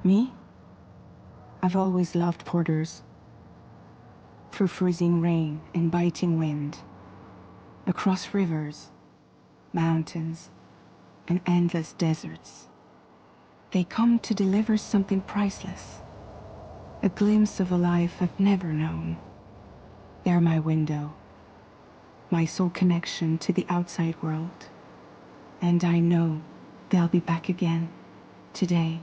Me? I've always loved porters. Through freezing rain and biting wind, across rivers, mountains, and endless deserts. They come to deliver something priceless, a glimpse of a life I've never known. They're my window, my sole connection to the outside world. And I know they'll be back again today.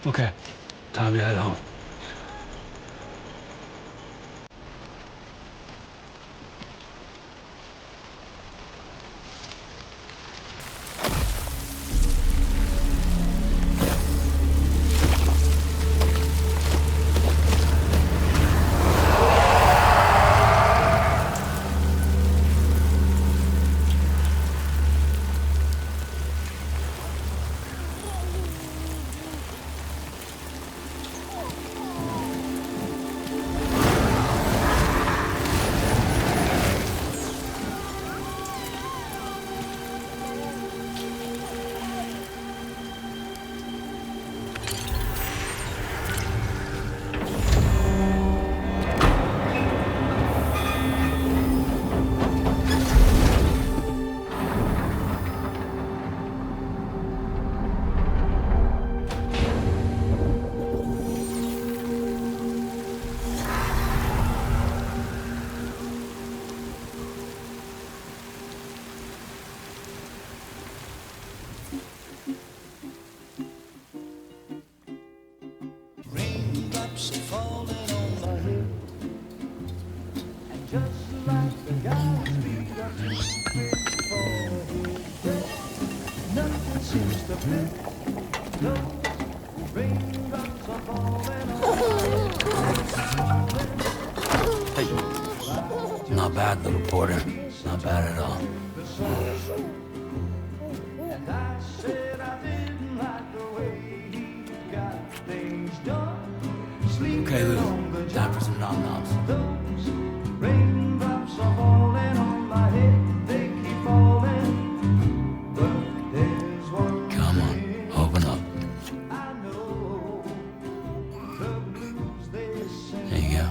Okay, time to head home. Not bad, little porter. Not bad at all. Okay, Lou. Time for some nom-noms. Come on, open up. There you go.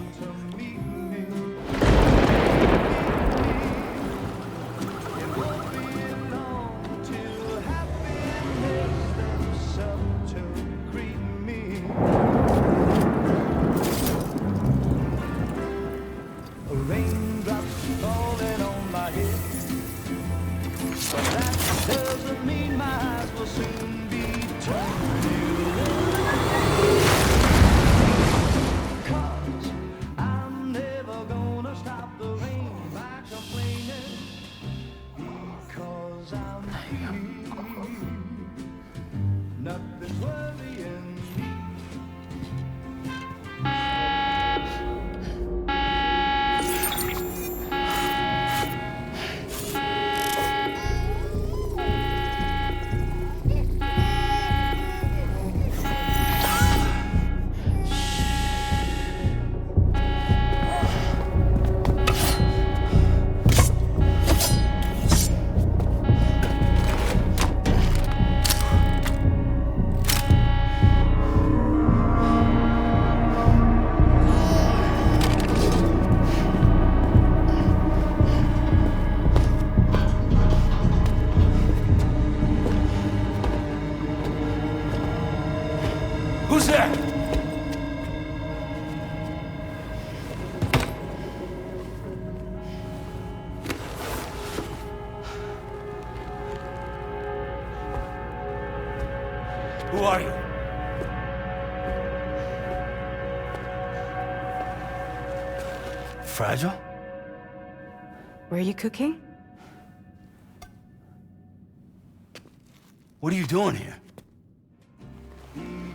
there! Who are you? Fragile? Were you cooking? What are you doing here?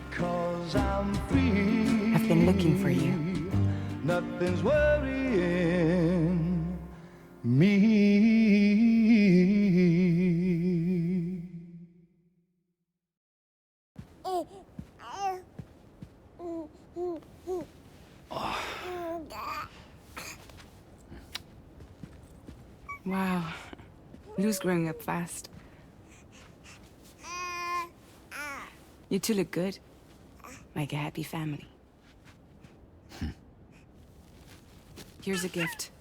Because I'm free. I've been looking for you. Nothing's worrying me. Wow. Lou's growing up fast. You two look good. Like a happy family. Here's a gift.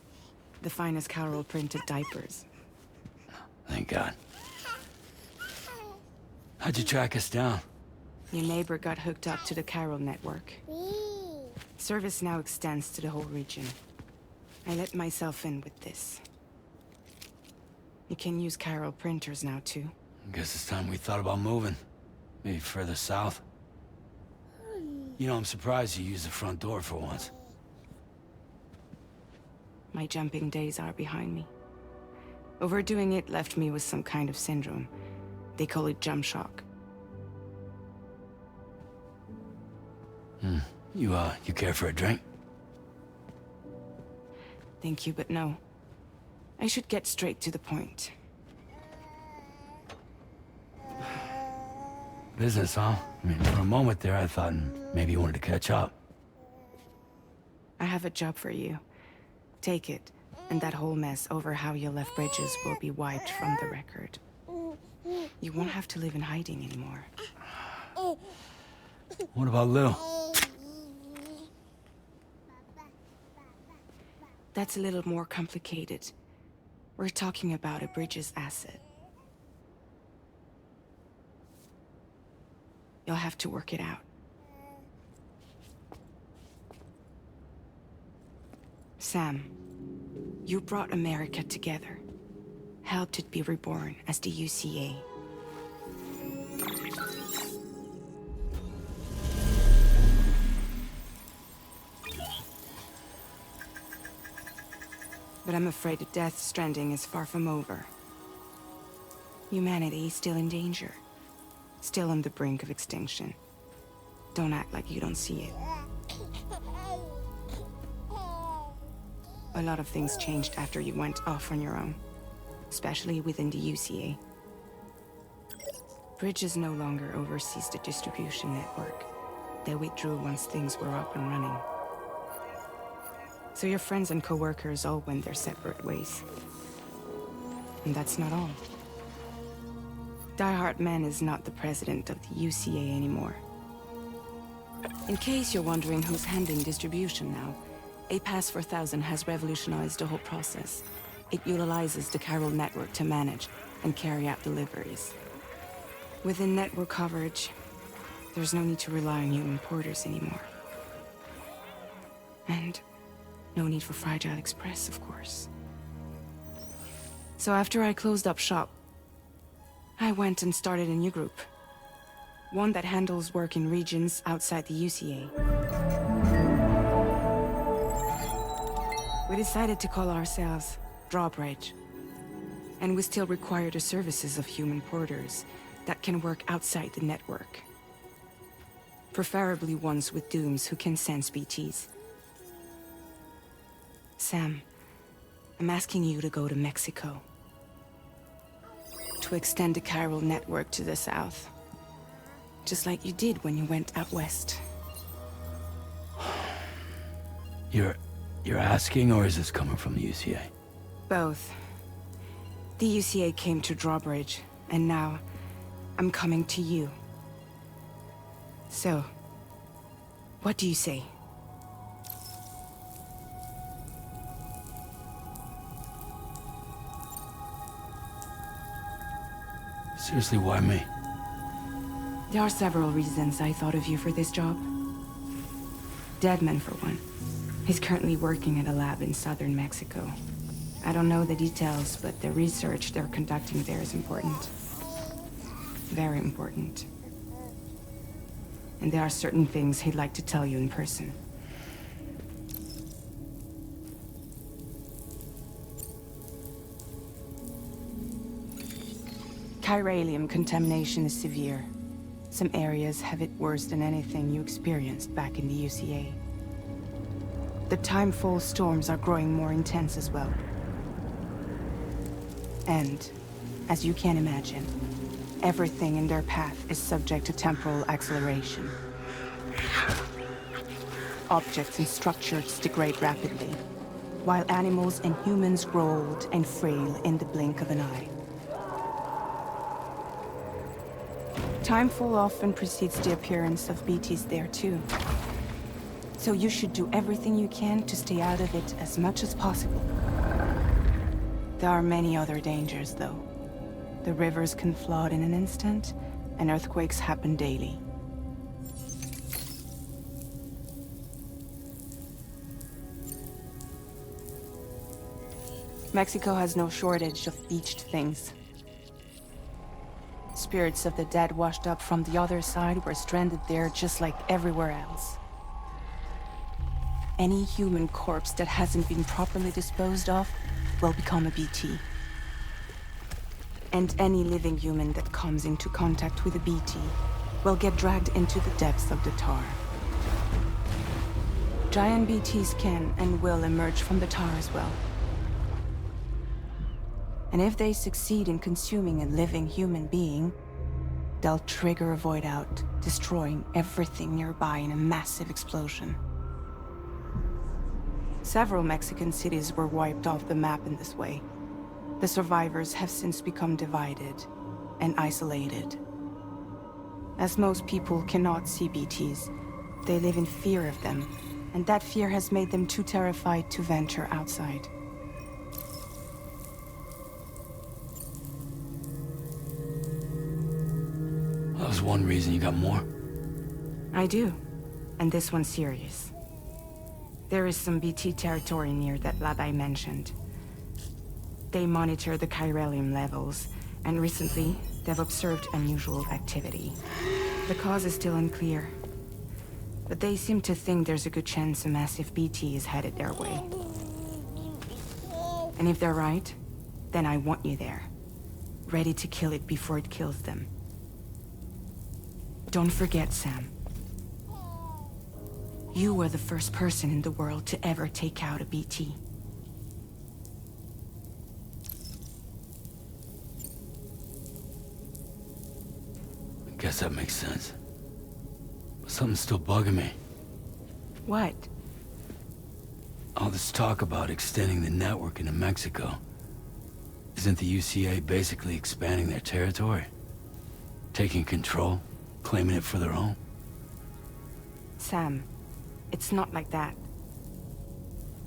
The finest Chiral printed diapers. Thank God. How'd you track us down? Your neighbor got hooked up to the Chiral Network. Service now extends to the whole region. I let myself in with this. You can use Chiral printers now, too. Guess it's time we thought about moving. Maybe further south. You know, I'm surprised you used the front door for once. My jumping days are behind me. Overdoing it left me with some kind of syndrome. They call it jump shock. You care for a drink? Thank you, but no. I should get straight to the point. Business, huh? I mean, for a moment there, I thought maybe you wanted to catch up. I have a job for you. Take it, and that whole mess over how you left Bridges will be wiped from the record. You won't have to live in hiding anymore. What about Lou? That's a little more complicated. We're talking about a Bridges asset. You'll have to work it out. Sam, you brought America together. Helped it be reborn as the UCA. But I'm afraid that Death Stranding is far from over. Humanity is still in danger. Still on the brink of extinction. Don't act like you don't see it. A lot of things changed after you went off on your own. Especially within the UCA. Bridges no longer oversees the distribution network. They withdrew once things were up and running. So your friends and co-workers all went their separate ways. And that's not all. Die Hard Man is not the president of the UCA anymore. In case you're wondering who's handling distribution now, A Pass for 1000 has revolutionized the whole process. It utilizes the Chiral Network to manage and carry out deliveries. Within network coverage, there's no need to rely on human porters anymore. And no need for Fragile Express, of course. So after I closed up shop, I went and started a new group. One that handles work in regions outside the UCA. We decided to call ourselves Drawbridge. And we still require the services of human porters that can work outside the network. Preferably ones with dooms who can sense BTs. Sam, I'm asking you to go to Mexico. To extend the Chiral Network to the south. Just like you did when you went out west. You're asking, or is this coming from the UCA? Both. The UCA came to Drawbridge, and now I'm coming to you. So, what do you say? Seriously, why me? There are several reasons I thought of you for this job. Deadman, for one. He's currently working at a lab in southern Mexico. I don't know the details, but the research they're conducting there is important. Very important. And there are certain things he'd like to tell you in person. Chiralium contamination is severe. Some areas have it worse than anything you experienced back in the UCA. The timefall storms are growing more intense as well. And, as you can imagine, everything in their path is subject to temporal acceleration. Objects and structures degrade rapidly, while animals and humans grow old and frail in the blink of an eye. Timefall often precedes the appearance of BTs there too. So you should do everything you can to stay out of it as much as possible. There are many other dangers, though. The rivers can flood in an instant, and earthquakes happen daily. Mexico has no shortage of beached things. Spirits of the dead washed up from the other side were stranded there just like everywhere else. Any human corpse that hasn't been properly disposed of will become a BT. And any living human that comes into contact with a BT will get dragged into the depths of the tar. Giant BTs can and will emerge from the tar as well. And if they succeed in consuming a living human being, they'll trigger a void out, destroying everything nearby in a massive explosion. Several Mexican cities were wiped off the map in this way. The survivors have since become divided and isolated. As most people cannot see BTs, they live in fear of them, and that fear has made them too terrified to venture outside. That was one reason. You got more? I do, and this one's serious. There is some BT territory near that lab I mentioned. They monitor the chiralium levels, and recently, they've observed unusual activity. The cause is still unclear, but they seem to think there's a good chance a massive BT is headed their way. And if they're right, then I want you there, ready to kill it before it kills them. Don't forget, Sam. You were the first person in the world to ever take out a BT. I guess that makes sense. But something's still bugging me. What? All this talk about extending the network into Mexico. Isn't the UCA basically expanding their territory? Taking control? Claiming it for their own? Sam, it's not like that.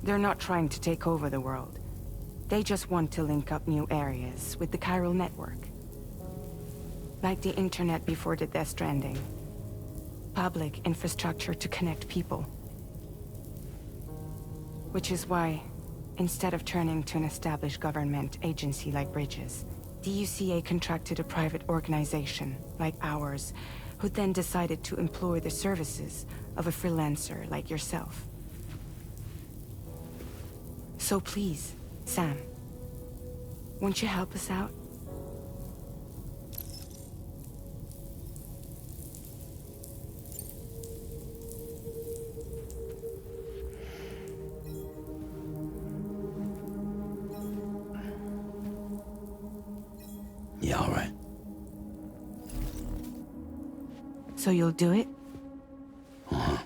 They're not trying to take over the world. They just want to link up new areas with the Chiral Network. Like the internet before the Death Stranding. Public infrastructure to connect people. Which is why, instead of turning to an established government agency like Bridges, the UCA contracted a private organization, like ours, who then decided to employ the services of a freelancer like yourself. So please, Sam, won't you help us out? Yeah, all right. So you'll do it? Uh-huh.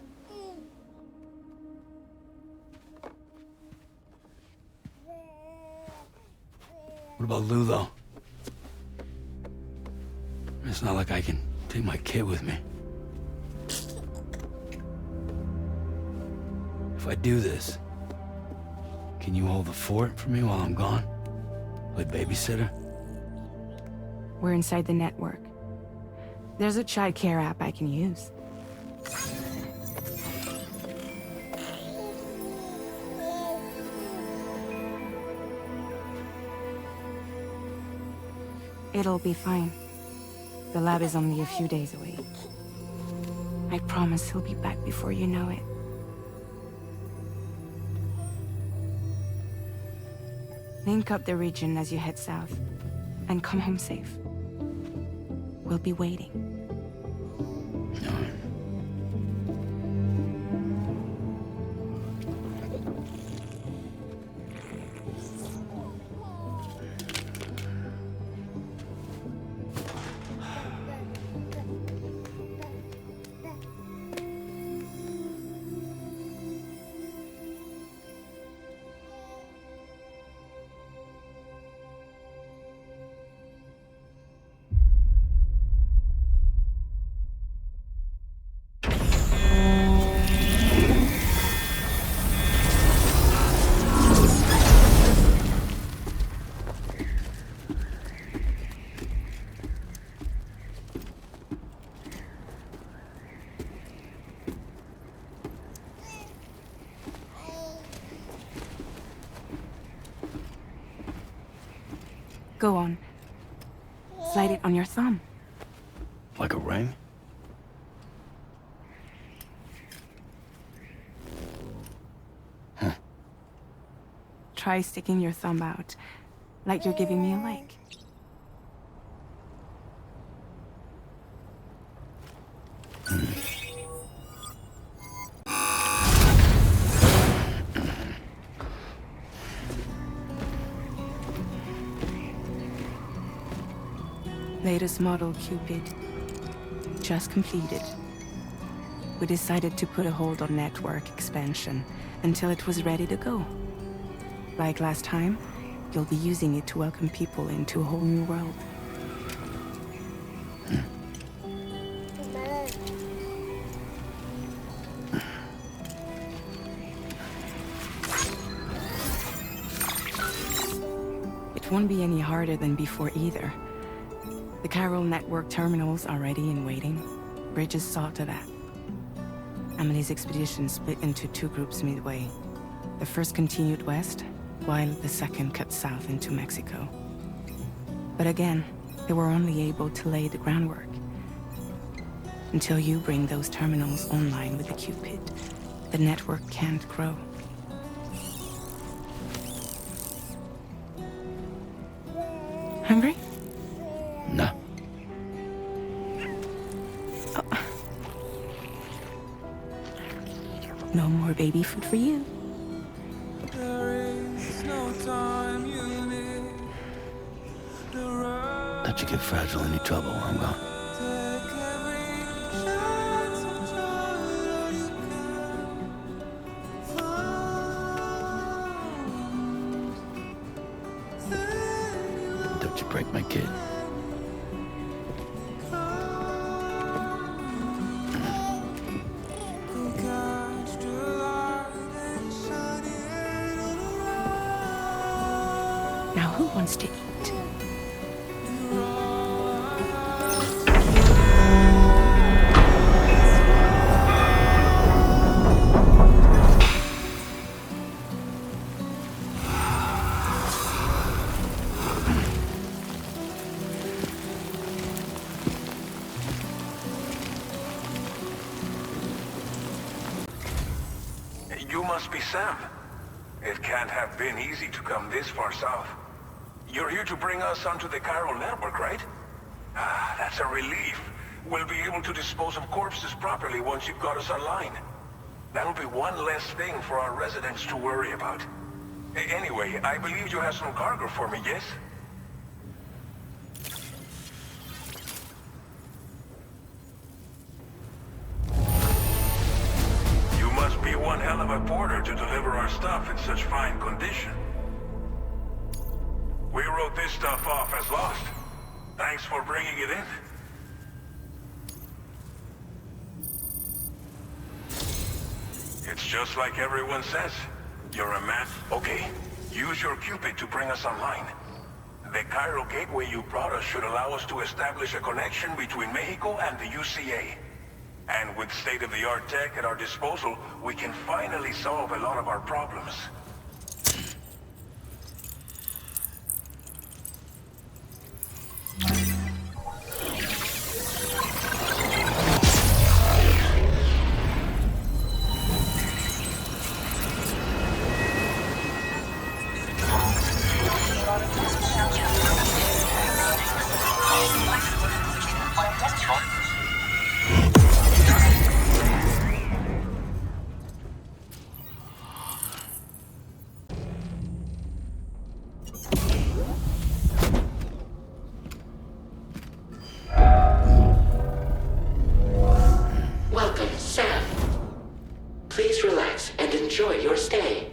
What about Lou, though? It's not like I can take my kid with me. If I do this, can you hold the fort for me while I'm gone? Play babysitter? We're inside the network. There's a child care app I can use. It'll be fine. The lab is only a few days away. I promise he'll be back before you know it. Link up the region as you head south, and come home safe. We'll be waiting. Go on. Slide it on your thumb. Like a ring? Huh. Try sticking your thumb out, like you're giving me a like. Latest model Cupid. Just completed. We decided to put a hold on network expansion until it was ready to go. Like last time, you'll be using it to welcome people into a whole new world. It won't be any harder than before either. The Chiral Network terminals are ready and waiting. Bridges saw to that. Emily's expedition split into two groups midway. The first continued west, while the second cut south into Mexico. But again, they were only able to lay the groundwork. Until you bring those terminals online with the Cupid, the network can't grow. Hungry? No. Oh. No more baby food for you. Let you get fragile any trouble, I'm gone. Don't you break my kid. Now who wants to eat? You must be Sam. It can't have been easy to come this far south. You're here to bring us onto the Chiral Network, right? Ah, that's a relief. We'll be able to dispose of corpses properly once you've got us online. That'll be one less thing for our residents to worry about. Anyway, I believe you have some cargo for me, yes? You must be one hell of a porter to deliver our stuff in such fine condition. We wrote this stuff off as lost. Thanks for bringing it in. It's just like everyone says. You're a man. Okay, use your Cupid to bring us online. The Chiral gateway you brought us should allow us to establish a connection between Mexico and the UCA. And with state-of-the-art tech at our disposal, we can finally solve a lot of our problems. Welcome, Sam. Please relax and enjoy your stay.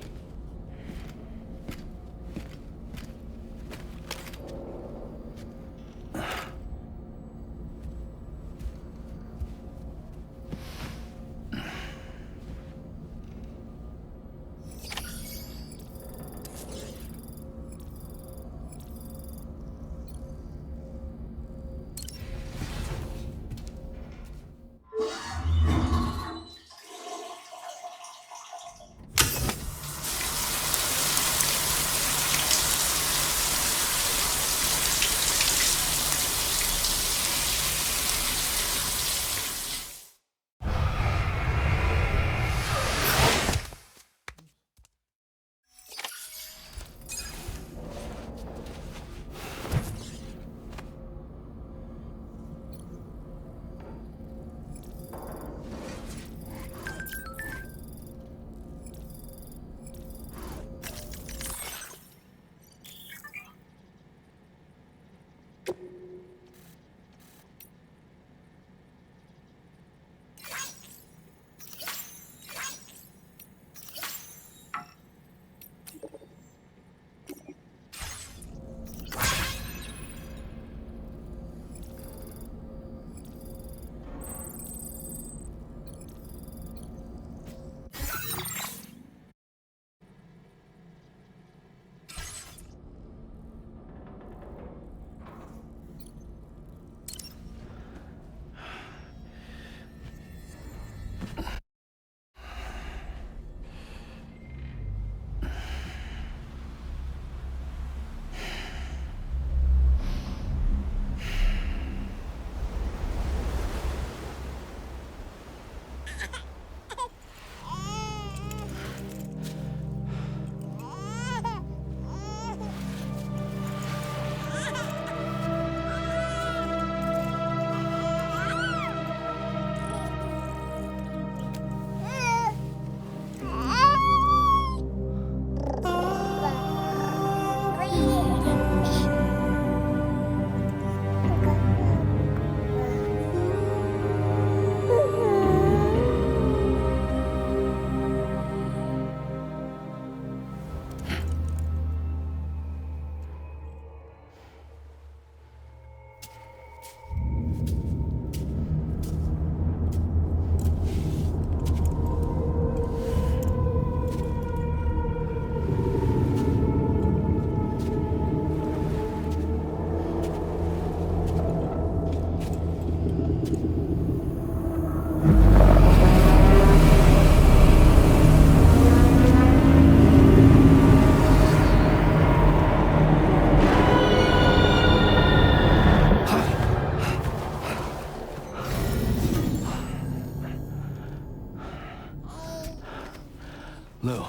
Lou.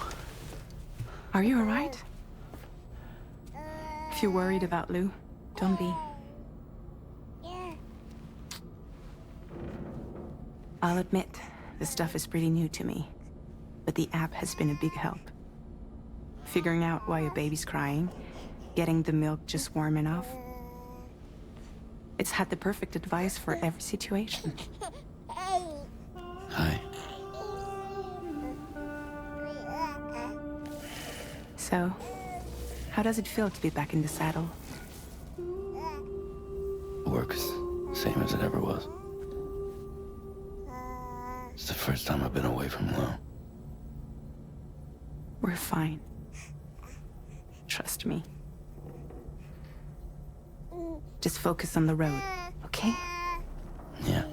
Are you alright? If you're worried about Lou, don't be. I'll admit, this stuff is pretty new to me, but the app has been a big help. Figuring out why a baby's crying, getting the milk just warm enough. It's had the perfect advice for every situation. Hi. So, how does it feel to be back in the saddle? Work's same as it ever was. It's the first time I've been away from Lou. We're fine. Trust me. Just focus on the road, okay? Yeah.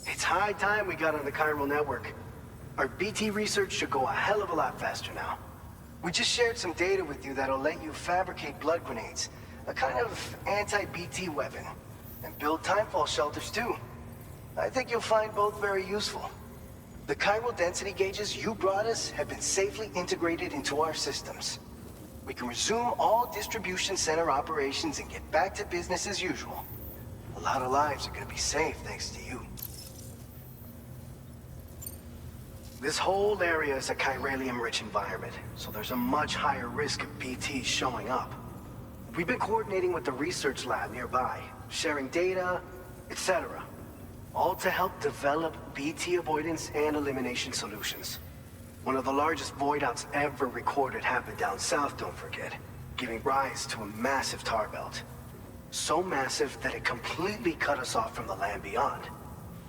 It's high time we got on the Chiral Network. Our BT research should go a hell of a lot faster now. We just shared some data with you that'll let you fabricate blood grenades, a kind of anti-BT weapon, and build timefall shelters too. I think you'll find both very useful. The chiral density gauges you brought us have been safely integrated into our systems. We can resume all distribution center operations and get back to business as usual. A lot of lives are gonna be saved thanks to you. This whole area is a chiralium-rich environment, so there's a much higher risk of BTs showing up. We've been coordinating with the research lab nearby, sharing data, etc. All to help develop BT avoidance and elimination solutions. One of the largest void outs ever recorded happened down south, don't forget, giving rise to a massive tar belt. So massive that it completely cut us off from the land beyond.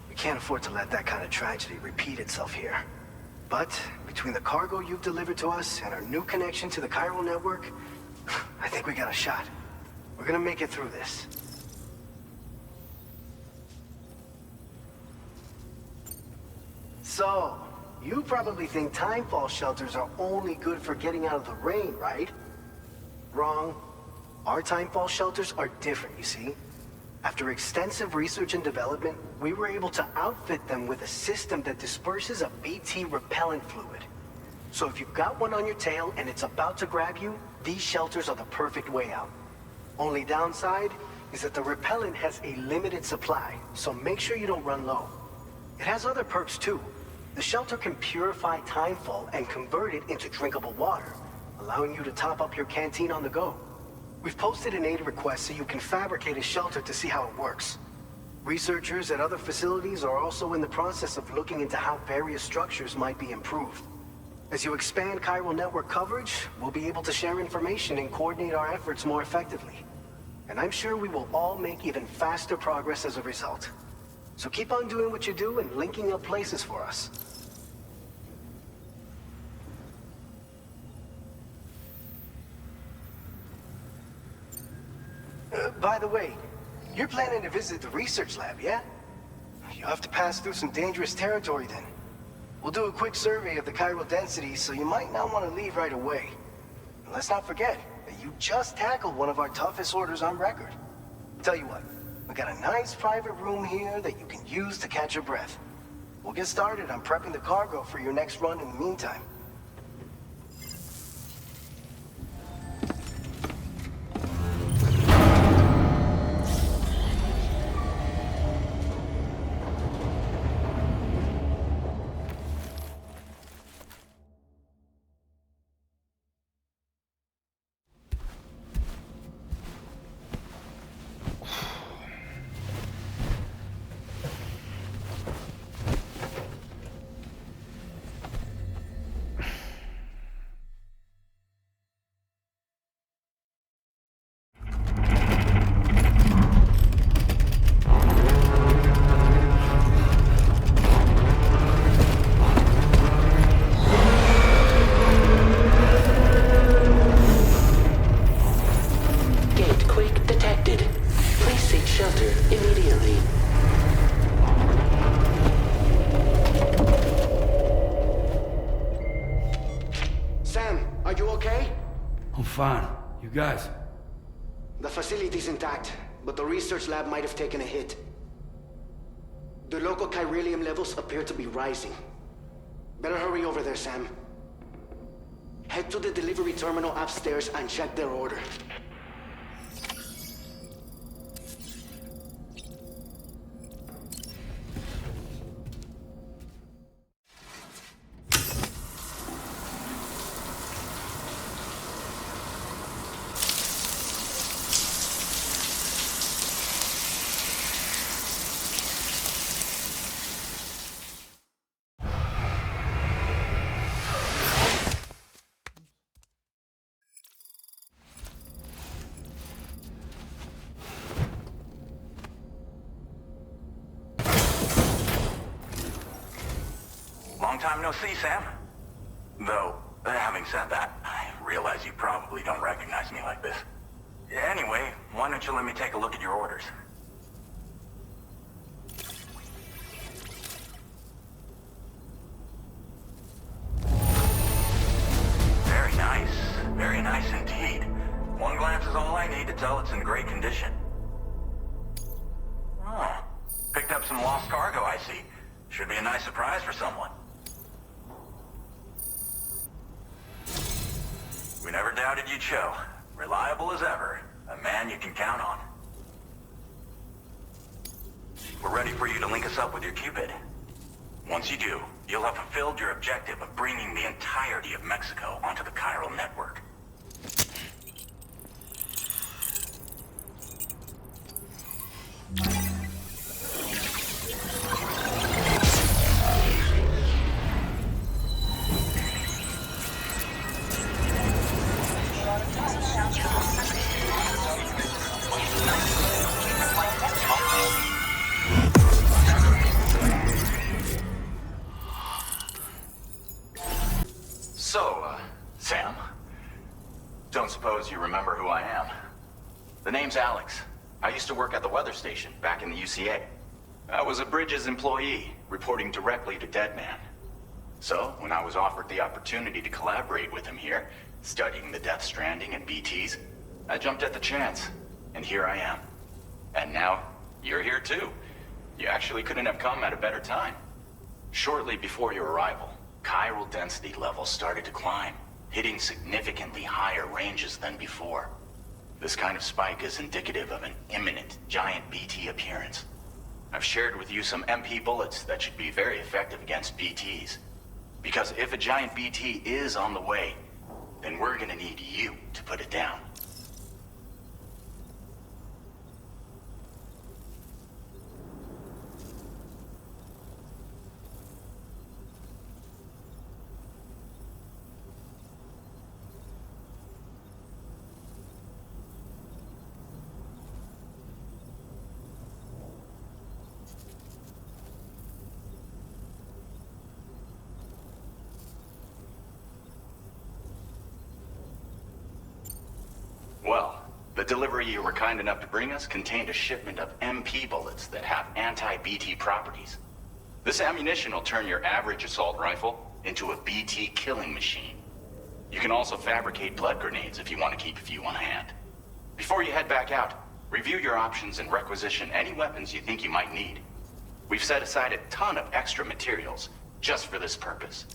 We can't afford to let that kind of tragedy repeat itself here. But between the cargo you've delivered to us and our new connection to the Chiral Network, I think we got a shot. We're gonna make it through this. So, you probably think timefall shelters are only good for getting out of the rain, right? Wrong. Our timefall shelters are different, you see. After extensive research and development, we were able to outfit them with a system that disperses a BT repellent fluid. So if you've got one on your tail and it's about to grab you, these shelters are the perfect way out. Only downside is that the repellent has a limited supply, so make sure you don't run low. It has other perks too. The shelter can purify timefall and convert it into drinkable water, allowing you to top up your canteen on the go. We've posted an aid request so you can fabricate a shelter to see how it works. Researchers at other facilities are also in the process of looking into how various structures might be improved. As you expand Chiral Network coverage, we'll be able to share information and coordinate our efforts more effectively. And I'm sure we will all make even faster progress as a result. So keep on doing what you do and linking up places for us. By the way, you're planning to visit the research lab, yeah? You'll have to pass through some dangerous territory then. We'll do a quick survey of the chiral density, so you might not want to leave right away. And let's not forget that you just tackled one of our toughest orders on record. Tell you what, we got a nice private room here that you can use to catch your breath. We'll get started on prepping the cargo for your next run in the meantime. Fine. You guys? The facility's intact, but the research lab might have taken a hit. The local chiralium levels appear to be rising. Better hurry over there, Sam. Head to the delivery terminal upstairs and check their order. Long time no see, Sam. Though, having said that, I realize you probably don't recognize me like this. Anyway, why don't you let me take a look at your orders? Very nice. Very nice indeed. One glance is all I need to tell it's in great condition. Oh, picked up some lost cargo, I see. Should be a nice surprise for someone. We never doubted you'd show. Reliable as ever. A man you can count on. We're ready for you to link us up with your Cupid. Once you do, you'll have fulfilled your objective of bringing the entirety of Mexico onto the Chiral Network. Sam, don't suppose you remember who I am? The name's Alex. I used to work at the weather station back in the UCA. I was a Bridges employee, reporting directly to Deadman. So, when I was offered the opportunity to collaborate with him here, studying the Death Stranding and BTs, I jumped at the chance, and here I am. And now, you're here too. You actually couldn't have come at a better time. Shortly before your arrival, chiral density levels started to climb, hitting significantly higher ranges than before. This kind of spike is indicative of an imminent giant BT appearance. I've shared with you some MP bullets that should be very effective against BTs. Because if a giant BT is on the way, then we're gonna need you to put it down. Well, the delivery you were kind enough to bring us contained a shipment of MP bullets that have anti-BT properties. This ammunition will turn your average assault rifle into a BT killing machine. You can also fabricate blood grenades if you want to keep a few on hand. Before you head back out, review your options and requisition any weapons you think you might need. We've set aside a ton of extra materials just for this purpose.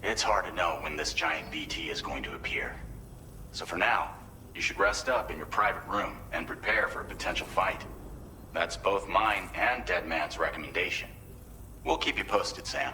It's hard to know when this giant BT is going to appear. So for now, you should rest up in your private room and prepare for a potential fight. That's both mine and Deadman's recommendation. We'll keep you posted, Sam.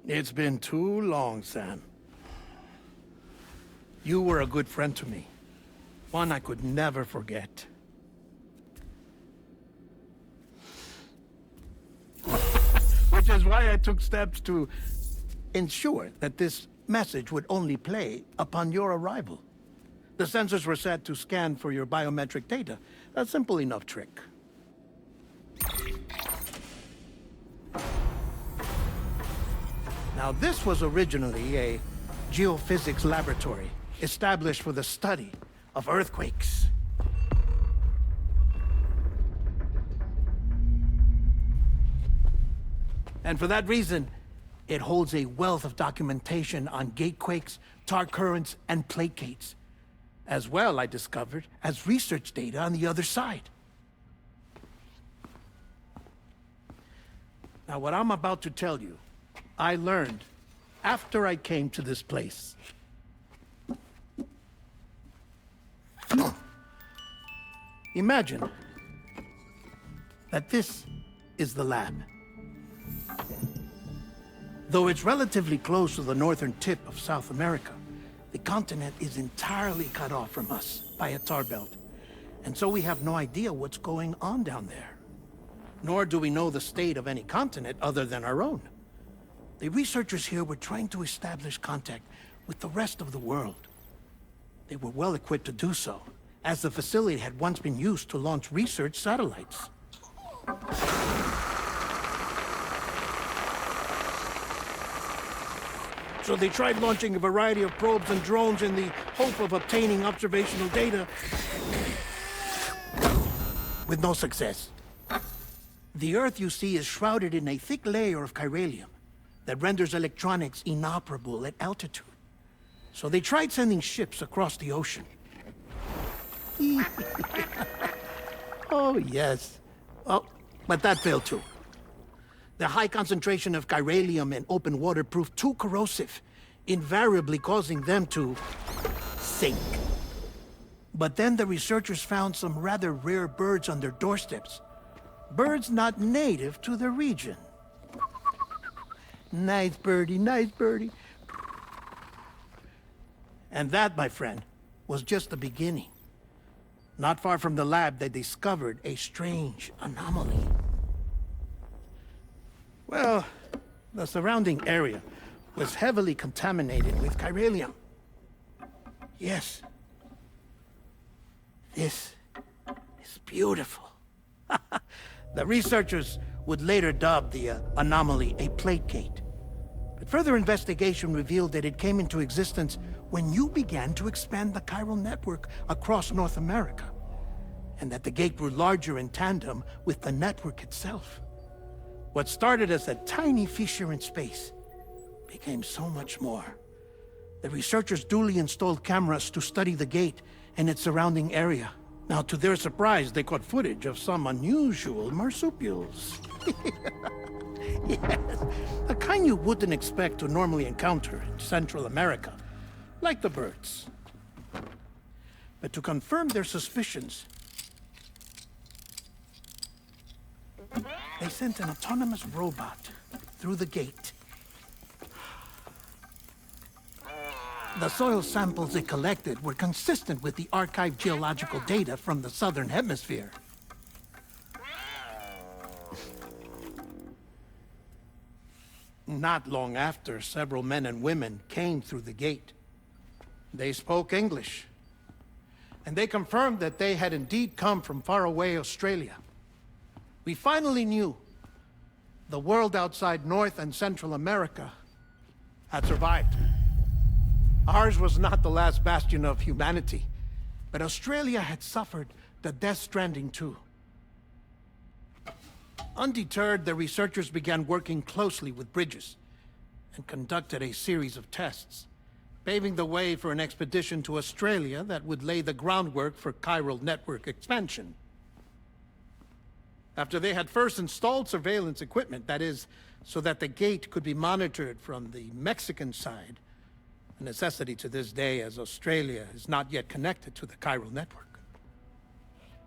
It's been too long, Sam. You were a good friend to me. One I could never forget. Which is why I took steps to ensure that this message would only play upon your arrival. The sensors were set to scan for your biometric data. A simple enough trick. Now, this was originally a geophysics laboratory established for the study of earthquakes. And for that reason, it holds a wealth of documentation on gatequakes, tar currents, and plate gates. As well, I discovered, as research data on the other side. Now, what I'm about to tell you, I learned after I came to this place. Imagine that this is the lab. Though it's relatively close to the northern tip of South America, the continent is entirely cut off from us by a tar belt. And so we have no idea what's going on down there. Nor do we know the state of any continent other than our own. The researchers here were trying to establish contact with the rest of the world. They were well equipped to do so, as the facility had once been used to launch research satellites. So they tried launching a variety of probes and drones in the hope of obtaining observational data, with no success. The Earth, you see, is shrouded in a thick layer of chiralium that renders electronics inoperable at altitude. So they tried sending ships across the ocean. Oh, yes. Oh, but that failed too. The high concentration of chiralium in open water proved too corrosive, invariably causing them to sink. But then the researchers found some rather rare birds on their doorsteps. Birds not native to the region. Nice birdie, nice birdie. And that, my friend, was just the beginning. Not far from the lab, they discovered a strange anomaly. Well, the surrounding area was heavily contaminated with chiralium. Yes. This is beautiful. The researchers would later dub the anomaly a plate gate. But further investigation revealed that it came into existence when you began to expand the Chiral Network across North America, and that the gate grew larger in tandem with the network itself. What started as a tiny fissure in space became so much more. The researchers duly installed cameras to study the gate and its surrounding area. Now, to their surprise, they caught footage of some unusual marsupials. Yes, a kind you wouldn't expect to normally encounter in Central America, like the birds. But to confirm their suspicions, they sent an autonomous robot through the gate. The soil samples it collected were consistent with the archived geological data from the southern hemisphere. Not long after, several men and women came through the gate. They spoke English, and they confirmed that they had indeed come from faraway Australia. We finally knew the world outside North and Central America had survived. Ours was not the last bastion of humanity, but Australia had suffered the Death Stranding too. Undeterred, the researchers began working closely with Bridges and conducted a series of tests, paving the way for an expedition to Australia that would lay the groundwork for Chiral Network expansion. After they had first installed surveillance equipment, that is, so that the gate could be monitored from the Mexican side, a necessity to this day as Australia is not yet connected to the Chiral Network.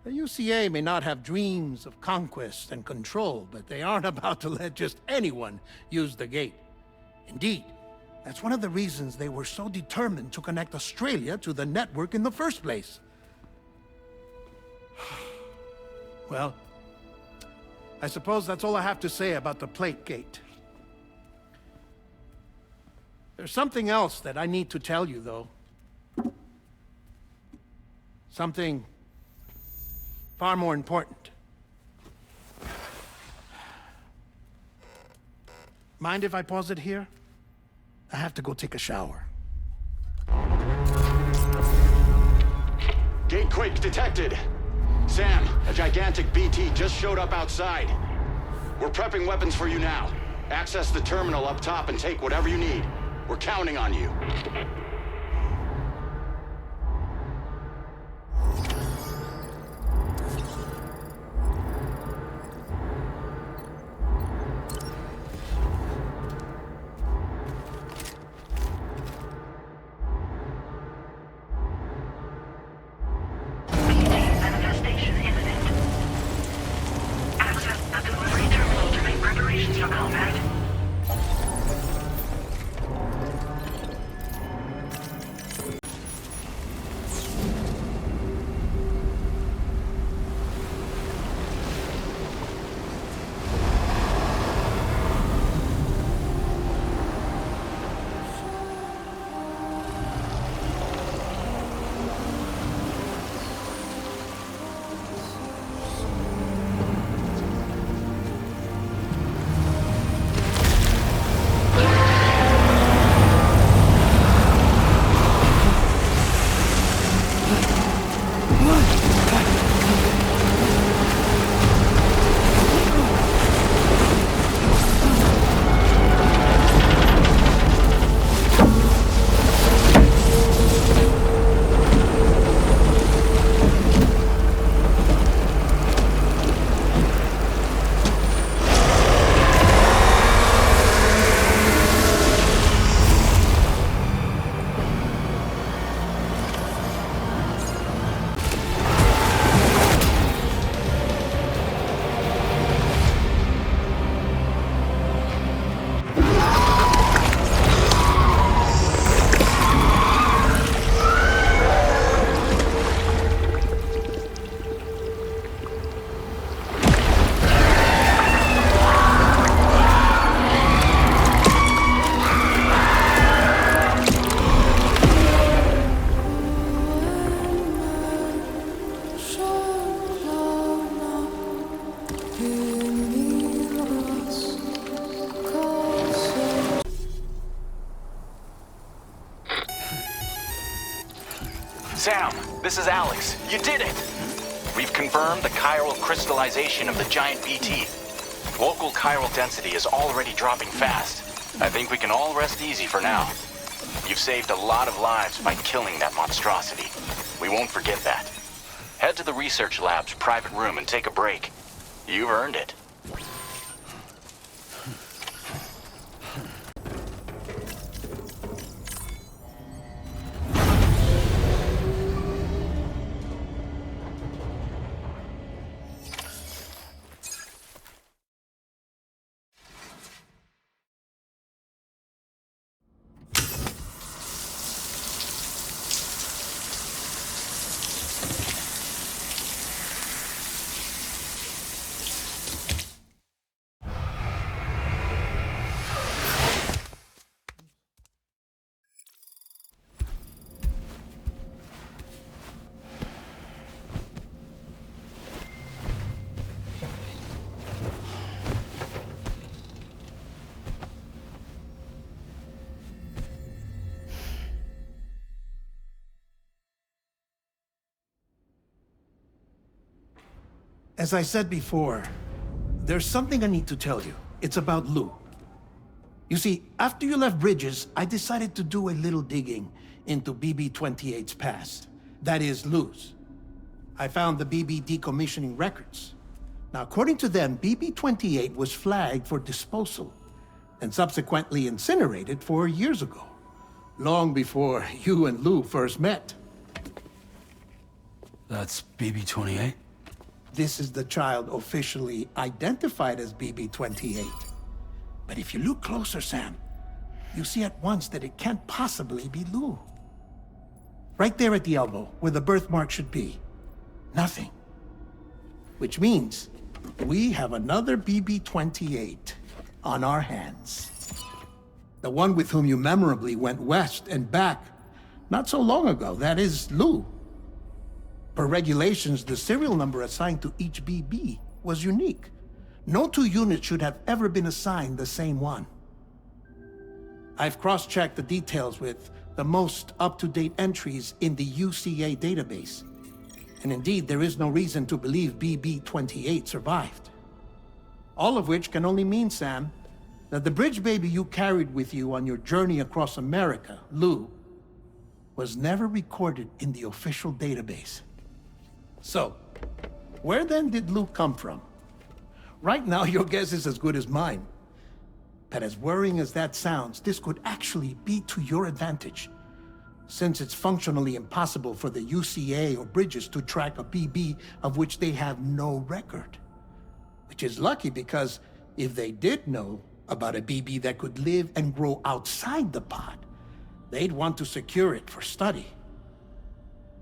The UCA may not have dreams of conquest and control, but they aren't about to let just anyone use the gate. Indeed, that's one of the reasons they were so determined to connect Australia to the network in the first place. Well, I suppose that's all I have to say about the plate gate. There's something else that I need to tell you, though. Something far more important. Mind if I pause it here? I have to go take a shower. Gatequake detected. Sam, a gigantic BT just showed up outside. We're prepping weapons for you now. Access the terminal up top and take whatever you need. We're counting on you. Manifestation imminent. Access the delivery terminal to make preparations for combat. Sam, this is Alex. You did it! We've confirmed the chiral crystallization of the giant BT. Local chiral density is already dropping fast. I think we can all rest easy for now. You've saved a lot of lives by killing that monstrosity. We won't forget that. Head to the research lab's private room and take a break. You've earned it. As I said before, there's something I need to tell you. It's about Lou. You see, after you left Bridges, I decided to do a little digging into BB-28's past. That is, Lou's. I found the BB decommissioning records. Now, according to them, BB-28 was flagged for disposal and subsequently incinerated 4 years ago, long before you and Lou first met. That's BB-28? This is the child officially identified as BB-28. But if you look closer, Sam, you see at once that it can't possibly be Lou. Right there at the elbow, where the birthmark should be. Nothing. Which means we have another BB-28 on our hands. The one with whom you memorably went west and back not so long ago, that is Lou. Per regulations, the serial number assigned to each BB was unique. No two units should have ever been assigned the same one. I've cross-checked the details with the most up-to-date entries in the UCA database. And indeed, there is no reason to believe BB-28 survived. All of which can only mean, Sam, that the bridge baby you carried with you on your journey across America, Lou, was never recorded in the official database. So, where then did Lou come from? Right now, your guess is as good as mine. But as worrying as that sounds, this could actually be to your advantage, since it's functionally impossible for the UCA or Bridges to track a BB of which they have no record. Which is lucky, because if they did know about a BB that could live and grow outside the pod, they'd want to secure it for study.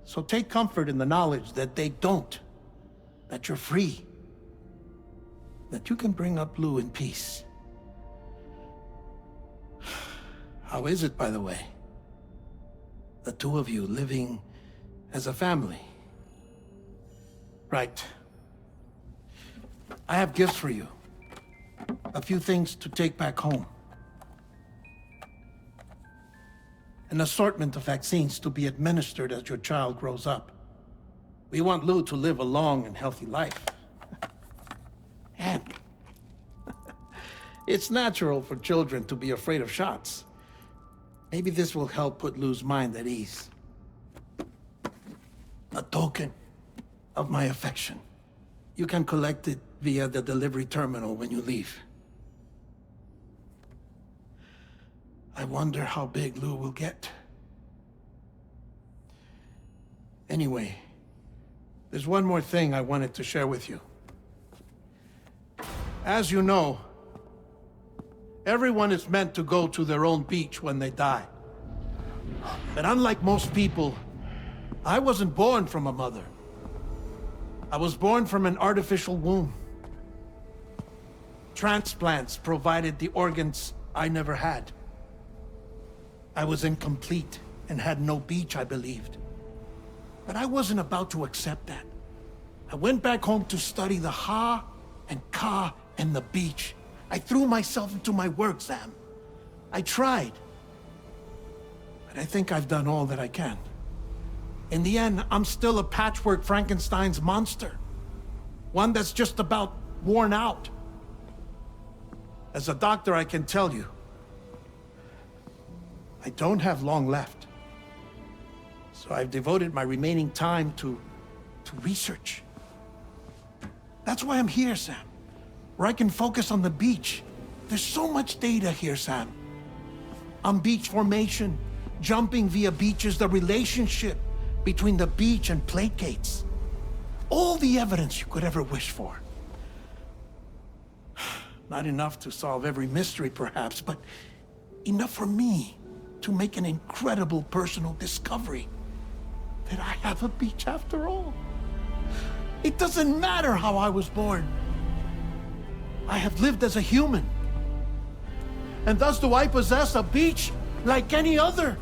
So take comfort in the knowledge that they don't, that you're free, that you can bring up Lou in peace. How is it, by the way? The two of you living as a family? Right. I have gifts for you. A few things to take back home. An assortment of vaccines to be administered as your child grows up. We want Lou to live a long and healthy life. And it's natural for children to be afraid of shots. Maybe this will help put Lou's mind at ease. A token of my affection. You can collect it via the delivery terminal when you leave. I wonder how big Lou will get. Anyway, there's one more thing I wanted to share with you. As you know, everyone is meant to go to their own beach when they die. But unlike most people, I wasn't born from a mother. I was born from an artificial womb. Transplants provided the organs I never had. I was incomplete and had no beach, I believed. But I wasn't about to accept that. I went back home to study the Ha and Ka and the beach. I threw myself into my work, Sam. I tried. But I think I've done all that I can. In the end, I'm still a patchwork Frankenstein's monster. One that's just about worn out. As a doctor, I can tell you, I don't have long left. So I've devoted my remaining time to research. That's why I'm here, Sam. Where I can focus on the beach. There's so much data here, Sam. On beach formation, jumping via beaches, the relationship between the beach and placates. All the evidence you could ever wish for. Not enough to solve every mystery, perhaps, but enough for me to make an incredible personal discovery. That I have a beach after all. It doesn't matter how I was born. I have lived as a human. And thus do I possess a beach like any other.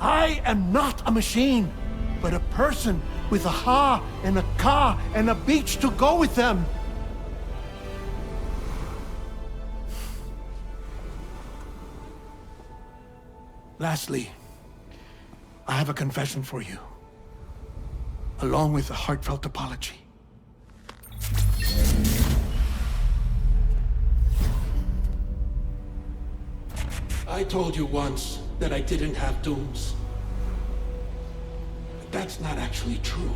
I am not a machine, but a person with a Ha and a Ka and a beach to go with them. Lastly, I have a confession for you, along with a heartfelt apology. I told you once that I didn't have dooms. But that's not actually true.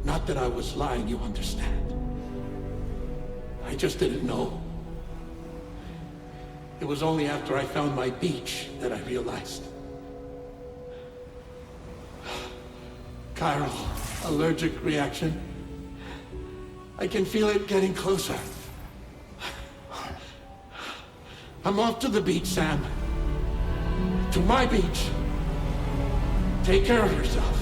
Not that I was lying, you understand. I just didn't know. It was only after I found my beach that I realized. Chiral, allergic reaction. I can feel it getting closer. I'm off to the beach, Sam. To my beach. Take care of yourself.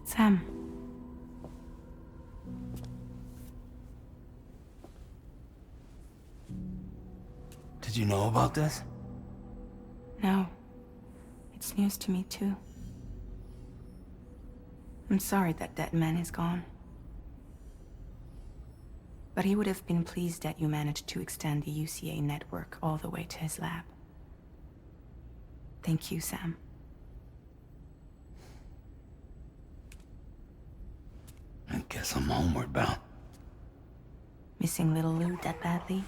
Sam, Did you know about this? No. It's news to me, too. I'm sorry that that man is gone. But he would have been pleased that you managed to extend the UCA network all the way to his lab. Thank you, Sam. I guess I'm homeward bound. Missing little Lou that badly?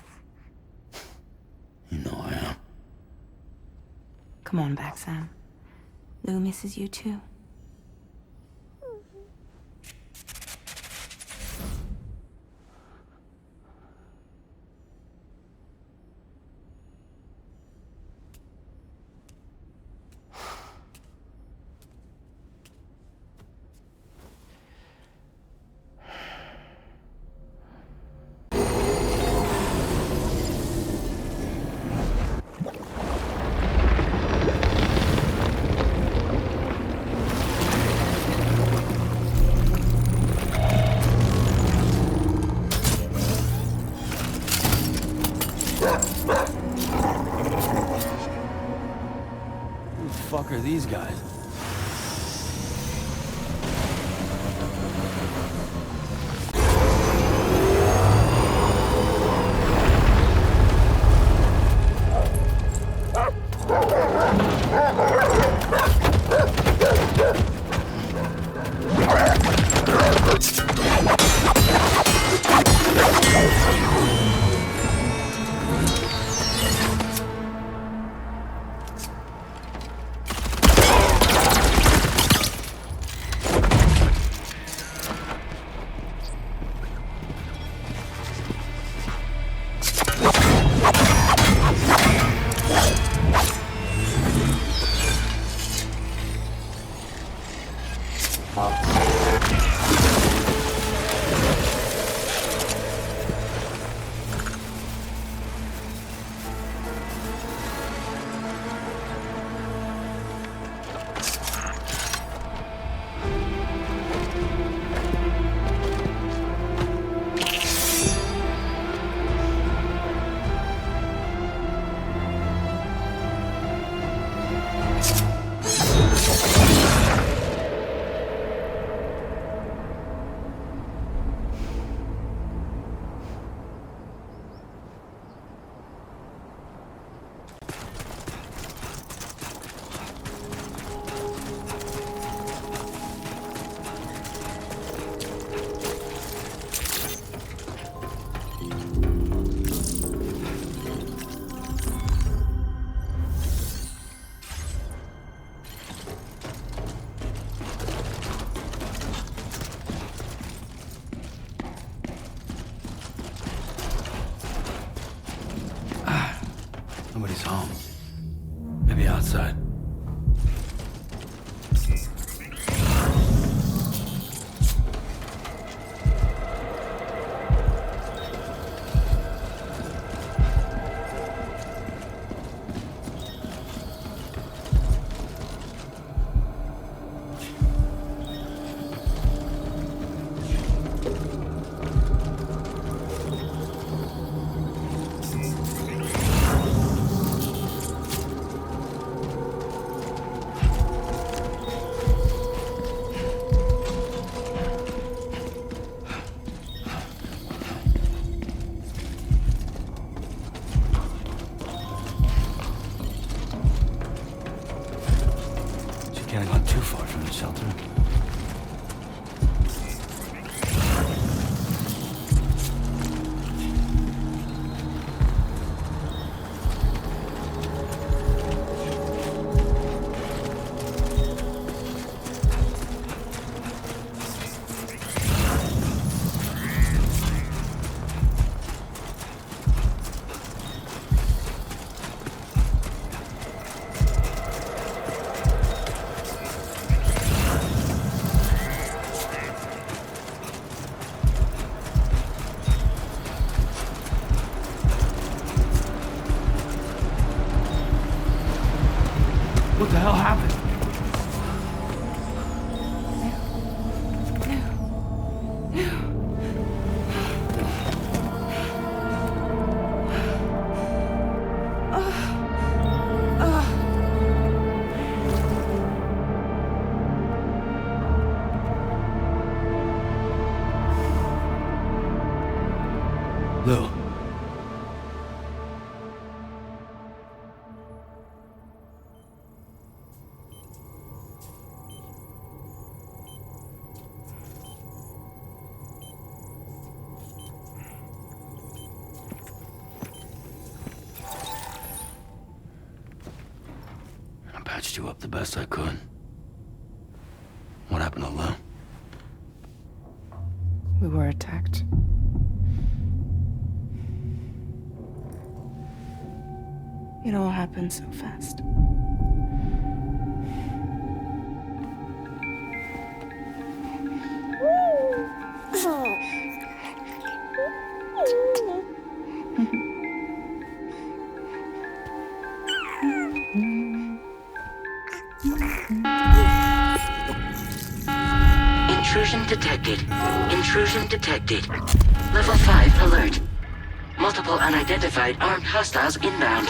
You know I am. Come on back, Sam. Lou misses you too. Who the fuck are these guys? Nobody's home. Maybe outside. Can't have gone too far from the shelter. What the hell happened? Patched you up the best I could. What happened to Lou? We were attacked. It all happened so fast. Intrusion detected. Intrusion detected. Level 5 alert. Multiple unidentified armed hostiles inbound.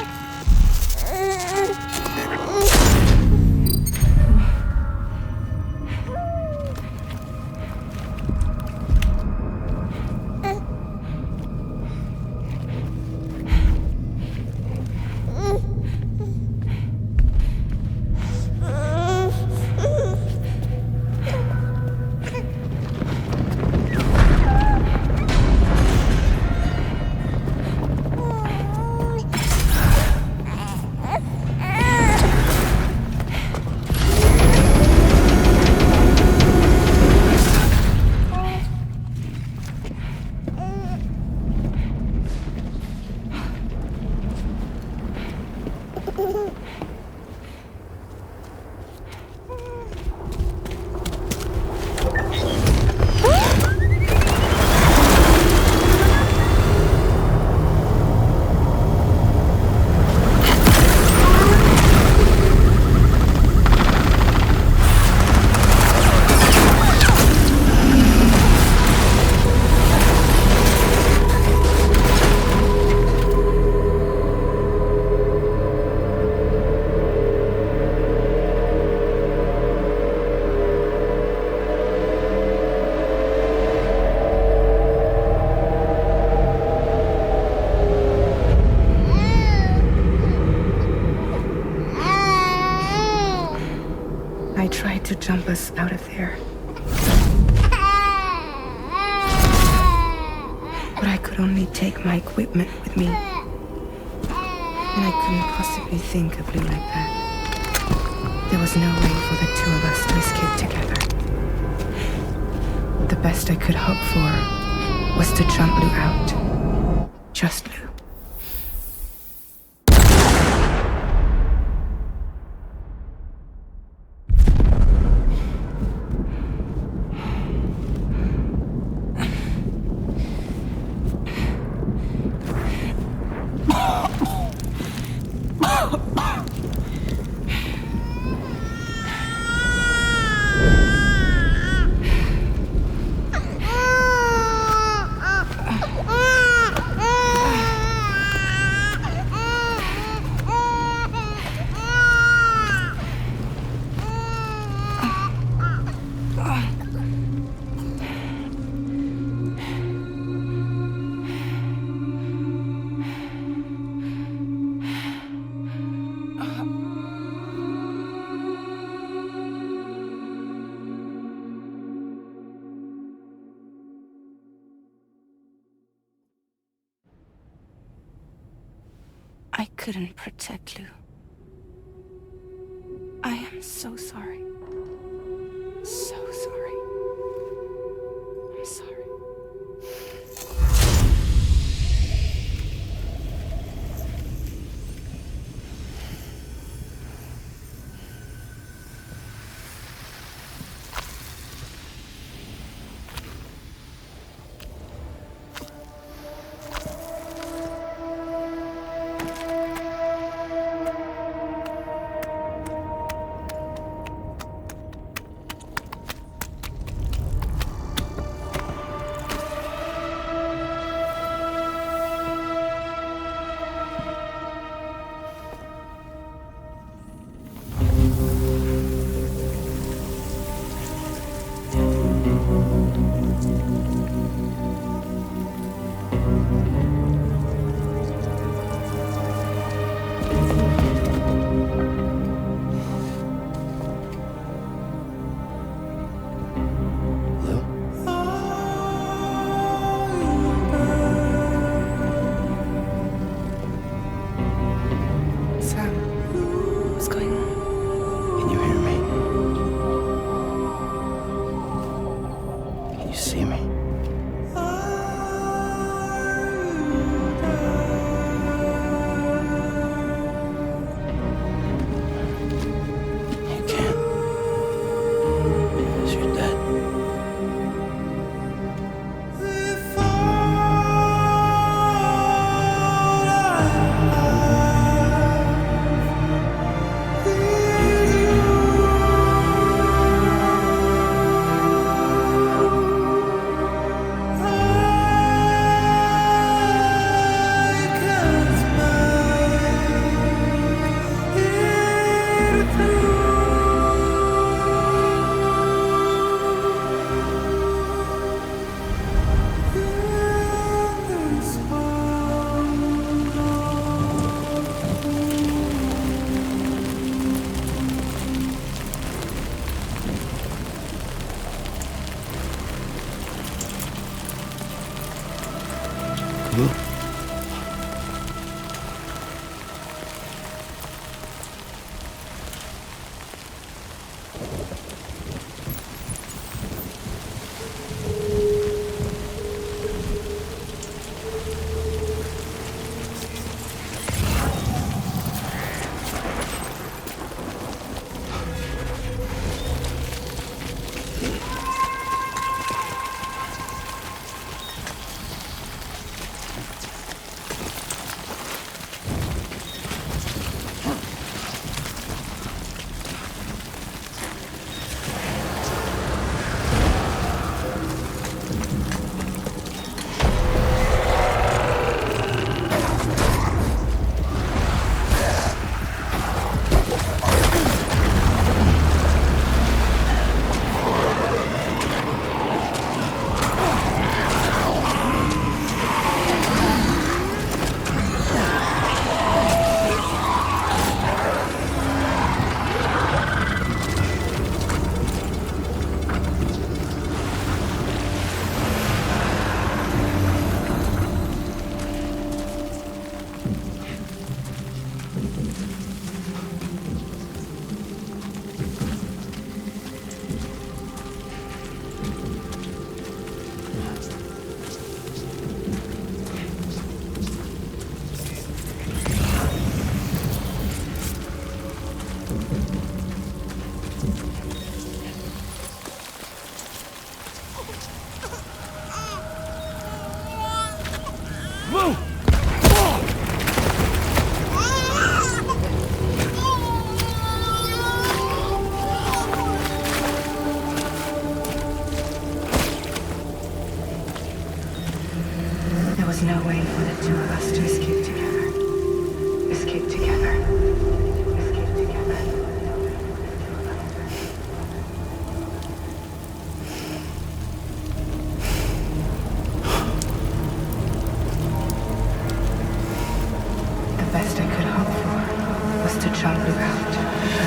I tried to jump us out of there. But I could only take my equipment with me. And I couldn't possibly think of Lou like that. There was no way for the two of us to escape together. The best I could hope for was to jump Lou out. Just Lou. I couldn't protect Lou. I am so sorry. So sorry. I'm sorry.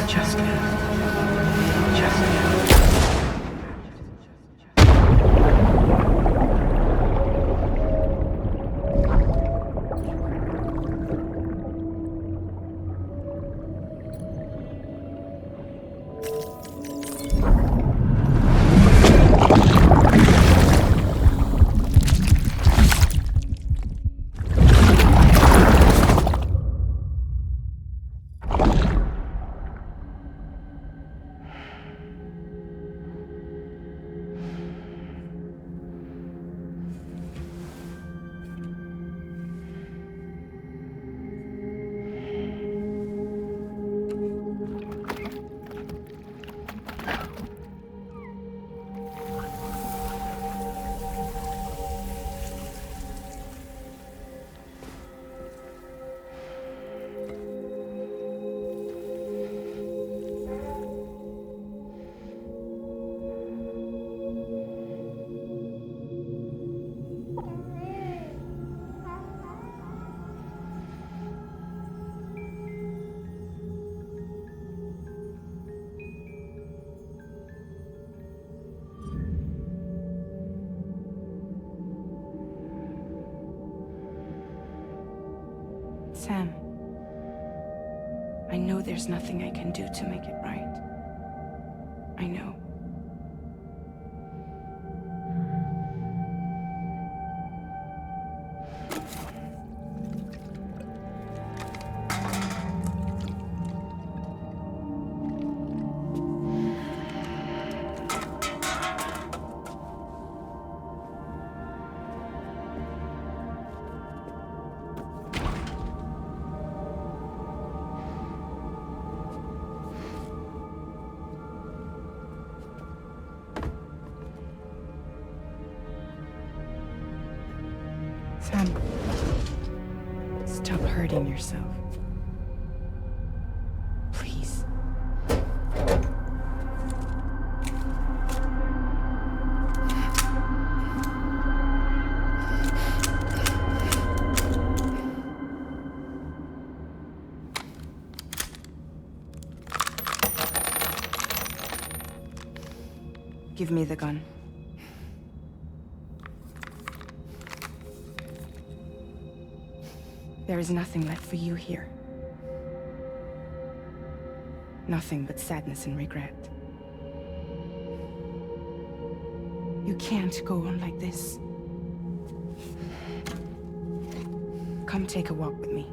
Just now. Just now. Sam, I know there's nothing I can do to make it right. I know. Sam, stop hurting yourself. Please. Give me the gun. There is nothing left for you here. Nothing but sadness and regret. You can't go on like this. Come take a walk with me.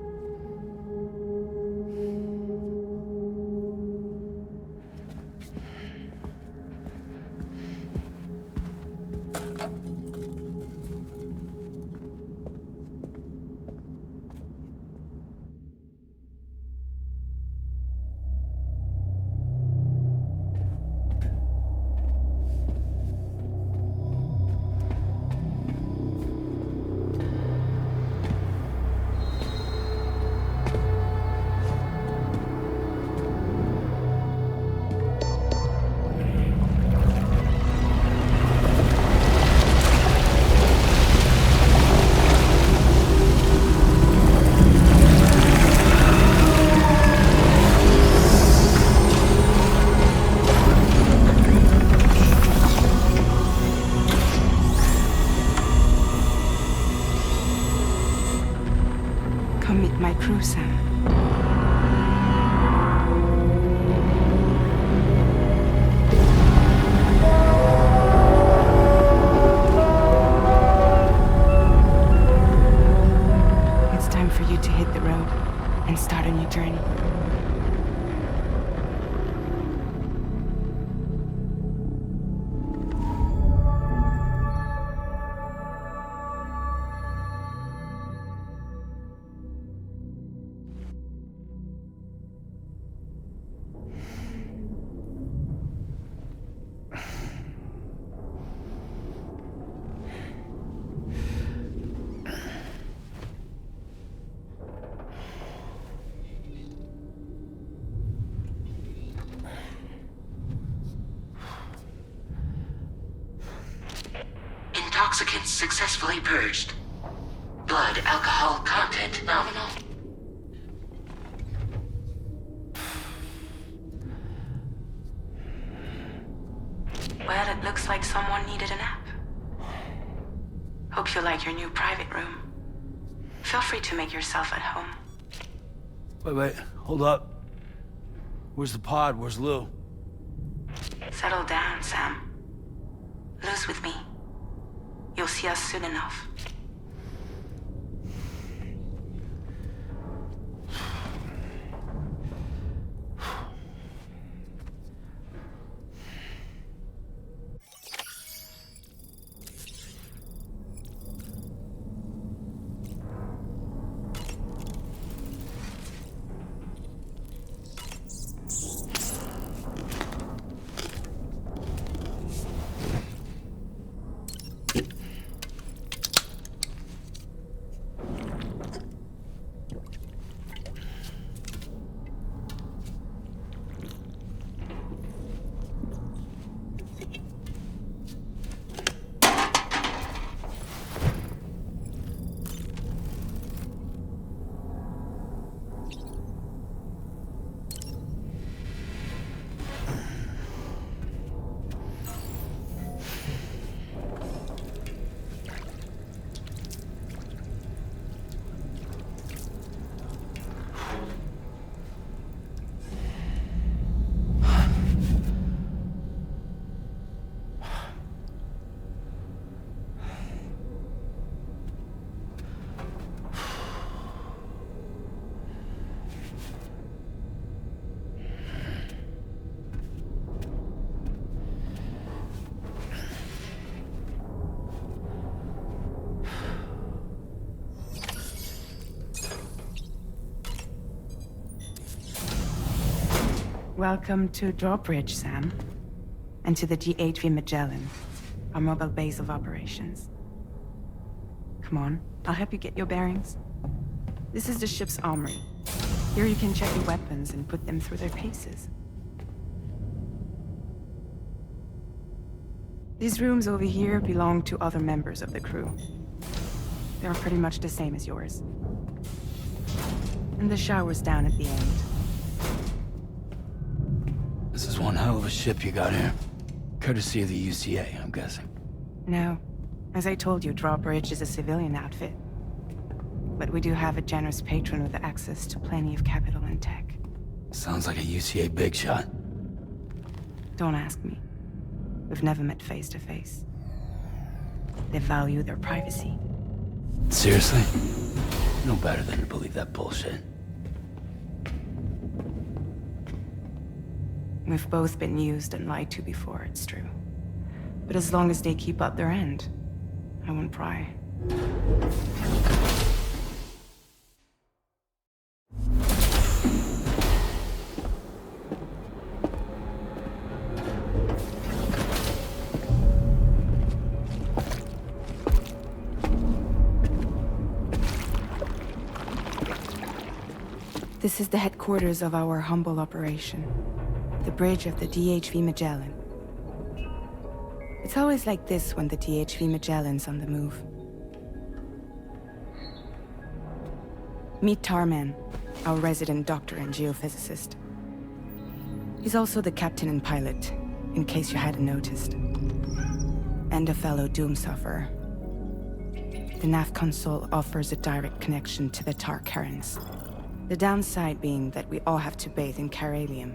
Come meet my crew, Sam. It's time for you to hit the road and start a new journey. Intoxicants successfully purged. Blood alcohol content nominal. Looks like someone needed a nap. Hope you like your new private room. Feel free to make yourself at home. Wait, hold up. Where's the pod? Where's Lou? Settle down, Sam. Lou's with me. You'll see us soon enough. Welcome to Drawbridge, Sam. And to the GHV Magellan, our mobile base of operations. Come on, I'll help you get your bearings. This is the ship's armory. Here you can check your weapons and put them through their paces. These rooms over here belong to other members of the crew. They are pretty much the same as yours. And the shower's down at the end. This is one hell of a ship you got here. Courtesy of the UCA, I'm guessing. No. As I told you, Drawbridge is a civilian outfit. But we do have a generous patron with access to plenty of capital and tech. Sounds like a UCA big shot. Don't ask me. We've never met face to face. They value their privacy. Seriously? No better than to believe that bullshit. We've both been used and lied to before, it's true. But as long as they keep up their end, I won't pry. This is the headquarters of our humble operation. The bridge of the DHV Magellan. It's always like this when the DHV Magellan's on the move. Meet Tarman, our resident doctor and geophysicist. He's also the captain and pilot, in case you hadn't noticed. And a fellow doom sufferer. The nav console offers a direct connection to the tar currents. The downside being that we all have to bathe in caralium.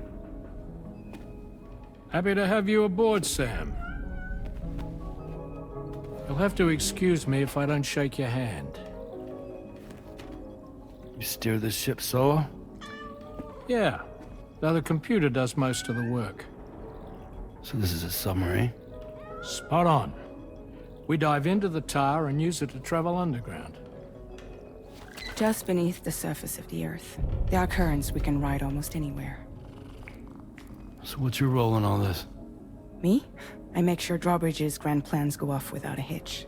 Happy to have you aboard, Sam. You'll have to excuse me if I don't shake your hand. You steer this ship solo? Yeah, though the computer does most of the work. So this is a submarine? Spot on. We dive into the tar and use it to travel underground. Just beneath the surface of the Earth, there are currents we can ride almost anywhere. So what's your role in all this? Me? I make sure Drawbridge's grand plans go off without a hitch.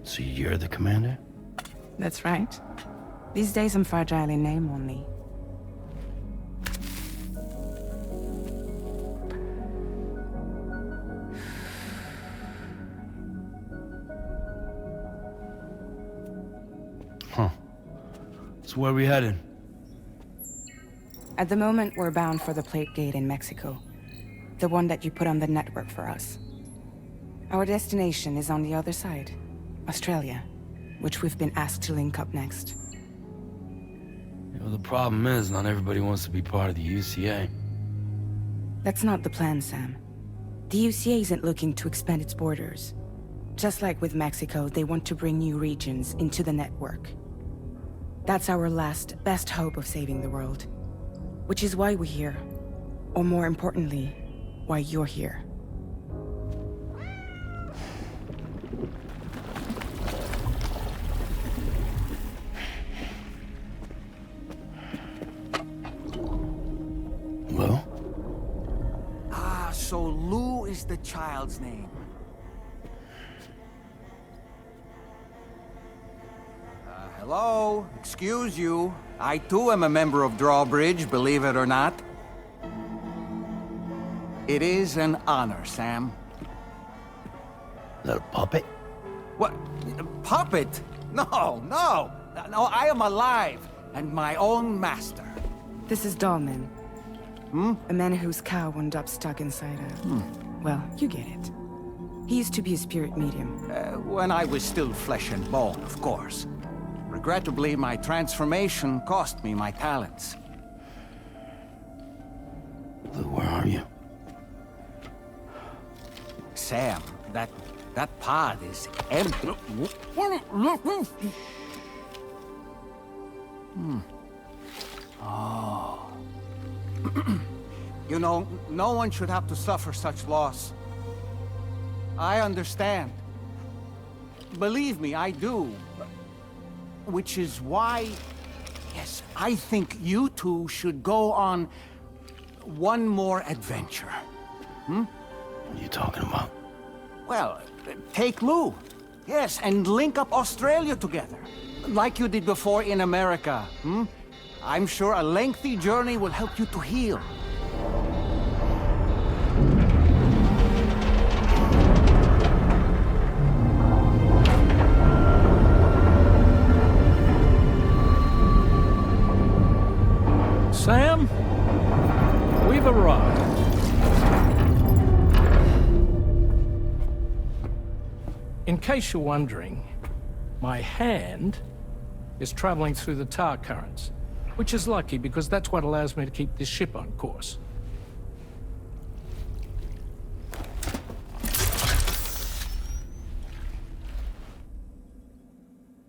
So you're the commander? That's right. These days I'm fragile in name only. Huh. So where are we headed? At the moment, we're bound for the plate gate in Mexico. The one that you put on the network for us. Our destination is on the other side, Australia, which we've been asked to link up next. Well, the problem is, not everybody wants to be part of the UCA. That's not the plan, Sam. The UCA isn't looking to expand its borders. Just like with Mexico, they want to bring new regions into the network. That's our last, best hope of saving the world. Which is why we're here. Or more importantly, why you're here. Lou? So Lou is the child's name. Hello? Excuse you. I too am a member of Drawbridge, believe it or not. It is an honor, Sam. Is that a puppet? What? A puppet? No, no! No, I am alive, and my own master. This is Dahlman. A man whose cow wound up stuck inside a... Well, you get it. He used to be a spirit medium. When I was still flesh and bone, of course. Regrettably, my transformation cost me my talents. Lou, where are you? Sam, that pod is empty. Oh. You know, no one should have to suffer such loss. I understand. Believe me, I do. Which is why, yes, I think you two should go on one more adventure. What are you talking about? Well, take Lou. Yes, and link up Australia together. Like you did before in America. I'm sure a lengthy journey will help you to heal. Sam, we've arrived. In case you're wondering, my hand is traveling through the tar currents, which is lucky because that's what allows me to keep this ship on course.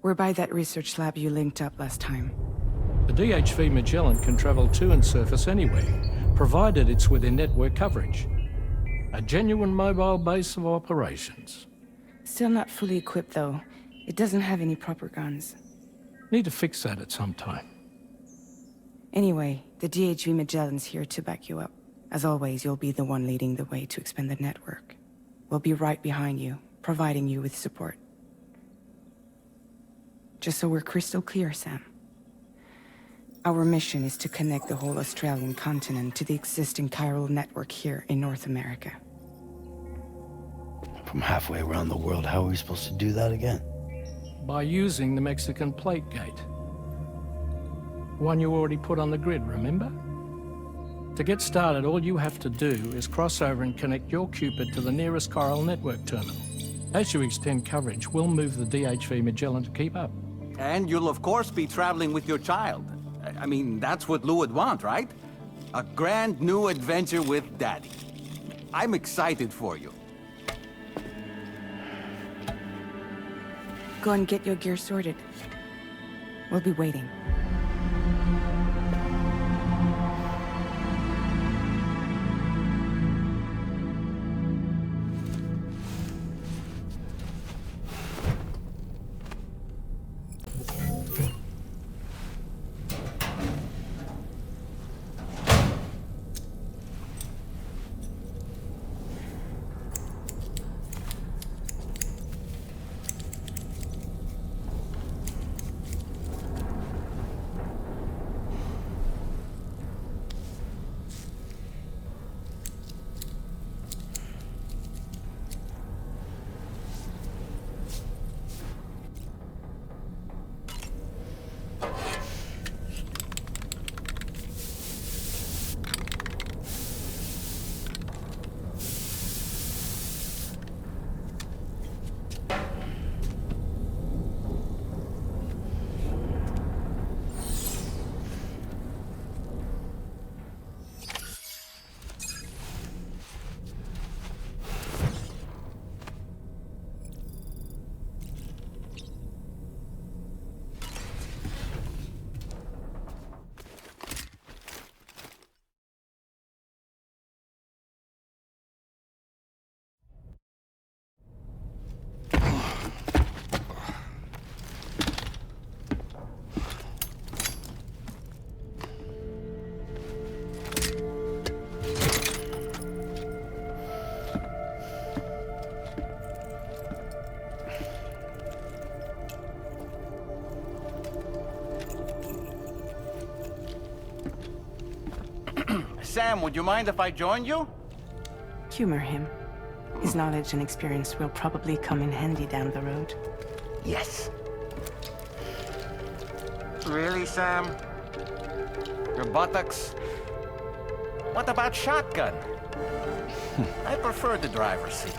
We're by that research lab you linked up last time. The DHV Magellan can travel to and surface anywhere, provided it's within network coverage. A genuine mobile base of operations. Still not fully equipped, though. It doesn't have any proper guns. Need to fix that at some time. Anyway, the DHV Magellan's here to back you up. As always, you'll be the one leading the way to expand the network. We'll be right behind you, providing you with support. Just so we're crystal clear, Sam. Our mission is to connect the whole Australian continent to the existing Chiral Network here in North America. From halfway around the world, how are we supposed to do that again? By using the Mexican plate gate. One you already put on the grid, remember? To get started, all you have to do is cross over and connect your Cupid to the nearest Chiral Network terminal. As you extend coverage, we'll move the DHV Magellan to keep up. And you'll of course be traveling with your child. I mean, that's what Lou would want, right? A grand new adventure with Daddy. I'm excited for you. Go and get your gear sorted. We'll be waiting. Sam, would you mind if I joined you? Humor him. His knowledge and experience will probably come in handy down the road. Yes. Really, Sam? Your buttocks? What about shotgun? I prefer the driver's seat.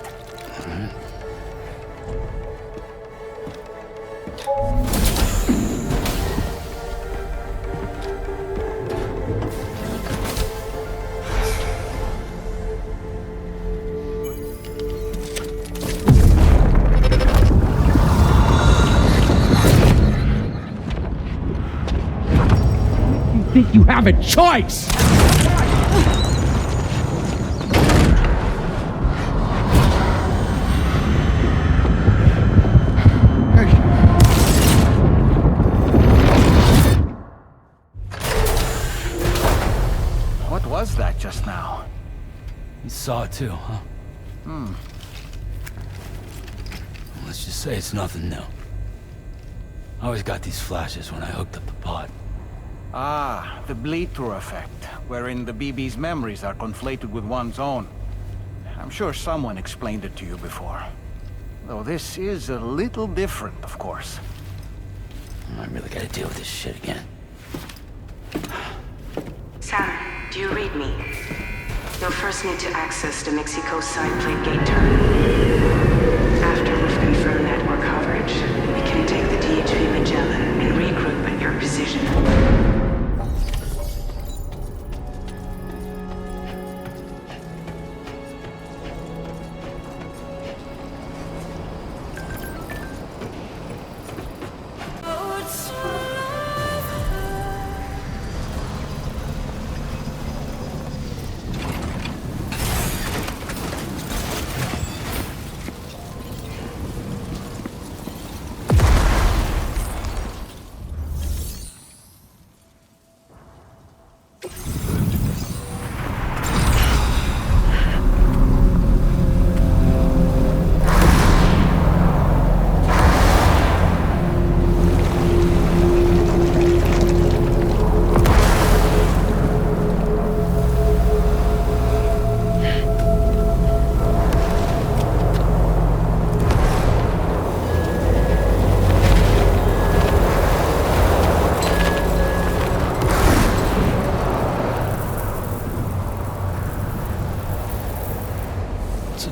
Think you have a choice! What was that just now? You saw it too, huh? Let's just say it's nothing new. I always got these flashes when I hooked up the pod. Ah, the bleed-through effect, wherein the BB's memories are conflated with one's own. I'm sure someone explained it to you before. Though this is a little different, of course. I really gotta deal with this shit again. Sam, do you read me? You'll first need to access the Mexico side plate gate terminal. After we've confirmed network coverage, we can take the DHV Magellan and regroup at your position.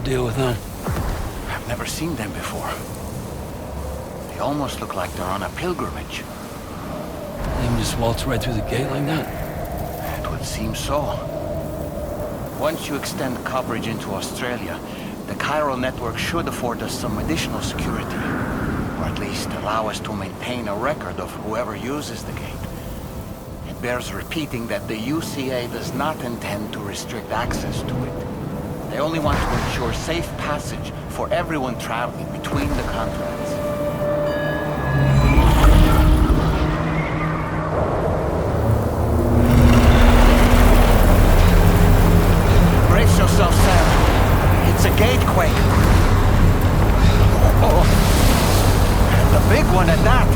Deal with them. I've never seen them before. They almost look like they're on a pilgrimage. They can just waltz right through the gate like that? It would seem so. Once you extend coverage into Australia, the Chiral Network should afford us some additional security. Or at least allow us to maintain a record of whoever uses the gate. It bears repeating that the UCA does not intend to restrict access to it. They only want to ensure safe passage for everyone traveling between the continents. Brace yourself, Sam. It's a gatequake. Oh, and the big one at that.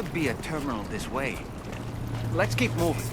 should be a terminal this way. Let's keep moving.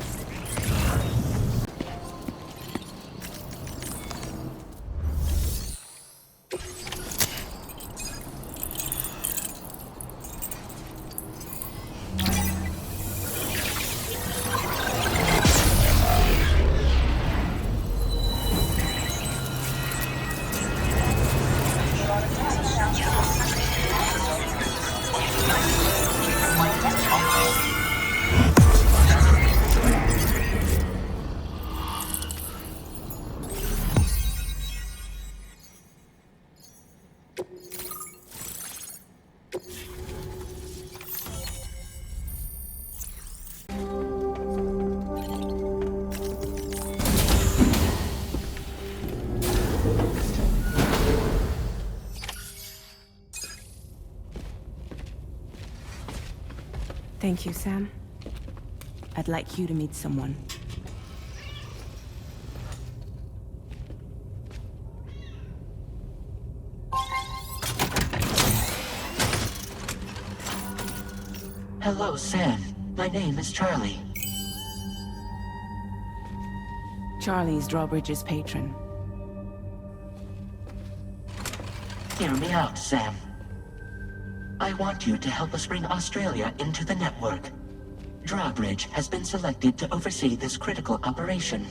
Thank you, Sam. I'd like you to meet someone. Hello, Sam. My name is Charlie. Charlie's Drawbridge's patron. Hear me out, Sam. I want you to help us bring Australia into the network. Drawbridge has been selected to oversee this critical operation.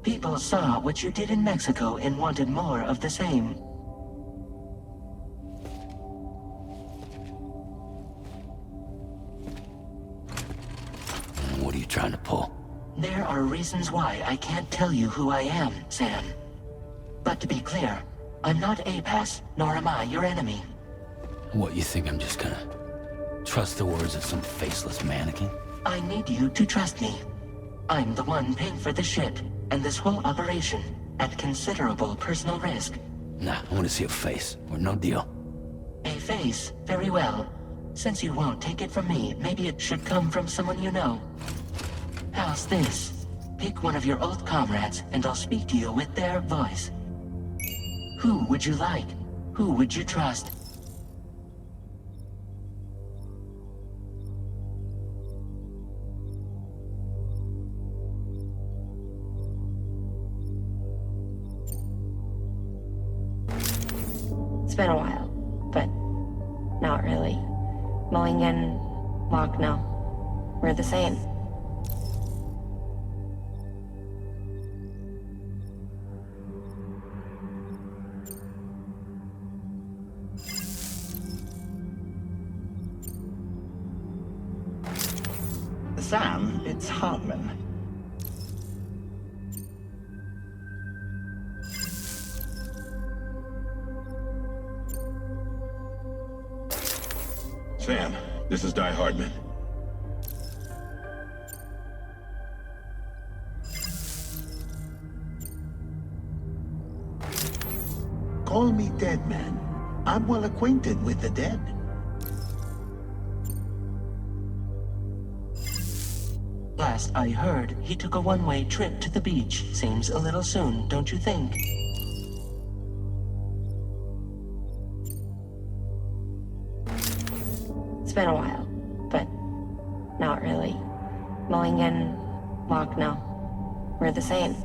People saw what you did in Mexico and wanted more of the same. What are you trying to pull? There are reasons why I can't tell you who I am, Sam. But to be clear, I'm not APAS, nor am I your enemy. What, you think I'm just gonna trust the words of some faceless mannequin? I need you to trust me. I'm the one paying for the shit, and this whole operation, at considerable personal risk. Nah, I want to see a face, or no deal. A face? Very well. Since you won't take it from me, maybe it should come from someone you know. How's this? Pick one of your old comrades, and I'll speak to you with their voice. Who would you like? Who would you trust? It's been a while, but not really. Mulligan, Locke, no. We're the same. Sam, it's Hartman. Sam, this is Die Hardman. Call me Dead Man. I'm well acquainted with the dead. Last I heard, he took a one-way trip to the beach. Seems a little soon, don't you think? It's been a while, but not really. Mulligan, Locke, no. We're the same.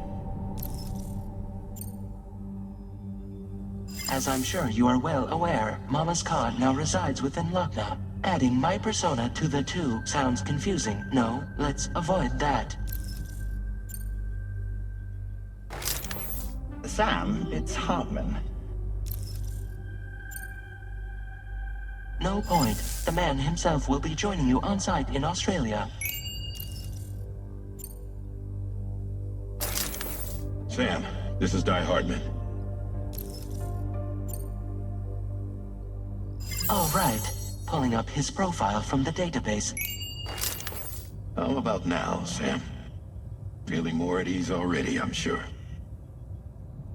As I'm sure you are well aware, Mama's Cod now resides within Lucknow. Adding my persona to the two sounds confusing. No, let's avoid that. Sam, it's Hartman. No point. The man himself will be joining you on site in Australia. Sam, this is Die Hardman. All right. Pulling up his profile from the database. How about now, Sam? Feeling more at ease already, I'm sure.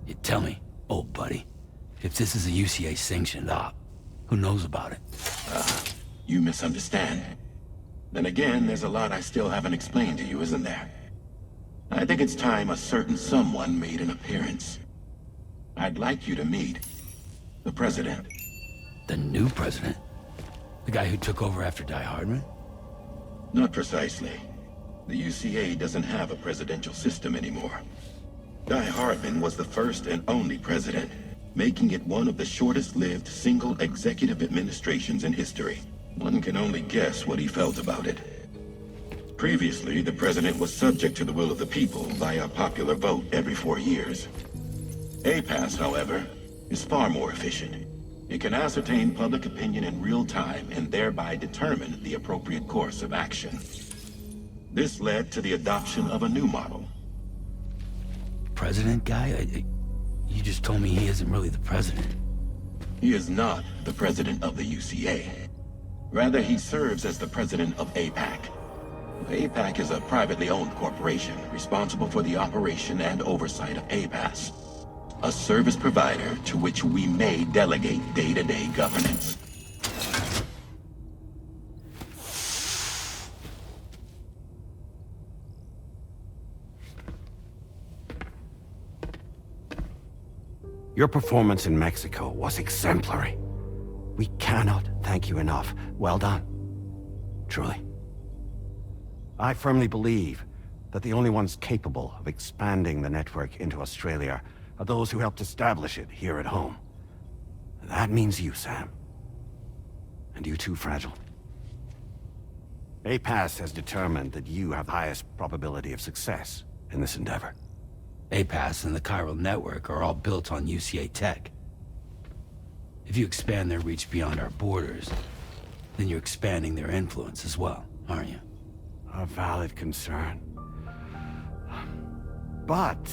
You tell me, old buddy, if this is a UCA-sanctioned op, who knows about it? You misunderstand. Then again, there's a lot I still haven't explained to you, isn't there? I think it's time a certain someone made an appearance. I'd like you to meet the President. The new president? The guy who took over after Die Hardman? Not precisely. The UCA doesn't have a presidential system anymore. Die Hardman was the first and only president, making it one of the shortest-lived single executive administrations in history. One can only guess what he felt about it. Previously, the president was subject to the will of the people via popular vote every 4 years. APAS, however, is far more efficient. It can ascertain public opinion in real time and thereby determine the appropriate course of action. This led to the adoption of a new model. President guy? You just told me he isn't really the president. He is not the president of the UCA. Rather, he serves as the president of APAC. APAC is a privately owned corporation responsible for the operation and oversight of APAS, a service provider to which we may delegate day-to-day governance. Your performance in Mexico was exemplary. We cannot thank you enough. Well done. Truly. I firmly believe that the only ones capable of expanding the network into Australia are those who helped establish it here at home. That means you, Sam. And you too, Fragile. APAS has determined that you have the highest probability of success in this endeavor. APAS and the Chiral Network are all built on UCA tech. If you expand their reach beyond our borders, then you're expanding their influence as well, aren't you? A valid concern. But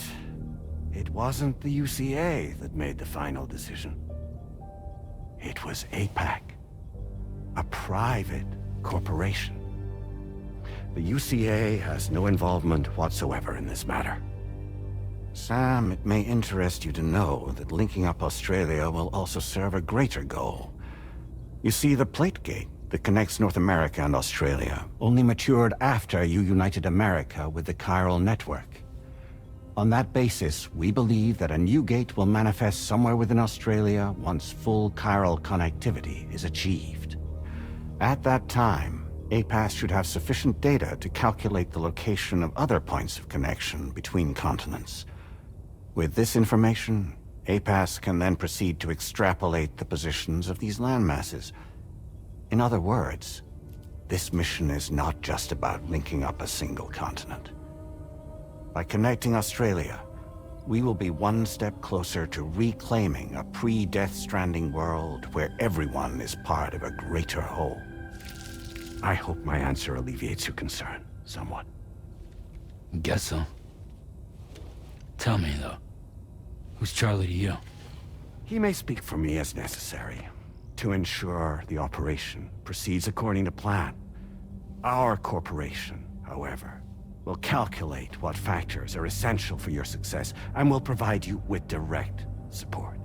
it wasn't the UCA that made the final decision. It was APAC, a private corporation. The UCA has no involvement whatsoever in this matter. Sam, it may interest you to know that linking up Australia will also serve a greater goal. You see, the plate gate that connects North America and Australia only matured after you united America with the Chiral Network. On that basis, we believe that a new gate will manifest somewhere within Australia once full chiral connectivity is achieved. At that time, APAS should have sufficient data to calculate the location of other points of connection between continents. With this information, APAS can then proceed to extrapolate the positions of these landmasses. In other words, this mission is not just about linking up a single continent. By connecting Australia, we will be one step closer to reclaiming a pre-Death Stranding world where everyone is part of a greater whole. I hope my answer alleviates your concern somewhat. Guess so. Tell me, though, who's Charlie to you? He may speak for me as necessary, to ensure the operation proceeds according to plan. Our corporation, however, will calculate what factors are essential for your success and will provide you with direct support.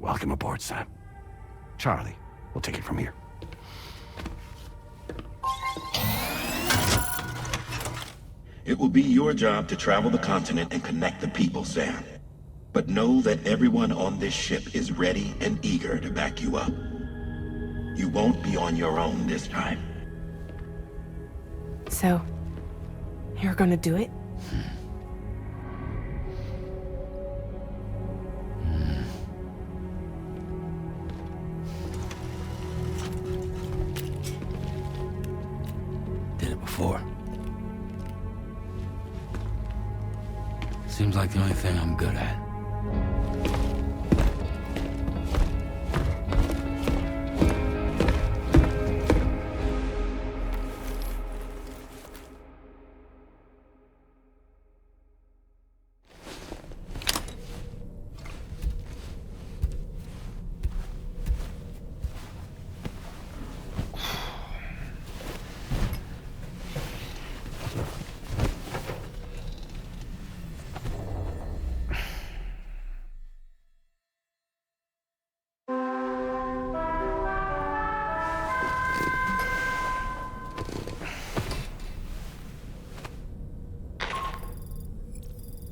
Welcome aboard, Sam. Charlie, we'll take it from here. It will be your job to travel the continent and connect the people, Sam. But know that everyone on this ship is ready and eager to back you up. You won't be on your own this time. So, you're gonna do it? Did it before. Seems like the only thing I'm good at.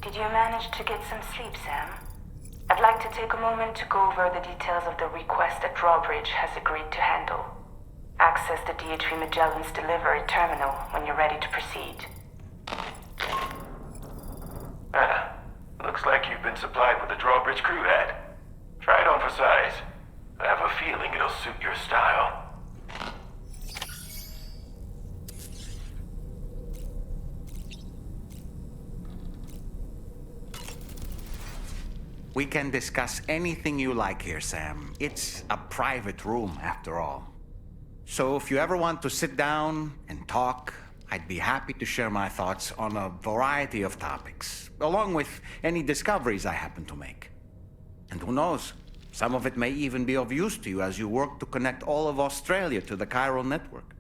Did you manage to get some sleep, Sam? I'd like like to take a moment to go over the details of the request that Drawbridge has agreed to handle. Access the DHV Magellan's delivery terminal when you're ready to proceed. Looks like you've been supplied with the Drawbridge crew hat. Try it on for size. I have a feeling it'll suit your style. We can discuss anything you like here, Sam. It's a private room, after all. So if you ever want to sit down and talk, I'd be happy to share my thoughts on a variety of topics, along with any discoveries I happen to make. And who knows, some of it may even be of use to you as you work to connect all of Australia to the Chiral Network.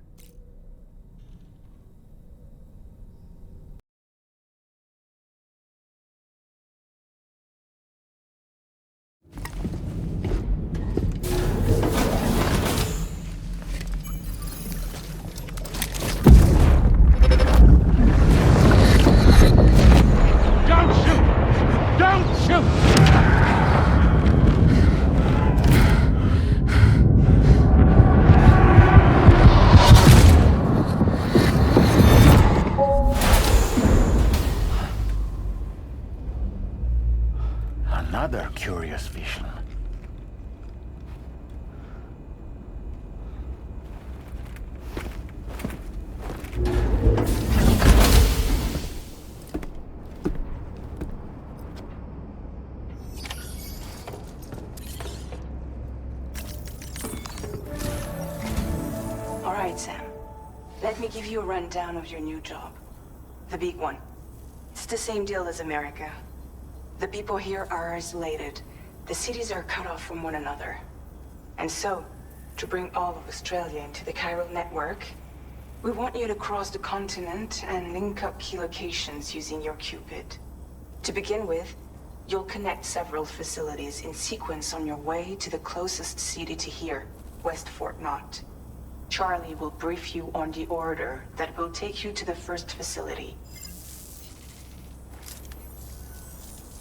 Another curious vision. All right, Sam. Let me give you a rundown of your new job. The big one. It's the same deal as America. The people here are isolated. The cities are cut off from one another. And so, to bring all of Australia into the Chiral Network, we want you to cross the continent and link up key locations using your Cupid. To begin with, you'll connect several facilities in sequence on your way to the closest city to here, West Fort Knott. Charlie will brief you on the order that will take you to the first facility.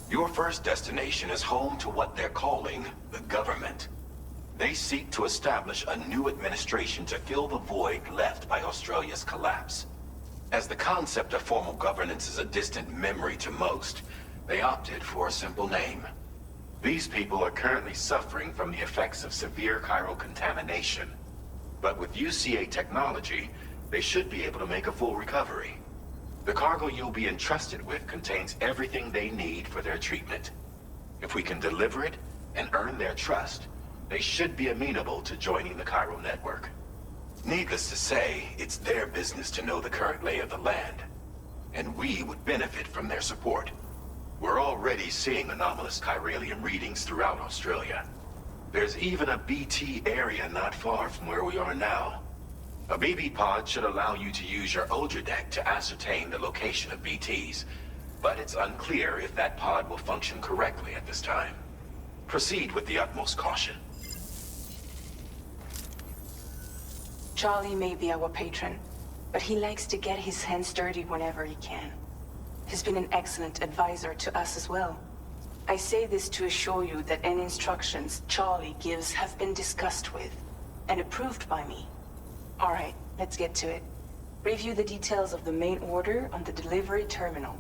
Your first destination is home to what they're calling the government. They seek to establish a new administration to fill the void left by Australia's collapse. As the concept of formal governance is a distant memory to most, they opted for a simple name. These people are currently suffering from the effects of severe chiral contamination. But with UCA technology, they should be able to make a full recovery. The cargo you'll be entrusted with contains everything they need for their treatment. If we can deliver it and earn their trust, they should be amenable to joining the Chiral Network. Needless to say, it's their business to know the current lay of the land, and we would benefit from their support. We're already seeing anomalous chiralium readings throughout Australia. There's even a BT area not far from where we are now. A BB pod should allow you to use your Ultra deck to ascertain the location of BTs, but it's unclear if that pod will function correctly at this time. Proceed with the utmost caution. Charlie may be our patron, but he likes to get his hands dirty whenever he can. He's been an excellent advisor to us as well. I say this to assure you that any instructions Charlie gives have been discussed with and approved by me. All right, let's get to it. Review the details of the main order on the delivery terminal.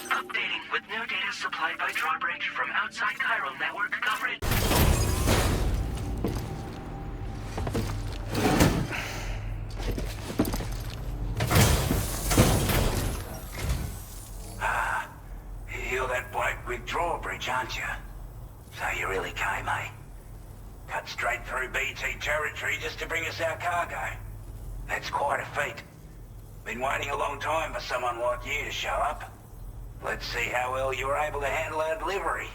Updating with new data supplied by Drawbridge from outside Chiral Network coverage. You're that bloke with Drawbridge, aren't you? So you really came, eh? Cut straight through BT territory just to bring us our cargo. That's quite a feat. Been waiting a long time for someone like you to show up. Let's see how well you were able to handle our delivery.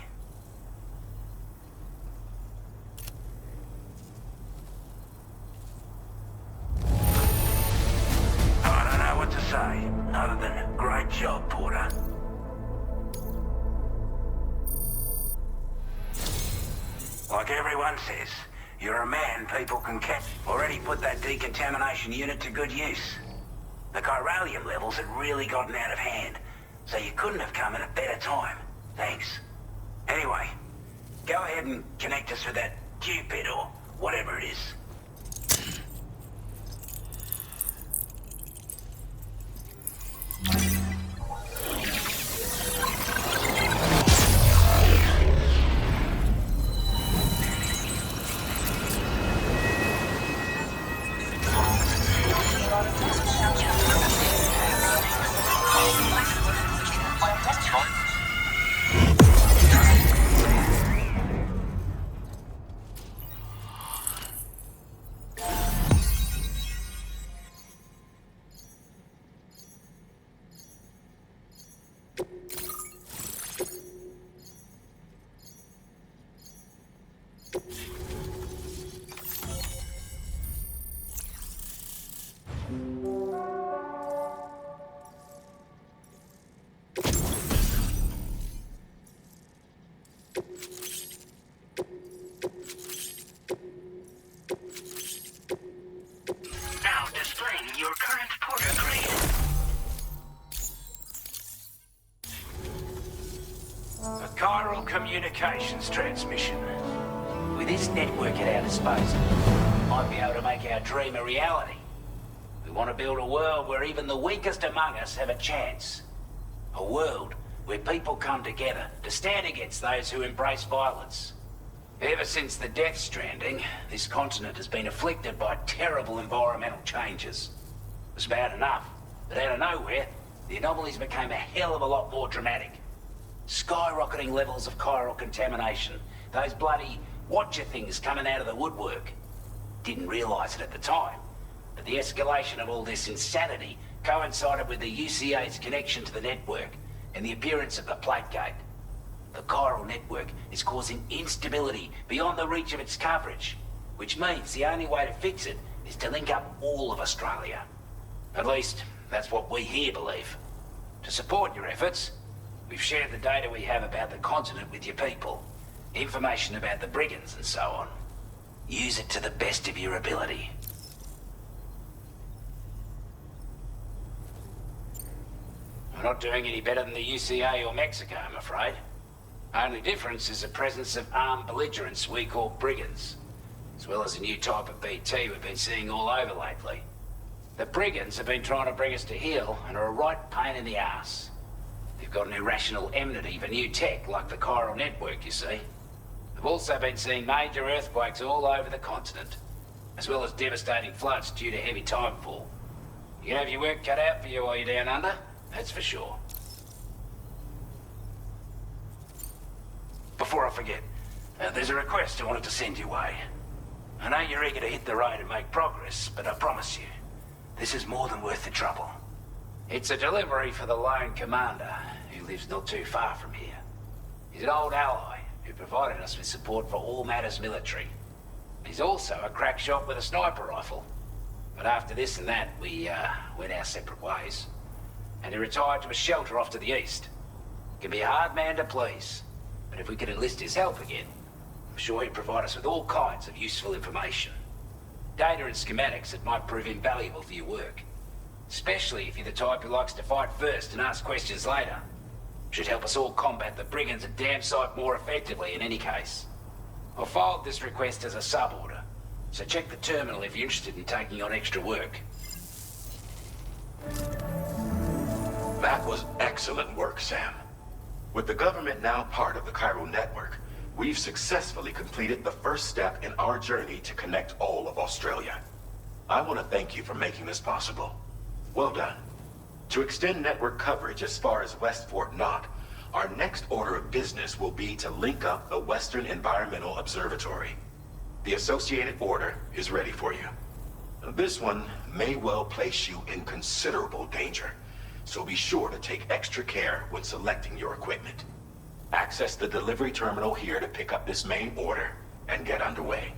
I don't know what to say, other than great job, Porter. Like everyone says, You're a man people can catch. Already put that decontamination unit to good use. The chiralium levels had really gotten out of hand, so you couldn't have come at a better time. Thanks. Anyway, go ahead and connect us with that Cupid or whatever it is. Now displaying your current porter grade. A chiral communications transmission. With this network at our disposal, we might be able to make our dream a reality. We want to build a world where even the weakest among us have a chance. A world where people come together to stand against those who embrace violence. Ever since the Death Stranding, this continent has been afflicted by terrible environmental changes. It was bad enough, but out of nowhere, the anomalies became a hell of a lot more dramatic. Skyrocketing levels of chiral contamination, those bloody watcher things coming out of the woodwork. Didn't realize it at the time, but the escalation of all this insanity coincided with the UCA's connection to the network and the appearance of the plate gate. The chiral network is causing instability beyond the reach of its coverage, which means the only way to fix it is to link up all of Australia. At least, that's what we here believe. To support your efforts, we've shared the data we have about the continent with your people, information about the brigands and so on. Use it to the best of your ability. We're not doing any better than the UCA or Mexico, I'm afraid. Only difference is the presence of armed belligerents we call brigands, as well as a new type of BT we've been seeing all over lately. The brigands have been trying to bring us to heel and are a right pain in the ass. They've got an irrational enmity for new tech like the Chiral Network, you see. We've also been seeing major earthquakes all over the continent, as well as devastating floods due to heavy timefall. You have your work cut out for you while you're down under, that's for sure. Before I forget, there's a request I wanted to send your way. I know you're eager to hit the road and make progress, but I promise you, this is more than worth the trouble. It's a delivery for the lone commander, who lives not too far from here. He's an old ally who provided us with support for all matters military. He's also a crack shot with a sniper rifle. But after this and that, we went our separate ways. And he retired to a shelter off to the east. Can be a hard man to please. But if we could enlist his help again, I'm sure he'd provide us with all kinds of useful information. Data and schematics that might prove invaluable for your work. Especially if you're the type who likes to fight first and ask questions later. Should help us all combat the brigands a damn sight more effectively in any case. I'll filed this request as a sub-order, so check the terminal if you're interested in taking on extra work. That was excellent work, Sam. With the government now part of the Chiral Network, we've successfully completed the first step in our journey to connect all of Australia. I want to thank you for making this possible. Well done. To extend network coverage as far as West Fort Knott, our next order of business will be to link up the Western Environmental Observatory. The associated order is ready for you. This one may well place you in considerable danger, so be sure to take extra care when selecting your equipment. Access the delivery terminal here to pick up this main order and get underway.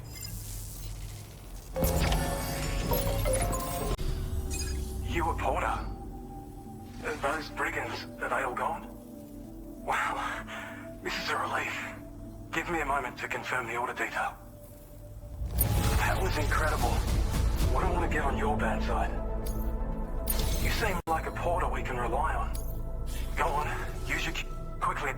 You a porter? Those brigands, are they all gone? Wow, this is a relief. Give me a moment to confirm the order detail. That was incredible. Wouldn't want to get on your bad side. You seem like a porter we can rely on. Go on, use your key quickly.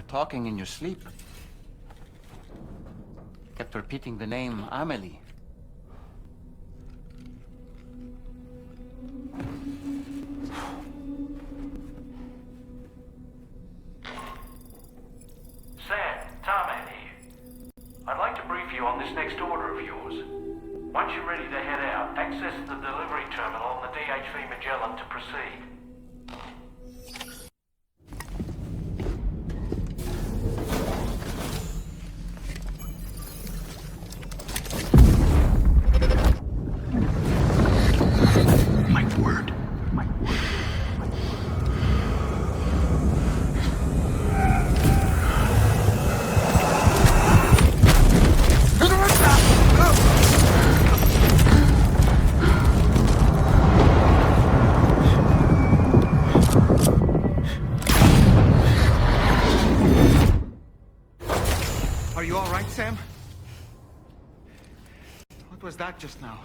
Talking in your sleep. Kept repeating the name Amelie. Sam, Tarman here. I'd like to brief you on this next order of yours. Once you're ready to head out, access the delivery terminal on the DHV Magellan to proceed. Was that just now?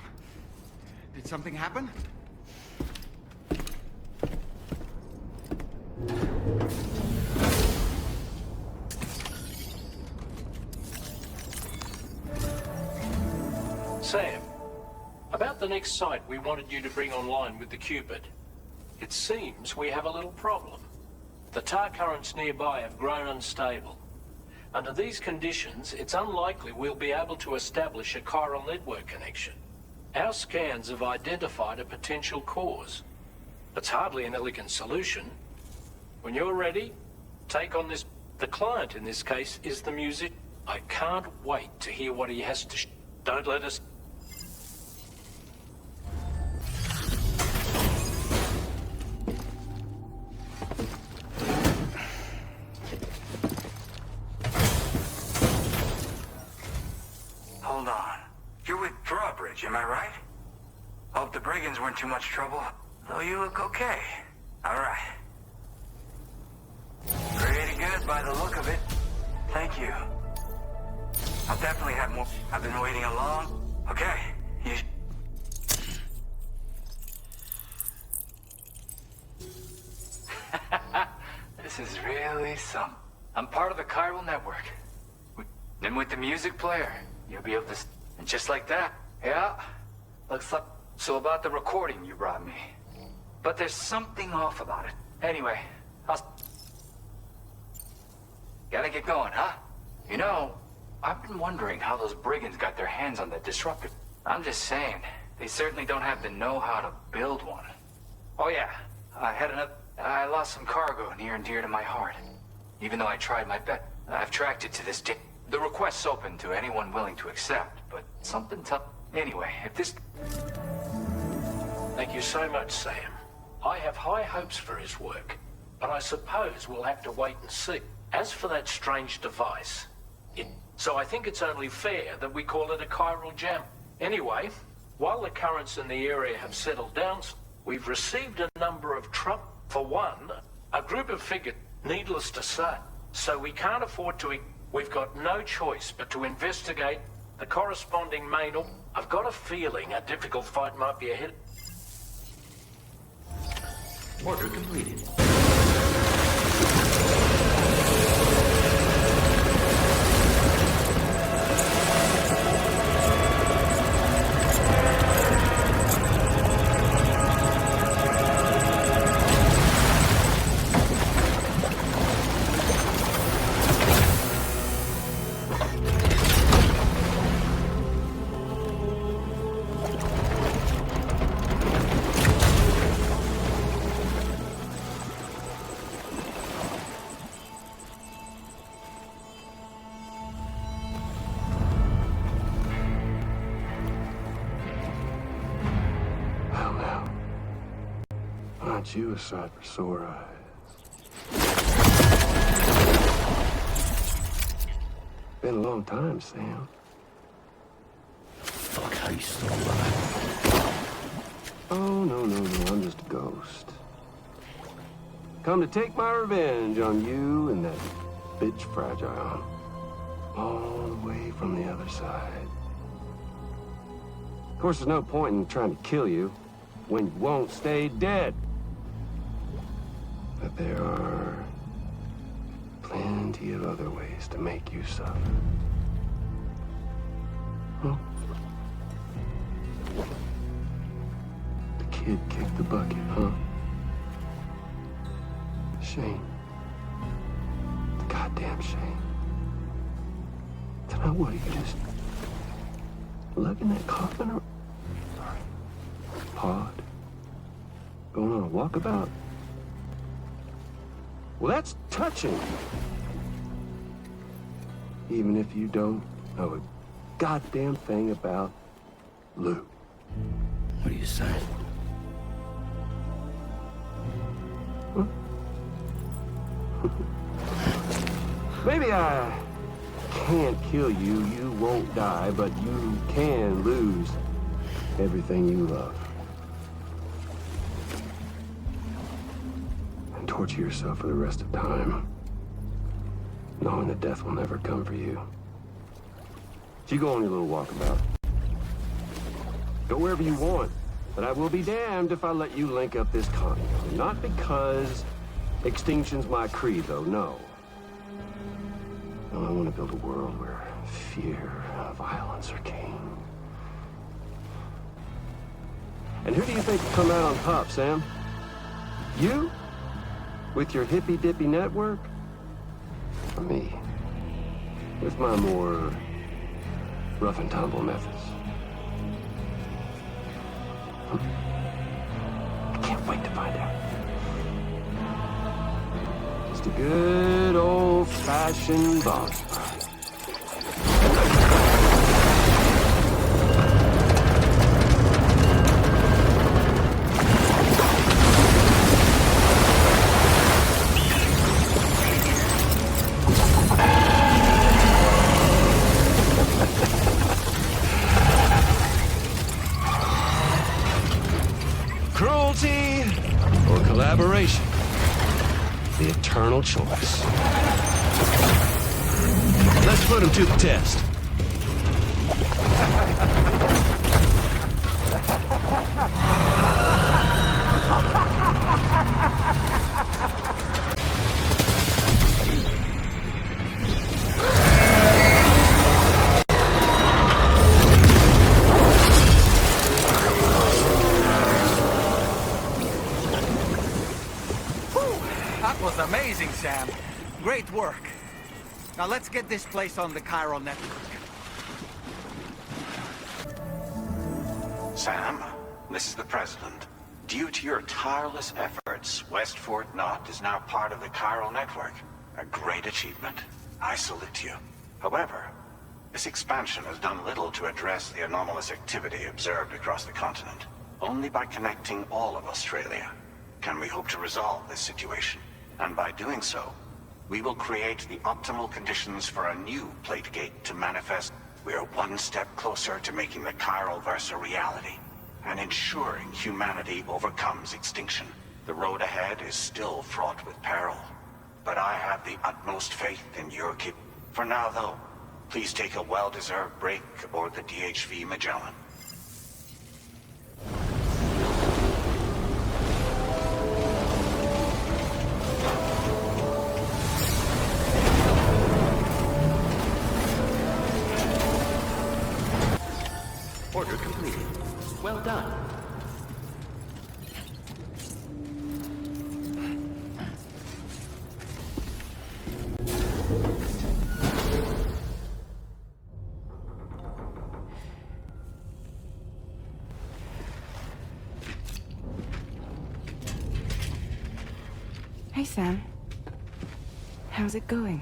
Did something happen? Sam, about the next site we wanted you to bring online with the Cupid. It seems we have a little problem. The tar currents nearby have grown unstable. Under these conditions, it's unlikely we'll be able to establish a chiral network connection. Our scans have identified a potential cause. It's hardly an elegant solution. When you're ready, take on this. The client in this case is the music. I can't wait to hear what he has to Don't let us... Hold on. You're with Drawbridge, am I right? Hope the brigands weren't too much trouble. Though you look okay. Alright. Pretty good by the look of it. Thank you. I'll definitely have more. I've been waiting a long... Okay. You... This is really something. I'm part of the Chiral Network. And with the music player, you'll be able to... And just like that. Yeah. Looks like... So about the recording you brought me. But there's something off about it. Anyway, I'll... Gotta get going, huh? You know, I've been wondering how those brigands got their hands on that disruptor. I'm just saying, they certainly don't have the know-how to build one. Oh yeah, I lost some cargo near and dear to my heart. Even though I tried my best, I've tracked it to this day. The request's open to anyone willing to accept, but something tough. Anyway, if this... Thank you so much, Sam. I have high hopes for his work, but I suppose we'll have to wait and see. As for that strange device, so I think it's only fair that we call it a chiral jam. Anyway, while the currents in the area have settled down, we've received a number of For one, a group of figures Needless to say. So we can't afford to... We've got no choice but to investigate the corresponding main... I've got a feeling a difficult fight might be ahead. Order completed. Aren't you a sight for sore eyes? Been a long time, Sam. Fuck, how you still alive? Oh, no, I'm just a ghost. Come to take my revenge on you and that bitch Fragile. All the way from the other side. Of course, there's no point in trying to kill you when you won't stay dead. But there are plenty of other ways to make you suffer. Well, the kid kicked the bucket, huh? Shame. The goddamn shame. Then what, you just lugging that coffin or pod? Going on a walkabout? Well, that's touching. Even if you don't know a goddamn thing about Lou. What are you saying? Huh? Maybe I can't kill you, you won't die, but you can lose everything you love. And torture yourself for the rest of time, knowing that death will never come for you. So you go on your little walkabout. Go wherever you want, but I will be damned if I let you link up this condo. Not because extinction's my creed, though, no. No, I want to build a world where fear and violence are king. And who do you think will come out on top, Sam? You? With your hippy-dippy network? Or me? With my more rough-and-tumble methods? I can't wait to find out. Just a good old-fashioned boss fight. Cruelty or collaboration? The eternal choice. Let's put him to the test. That was amazing, Sam. Great work. Now let's get this place on the Chiral Network. Sam, this is the President. Due to your tireless efforts, West Fort Knot is now part of the Chiral Network. A great achievement. I salute you. However, this expansion has done little to address the anomalous activity observed across the continent. Only by connecting all of Australia can we hope to resolve this situation. And by doing so, we will create the optimal conditions for a new Plategate to manifest. We are one step closer to making the Chiral Verse a reality, and ensuring humanity overcomes extinction. The road ahead is still fraught with peril, but I have the utmost faith in your kid. For now, though, please take a well-deserved break aboard the DHV Magellan. Order completed. Well done. Hey, Sam. How's it going?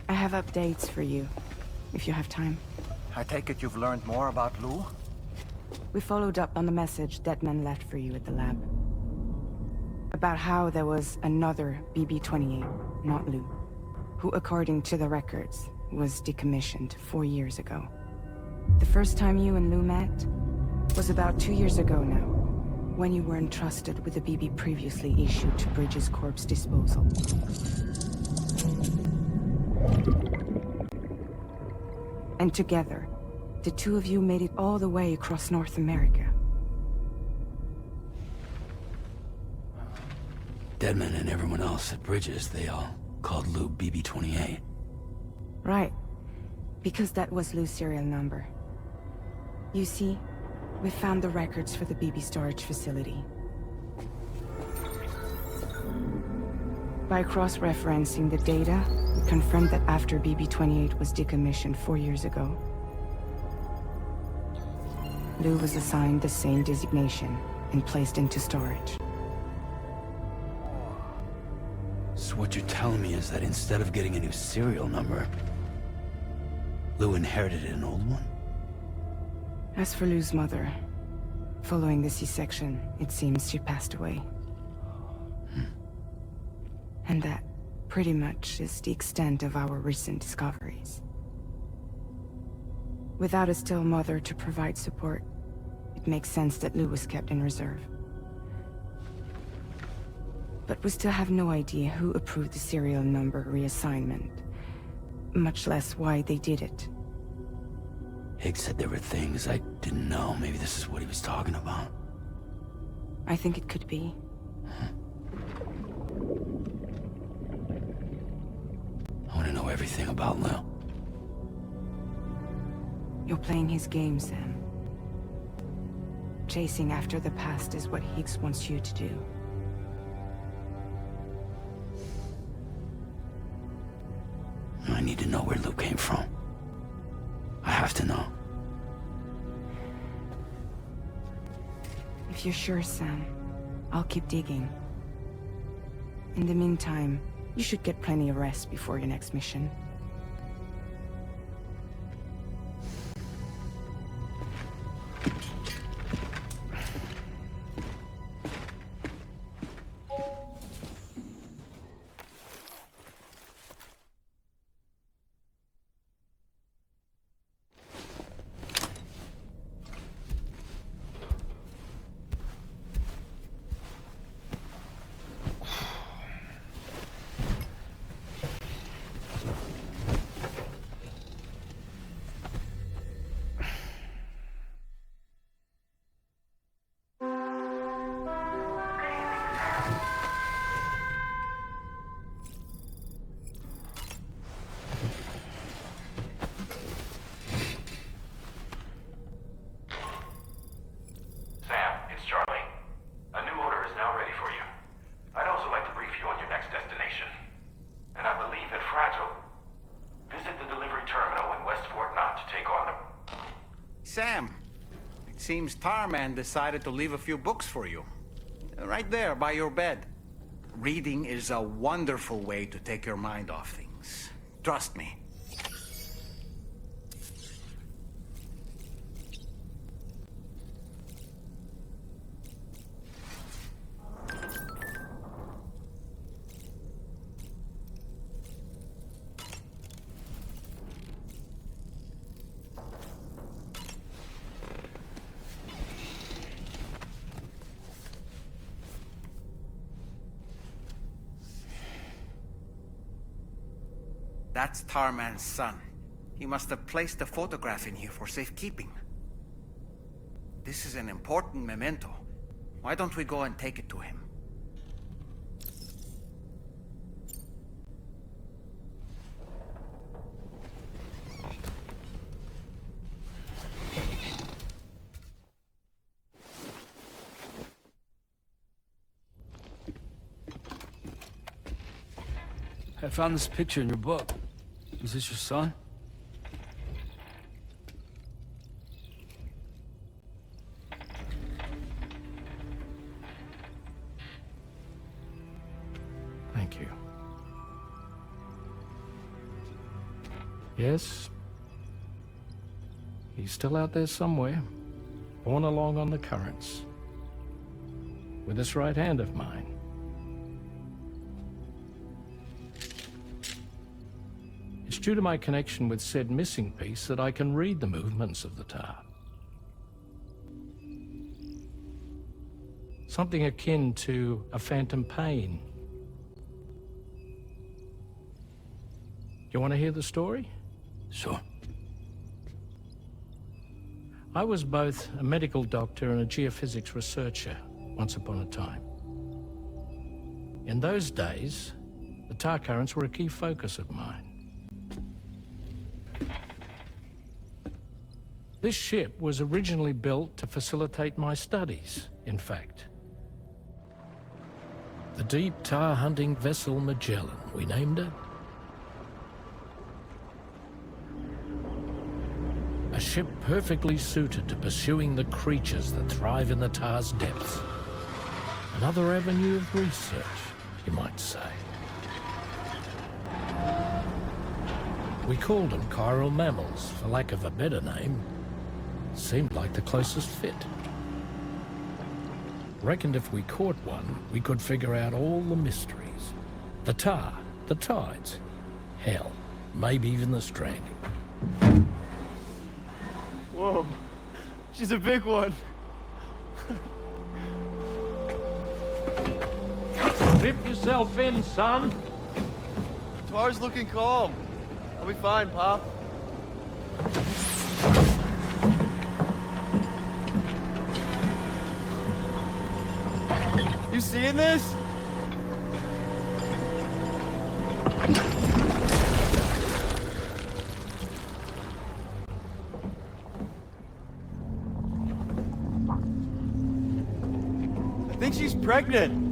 I have updates for you, if you have time. I take it you've learned more about Lou? We followed up on the message Deadman left for you at the lab. About how there was another BB-28, not Lou, who, according to the records, was decommissioned 4 years ago. The first time you and Lou met was about 2 years ago now, when you were entrusted with the BB previously issued to Bridges Corp's disposal. And together, the two of you made it all the way across North America. Deadman and everyone else at Bridges, they all called Lou BB-28. Right. Because that was Lou's serial number. You see, we found the records for the BB storage facility. By cross-referencing the data, we confirmed that after BB-28 was decommissioned 4 years ago, Lou was assigned the same designation and placed into storage. So what you're telling me is that instead of getting a new serial number, Lou inherited an old one? As for Lou's mother, following the C-section, it seems she passed away. And that, pretty much, is the extent of our recent discoveries. Without a still mother to provide support, it makes sense that Lou was kept in reserve. But we still have no idea who approved the serial number reassignment, much less why they did it. Higgs said there were things I didn't know. Maybe this is what he was talking about. I think it could be. I want to know everything about Lou. You're playing his game, Sam. Chasing after the past is what Higgs wants you to do. I need to know where Lou came from. I have to know. If you're sure, Sam, I'll keep digging. In the meantime, you should get plenty of rest before your next mission. Sam, it seems Tarman decided to leave a few books for you. Right there, by your bed. Reading is a wonderful way to take your mind off things. Trust me. That's Tarman's son. He must have placed a photograph in here for safekeeping. This is an important memento. Why don't we go and take it to him? I found this picture in your book. Is this your son? Thank you. Yes. He's still out there somewhere, borne along on the currents, with this right hand of mine. It's due to my connection with said missing piece that I can read the movements of the tar. Something akin to a phantom pain. You want to hear the story? Sure. I was both a medical doctor and a geophysics researcher once upon a time. In those days, the tar currents were a key focus of mine. This ship was originally built to facilitate my studies, in fact. The deep tar hunting vessel Magellan, we named it. A ship perfectly suited to pursuing the creatures that thrive in the tar's depths. Another avenue of research, you might say. We called them chiral mammals, for lack of a better name. Seemed like the closest fit. Reckoned if we caught one, we could figure out all the mysteries. The tar, the tides, hell, maybe even the stranding. Whoa, she's a big one. Dip yourself in, son. Tar's looking calm. I'll be fine, Pop. You seeing this? I think she's pregnant.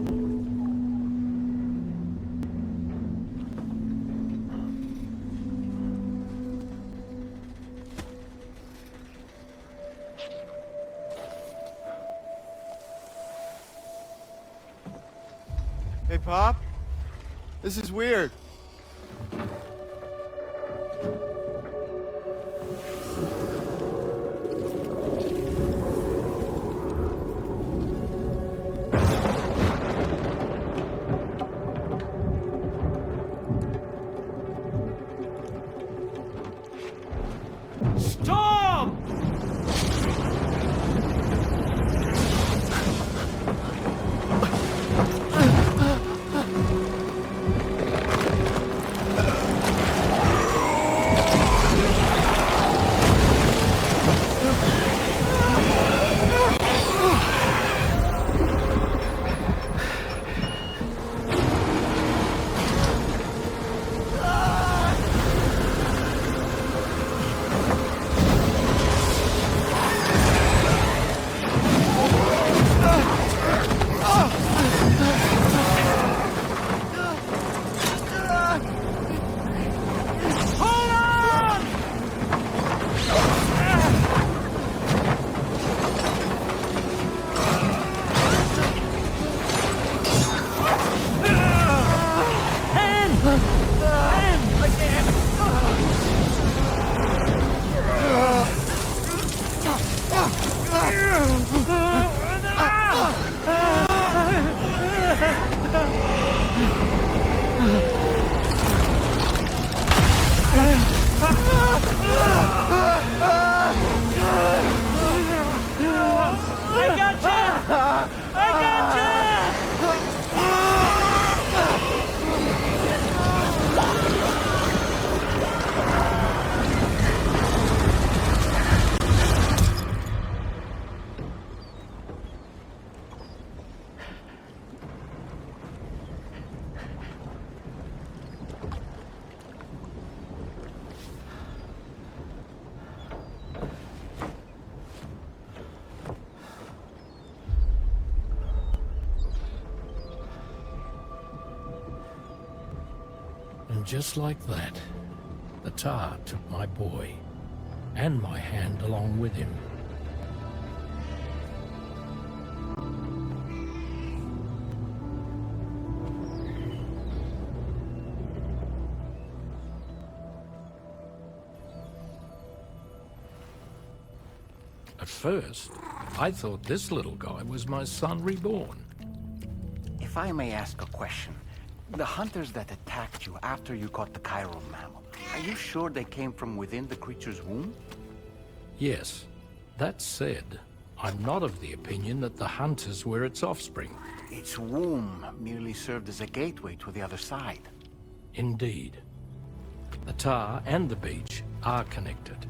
Hey, Pop. This is weird. Stop! just like that, the tar took my boy, and my hand along with him. At first, I thought this little guy was my son reborn. If I may ask a question, the hunters that attacked you after you caught the chiral mammal, are you sure they came from within the creature's womb? Yes. That said, I'm not of the opinion that the hunters were its offspring. Its womb merely served as a gateway to the other side. Indeed. The tar and the beach are connected.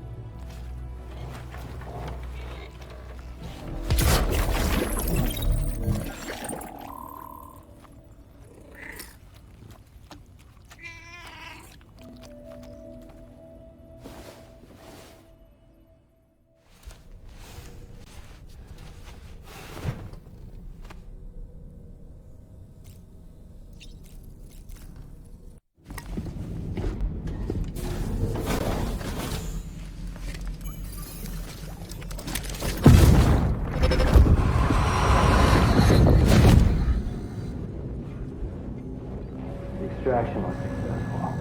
Extraction was successful.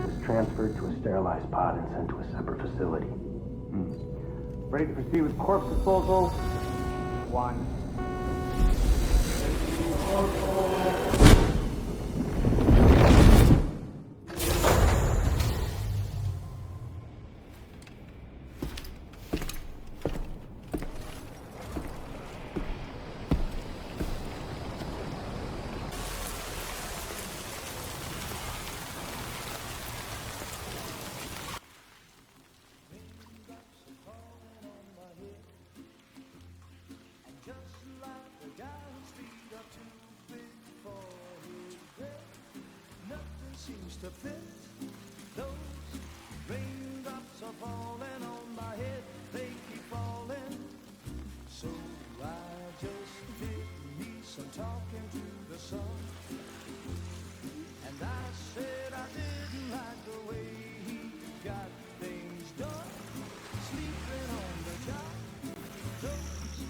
It was transferred to a sterilized pod and sent to a separate facility. Ready to proceed with corpse disposal? 1. To fit those raindrops are falling on my head, they keep falling. So I just did me some talking to the sun, and I said I didn't like the way he got things done, sleeping on the job. Those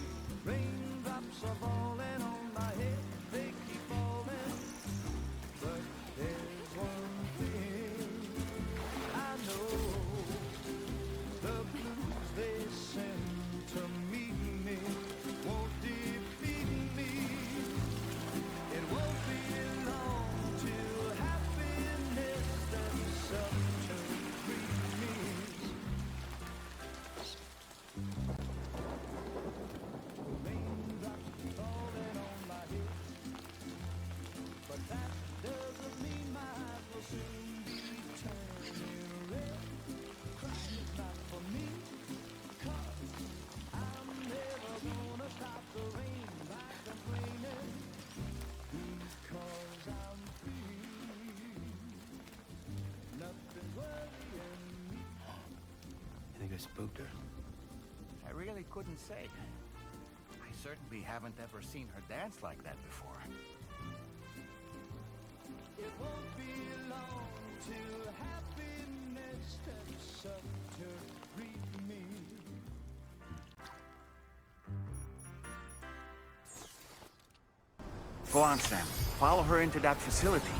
raindrops are falling on my head, they keep falling. But there's one thing I know, the blues they send to meet me won't defeat me. It won't be long till happiness steps up to greet me. Raindrops falling on my head, but that doesn't mean my eyes will soon be turning red. Crying is not for me, 'cause I'm never gonna stop the rain by complaining, because I'm free. Nothing's worrying me. I think I spooked her. I really couldn't say. I certainly haven't ever seen her dance like that before. It won't be long till happiness steps up to greet me. Go on, Sam. Follow her into that facility.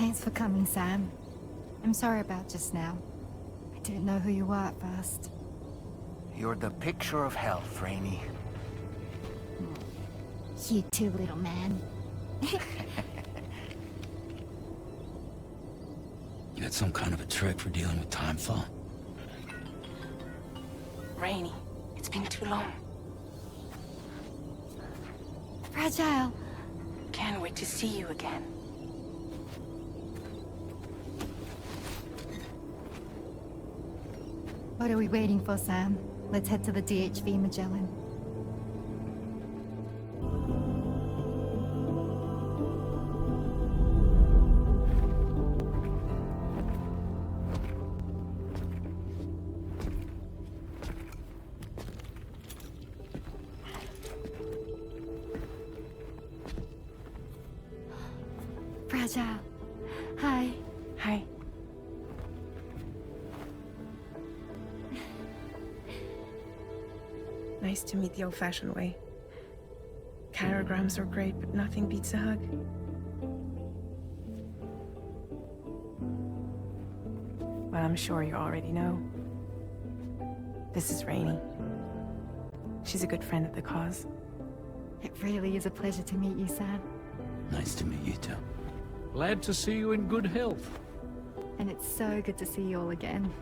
Thanks for coming, Sam. I'm sorry about just now. I didn't know who you were at first. You're the picture of health, Rainey. You too, little man. You got some kind of a trick for dealing with timefall? Rainey, it's been too long. Fragile. Can't wait to see you again. What are we waiting for, Sam? Let's head to the DHV Magellan. Fragile. Hi. Hi. Nice to meet the old-fashioned way. Carograms are great, but nothing beats a hug. Well, I'm sure you already know. This is Rainey. She's a good friend of the cause. It really is a pleasure to meet you, Sam. Nice to meet you too. Glad to see you in good health. And it's so good to see you all again.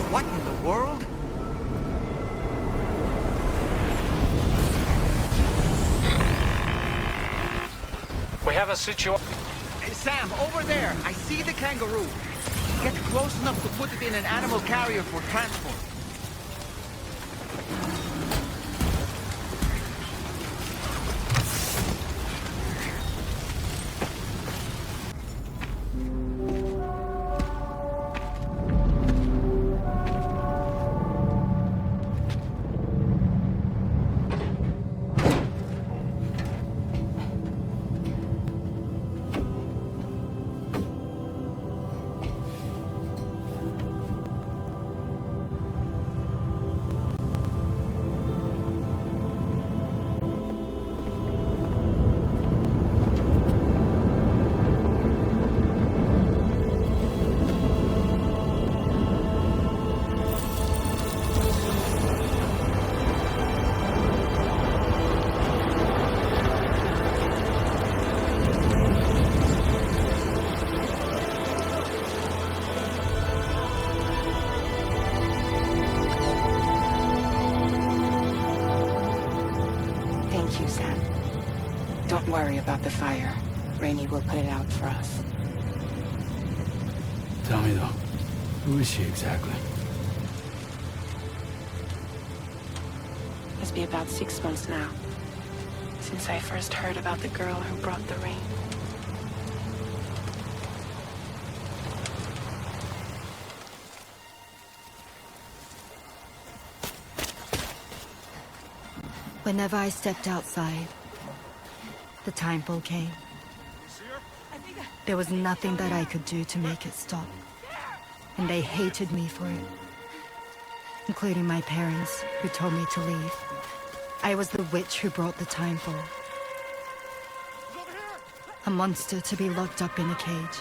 What in the world? We have a situation. Hey, Sam, over there. I see the kangaroo. Get close enough to put it in an animal carrier for transport. Thank you, Sam. Don't worry about the fire. Rainey will put it out for us. Tell me though, who is she exactly? Must be about 6 months now, since I first heard about the girl who brought the rain. Whenever I stepped outside, the timefall came. There was nothing that I could do to make it stop. And they hated me for it. Including my parents, who told me to leave. I was the witch who brought the timefall. A monster to be locked up in a cage.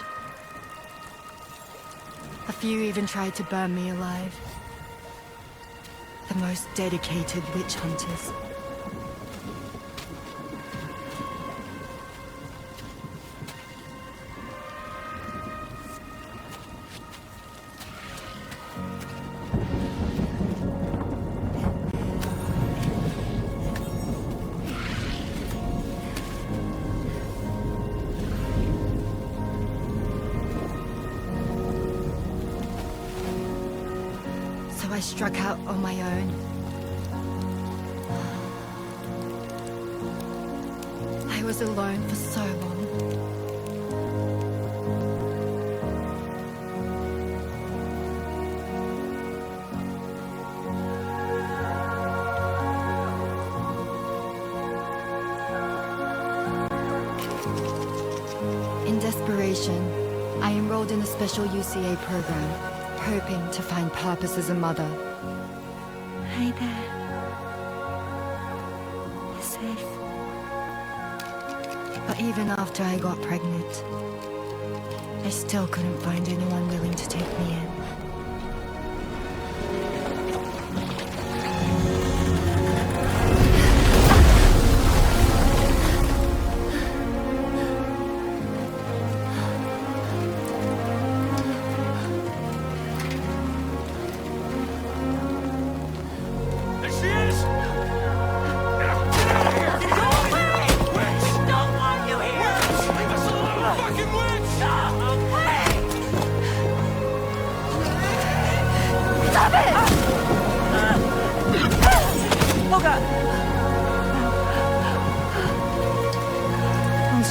A few even tried to burn me alive. The most dedicated witch hunters. I struck out on my own. I was alone for so long. In desperation, I enrolled in a special UCA program, hoping to find purpose as a mother. Hi there. You're safe. But even after I got pregnant, I still couldn't find anyone willing to take me in.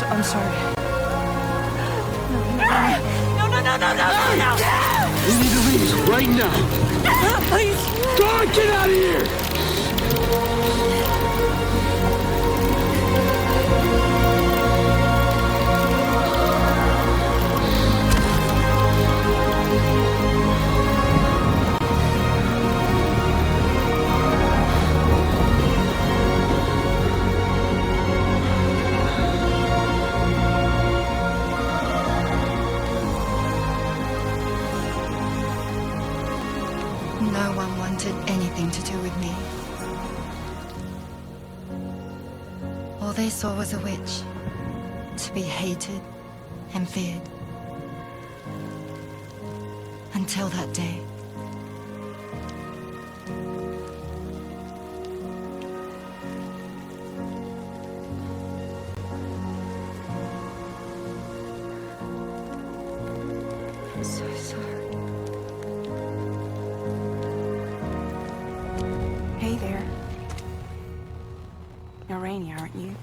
I'm sorry. No! We need to leave right now. Please. God, get out of here! No one wanted anything to do with me. All they saw was a witch, to be hated and feared. Until that day. I'm so sorry. Hey there. You're Rainy, aren't you?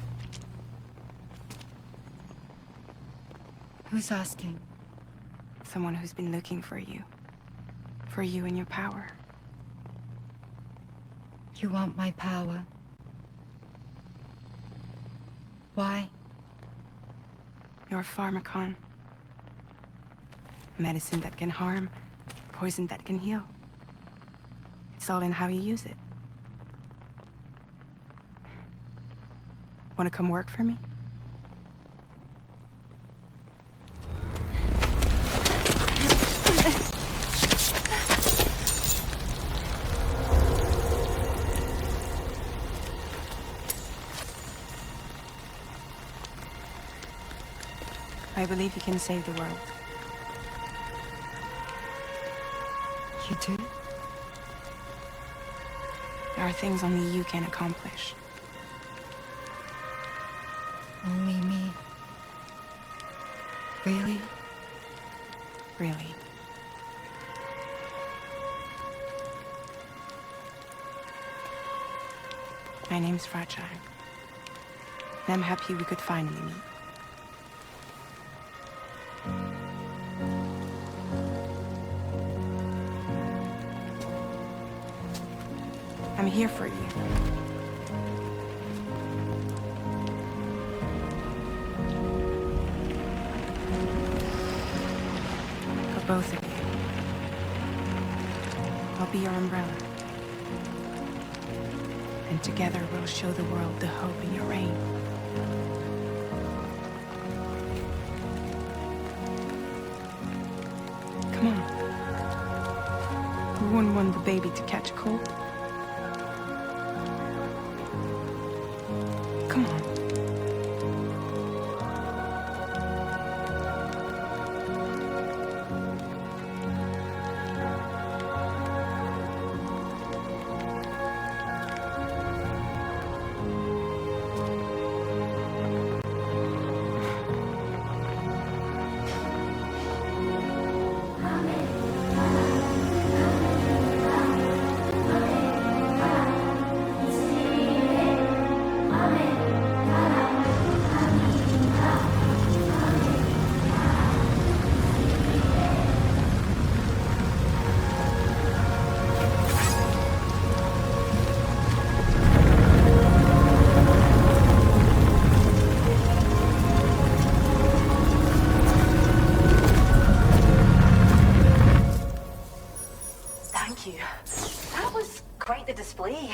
Who's asking? Someone who's been looking for you. For you and your power. You want my power? Why? You're a pharmacon. Medicine that can harm, poison that can heal. It's all in how you use it. Want to come work for me? I believe you can save the world. You do? There are things only you can accomplish. Only me. Really? Really. My name's Fragile. And I'm happy we could finally meet. I'm here for you. For both of you. I'll be your umbrella. and together we'll show the world the hope in your reign. Come on. Who wouldn't want the baby to catch a cold? Come on. Display.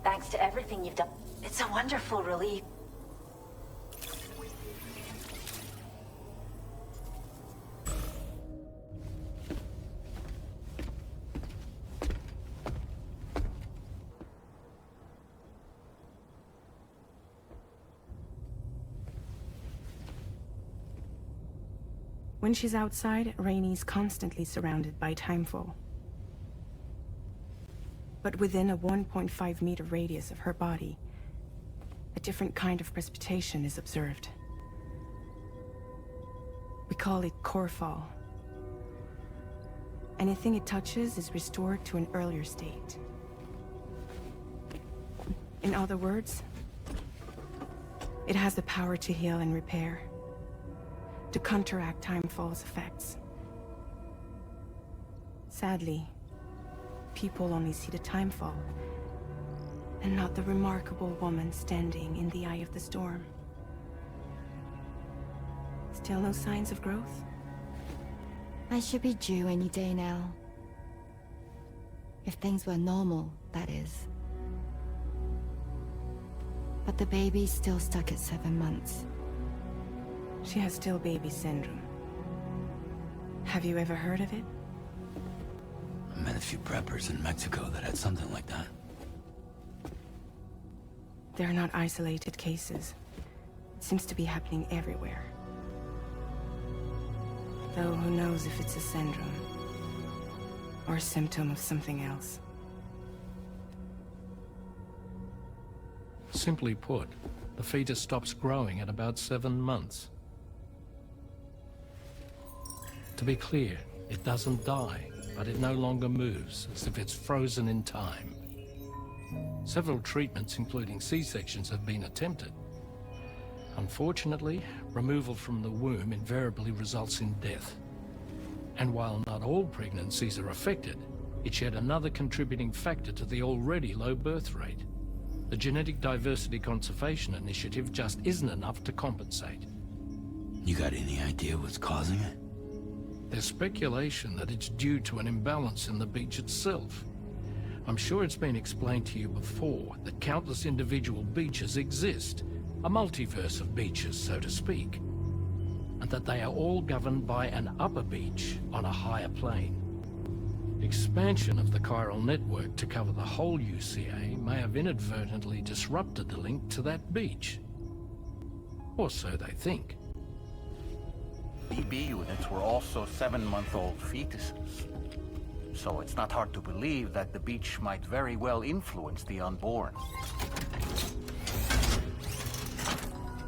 Thanks to everything you've done. It's a wonderful relief. When she's outside, Rainey's constantly surrounded by timefall. But within a 1.5-meter radius of her body, a different kind of precipitation is observed. We call it core fall. Anything it touches is restored to an earlier state. In other words, it has the power to heal and repair, to counteract timefall's effects. Sadly, people only see the timefall, and not the remarkable woman standing in the eye of the storm. Still no signs of growth? I should be due any day now. If things were normal, that is. But the baby's still stuck at 7 months. She has still baby syndrome. Have you ever heard of it? I met a few preppers in Mexico that had something like that. They're not isolated cases. It seems to be happening everywhere. Though who knows if it's a syndrome or a symptom of something else. Simply put, the fetus stops growing at about 7 months. To be clear, it doesn't die, but it no longer moves, as if it's frozen in time. Several treatments, including C-sections, have been attempted. Unfortunately, removal from the womb invariably results in death. And while not all pregnancies are affected, it's yet another contributing factor to the already low birth rate. The Genetic Diversity Conservation Initiative just isn't enough to compensate. You got any idea what's causing it? There's speculation that it's due to an imbalance in the beach itself. I'm sure it's been explained to you before that countless individual beaches exist, a multiverse of beaches, so to speak, and that they are all governed by an upper beach on a higher plane. Expansion of the Chiral Network to cover the whole UCA may have inadvertently disrupted the link to that beach. Or so they think. BB units were also 7-month-old fetuses. So it's not hard to believe that the beach might very well influence the unborn.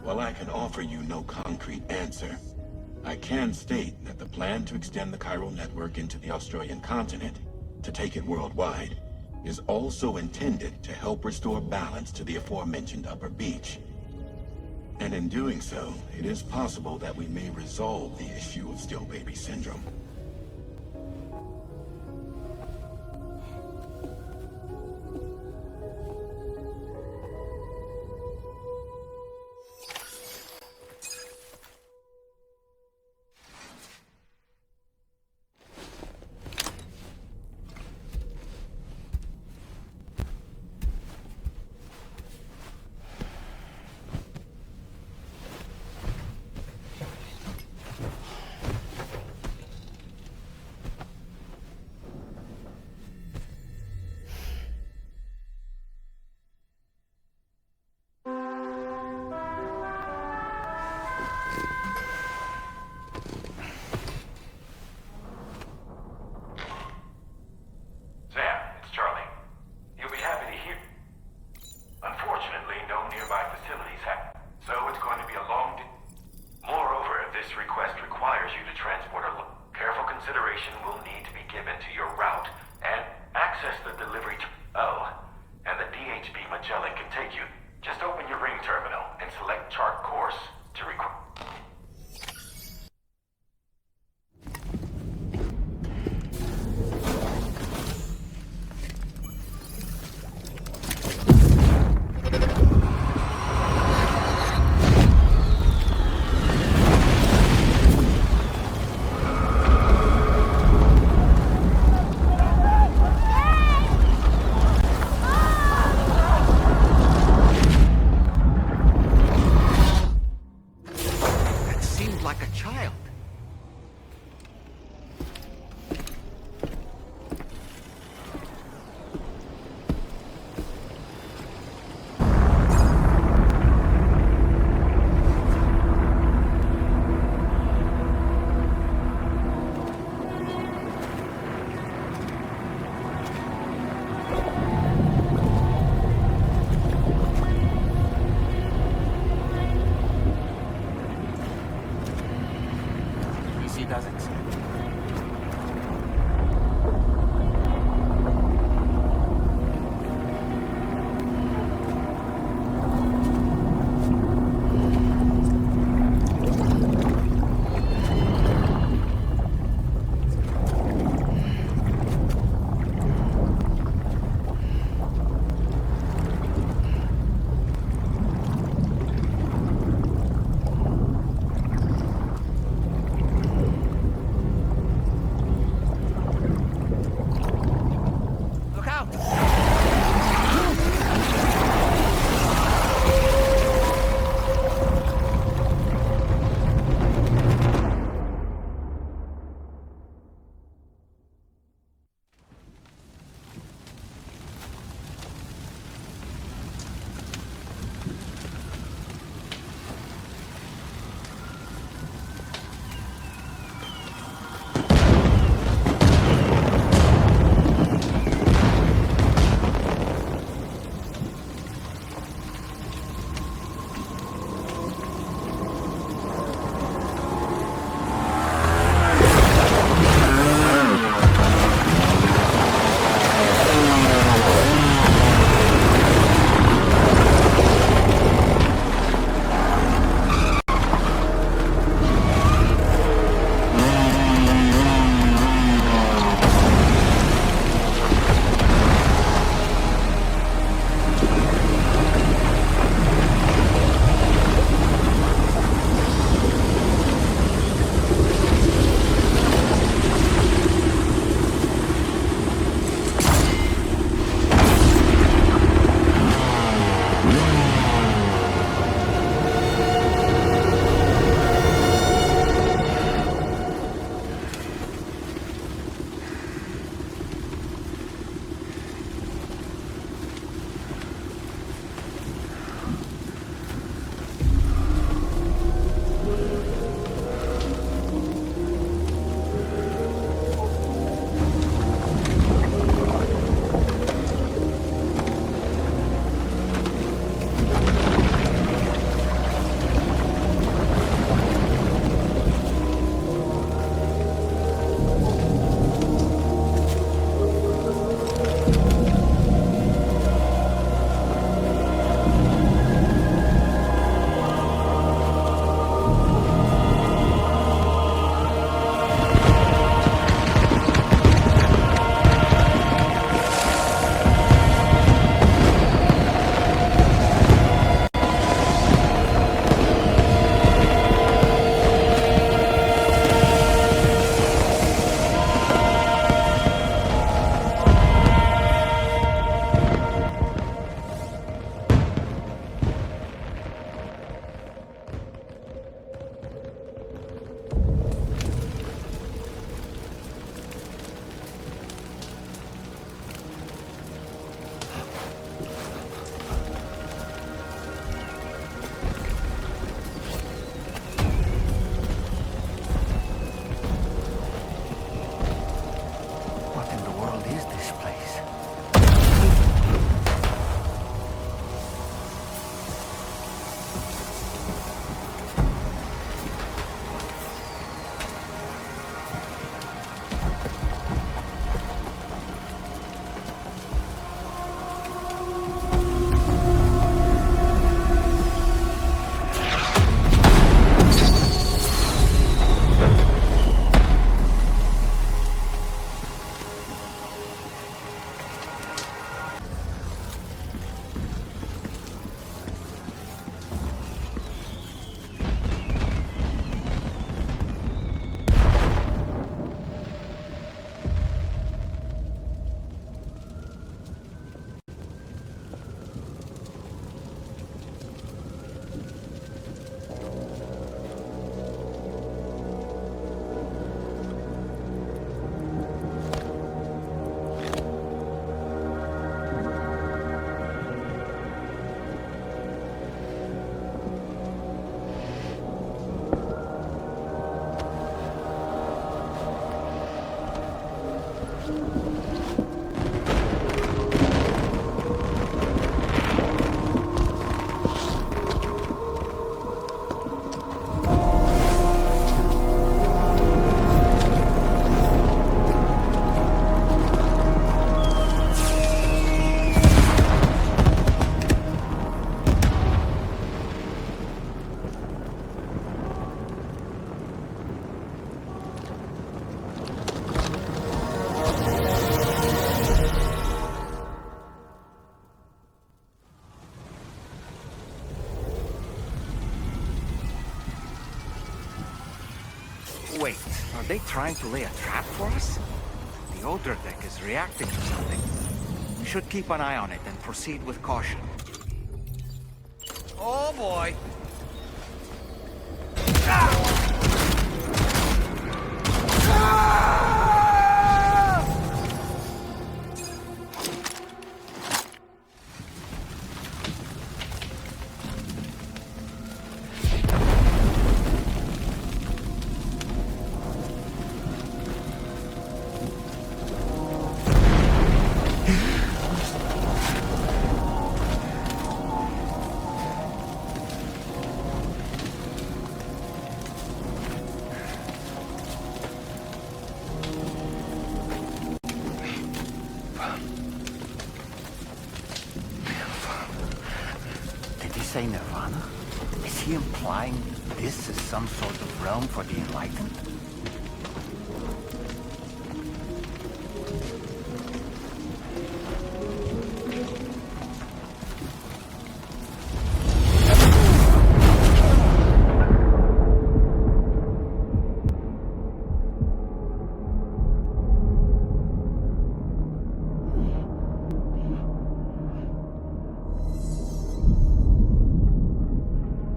While I can offer you no concrete answer, I can state that the plan to extend the Chiral Network into the Australian continent, to take it worldwide, is also intended to help restore balance to the aforementioned upper beach. And in doing so, it is possible that we may resolve the issue of still baby syndrome. Wait, are they trying to lay a trap for us? The older deck is reacting to something. We should keep an eye on it and proceed with caution. Oh boy! Say Nirvana? Is he implying this is some sort of realm for the enlightened?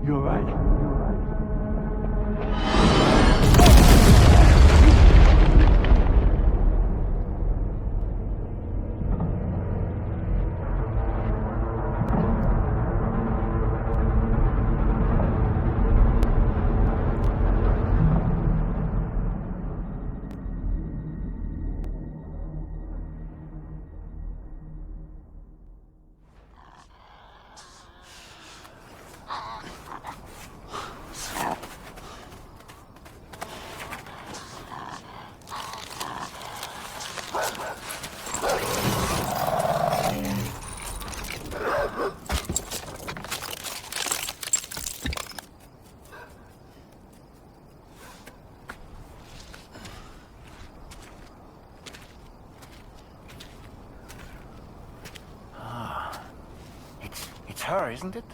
You're right. It's her, isn't it?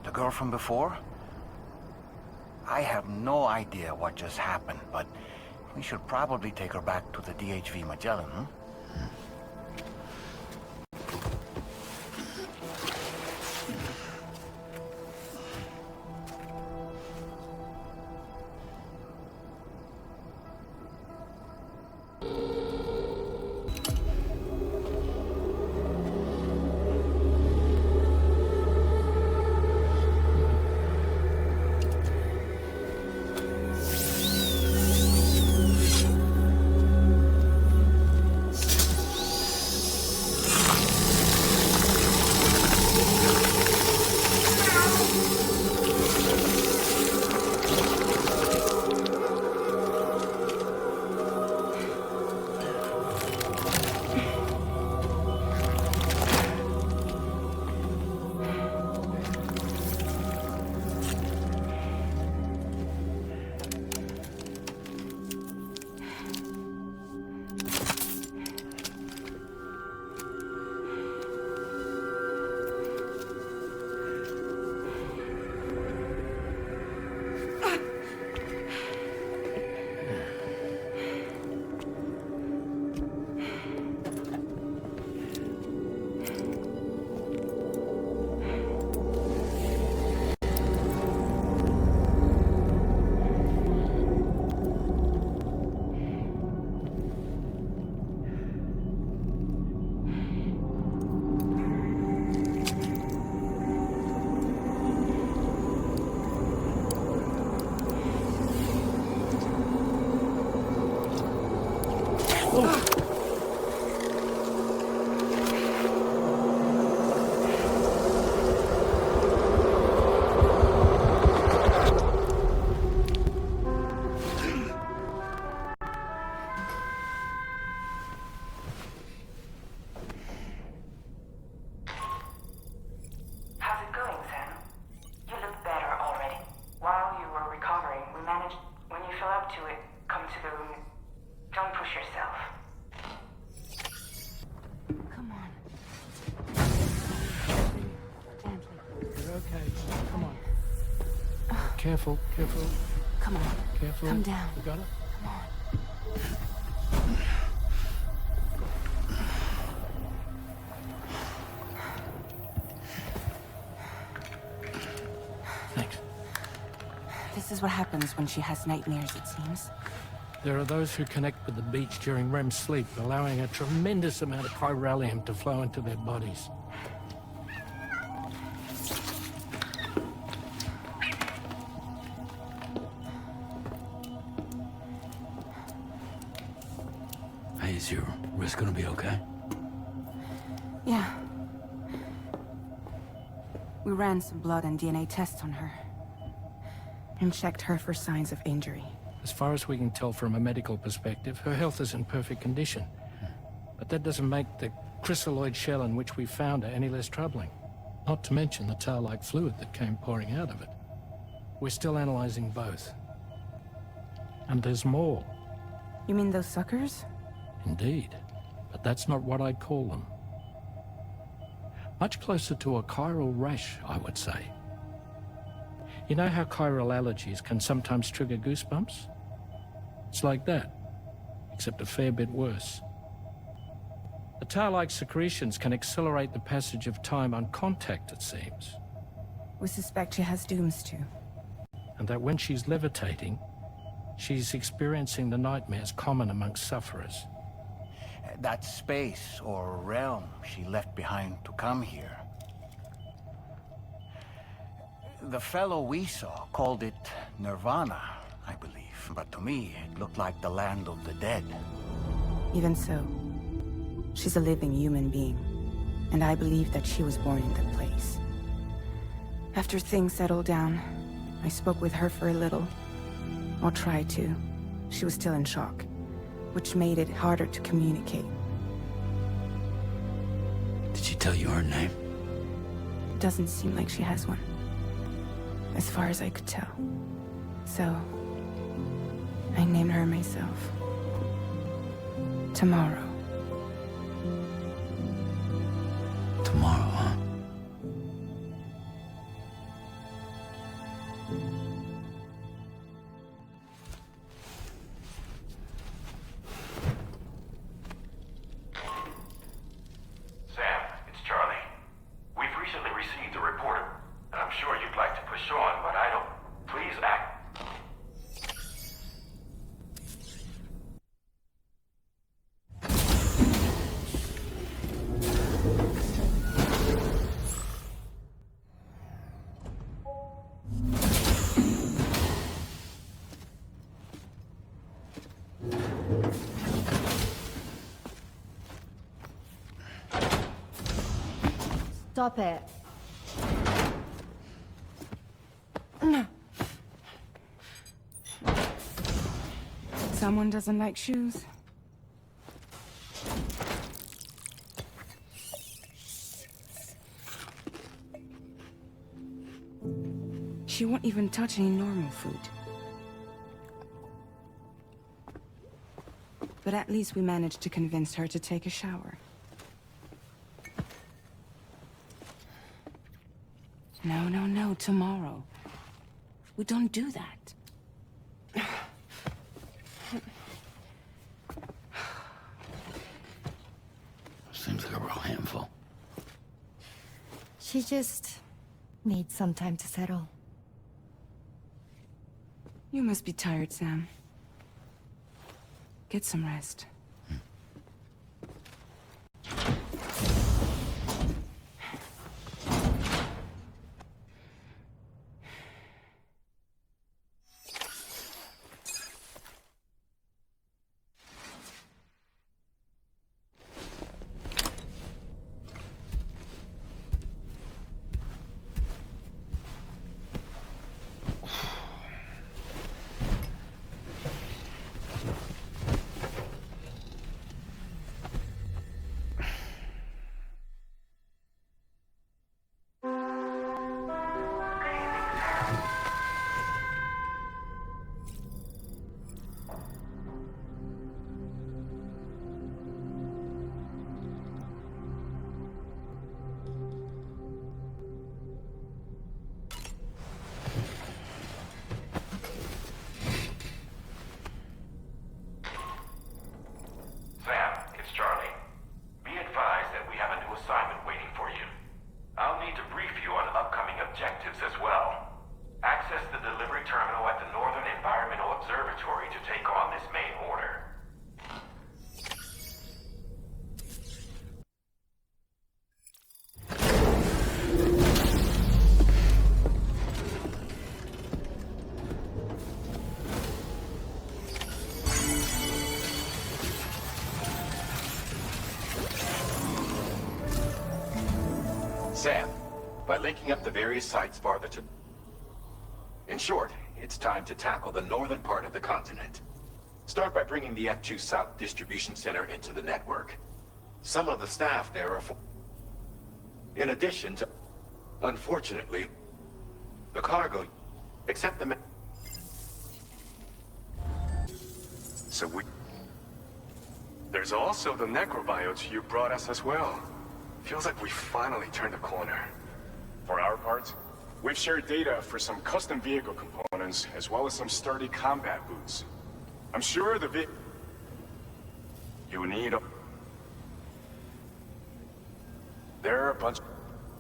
The girl from before? I have no idea what just happened, but we should probably take her back to the DHV Magellan, huh? Careful, careful. Come on. Careful. Come down. You got it? This is what happens when she has nightmares, it seems. There are those who connect with the beach during REM sleep, allowing a tremendous amount of chiralium to flow into their bodies. Hey, is your wrist gonna be okay? Yeah. We ran some blood and DNA tests on her. And checked her for signs of injury. As far as we can tell from a medical perspective, her health is in perfect condition. But that doesn't make the chrysaloid shell in which we found her any less troubling. Not to mention the tar-like fluid that came pouring out of it. We're still analyzing both. And there's more. You mean those suckers? Indeed. But that's not what I'd call them. Much closer to a chiral rash, I would say. You know how chiral allergies can sometimes trigger goosebumps? It's like that, except a fair bit worse. The tar-like secretions can accelerate the passage of time on contact, it seems. We suspect she has dooms too. And that when she's levitating, she's experiencing the nightmares common amongst sufferers. That space or realm she left behind to come here. The fellow we saw called it Nirvana, I believe. But to me, it looked like the land of the dead. Even so, she's a living human being. And I believe that she was born in that place. After things settled down, I spoke with her for a little. Or tried to. She was still in shock, which made it harder to communicate. Did she tell you her name? Doesn't seem like she has one. As far as I could tell. So, I named her myself. Tomorrow. Tomorrow, huh? Sam, it's Charlie. We've recently received a report, and I'm sure you'd like to push on, but I don't. Please act. Stop it. No. Someone doesn't like shoes. She won't even touch any normal food. But at least we managed to convince her to take a shower. No, tomorrow. We don't do that. Seems like a real handful. She just needs some time to settle. You must be tired, Sam. Get some rest. Sam, by linking up the various sites farther to... In short, it's time to tackle the northern part of the continent. Start by bringing the F2 South Distribution Center into the network. Some of the staff there are... In addition to... Unfortunately, the cargo... Except the... So there's also the necrobiotes you brought us as well. Feels like we finally turned a corner. For our part, we've shared data for some custom vehicle components, as well as some sturdy combat boots. I'm sure the you need there are a bunch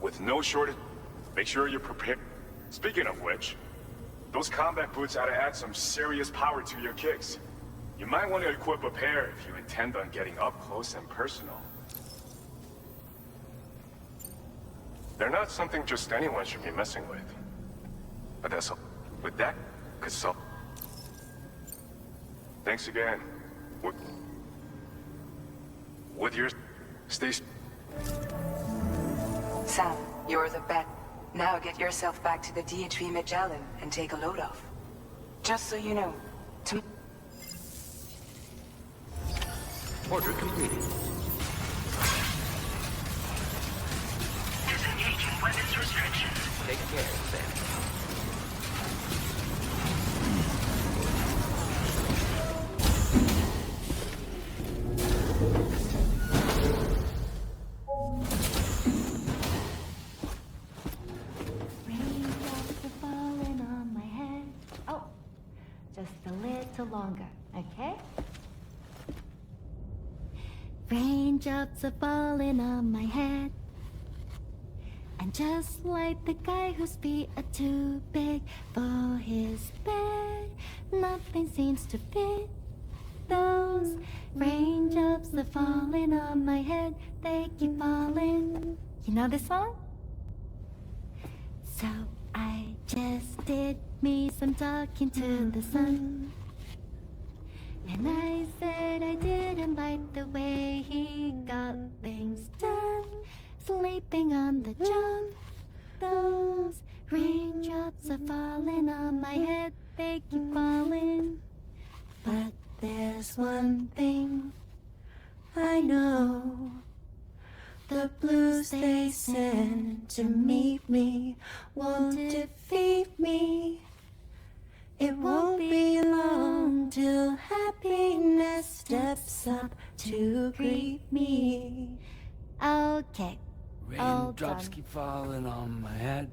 with no shortage. Make sure you're prepared. Speaking of which, those combat boots ought to add some serious power to your kicks. You might want to equip a pair if you intend on getting up close and personal. They're not something just anyone should be messing with. But that's all. With that, consult. Thanks again. With your... Stay... Sam, you're the bet. Now get yourself back to the DHV Magellan and take a load off. Just so you know, Order completed. Disengaging weapons restrictions. Take care, Sam. Raindrops are falling on my head. Oh, just a little longer, okay? Raindrops are falling on my head. And just like the guy whose feet are too big for his bed, nothing seems to fit. Those raindrops are falling on my head, they keep falling. You know this song? So I just did me some talking to the sun. And I said I didn't like the way he got things done. Sleeping on the job. Those raindrops are falling on my head, they keep falling. But there's one thing I know. The blues they send to meet me won't defeat me. It won't be long till happiness steps up to greet me. Okay, all Raindrops done. keep falling on my head,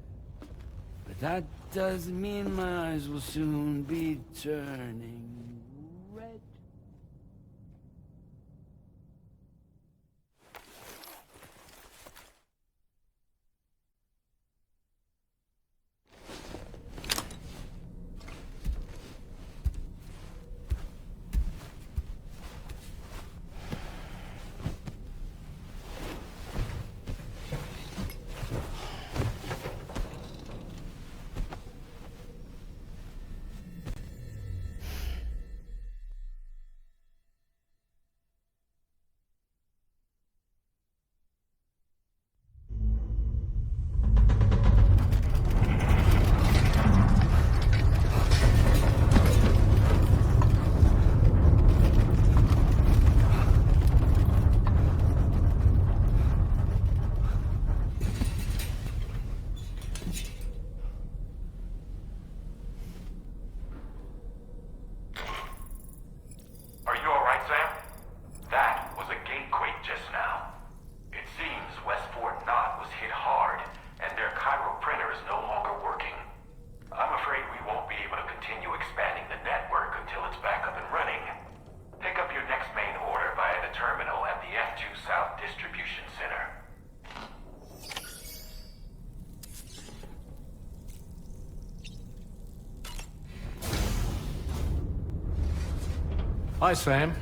but that doesn't mean my eyes will soon be turning red. Hi, Sam.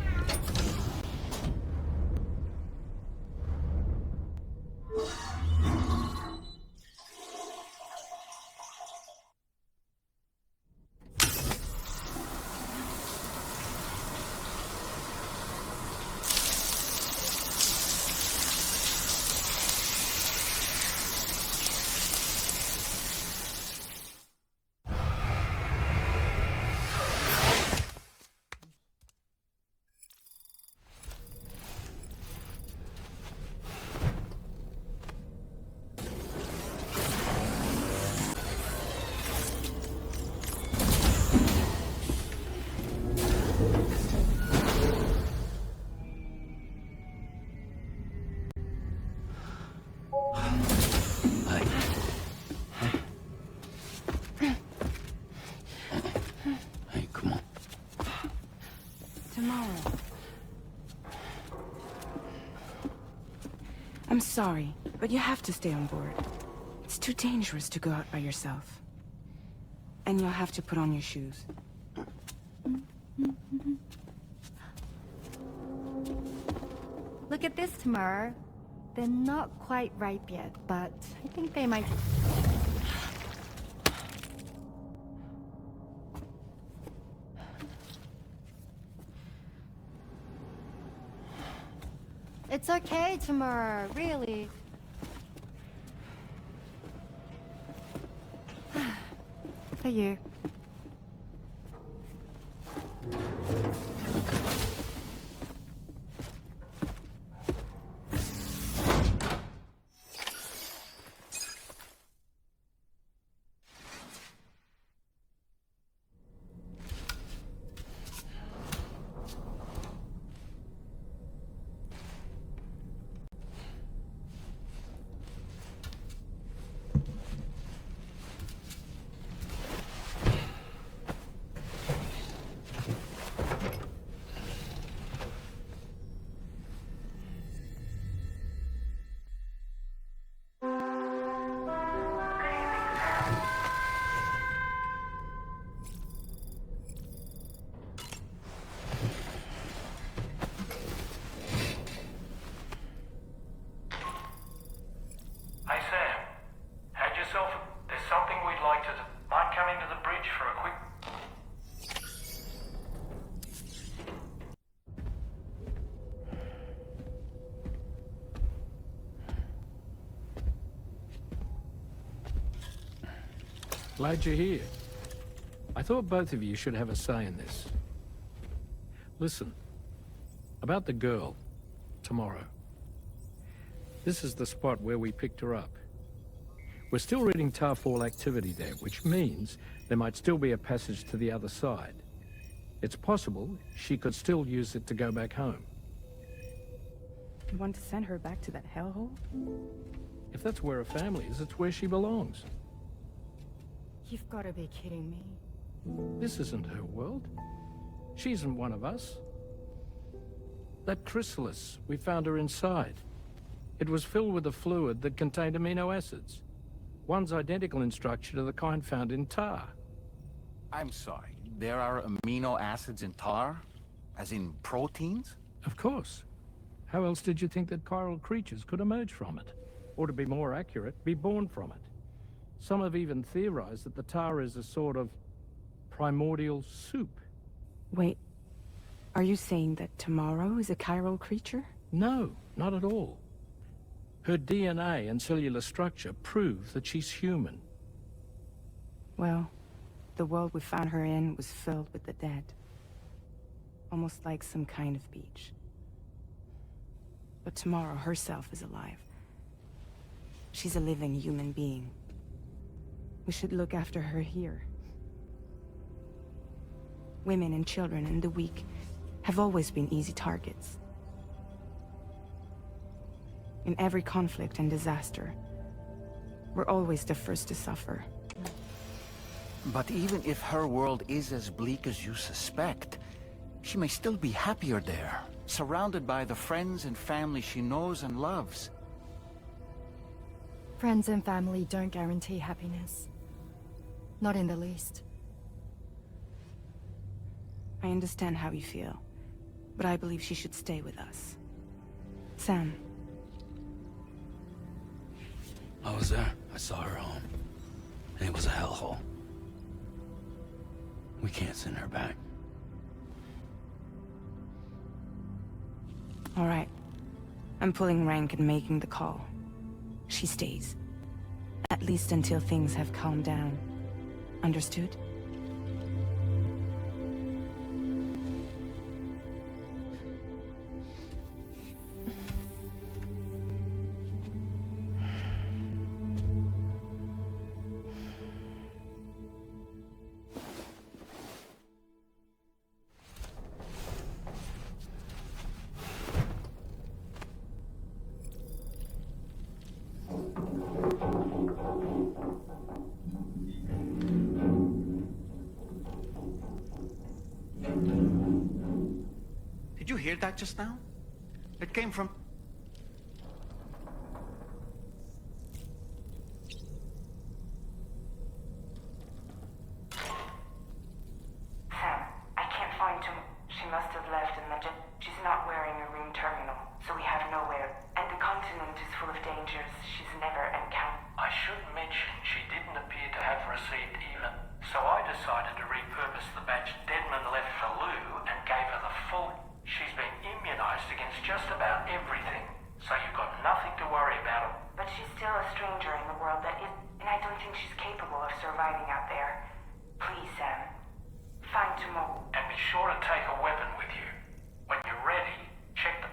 I'm sorry, but you have to stay on board. It's too dangerous to go out by yourself. And you'll have to put on your shoes. Look at this, Tamara. They're not quite ripe yet, but I think they might... It's okay, Tamara, really. For you. Hey Sam, had yourself... There's something we'd like to... Mind coming to the bridge for a quick... Glad you're here. I thought both of you should have a say in this. Listen, about the girl, tomorrow. This is the spot where we picked her up. We're still reading Tarfall activity there, which means there might still be a passage to the other side. It's possible she could still use it to go back home. You want to send her back to that hellhole? If that's where her family is, it's where she belongs. You've got to be kidding me. This isn't her world. She isn't one of us. That chrysalis, we found her inside. It was filled with a fluid that contained amino acids. One's identical in structure to the kind found in tar. I'm sorry, there are amino acids in tar? As in proteins? Of course. How else did you think that chiral creatures could emerge from it? Or to be more accurate, be born from it? Some have even theorized that the tar is a sort of primordial soup. Wait, are you saying that tomorrow is a chiral creature? No, not at all. Her DNA and cellular structure prove that she's human. Well, the world we found her in was filled with the dead. Almost like some kind of beach. But tomorrow herself is alive. She's a living human being. We should look after her here. Women and children and the weak have always been easy targets. In every conflict and disaster, we're always the first to suffer. But even if her world is as bleak as you suspect, she may still be happier there, surrounded by the friends and family she knows and loves. Friends and family don't guarantee happiness. Not in the least. I understand how you feel, but I believe she should stay with us. Sam. I was there. I saw her home. And it was a hellhole. We can't send her back. All right. I'm pulling rank and making the call. She stays. At least until things have calmed down. Understood? Did you hear that just now? It came from... in the world that is... And I don't think she's capable of surviving out there. Please, Sam. Find tomorrow. And be sure to take a weapon with you. When you're ready, check the...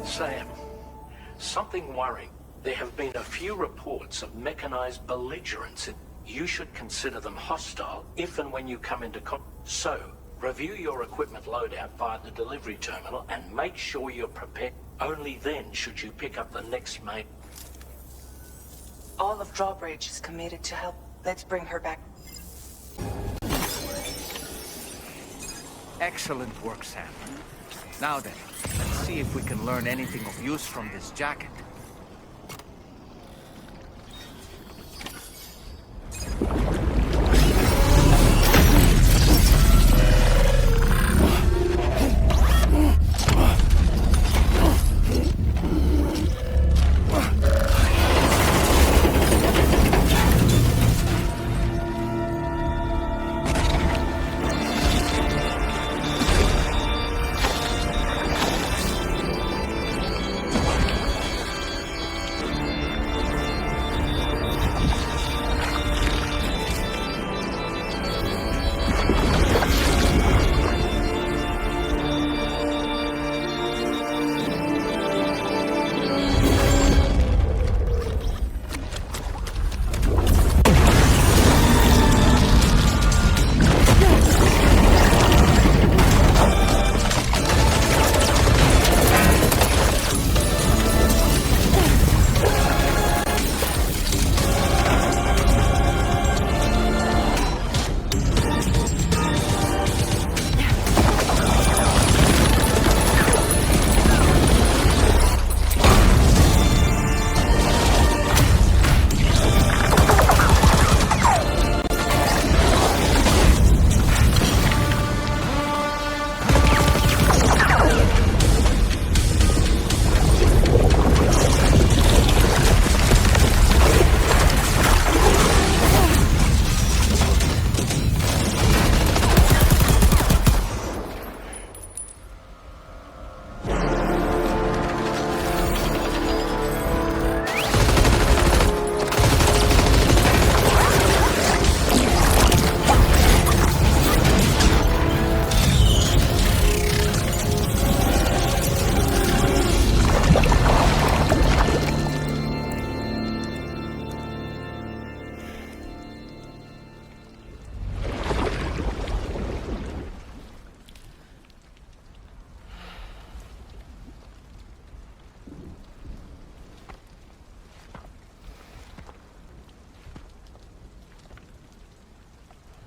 Sam, something worrying. There have been a few reports of mechanized belligerents. You should consider them hostile if and when you come into contact. So, review your equipment loadout via the delivery terminal and make sure you're prepared. Only then should you pick up the next main. All of Drawbridge is committed to help. Let's bring her back. Excellent work, Sam. Now then, let's see if we can learn anything of use from this jacket.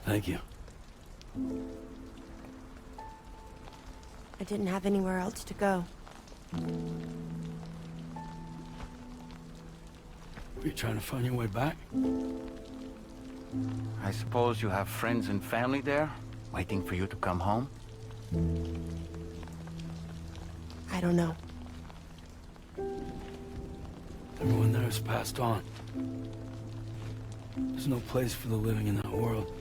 Thank you. I didn't have anywhere else to go. Were you trying to find your way back? I suppose you have friends and family there, waiting for you to come home? I don't know. Everyone there has passed on. There's no place for the living in that world.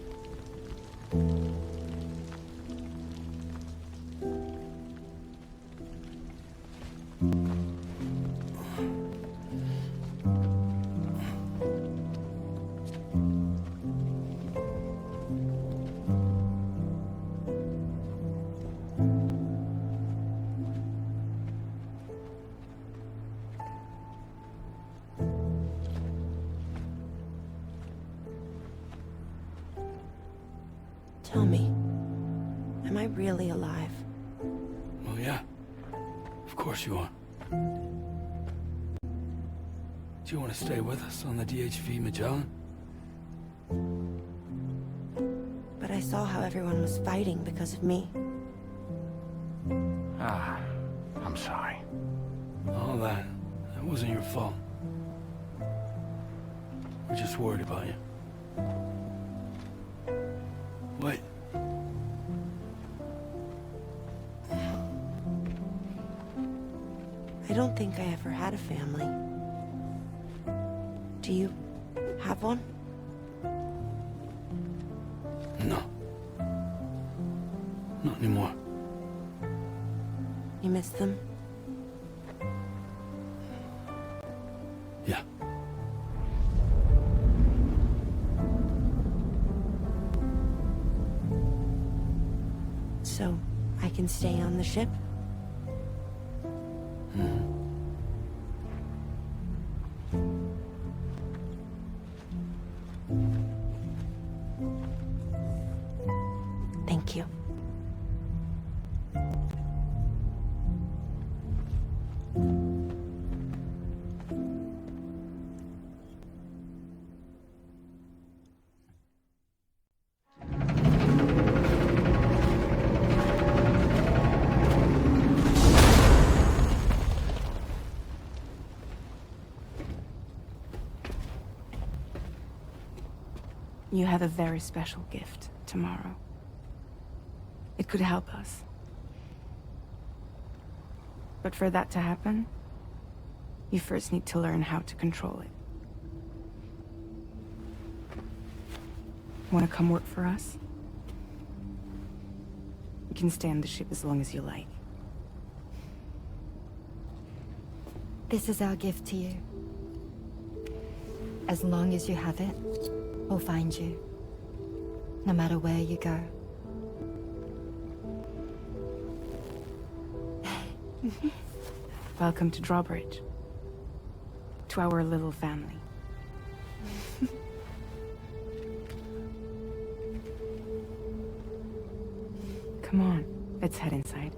Tell me, am I really alive? Well, yeah. Of course you are. Do you want to stay with us on the DHV Magellan? But I saw how everyone was fighting because of me. I'm sorry. All that wasn't your fault. We're just worried about you. Wait. I don't think I ever had a family. Do you have one? No. Not anymore. You miss them? Yeah. So, I can stay on the ship? Thank you. You have a very special gift tomorrow. It could help us. But for that to happen, you first need to learn how to control it. Want to come work for us? You can stay on the ship as long as you like. This is our gift to you. As long as you have it, we'll find you. No matter where you go. Welcome to Drawbridge. To our little family. Come on, let's head inside.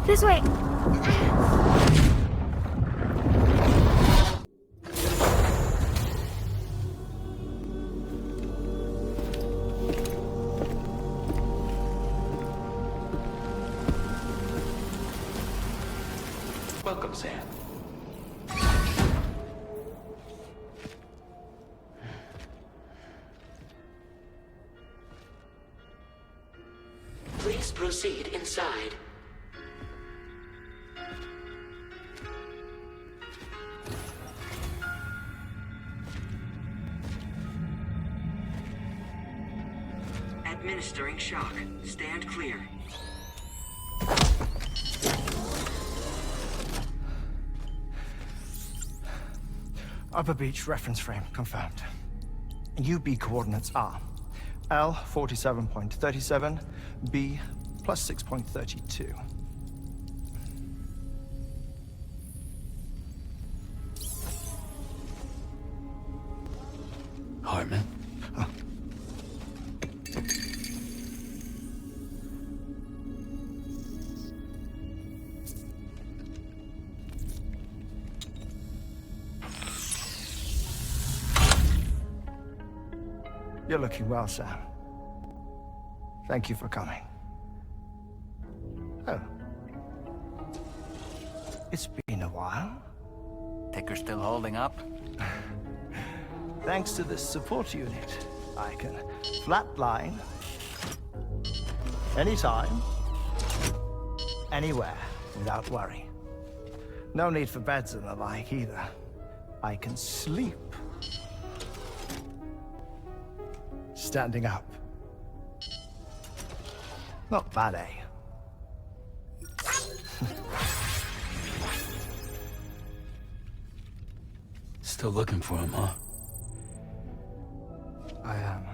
This way! Welcome, Sam. Please proceed. inside. Administering shock. Stand clear. Upper beach reference frame confirmed. UB coordinates are L 47.37, B plus 6.32. Hartman? You're looking well, Sam. Thank you for coming. Oh. It's been a while. Ticker's still holding up? Thanks to this support unit, I can flatline anytime, anywhere, without worry. No need for beds and the like either. I can sleep standing up. Not bad, eh? Still looking for him, huh? I am.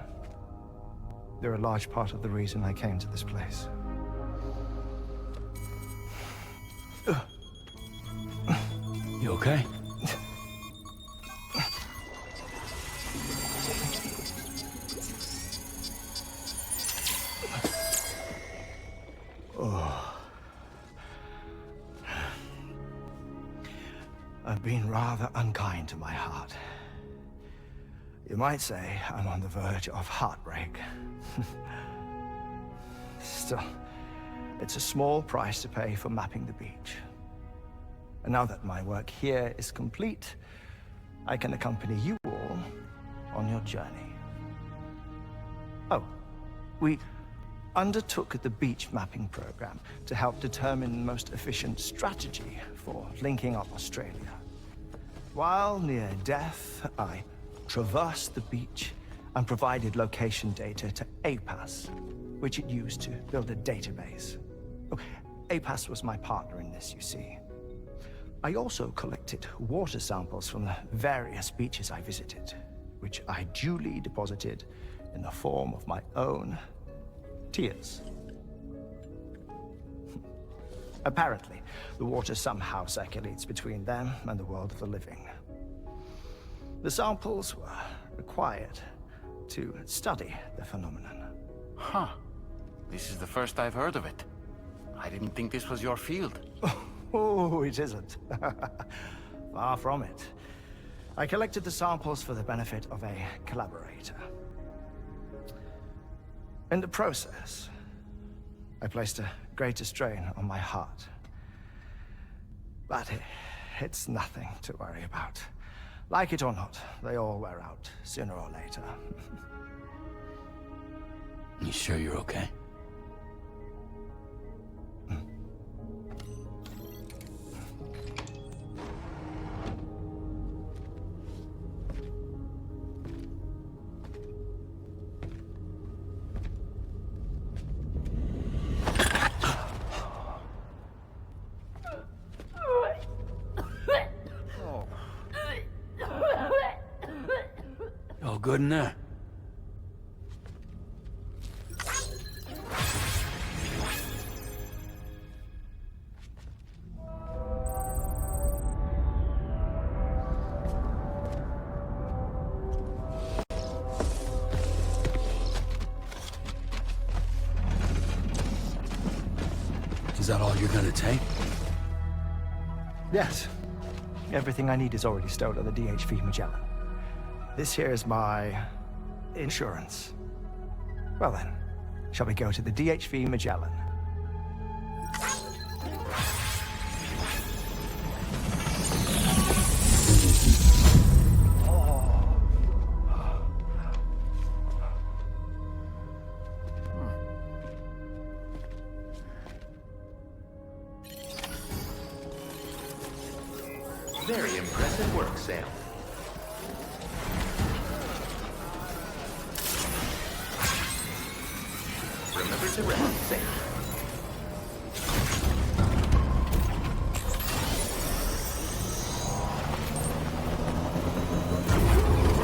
They're a large part of the reason I came to this place. You okay? I've been rather unkind to my heart. You might say I'm on the verge of heartbreak. Still, it's a small price to pay for mapping the beach. And now that my work here is complete, I can accompany you all on your journey. Oh, we undertook the beach mapping program to help determine the most efficient strategy for linking up Australia. While near Death, I traversed the beach and provided location data to APAS, which it used to build a database. Oh, APAS was my partner in this, you see. I also collected water samples from the various beaches I visited, which I duly deposited in the form of my own tears. Apparently, the water somehow circulates between them and the world of the living. The samples were required to study the phenomenon. Huh. This is the first I've heard of it. I didn't think this was your field. Oh, it isn't. Far from it. I collected the samples for the benefit of a collaborator. In the process, I placed a greater strain on my heart. But it's nothing to worry about. Like it or not, they all wear out, sooner or later. You sure you're okay? All good in there? Is that all you're gonna take? Yes. Everything I need is already stowed on the DHV Magellan. This here is my insurance. Well then, shall we go to the DHV Magellan? Very impressive work, Sam. Remember to rest safe.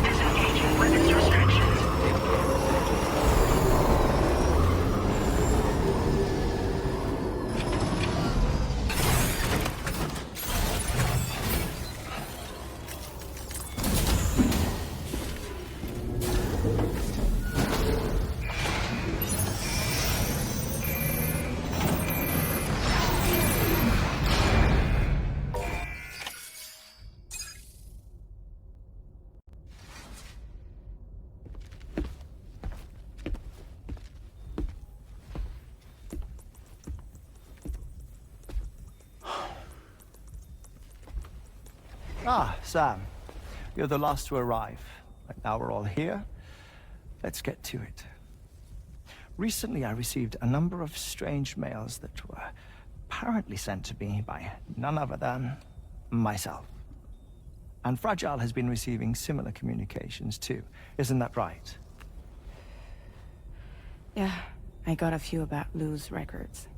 Disengaging weapons restrictions. Ah, Sam. You're the last to arrive. But now we're all here. Let's get to it. Recently, I received a number of strange mails that were apparently sent to me by none other than myself. And Fragile has been receiving similar communications too. Isn't that right? Yeah, I got a few about Lou's records.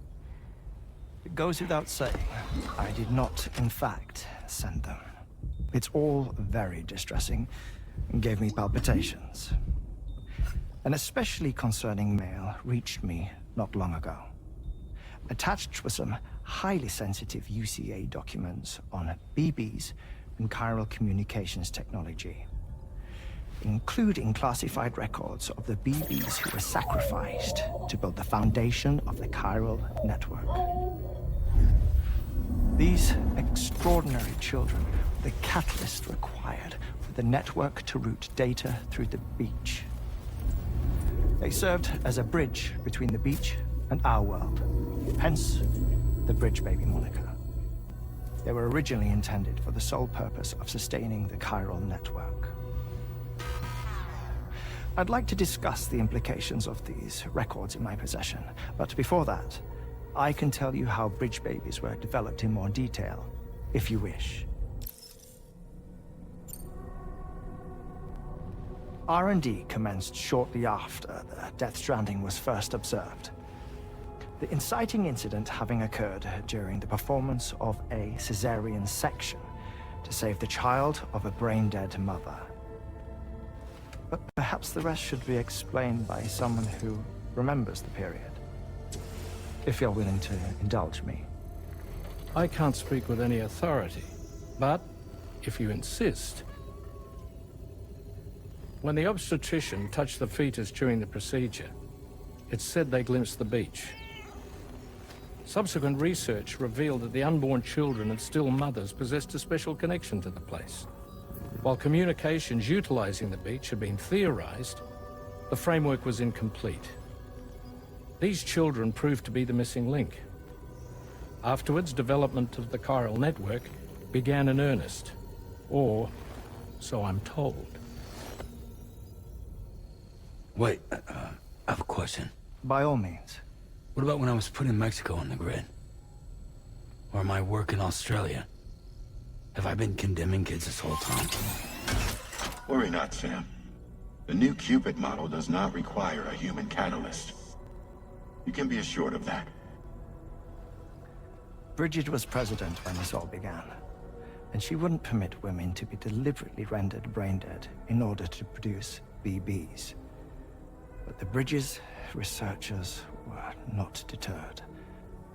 It goes without saying, I did not, in fact, send them. It's all very distressing and gave me palpitations. An especially concerning mail reached me not long ago. Attached were some highly sensitive UCA documents on BBs and chiral communications technology, including classified records of the BBs who were sacrificed to build the foundation of the chiral network. These extraordinary children were the catalyst required for the network to route data through the beach. They served as a bridge between the beach and our world, hence the Bridge Baby moniker. They were originally intended for the sole purpose of sustaining the chiral network. I'd like to discuss the implications of these records in my possession, but before that, I can tell you how Bridge Babies were developed in more detail, if you wish. R&D commenced shortly after the Death Stranding was first observed. The inciting incident having occurred during the performance of a cesarean section to save the child of a brain-dead mother. But perhaps the rest should be explained by someone who remembers the period. If you're willing to indulge me. I can't speak with any authority, but if you insist. When the obstetrician touched the fetus during the procedure, it's said they glimpsed the beach. Subsequent research revealed that the unborn children and still mothers possessed a special connection to the place. While communications utilizing the beach had been theorized, the framework was incomplete. These children proved to be the missing link. Afterwards, development of the chiral network began in earnest, or so I'm told. Wait, I have a question. By all means. What about when I was put in Mexico on the grid? Or my work in Australia? Have I been condemning kids this whole time? Worry not, Sam. The new Cupid model does not require a human catalyst. You can be assured of that. Bridget was president when this all began, and she wouldn't permit women to be deliberately rendered brain-dead in order to produce BBs. But the Bridges researchers were not deterred,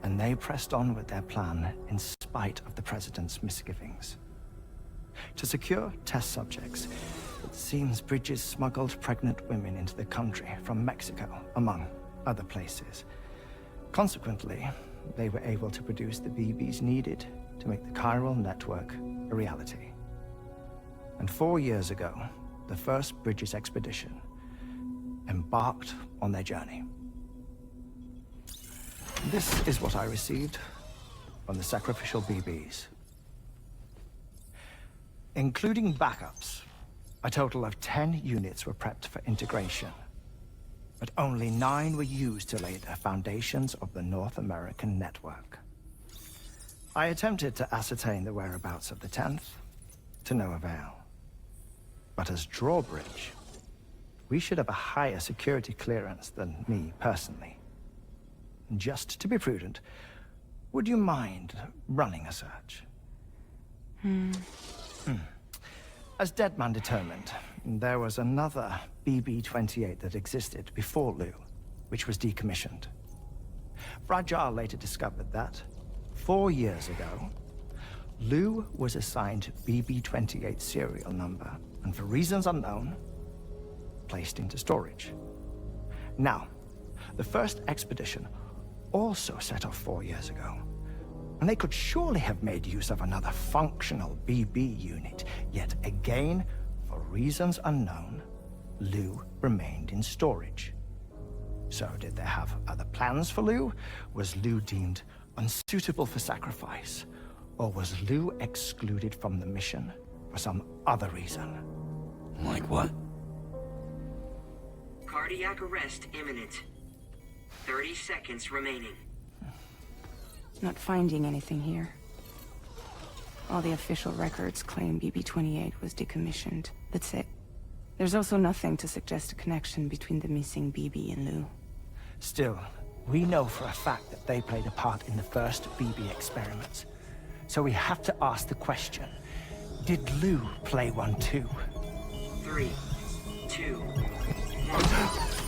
and they pressed on with their plan in spite of the president's misgivings. To secure test subjects, it seems Bridges smuggled pregnant women into the country from Mexico, among other places. Consequently, they were able to produce the BBs needed to make the chiral network a reality. And 4 years ago, the first Bridges expedition embarked on their journey. This is what I received from the sacrificial BBs. Including backups, a total of 10 units were prepped for integration. But only 9 were used to lay the foundations of the North American network. I attempted to ascertain the whereabouts of the 10th, to no avail. But as drawbridge, we should have a higher security clearance than me personally. Just to be prudent, would you mind running a search? As Deadman determined, there was another BB-28 that existed before Lou, which was decommissioned. Fragile later discovered that, 4 years ago, Lou was assigned BB-28 serial number, and for reasons unknown, placed into storage. Now, the first expedition also set off 4 years ago, and they could surely have made use of another functional BB unit, yet again, for reasons unknown, Lou remained in storage. So did they have other plans for Lou? Was Lou deemed unsuitable for sacrifice? Or was Lou excluded from the mission for some other reason? Like what? Cardiac arrest imminent. 30 seconds remaining. Not finding anything here. All the official records claim BB-28 was decommissioned. That's it. There's also nothing to suggest a connection between the missing BB and Lou. Still, we know for a fact that they played a part in the first BB experiments. So we have to ask the question, did Lou play one too? 3, 2, 1.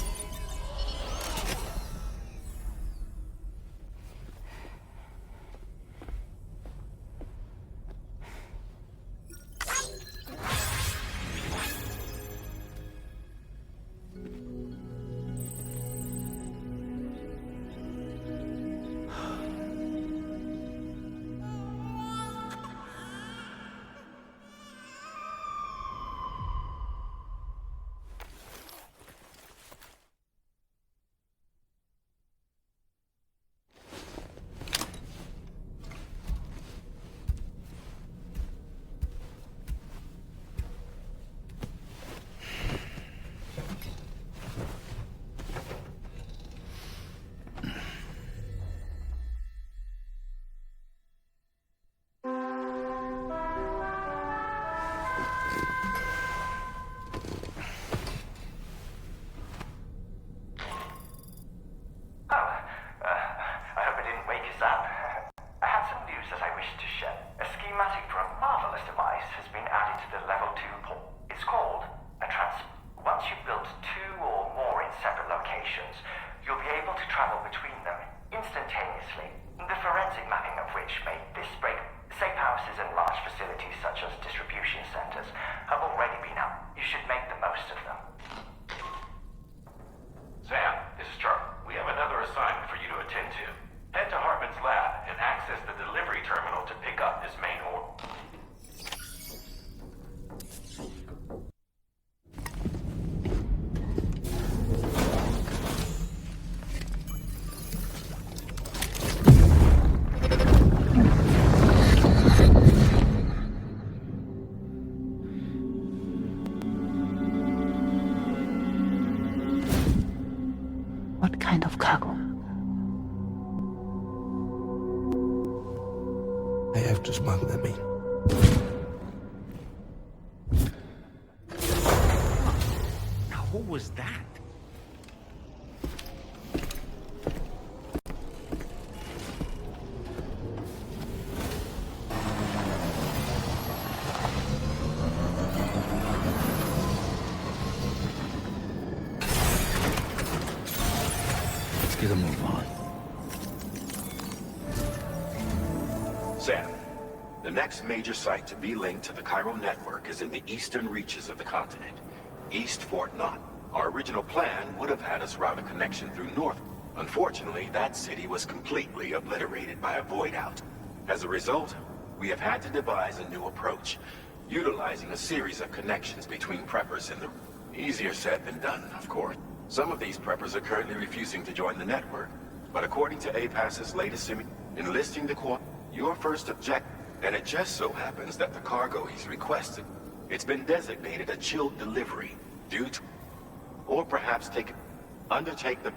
What kind of cargo? I have to smuggle them in. Now, what was that? Get a move on. Sam, the next major site to be linked to the Chiral Network is in the eastern reaches of the continent, East Fort Knott. Our original plan would have had us route a connection through North. Unfortunately, that city was completely obliterated by a void out. As a result, we have had to devise a new approach, utilizing a series of connections between preppers in the... Easier said than done, of course. Some of these preppers are currently refusing to join the network, but according to APAS's latest enlisting the Corps, your first object, and it just so happens that the cargo he's requested, it's been designated a chilled delivery due to, or perhaps undertake the...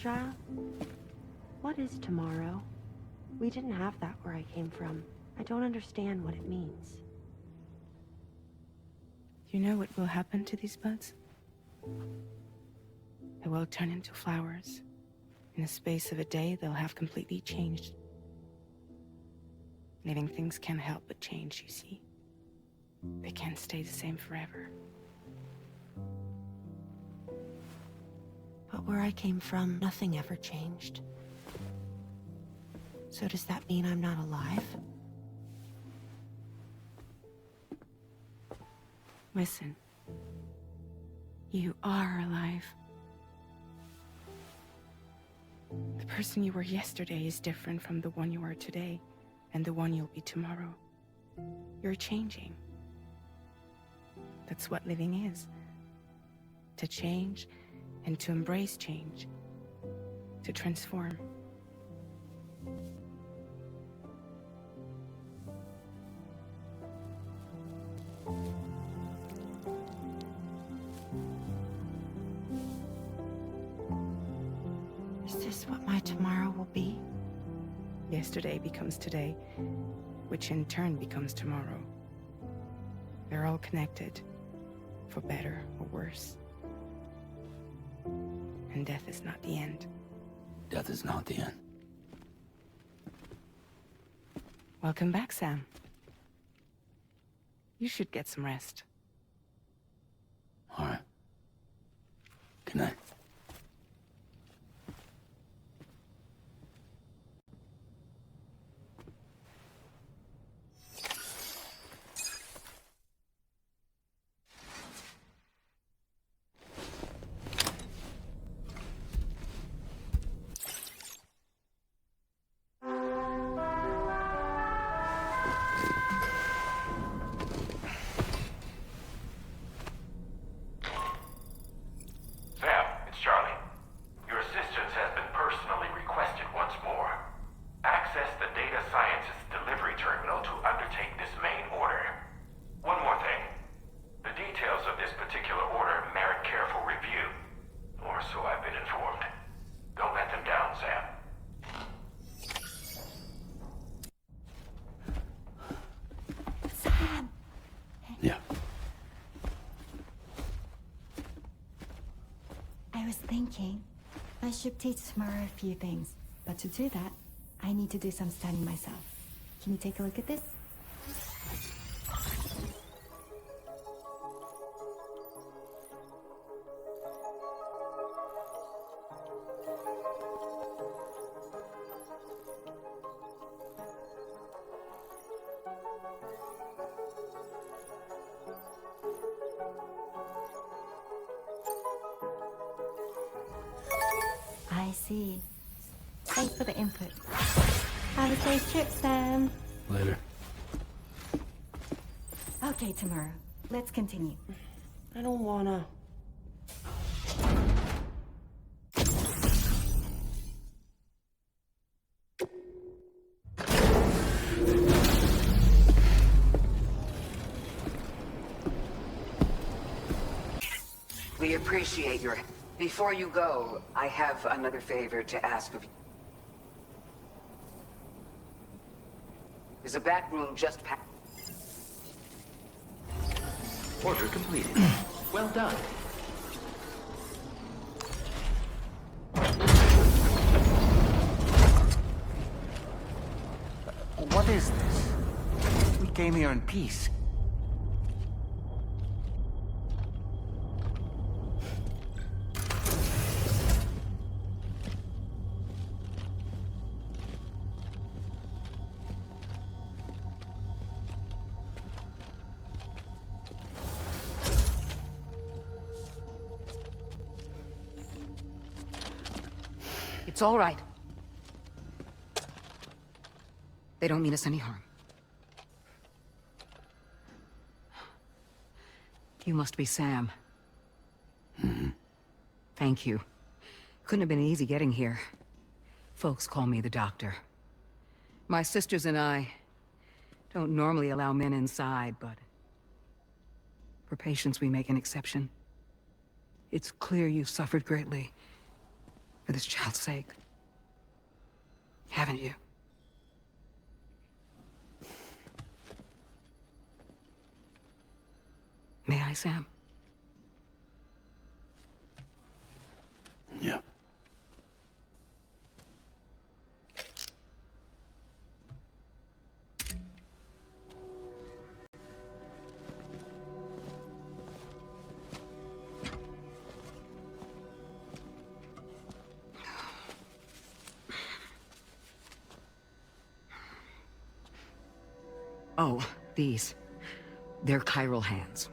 fragile? What is tomorrow? We didn't have that where I came from. I don't understand what it means. You know what will happen to these buds? They will turn into flowers. In the space of a day, they'll have completely changed. Living things can't help but change, you see. They can't stay the same forever. But where I came from, nothing ever changed. So does that mean I'm not alive? Listen. You are alive. The person you were yesterday is different from the one you are today, and the one you'll be tomorrow. You're changing. That's what living is. To change, and to embrace change. To transform. Is this what my tomorrow will be? Yesterday becomes today, which in turn becomes tomorrow. They're all connected, for better or worse. And death is not the end. Death is not the end. Welcome back, Sam. You should get some rest. All right. Good night. I was thinking, I should teach Samara a few things, but to do that, I need to do some studying myself. Can you take a look at this? I see. Thanks for the input. Have a safe trip, Sam. Later. Okay, tomorrow. Let's continue. I don't wanna. We appreciate your... Before you go, I have another favor to ask of you. There's a back room just past... Order completed. Well done. What is this? We came here in peace. It's all right. They don't mean us any harm. You must be Sam. Thank you. Couldn't have been easy getting here. Folks call me the doctor. My sisters and I don't normally allow men inside, but for patients we make an exception. It's clear you've suffered greatly. for this child's sake. Haven't you? May I, Sam? Yeah. Oh, these. They're chiral hands.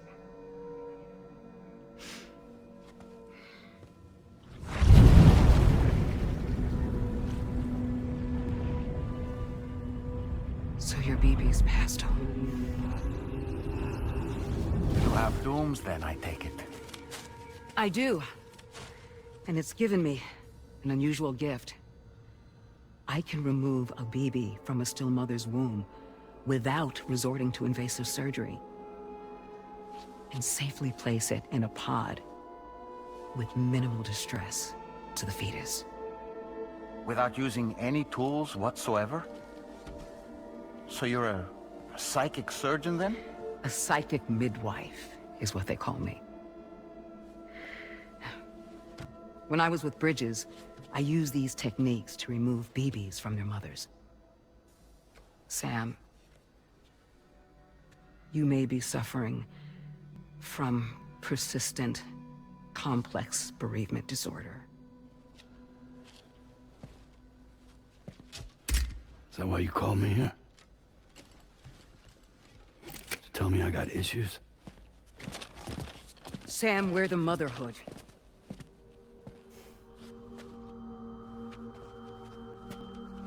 So your BB's passed on. You have dooms then, I take it. I do. And it's given me an unusual gift. I can remove a BB from a still mother's womb without resorting to invasive surgery, and safely place it in a pod with minimal distress to the fetus. Without using any tools whatsoever? So you're a psychic surgeon then? A psychic midwife is what they call me. When I was with Bridges, I used these techniques to remove BBs from their mothers. Sam, you may be suffering from persistent, complex bereavement disorder. Is that why you called me here? To tell me I got issues? Sam, we're the motherhood.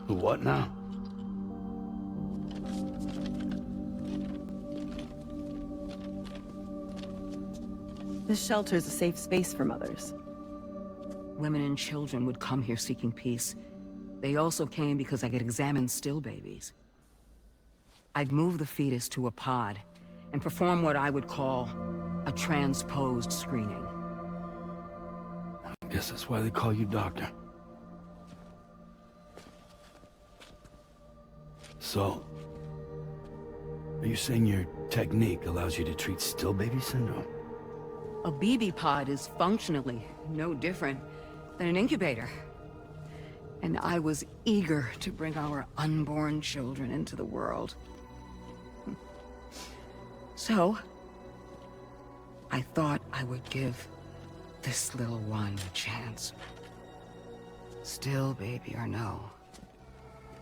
The what now? This shelter is a safe space for mothers. Women and children would come here seeking peace. They also came because I could examine still babies. I'd move the fetus to a pod and perform what I would call a transposed screening. I guess that's why they call you doctor. So, are you saying your technique allows you to treat still baby syndrome? A BB pod is functionally no different than an incubator. And I was eager to bring our unborn children into the world. So, I thought I would give this little one a chance. Still baby or no,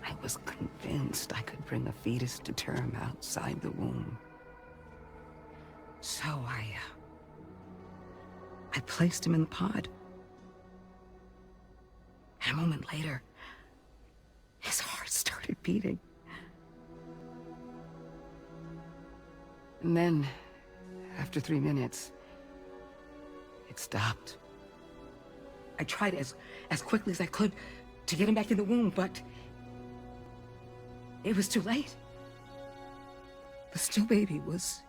I was convinced I could bring a fetus to term outside the womb. So I placed him in the pod. And a moment later, his heart started beating. And then, after 3 minutes, it stopped. I tried as quickly as I could to get him back in the womb, but it was too late. The still baby was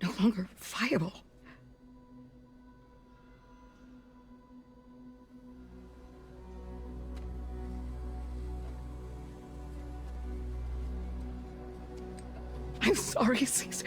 no longer viable. I'm sorry, Caesar.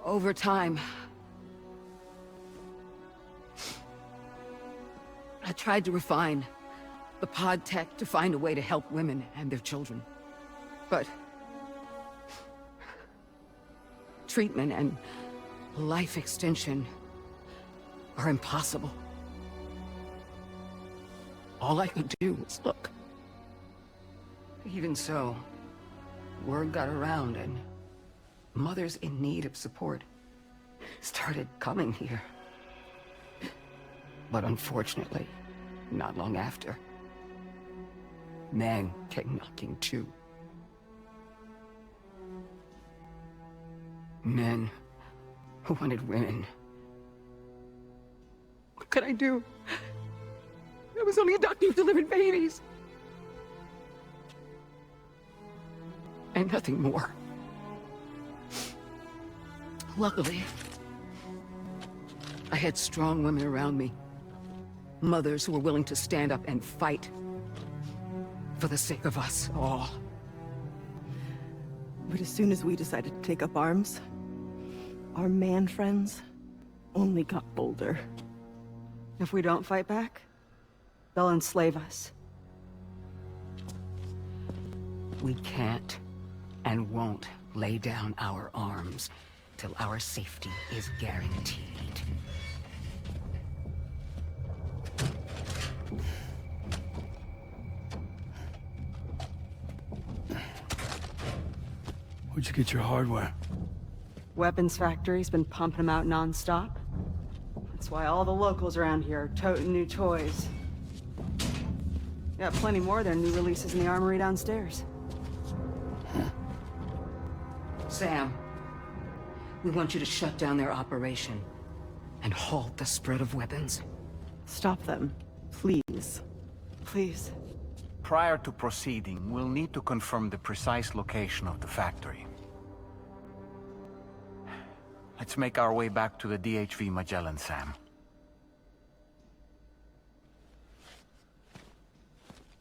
Over time, I tried to refine the pod tech to find a way to help women and their children. But treatment and life extension are impossible. All I could do was look. Even so, word got around and mothers in need of support started coming here. But unfortunately, Not long after, men came knocking too. Men who wanted women. What could I do? I was only a doctor who delivered babies. And nothing more. Luckily, I had strong women around me. Mothers who were willing to stand up and fight for the sake of us all. But as soon as we decided to take up arms, our man friends only got bolder. If we don't fight back, they'll enslave us. We can't and won't lay down our arms till our safety is guaranteed. Where'd you get your hardware? Weapons factory's been pumping them out non-stop. That's why all the locals around here are toting new toys. Got plenty more of their new releases in the armory downstairs. Sam, we want you to shut down their operation and halt the spread of weapons. Stop them, please. Please. Prior to proceeding, we'll need to confirm the precise location of the factory. Let's make our way back to the DHV Magellan, Sam.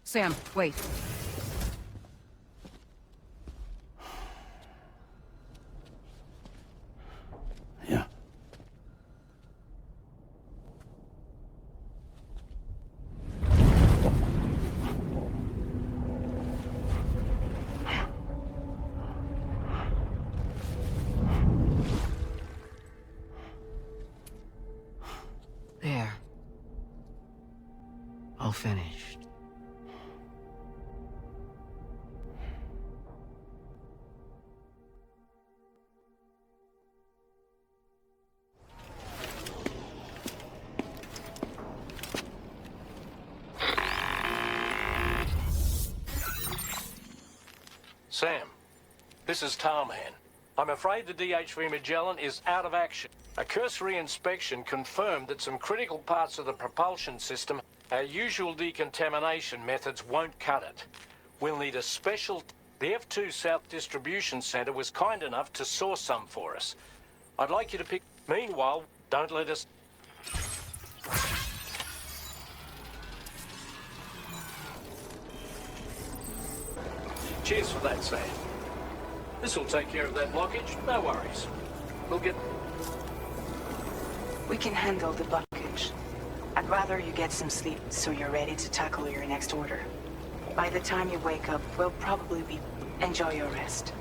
Sam, wait. Yeah. There. All finished. Sam, this is Tarman. I'm afraid the DHV Magellan is out of action. A cursory inspection confirmed that some critical parts of the propulsion system, our usual decontamination methods won't cut it. We'll need a special... The F2 South Distribution Center was kind enough to source some for us. I'd like you to pick... Meanwhile, don't let us... Cheers for that, Sam. This'll take care of that blockage, no worries. We'll get... We can handle the blockage. I'd rather you get some sleep so you're ready to tackle your next order. By the time you wake up, we'll probably be... Enjoy your rest.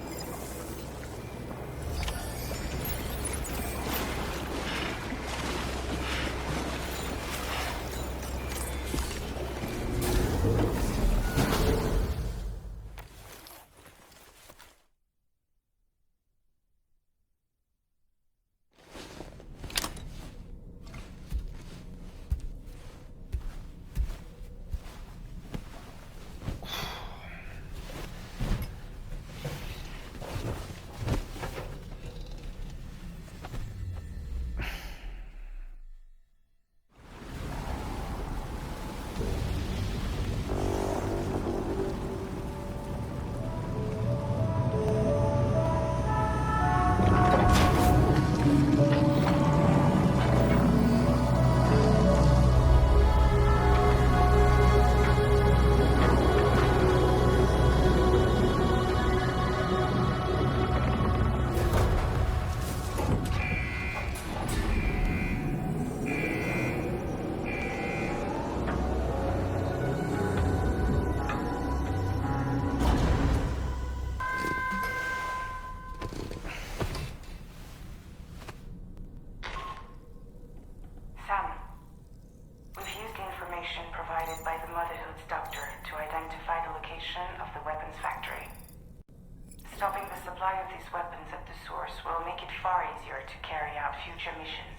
Stopping the supply of these weapons at the source will make it far easier to carry out future missions.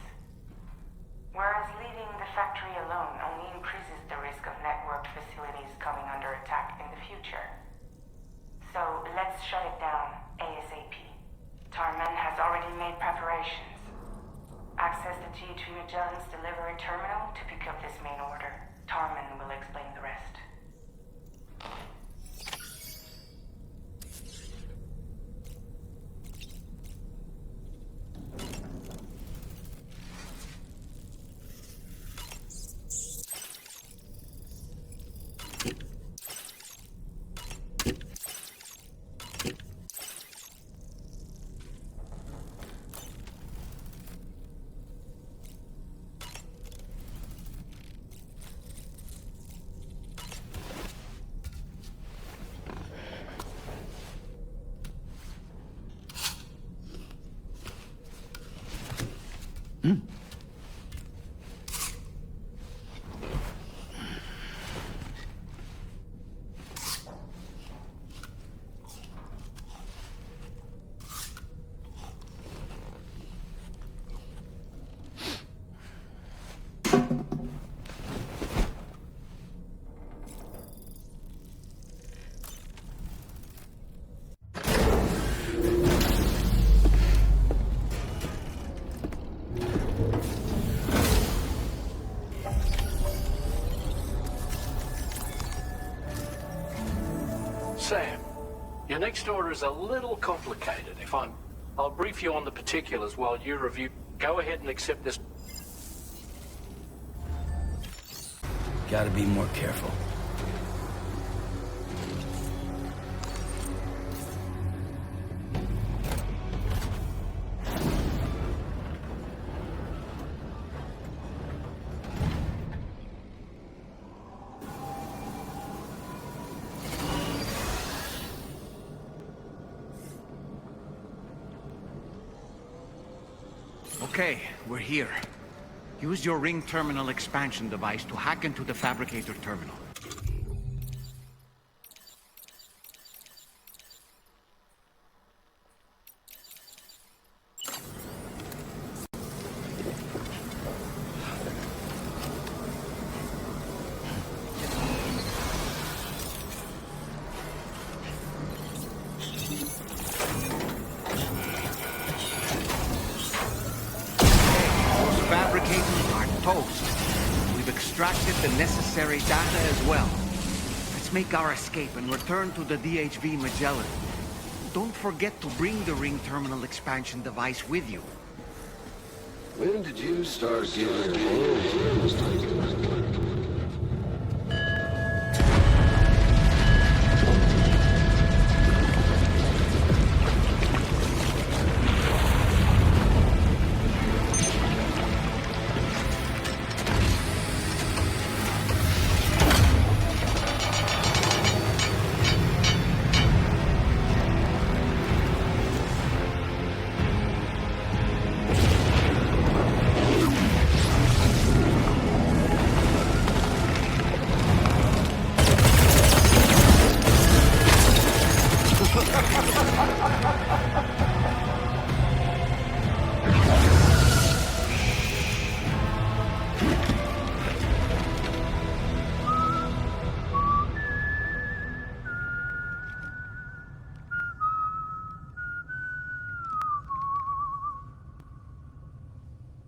Whereas leaving the factory alone only increases the risk of networked facilities coming under attack in the future. So let's shut it down ASAP. Tarman has already made preparations. Access the T3 Magellan's delivery terminal to pick up this main order. Tarman will explain the rest. Sam, your next order is a little complicated. I'll brief you on the particulars while you review. Go ahead and accept this. Gotta be more careful. Okay, we're here. Use your ring terminal expansion device to hack into the fabricator terminal. The necessary data as well. Let's make our escape and return to the DHV Magellan. Don't forget to bring the ring terminal expansion device with you. When did you start giving hands?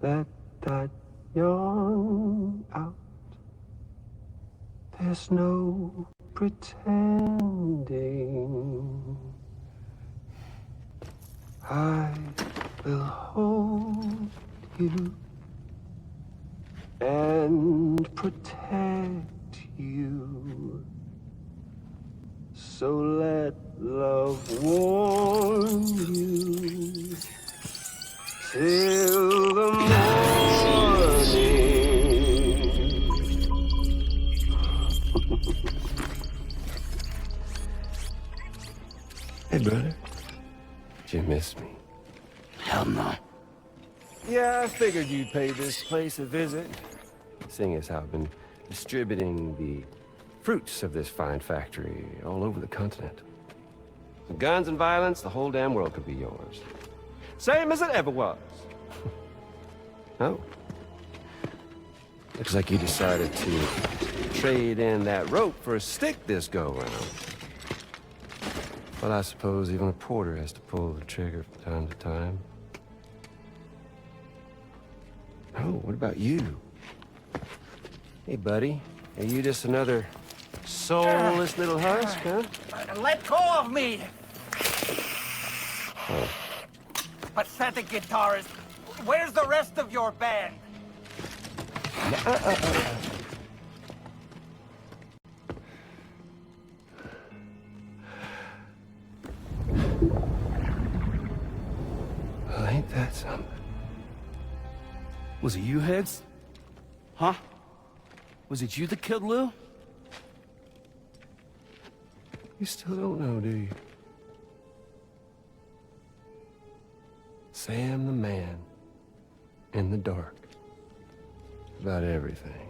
Let that yawn out. There's no pretending. I will hold you and protect you. So let love warm you till the morning. Hey, brother. Did you miss me? Hell no. Yeah, I figured you'd pay this place a visit, seeing as how I've been distributing the fruits of this fine factory all over the continent. With guns and violence, the whole damn world could be yours. Same as it ever was. Oh. Looks like you decided to trade in that rope for a stick this go-around. But I suppose even a porter has to pull the trigger from time to time. Oh, what about you? Hey, buddy. Are you just another soulless little husk, huh? Let go of me! Oh. Pathetic guitarist. Where's the rest of your band? Well, ain't that something? Was it you, Heads? Huh? Was it you that killed Lou? You still don't know, do you? Sam the man. In the dark. About everything.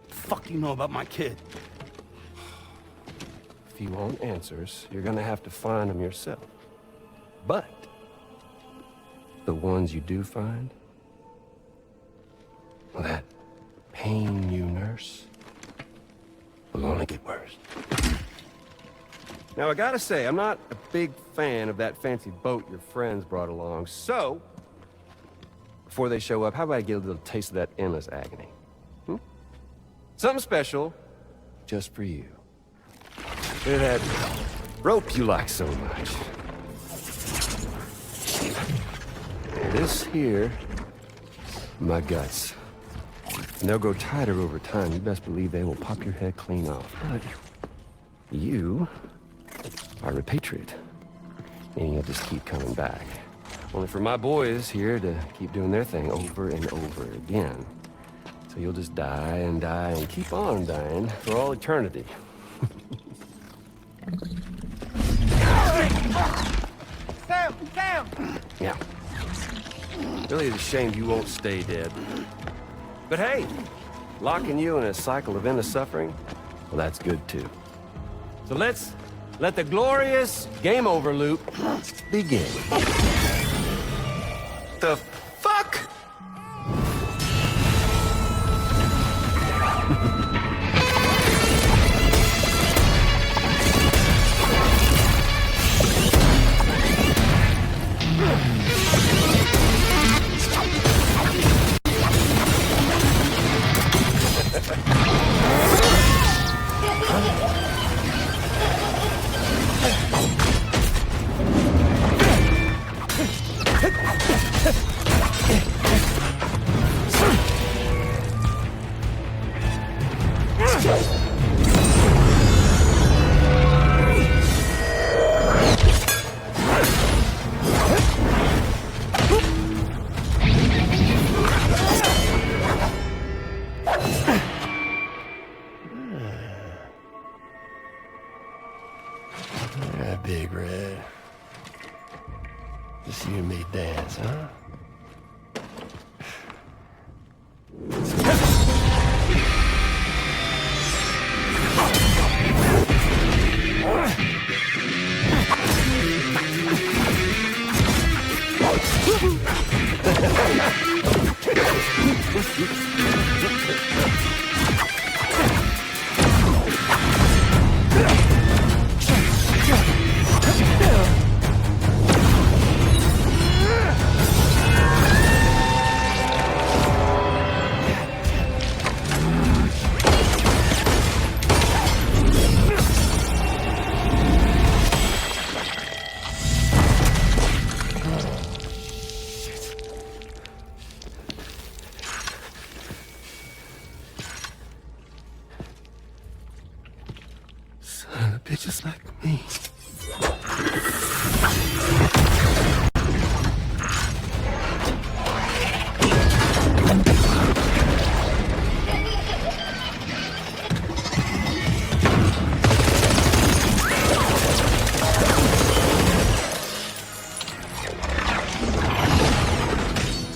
The fuck do you know about my kid? If you want answers, you're gonna have to find them yourself. But the ones you do find, well, that pain you nurse will only get worse. Now, I gotta say, I'm not a big fan of that fancy boat your friends brought along, so before they show up, how about I get a little taste of that endless agony? Something special just for you. Look at that rope you like so much. This here, my guts. And they'll grow tighter over time. You best believe they will pop your head clean off. But you are repatriate, meaning you'll just keep coming back. Only for my boys here to keep doing their thing over and over again. So you'll just die and keep on dying for all eternity. Sam! Yeah. Really, it's a shame you won't stay dead. But hey, locking you in a cycle of endless suffering, well, that's good too. So let's let the glorious game over loop begin. The fuck? Yeah, Big Red. Just you and me dance, huh? Son of bitches like me.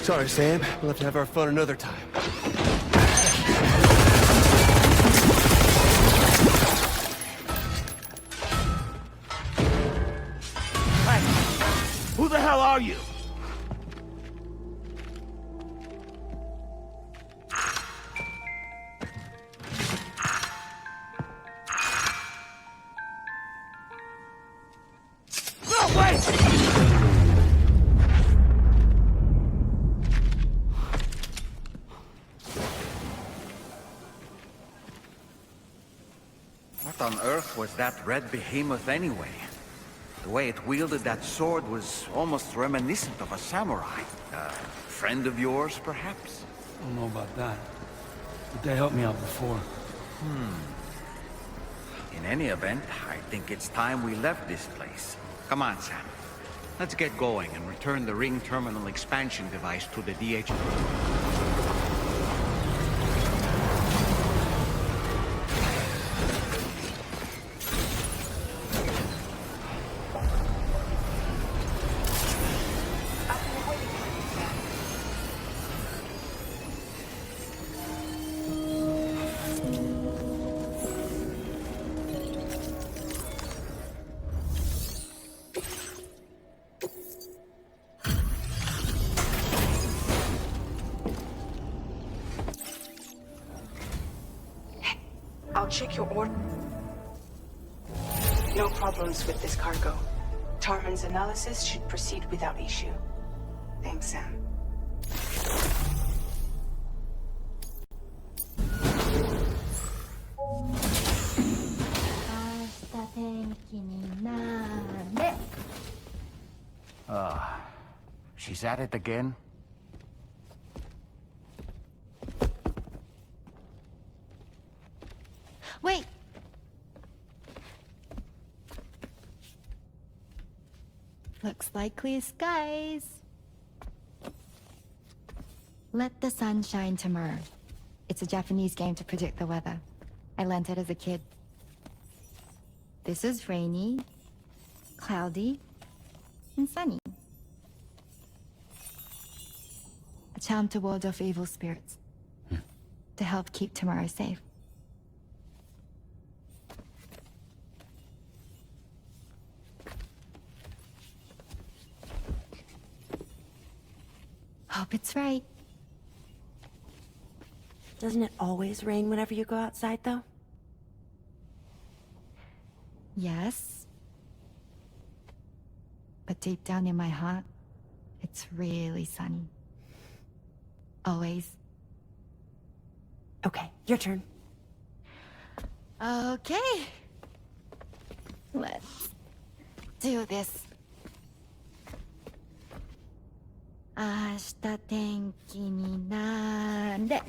Sorry, Sam. We'll have to have our fun another time. Who the hell are you? was that red behemoth anyway? The way it wielded that sword was almost reminiscent of a samurai. A friend of yours, perhaps? I don't know about that. But they helped me out before. In any event, I think it's time we left this place. Come on, Sam. Let's get going and return the ring terminal expansion device to the DH. I'll check your order. No problems with this cargo. Tarman's analysis should proceed without issue. Thanks, Sam. She's at it again? Wait! Looks like clear skies. Let the sun shine tomorrow. It's a Japanese game to predict the weather. I learned it as a kid. This is rainy, cloudy, and sunny. A charm to ward off evil spirits. To help keep tomorrow safe. Hope it's right. Doesn't it always rain whenever you go outside, though? Yes. But deep down in my heart, it's really sunny. Always. Okay, your turn. Okay. Let's do this. 明日天気になれ。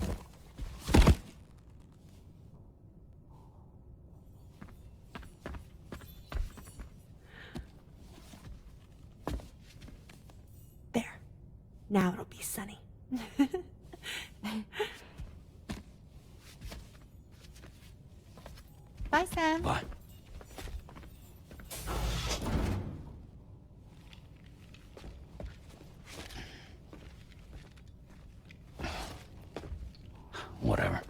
There. Now it'll be sunny. Bye, Sam. Bye. Whatever.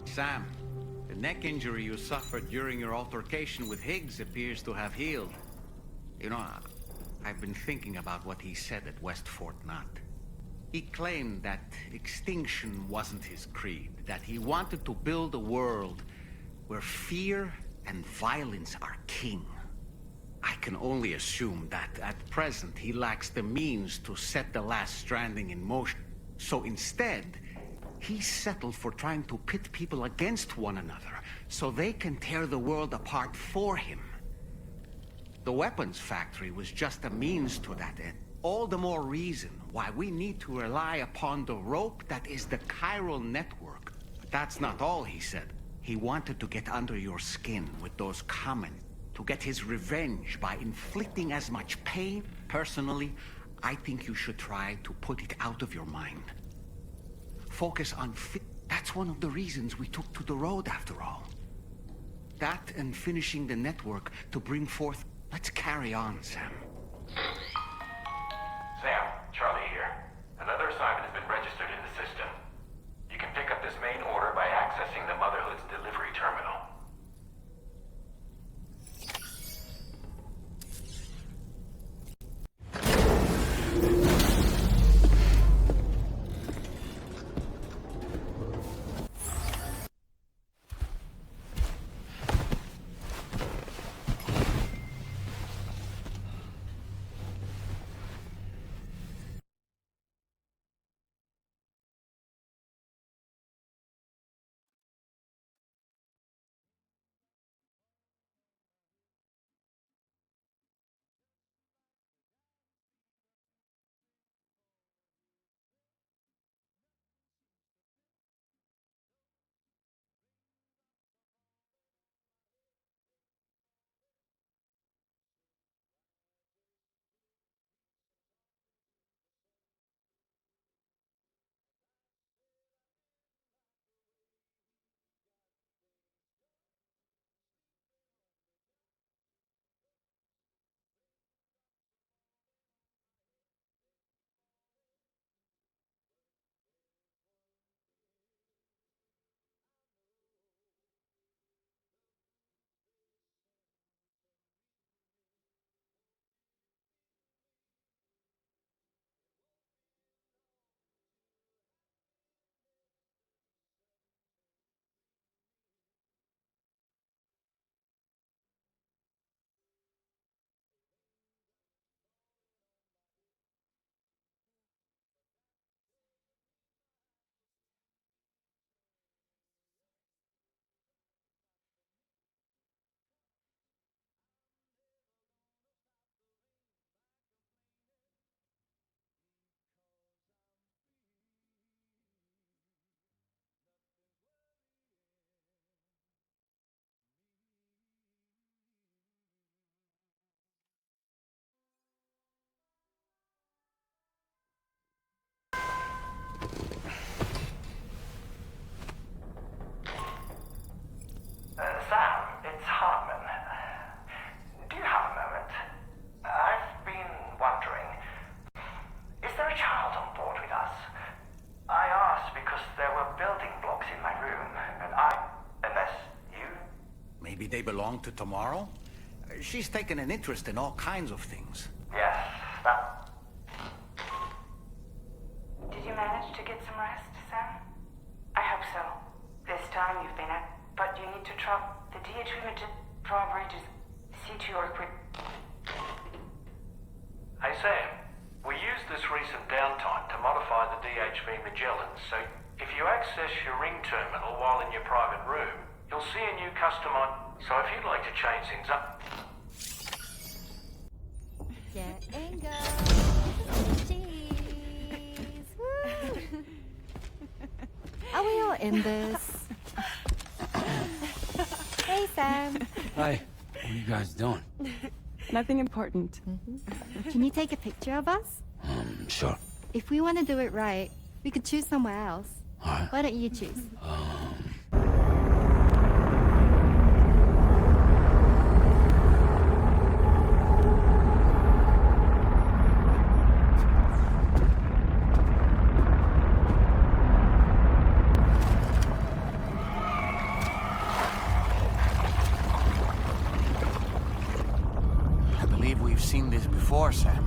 Sam, the neck injury you suffered during your altercation with Higgs appears to have healed. You know, I've been thinking about what he said at West Fort Knot. He claimed that extinction wasn't his creed, that he wanted to build a world where fear and violence are king. I can only assume that at present he lacks the means to set the last stranding in motion. So instead, he settled for trying to pit people against one another so they can tear the world apart for him. The weapons factory was just a means to that end. All the more reason why we need to rely upon the rope that is the Chiral Network. But that's not all, he said. He wanted to get under your skin with those comments, to get his revenge by inflicting as much pain. Personally, I think you should try to put it out of your mind. Focus on that's one of the reasons we took to the road, after all. That and finishing the network to bring forth... Let's carry on, Sam. Sam, Charlie here. Another assignment has been registered in the system. You can pick up this main order by accessing the Motherhood's delivery terminal. Maybe they belong to tomorrow? She's taken an interest in all kinds of things. Yes, stop. Did you manage to get some rest, Sam? I hope so. This time you've been at... But you need to drop the DH drawbridges. See to your equip... Hey Sam, we used this recent downtime to modify the DHV Magellans, so if you access your ring terminal while in your private room, you'll see a new customized... So if you'd like to change things up... Getting go. Cheese. Woo. Are we all in this? Hey, Sam. Hi. What are you guys doing? Nothing important. Can you take a picture of us? Sure. If we want to do it right, we could choose somewhere else. All right. Why don't you choose? I believe we've seen this before, Sam.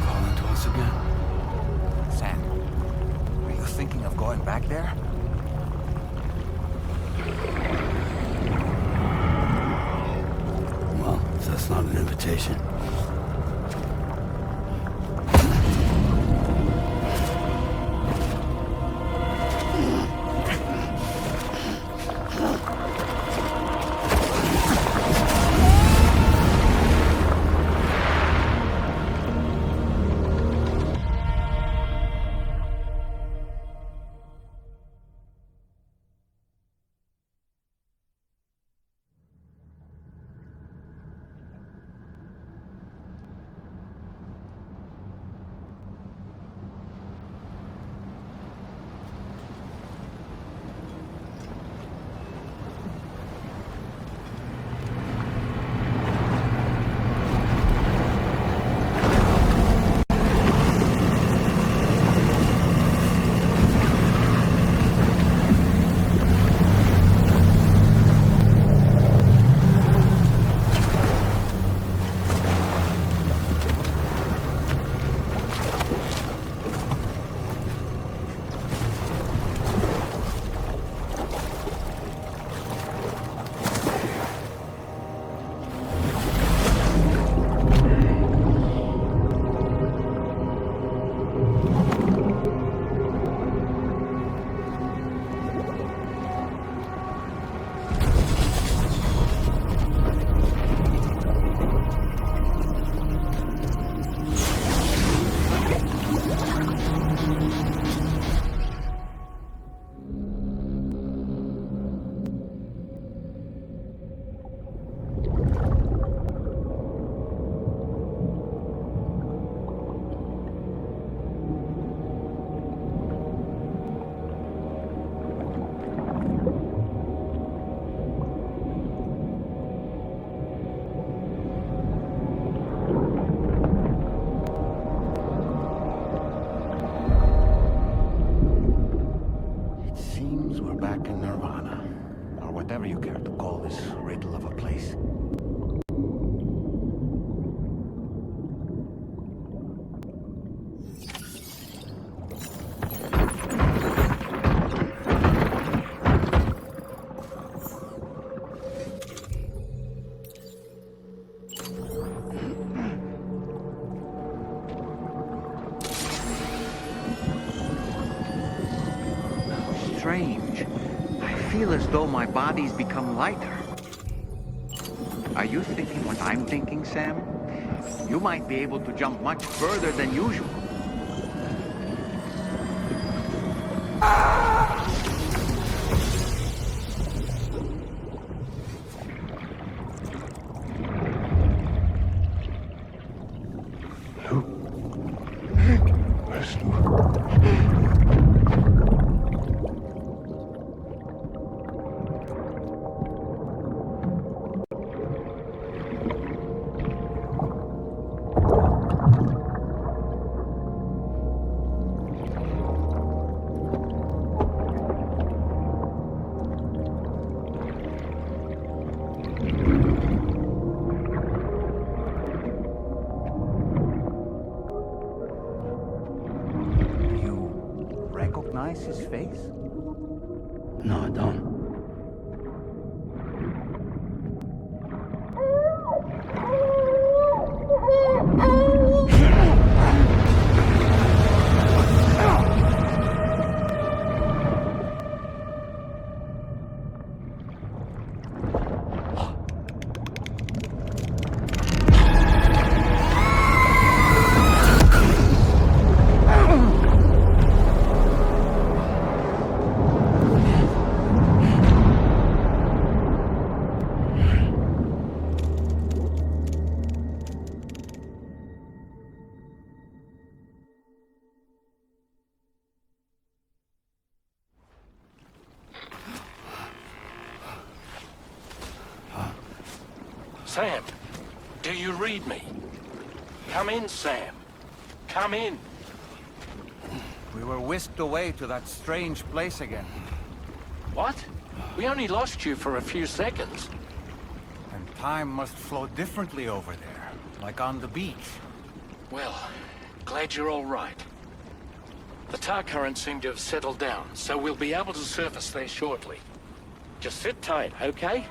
Calling to us again? Sam, are you thinking of going back there? Well, if that's not an invitation. Whatever you care to call this riddle of a place. Strange. I feel as though my body's become lighter. Are you thinking what I'm thinking, Sam? You might be able to jump much further than usual. recognize his face? No, I don't. Sam, do you read me? Come in, Sam. Come in. We were whisked away to that strange place again. What? We only lost you for a few seconds. And time must flow differently over there, like on the beach. Well, glad you're all right. The tar currents seem to have settled down, so we'll be able to surface there shortly. Just sit tight, okay?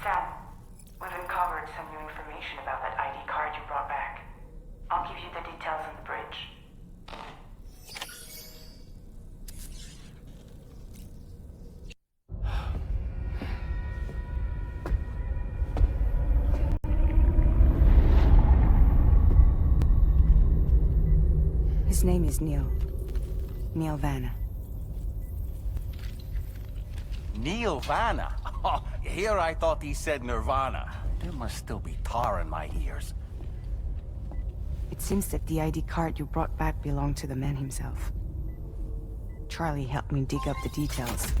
Sam, we've uncovered some new information about that ID card you brought back. I'll give you the details on the bridge. His name is Neil. Neil Vanna. Neil Vanna? Oh, here I thought he said Nirvana. There must still be tar in my ears. It seems that the ID card you brought back belonged to the man himself. Charlie helped me dig up the details.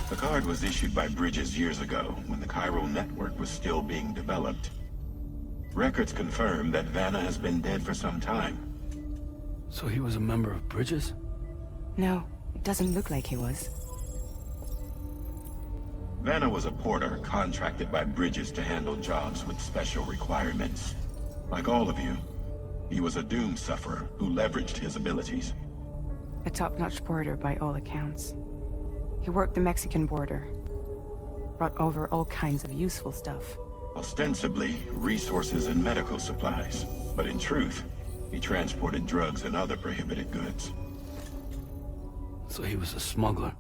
The card was issued by Bridges years ago, when the Chiral Network was still being developed. Records confirm that Vanna has been dead for some time. So he was a member of Bridges? No, it doesn't look like he was. Vanna was a porter contracted by Bridges to handle jobs with special requirements. Like all of you, he was a doom sufferer who leveraged his abilities. A top-notch porter by all accounts. He worked the Mexican border. Brought over all kinds of useful stuff. Ostensibly, resources and medical supplies. But in truth, he transported drugs and other prohibited goods. So he was a smuggler.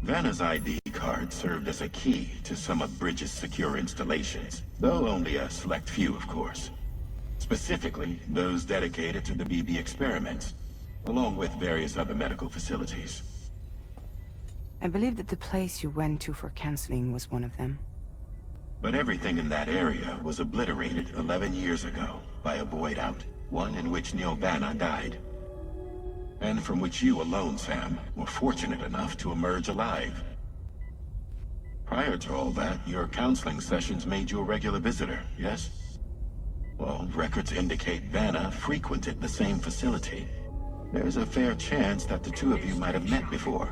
Vanna's ID card served as a key to some of Bridges' secure installations, though only a select few, of course. Specifically, those dedicated to the BB experiments, along with various other medical facilities. I believe that the place you went to for counseling was one of them. But everything in that area was obliterated 11 years ago by a void out, one in which Neil Vanna died. And from which you alone, Sam, were fortunate enough to emerge alive. Prior to all that, your counseling sessions made you a regular visitor, yes? Well, records indicate Vanna frequented the same facility. There's a fair chance that the two of you might have met before.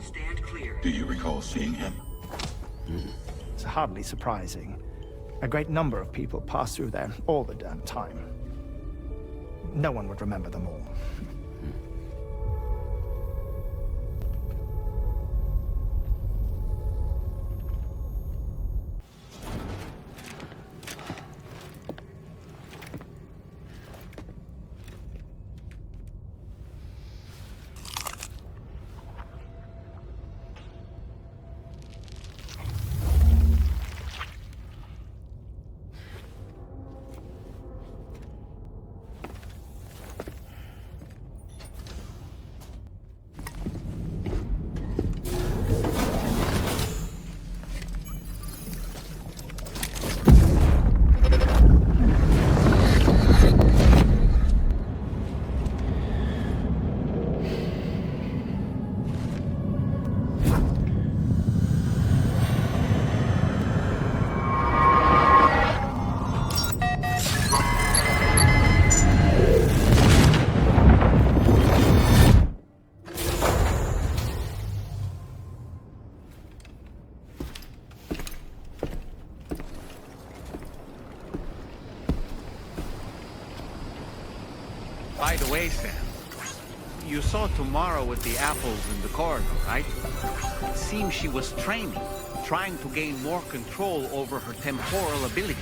Do you recall seeing him? It's hardly surprising. A great number of people pass through there all the damn time. No one would remember them all. You saw Tomorrow with the apples in the corridor, right? It seems she was training, trying to gain more control over her temporal abilities.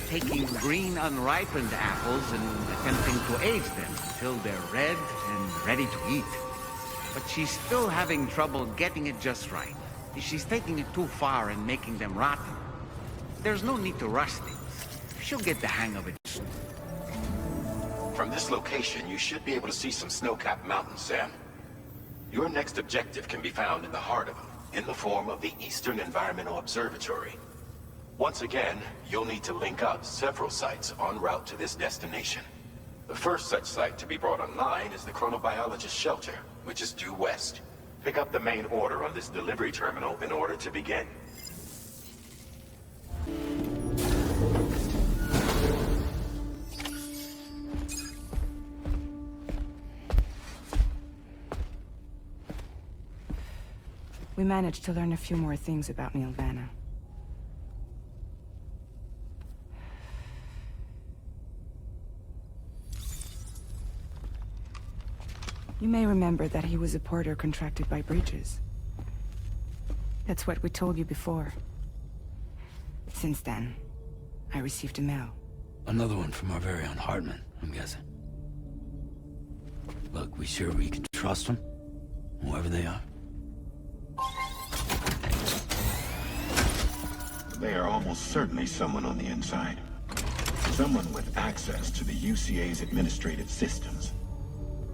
Taking green unripened apples and attempting to age them until they're red and ready to eat. But she's still having trouble getting it just right. She's taking it too far and making them rotten. There's no need to rush things. She'll get the hang of it soon. From this location, you should be able to see some snow-capped mountains, Sam. Your next objective can be found in the heart of them, in the form of the Eastern Environmental Observatory. Once again, you'll need to link up several sites en route to this destination. The first such site to be brought online is the Chronobiologist Shelter, which is due west. Pick up the main order on this delivery terminal in order to begin. We managed to learn a few more things about Neil Vanna. You may remember that he was a porter contracted by Bridges. That's what we told you before. Since then, I received a mail. Another one from our very own Hartman, I'm guessing. Look, we sure we can trust them? Whoever they are? They are almost certainly someone on the inside. Someone with access to the UCA's administrative systems.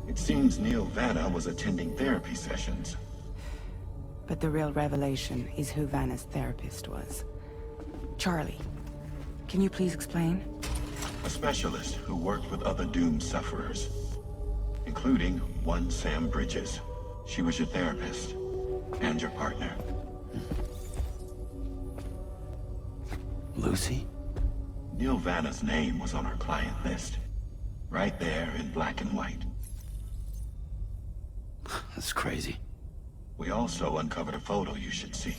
It seems Neil Vanna was attending therapy sessions. But the real revelation is who Vanna's therapist was. Charlie, can you please explain? A specialist who worked with other doomed sufferers, including one Sam Bridges. She was your therapist and your partner. Lucy? Neil Vanna's name was on her client list. Right there in black and white. That's crazy. We also uncovered a photo you should see.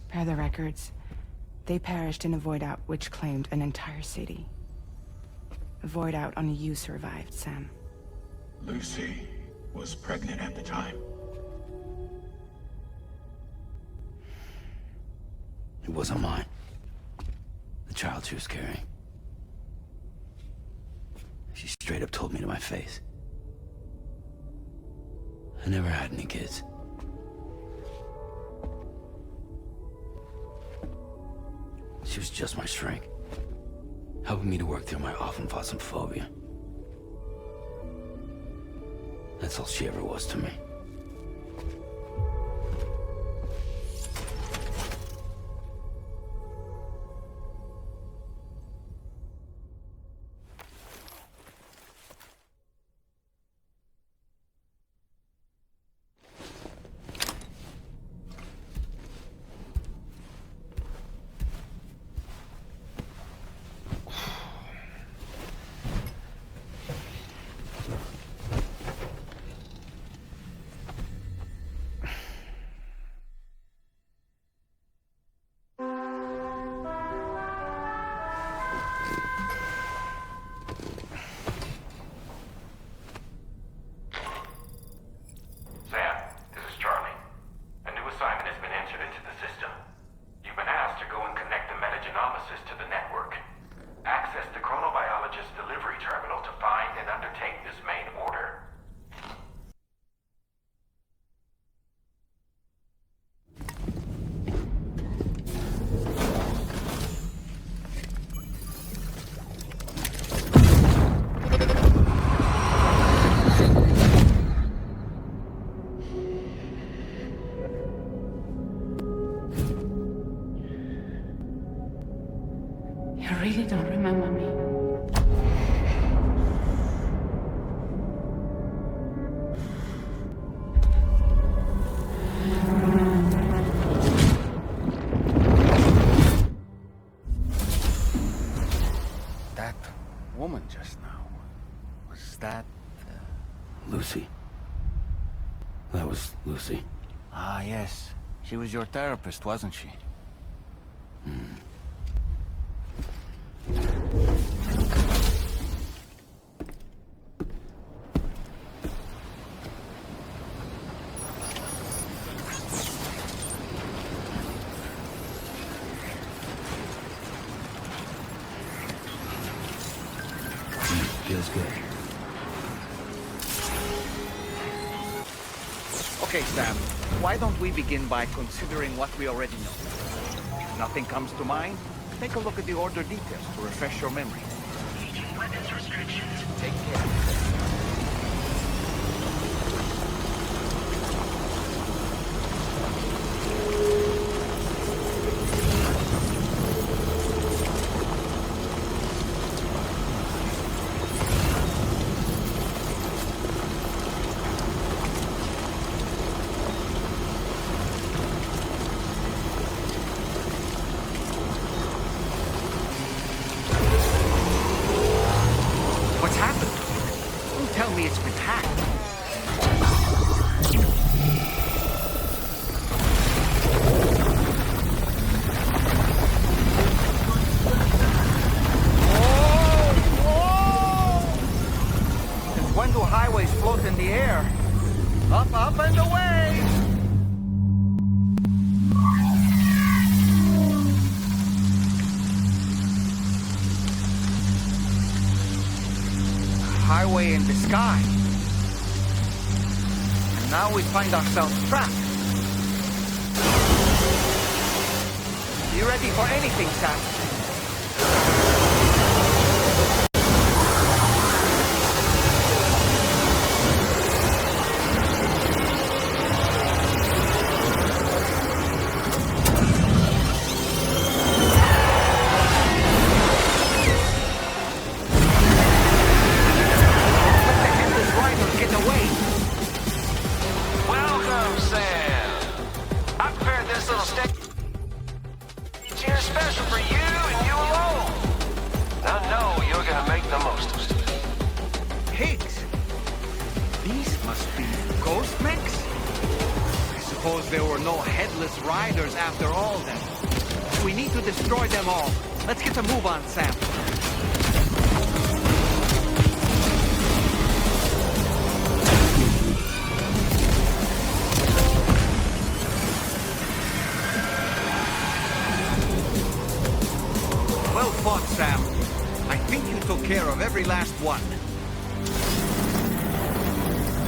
Per the records, they perished in a void out which claimed an entire city. A void out only you survived, Sam. Lucy was pregnant at the time. It wasn't mine. The child she was carrying. She straight up told me to my face. I never had any kids. She was just my shrink, helping me to work through my often phobia. That's all she ever was to me. You really don't remember me. That woman just now, was that... Lucy. That was Lucy. Ah, yes. She was your therapist, wasn't she? Feels good. Okay, Sam. Why don't we begin by considering what we already know? If nothing comes to mind, take a look at the order details to refresh your memory. Aging weapons restrictions. Take care. What's happened? Don't tell me it's been hacked. Since when do highways float in the air? Up, up, and away! Highway in the sky. And now we find ourselves trapped. You ready for anything, Sam? Welcome, Sam. I prepared this little stage here special for you and you alone. I know you're gonna make the most of it. Pigs? These must be ghost mechs? I suppose there were no headless riders after all then. We need to destroy them all. Let's get a move on, Sam. Well fought, Sam. I think you took care of every last one.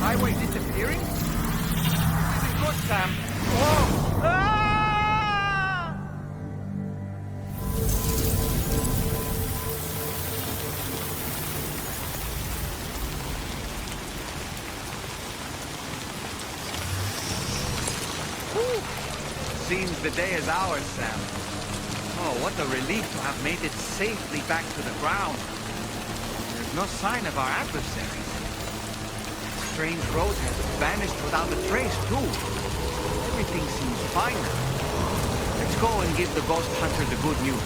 Highway disappearing? This is good, Sam. Whoa! Ah! Seems the day is ours, Sam. Oh, what a relief to have made it safely back to the ground. There's no sign of our adversaries. That strange road has vanished without a trace, too. Everything seems fine now. Let's go and give the ghost hunter the good news.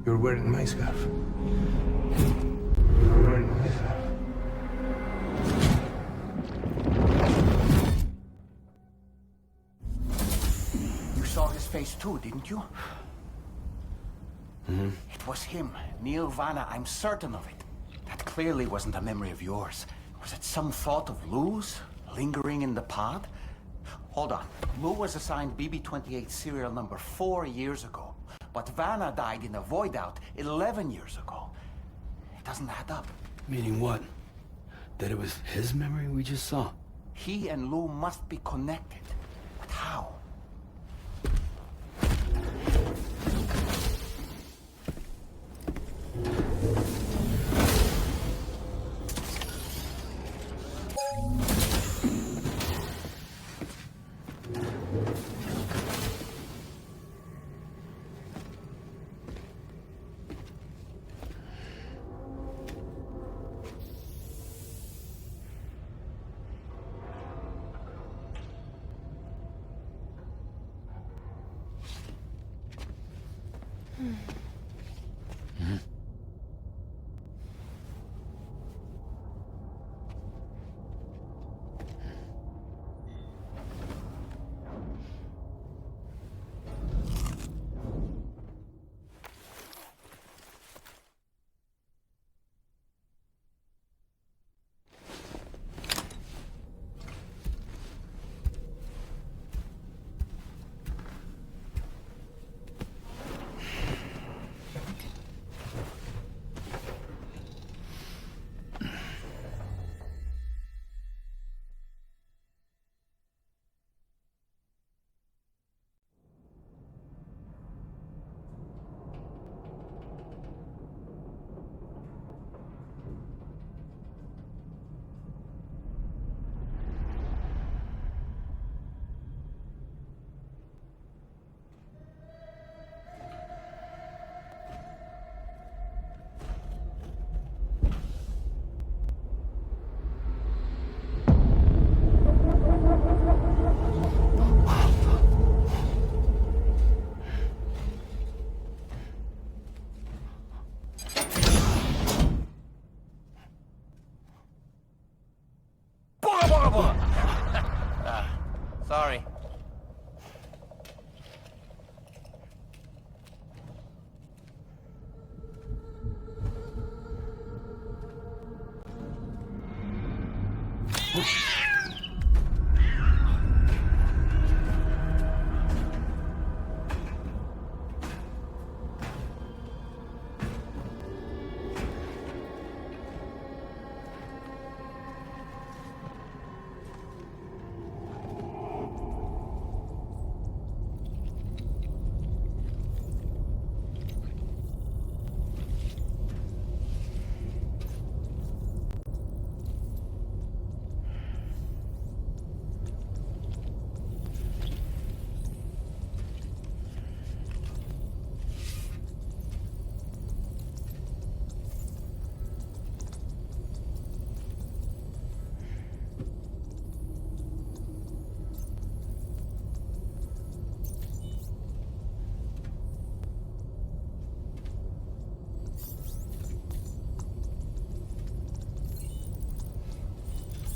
You're wearing my scarf. You're wearing my scarf. You saw his face too, didn't you? Mm-hmm. It was him, Neil Vanna, I'm certain of it. That clearly wasn't a memory of yours. Was it some thought of Lou's, lingering in the pod? Hold on. Lou was assigned BB-28 serial number 4 years ago. But Vanna died in a void out 11 years ago. It doesn't add up. Meaning what? That it was his memory we just saw? He and Lou must be connected. But how? Sorry.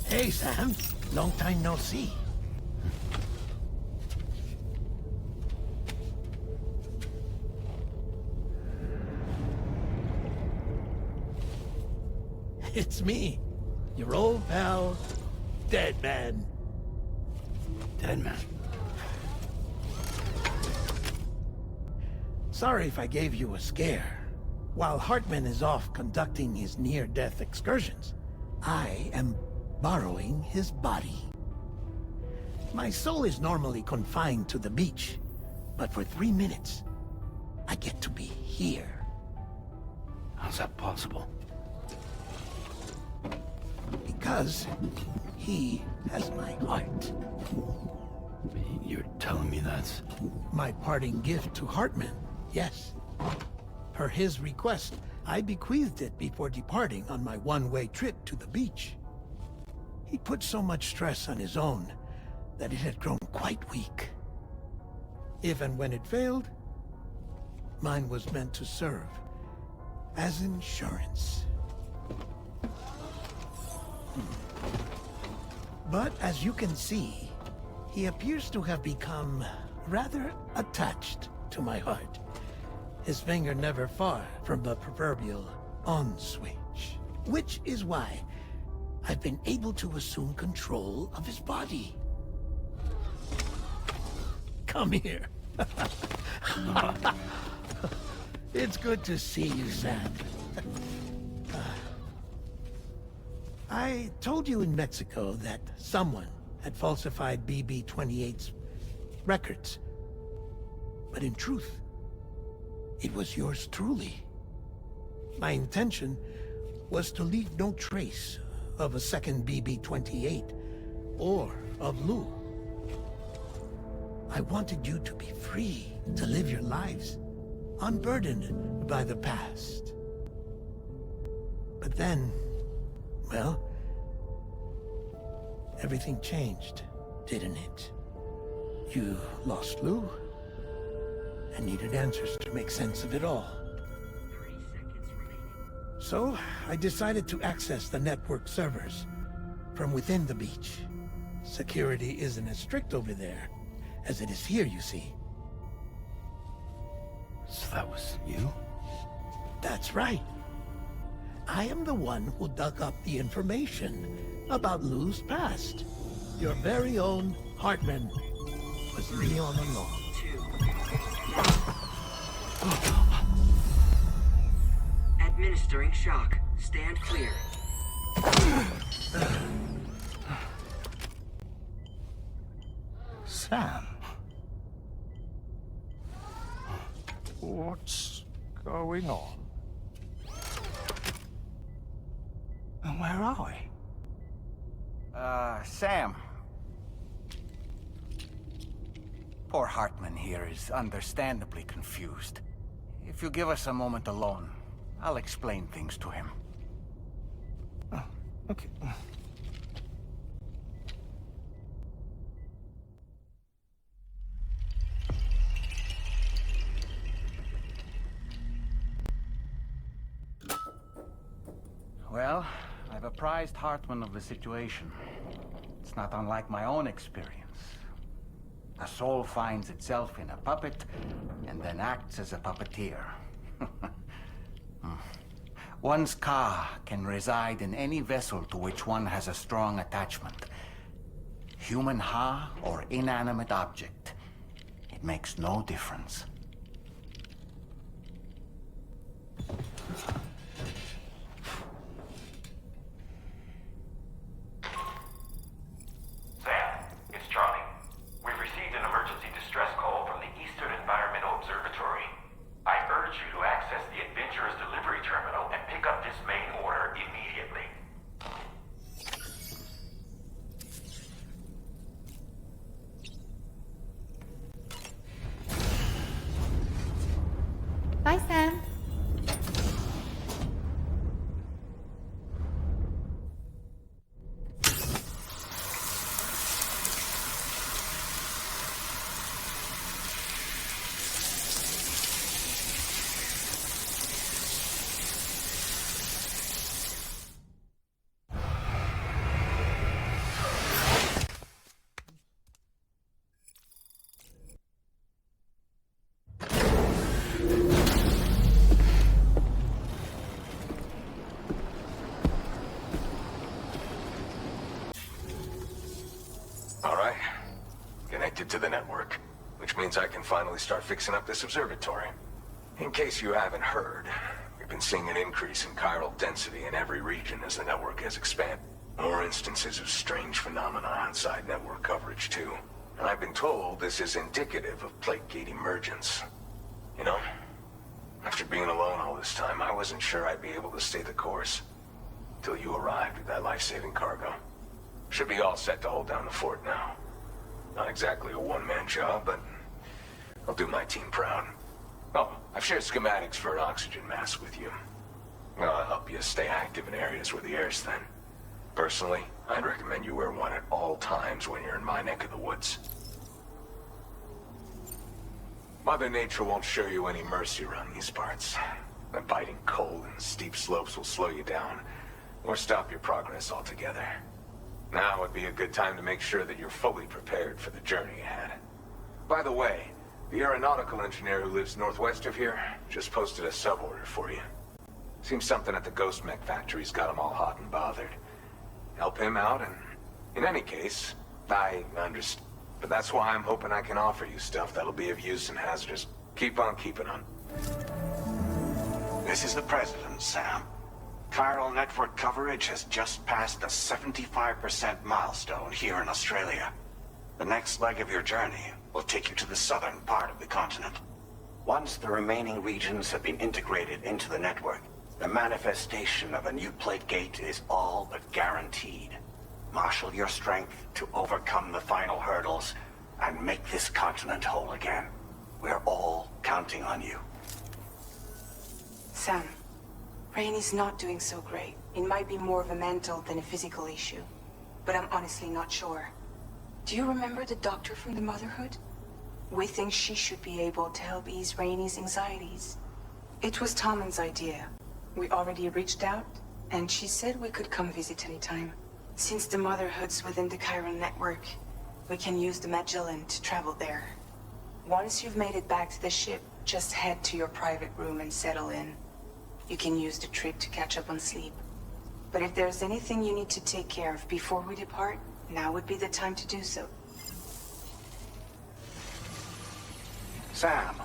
Hey, Sam. Long time no see. It's me, your old pal, Dead Man. Dead Man? Sorry if I gave you a scare. While Hartman is off conducting his near-death excursions, I am borrowing his body. My soul is normally confined to the beach, but for 3 minutes, I get to be here. How's that possible? Because he has my heart. You're telling me that's... My parting gift to Hartman, yes. Per his request, I bequeathed it before departing on my one-way trip to the beach. He put so much stress on his own that it had grown quite weak. If and when it failed, mine was meant to serve as insurance. But as you can see, he appears to have become rather attached to my heart. His finger never far from the proverbial on switch. Which is why I've been able to assume control of his body. Come here. It's good to see you, Sam. I told you in Mexico that someone had falsified BB-28's records. But in truth, it was yours truly. My intention was to leave no trace of a second BB-28 or of Lou. I wanted you to be free to live your lives, unburdened by the past. But then, well, everything changed, didn't it? You lost Lou, and needed answers to make sense of it all. So, I decided to access the network servers from within the beach. Security isn't as strict over there as it is here, you see. So that was you? That's right. I am the one who dug up the information about Lou's past. Your very own Hartman was me all along. Administering shock. Stand clear. Sam. What's going on? And where are we? Sam. Poor Hartman here is understandably confused. If you give us a moment alone, I'll explain things to him. Oh, okay. Well, I've apprised Hartman of the situation. It's not unlike my own experience. A soul finds itself in a puppet and then acts as a puppeteer. One's ka can reside in any vessel to which one has a strong attachment. Human ha or inanimate object. It makes no difference. Sam, it's Charlie. We've received an emergency distress call from the Eastern Environmental Observatory. I urge you to access the Adventurer's delivery terminal and pick up this main order immediately. Bye, Sam. All right. Connected to the network, which means I can finally start fixing up this observatory. In case you haven't heard, we've been seeing an increase in chiral density in every region as the network has expanded. More instances of strange phenomena outside network coverage, too. And I've been told this is indicative of plate gate emergence. You know, after being alone all this time, I wasn't sure I'd be able to stay the course. Till you arrived with that life-saving cargo. Should be all set to hold down the fort now. Not exactly a one-man job, but I'll do my team proud. Oh, I've shared schematics for an oxygen mask with you. I'll help you stay active in areas where the air's thin. Personally, I'd recommend you wear one at all times when you're in my neck of the woods. Mother Nature won't show you any mercy around these parts. The biting cold and steep slopes will slow you down, or stop your progress altogether. Now would be a good time to make sure that you're fully prepared for the journey ahead. By the way, the aeronautical engineer who lives northwest of here just posted a sub-order for you. Seems something at the Ghost Mech factory's got him all hot and bothered. Help him out, and in any case, I understand. But that's why I'm hoping I can offer you stuff that'll be of use in hazardous. Keep on keeping on. This is the President, Sam. Chiral Network coverage has just passed the 75% milestone here in Australia. The next leg of your journey will take you to the southern part of the continent. Once the remaining regions have been integrated into the network, the manifestation of a new plate gate is all but guaranteed. Marshal your strength to overcome the final hurdles and make this continent whole again. We're all counting on you. Sam, Rainey's not doing so great. It might be more of a mental than a physical issue, but I'm honestly not sure. Do you remember the doctor from the Motherhood? We think she should be able to help ease Rainey's anxieties. It was Tommen's idea. We already reached out, and she said we could come visit anytime. Since the Motherhood's within the Chiral Network, we can use the Magellan to travel there. Once you've made it back to the ship, just head to your private room and settle in. You can use the trip to catch up on sleep. But if there's anything you need to take care of before we depart, now would be the time to do so. Sam,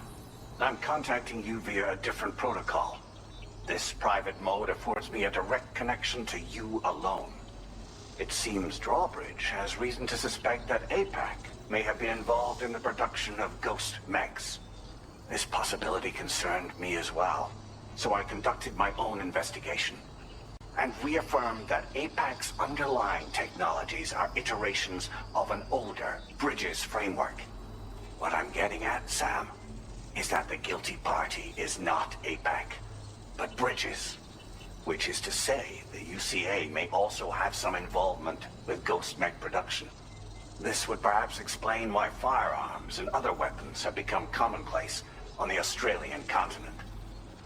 I'm contacting you via a different protocol. This private mode affords me a direct connection to you alone. It seems Drawbridge has reason to suspect that APAC may have been involved in the production of ghost mechs. This possibility concerned me as well, so I conducted my own investigation and reaffirmed that APAC's underlying technologies are iterations of an older Bridges framework. What I'm getting at, Sam, is that the guilty party is not APAC, but Bridges. Which is to say, the UCA may also have some involvement with ghost mech production. This would perhaps explain why firearms and other weapons have become commonplace on the Australian continent.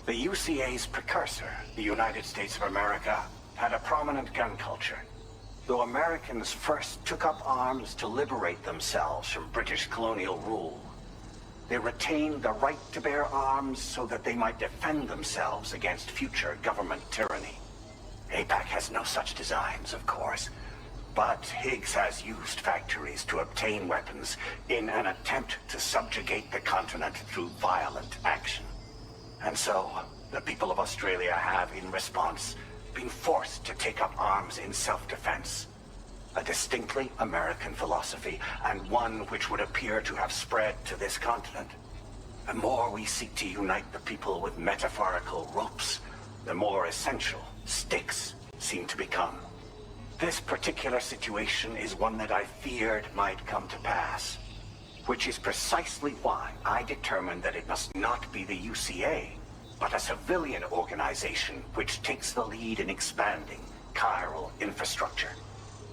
The UCA's precursor, the United States of America, had a prominent gun culture. Though Americans first took up arms to liberate themselves from British colonial rule, they retained the right to bear arms so that they might defend themselves against future government tyranny. APAC has no such designs, of course, but Higgs has used factories to obtain weapons in an attempt to subjugate the continent through violent action. And so, the people of Australia have, in response, been forced to take up arms in self-defense. A distinctly American philosophy, and one which would appear to have spread to this continent. The more we seek to unite the people with metaphorical ropes, the more essential sticks seem to become. This particular situation is one that I feared might come to pass, which is precisely why I determined that it must not be the UCA, but a civilian organization which takes the lead in expanding chiral infrastructure.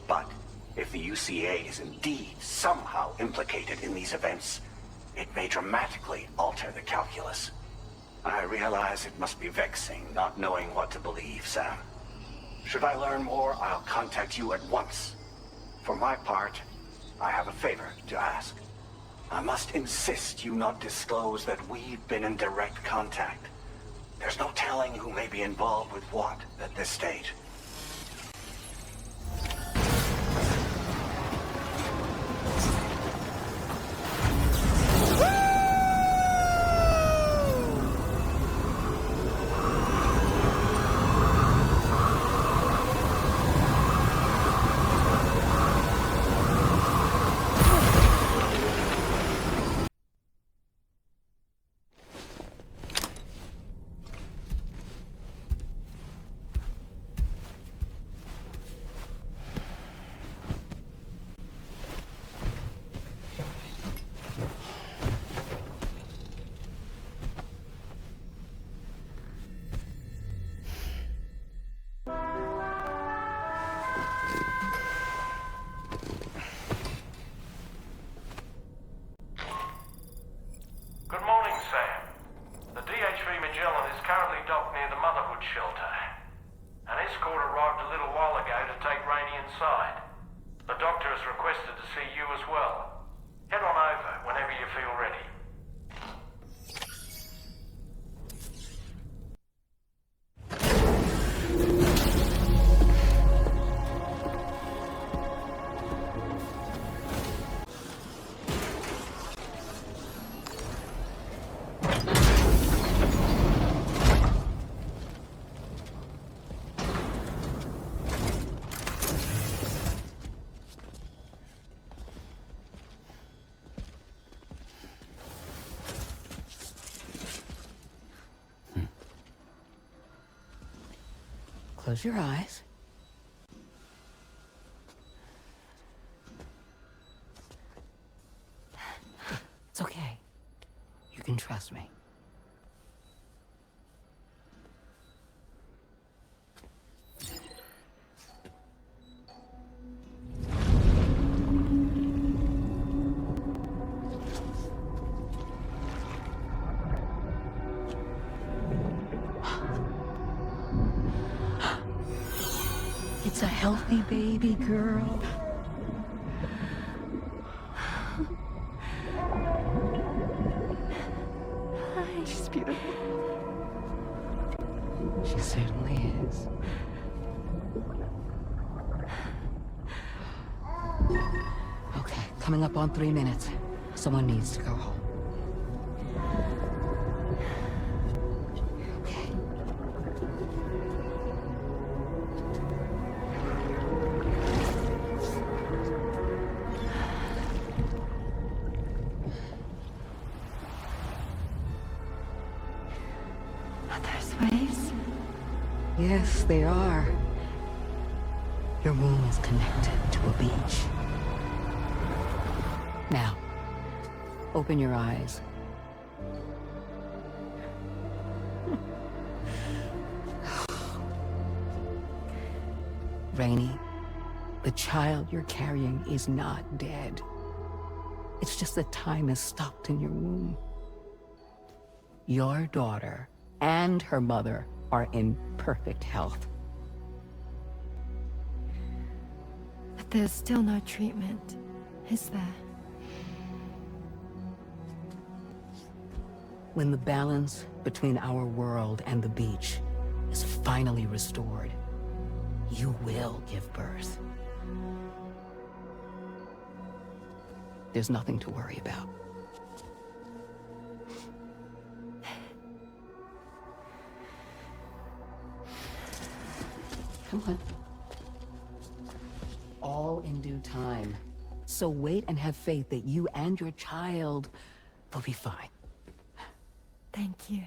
But if the UCA is indeed somehow implicated in these events, it may dramatically alter the calculus. I realize it must be vexing not knowing what to believe, Sam. Should I learn more, I'll contact you at once. For my part, I have a favor to ask. I must insist you not disclose that we've been in direct contact. There's no telling who may be involved with what at this stage. Close your eyes. It's okay. You can trust me. It's a healthy baby girl. She's beautiful. She certainly is. Okay, coming up on 3 minutes. Someone needs to go home. Yes, they are. Your room is connected to a beach. Now, open your eyes. Rainey, the child you're carrying is not dead. It's just that time has stopped in your womb. Your daughter and her mother are in perfect health. There's still no treatment, is there? When the balance between our world and the beach is finally restored, you will give birth. There's nothing to worry about. Come on. All in due time. So wait and have faith that you and your child will be fine. Thank you.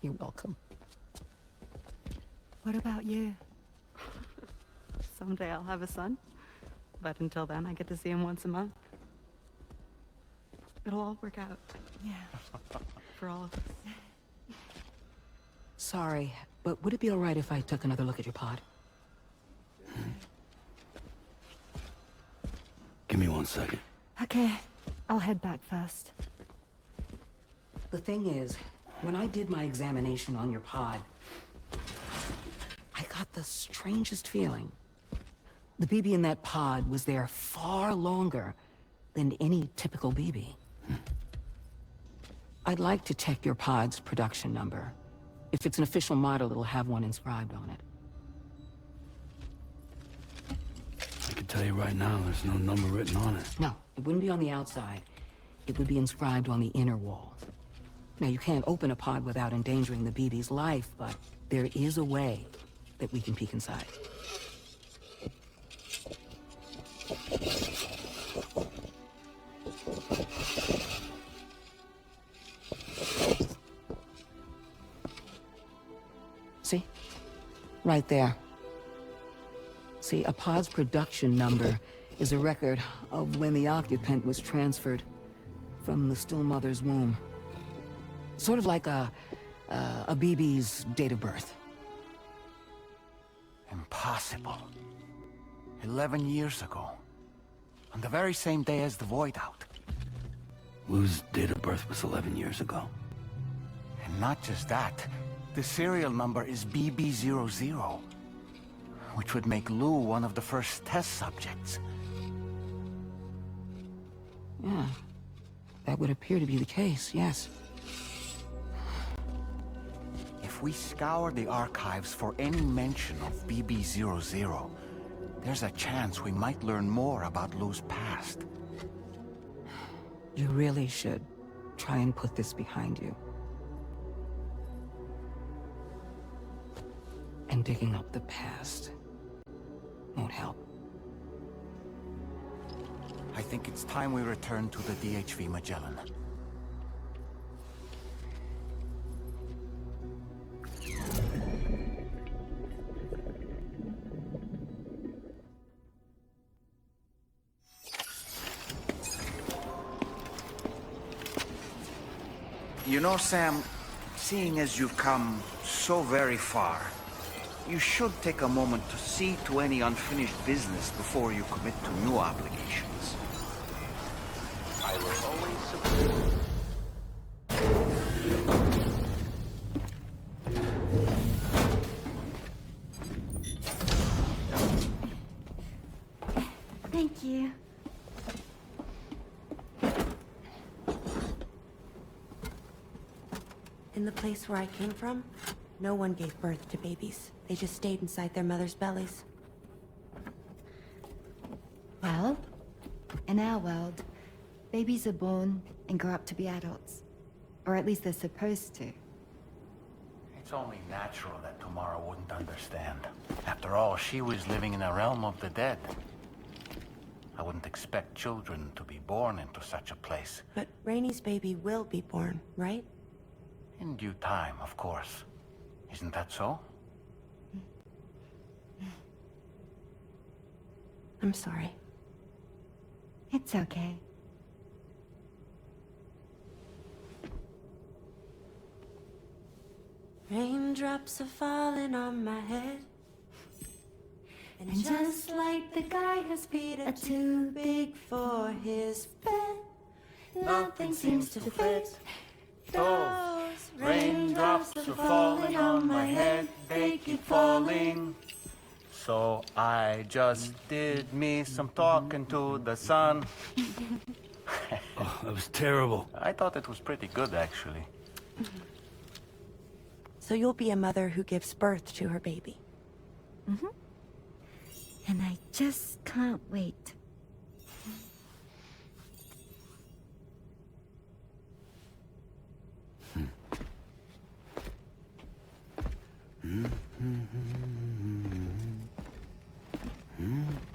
You're welcome. What about you? Someday I'll have a son, but until then I get to see him once a month. It'll all work out. Yeah. For all of us. Sorry, but would it be all right if I took another look at your pod? Give me 1 second. Okay, I'll head back first. The thing is, when I did my examination on your pod, I got the strangest feeling. The BB in that pod was there far longer than any typical BB. I'd like to check your pod's production number. If it's an official model, it'll have one inscribed on it. I can tell you right now, there's no number written on it. No, it wouldn't be on the outside. It would be inscribed on the inner wall. Now, you can't open a pod without endangering the BB's life, but there is a way that we can peek inside. See? Right there. See, a pod's production number is a record of when the occupant was transferred from the still mother's womb. Sort of like a BB's date of birth. Impossible. 11 years ago. On the very same day as the Void Out. Lou's date of birth was 11 years ago. And not just that. The serial number is BB00. Which would make Lou one of the first test subjects. Yeah. That would appear to be the case, yes. If we scour the archives for any mention of BB00, there's a chance we might learn more about Lou's past. You really should try and put this behind you. And digging up the past won't help. I think it's time we return to the DHV Magellan. You know, Sam, seeing as you've come so very far, you should take a moment to see to any unfinished business before you commit to new obligations. I will always support. Thank you. In the place where I came from, no one gave birth to babies. They just stayed inside their mother's bellies. Well, in our world, babies are born and grow up to be adults. Or at least they're supposed to. It's only natural that Tamara wouldn't understand. After all, she was living in a realm of the dead. I wouldn't expect children to be born into such a place. But Rainey's baby will be born, right? In due time, of course. Isn't that so? I'm sorry. It's okay. Raindrops are falling on my head. And just like the guy who's Peter too big for his bed, nothing seems to fit. Those raindrops are falling on my head, they keep falling. So I just did me some talking to the sun. Oh, that was terrible. I thought it was pretty good, actually. So you'll be a mother who gives birth to her baby. Mm-hmm. And I just can't wait.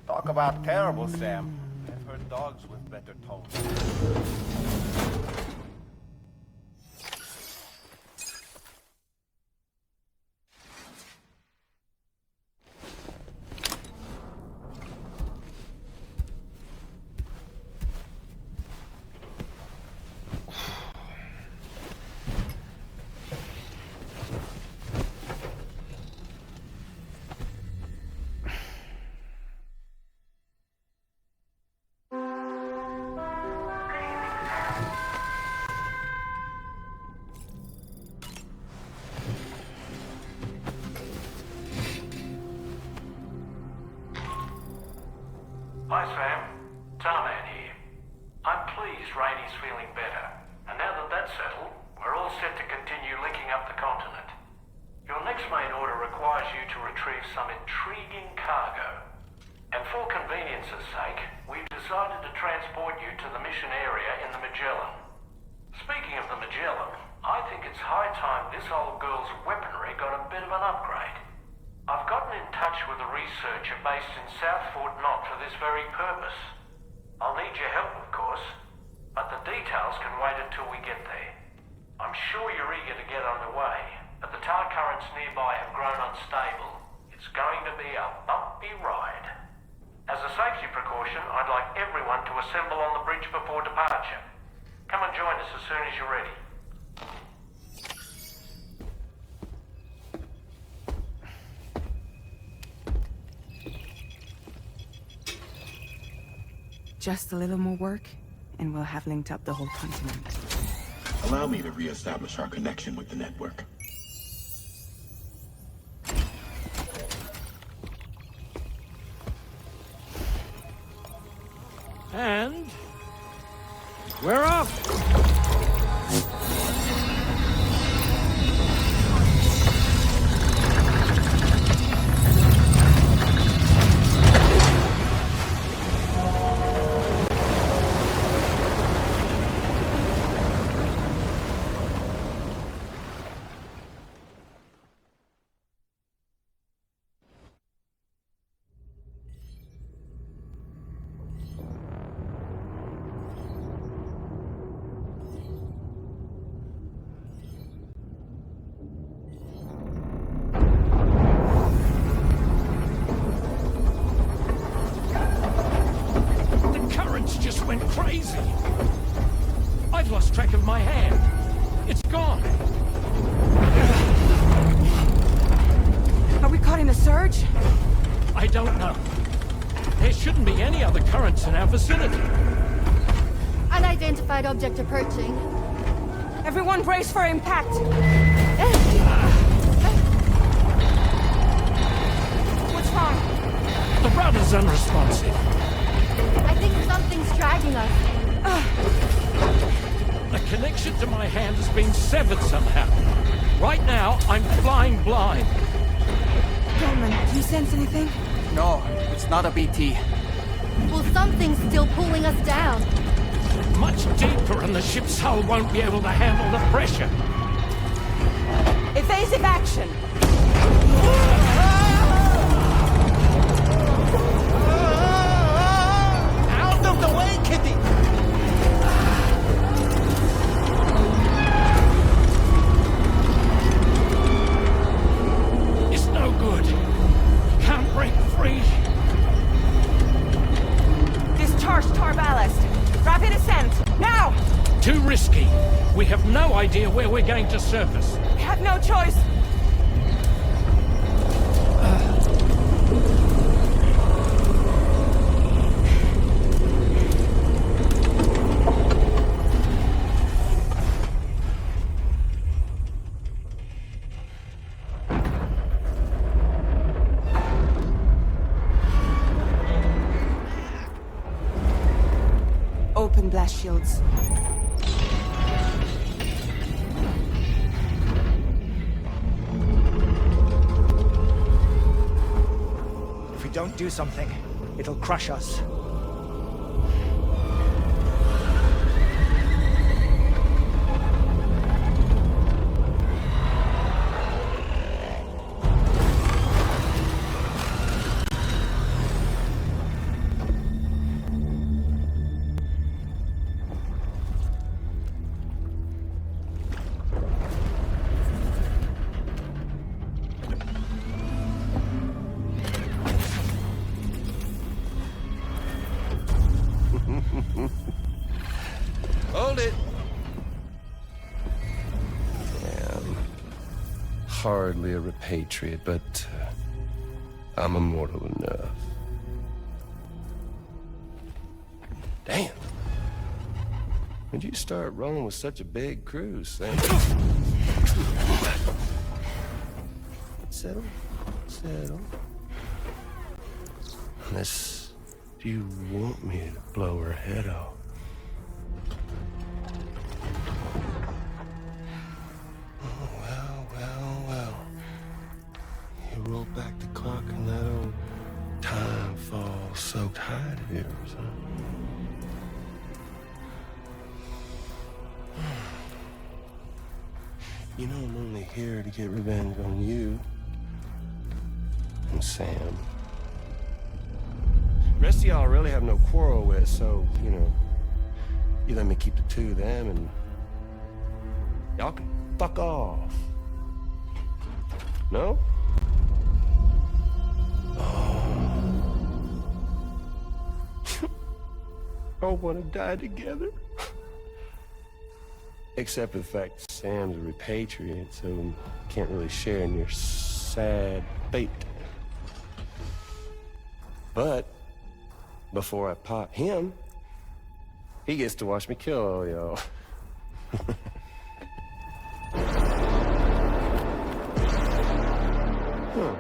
Talk about terrible, Sam. I've heard dogs with better tones. Hi, Sam. Tarman here. I'm pleased Rainey's feeling better. And now that that's settled, we're all set to continue linking up the continent. Your next main order requires you to retrieve some intriguing cargo. And for convenience's sake, we've decided to transport you to the mission area in the Magellan. Speaking of the Magellan, I think it's high time this old girl's weaponry got a bit of an upgrade. I've gotten in touch with a researcher based in South Fort Knott for this very purpose. I'll need your help, of course, but the details can wait until we get there. I'm sure you're eager to get underway, but the tar currents nearby have grown unstable. It's going to be a bumpy ride. As a safety precaution, I'd like everyone to assemble on the bridge before departure. Come and join us as soon as you're ready. Just a little more work, and we'll have linked up the whole continent. Allow me to reestablish our connection with the network. And we're off! Just went crazy. I've lost track of my hand. It's gone. Are we caught in a surge? I don't know. There shouldn't be any other currents in our vicinity. Unidentified object approaching. Everyone brace for impact. What's wrong? The rudder's unresponsive. I think something's dragging us. The connection to my hand has been severed somehow. Right now, I'm flying blind. Roman, do you sense anything? No, it's not a BT. Well, something's still pulling us down. Much deeper, and the ship's hull won't be able to handle the pressure. Evasive action! Out of the way, Kitty! It's no good. Can't break free. Discharge tar ballast. Rapid ascent, now! Too risky. We have no idea where we're going to surface. We have no choice. shields. If we don't do something, it'll crush us. Hold it! Yeah, I'm hardly a repatriate, but I'm immortal enough. Damn. When'd you start rolling with such a big crew, Sam? Settle. Settle. Unless you want me to blow her head off. Well. You roll back the clock and that old time-fall-soaked hide of yours, huh? You know I'm only here to get revenge on you and Sam. The rest of y'all really have no quarrel with, so, you know, you let me keep the two of them and y'all can fuck off. No? All want to die together. Except for the fact Sam's a repatriate, so can't really share in your sad fate. But before I pot him, he gets to watch me kill all y'all. Huh.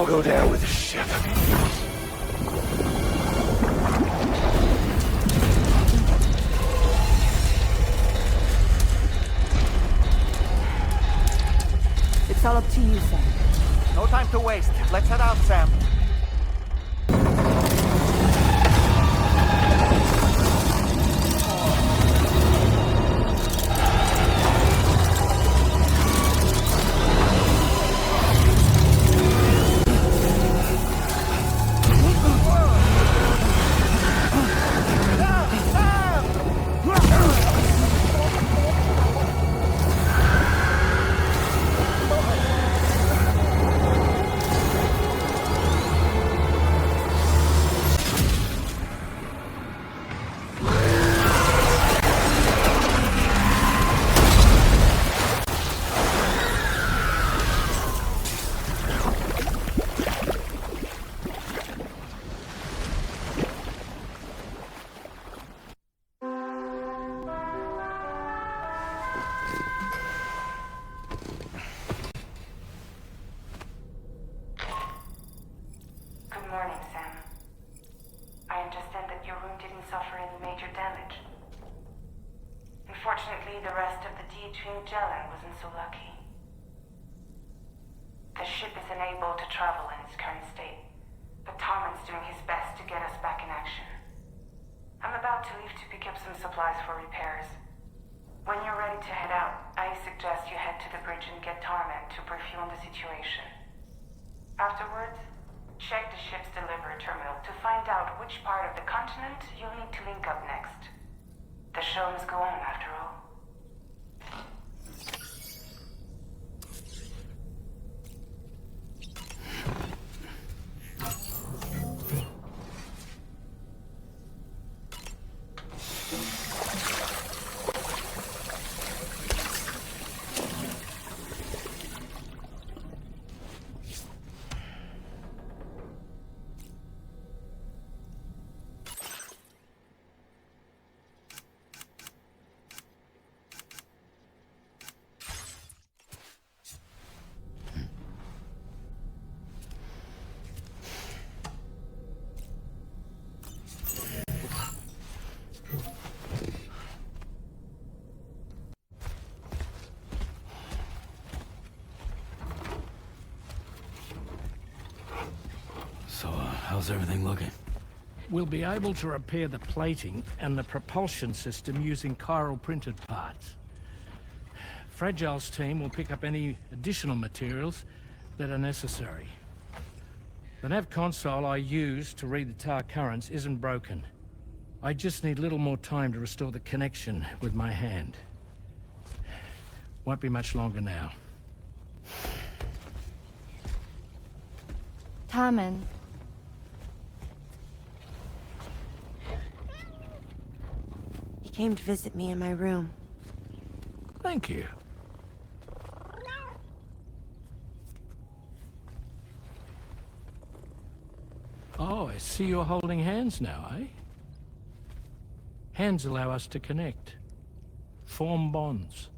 Go down with the ship. It's all up to you, Sam. No time to waste. Let's head out, Sam. the rest of the DHV Magellan wasn't so lucky. The ship is unable to travel in its current state, but Tarman's doing his best to get us back in action. I'm about to leave to pick up some supplies for repairs. When you're ready to head out, I suggest you head to the bridge and get Tarman to brief you on the situation. Afterwards, check the ship's delivery terminal to find out which part of the continent you'll need to link up next. The show must go on, after all. How's everything looking? We'll be able to repair the plating and the propulsion system using chiral printed parts. Fragile's team will pick up any additional materials that are necessary. The nav console I use to read the tar currents isn't broken. I just need a little more time to restore the connection with my hand. Won't be much longer now. Tarman. He came to visit me in my room. Thank you. Oh, I see you're holding hands now, eh? Hands allow us to connect. Form bonds.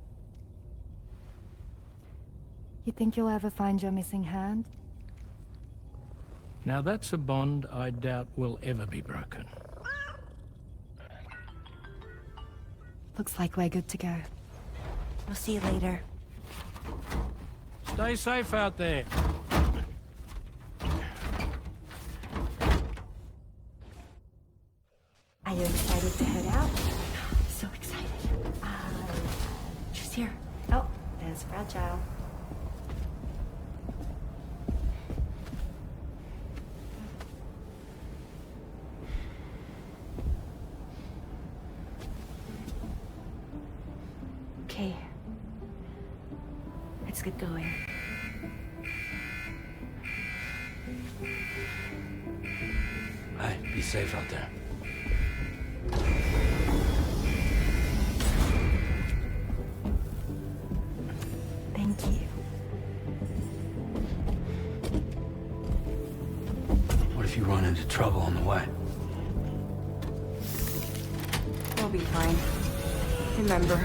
You think you'll ever find your missing hand? Now that's a bond I doubt will ever be broken. Looks like we're good to go. We'll see you later. Stay safe out there. Are you excited to head out? So excited. She's here. Oh, there's Fragile. Okay. Let's get going. Hey, be safe out there. Thank you. What if you run into trouble on the way? We'll be fine. Remember,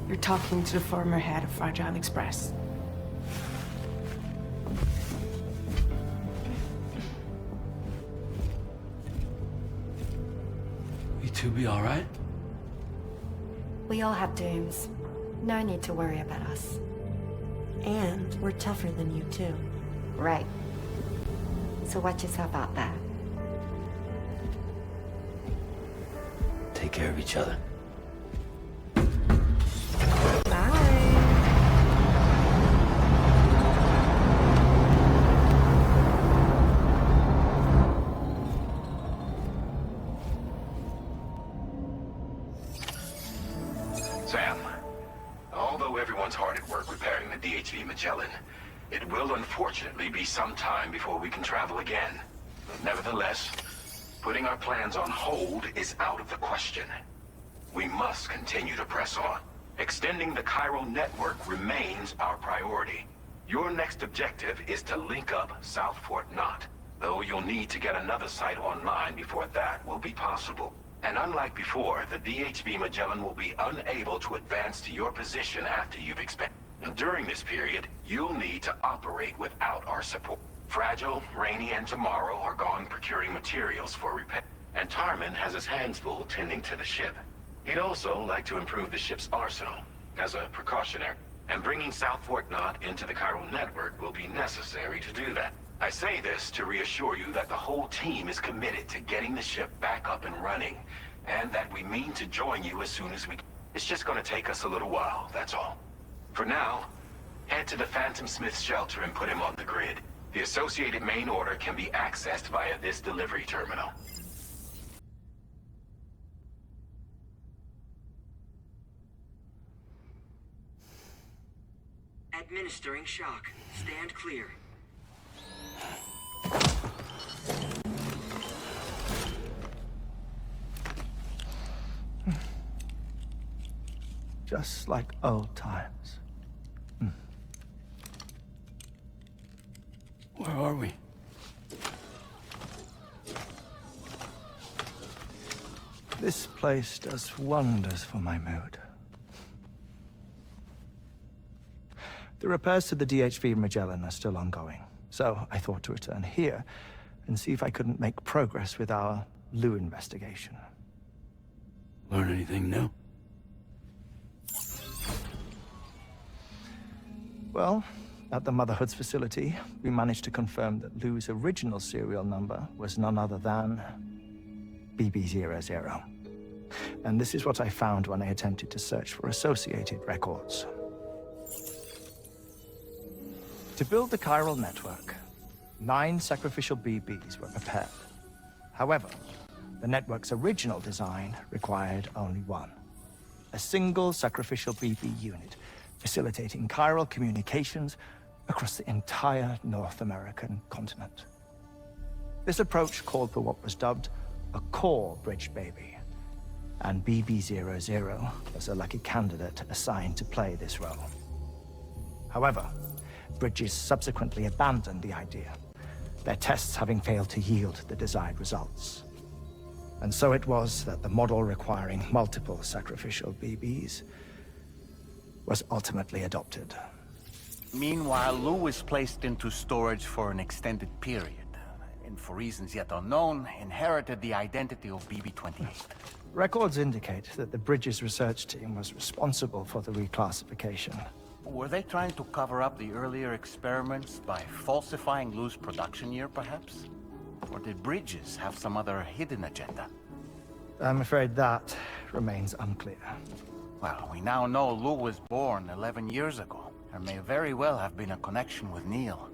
you're talking to the former head of Fragile Express. You two be all right? We all have dooms. No need to worry about us. And we're tougher than you, too. Right. So watch yourself out there. Take care of each other. Sam, although everyone's hard at work repairing the DHV Magellan, it will unfortunately be some time before we can travel again. Nevertheless, putting our plans on hold is out of the question. We must continue to press on. Extending the Chiral Network remains our priority. Your next objective is to link up South Fort Knot, though you'll need to get another site online before that will be possible. And unlike before, the DHV Magellan will be unable to advance to your position after you've expanded. During this period, you'll need to operate without our support. Fragile, Rainey, and Tomorrow are gone procuring materials for repair, and Tarman has his hands full tending to the ship. He'd also like to improve the ship's arsenal, as a precautionary. And bringing South Fort Knot into the Chiral Network will be necessary to do that. I say this to reassure you that the whole team is committed to getting the ship back up and running, and that we mean to join you as soon as we can. It's just gonna take us a little while, that's all. For now, head to the Phantom Smith's shelter and put him on the grid. The associated main order can be accessed via this delivery terminal. Administering shock. Stand clear. Just like old times. Where are we? This place does wonders for my mood. The repairs to the DHV Magellan are still ongoing, so I thought to return here and see if I couldn't make progress with our Lou investigation. Learn anything new? Well, at the Motherhood's facility, we managed to confirm that Lou's original serial number was none other than BB00. And this is what I found when I attempted to search for associated records. To build the Chiral Network, 9 sacrificial BBs were prepared. However, the network's original design required only 1. A single sacrificial BB unit, facilitating chiral communications across the entire North American continent. This approach called for what was dubbed a core bridge baby, and BB00 was a lucky candidate assigned to play this role. However, Bridges subsequently abandoned the idea, their tests having failed to yield the desired results. And so it was that the model requiring multiple sacrificial BBs was ultimately adopted. Meanwhile, Lou was placed into storage for an extended period, and for reasons yet unknown, inherited the identity of BB-28. Records indicate that the Bridges research team was responsible for the reclassification. Were they trying to cover up the earlier experiments by falsifying Lou's production year, perhaps? Or did Bridges have some other hidden agenda? I'm afraid that remains unclear. Well, we now know Lou was born 11 years ago. There may very well have been a connection with Neil.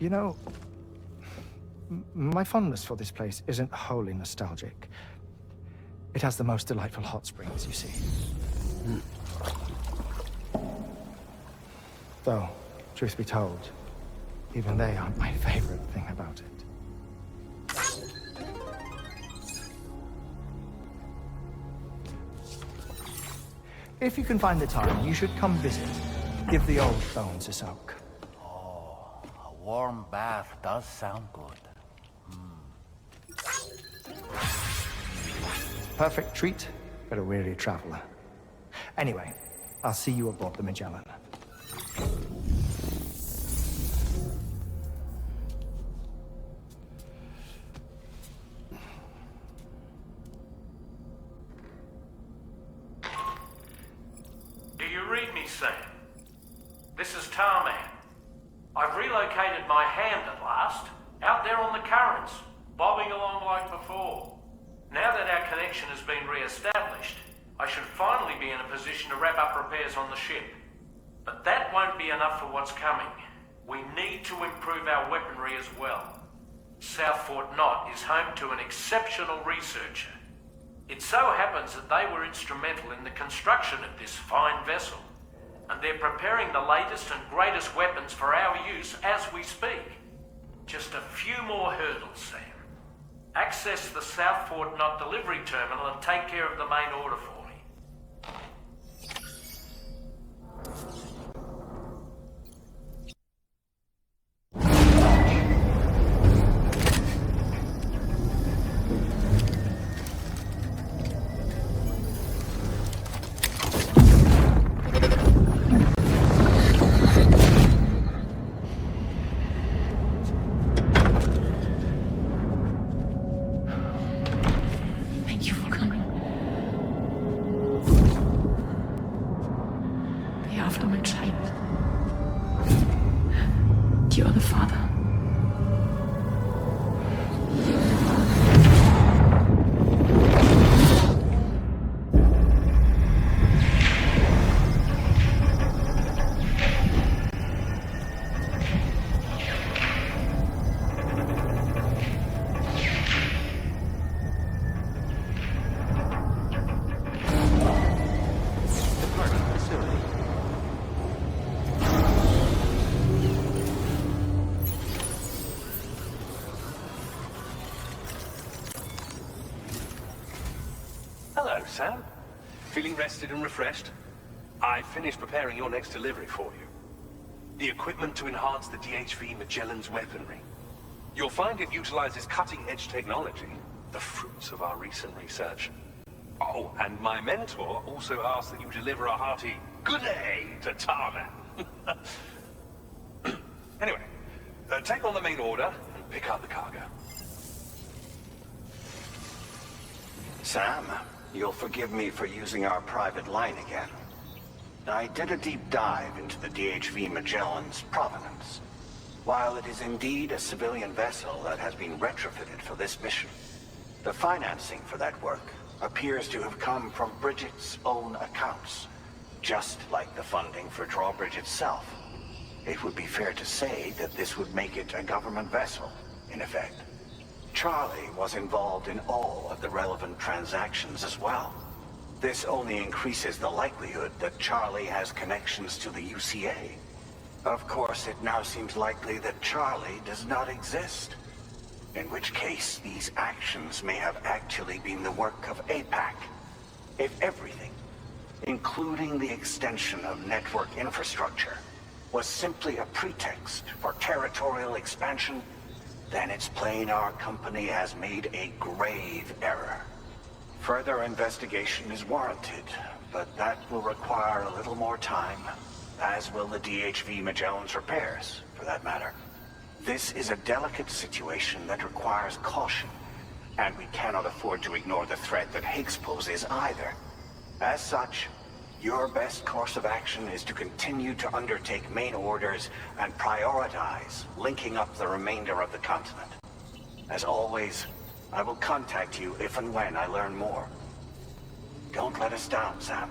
You know, my fondness for this place isn't wholly nostalgic. It has the most delightful hot springs, you see. Though, truth be told, even they aren't my favorite thing about it. If you can find the time, you should come visit. Give the old bones a soak. Oh, a warm bath does sound good. Perfect treat for a weary traveler. Anyway, I'll see you aboard the Magellan. Do you read me, Sam? This is Tarman. I've relocated my hand at last, out there on the currents, bobbing along like before. Now that our connection has been re-established, I should finally be in a position to wrap up repairs on the ship. But that won't be enough for what's coming. We need to improve our weaponry as well. South Fort Knot is home to an exceptional researcher. It so happens that they were instrumental in the construction of this fine vessel, and they're preparing the latest and greatest weapons for our use as we speak. Just a few more hurdles, Sam. Access the South Fort Knot delivery terminal and take care of the main order for me. Sam. Feeling rested and refreshed? I finished preparing your next delivery for you. The equipment to enhance the DHV Magellan's weaponry. You'll find it utilizes cutting-edge technology, the fruits of our recent research. Oh, and my mentor also asked that you deliver a hearty good day to Tarman. Anyway, take on the main order and pick up the cargo. Sam, you'll forgive me for using our private line again. I did a deep dive into the DHV Magellan's provenance. While it is indeed a civilian vessel that has been retrofitted for this mission, the financing for that work appears to have come from Bridget's own accounts, just like the funding for Drawbridge itself. It would be fair to say that this would make it a government vessel, in effect. Charlie was involved in all of the relevant transactions as well. This only increases the likelihood that Charlie has connections to the UCA. Of course, it now seems likely that Charlie does not exist. In which case, these actions may have actually been the work of APAC. If everything, including the extension of network infrastructure, was simply a pretext for territorial expansion, then it's plain our company has made a grave error. Further investigation is warranted, but that will require a little more time, as will the DHV Magellan's repairs, for that matter. This is a delicate situation that requires caution, and we cannot afford to ignore the threat that Higgs poses either. As such, your best course of action is to continue to undertake main orders and prioritize linking up the remainder of the continent. As always, I will contact you if and when I learn more. Don't let us down, Sam.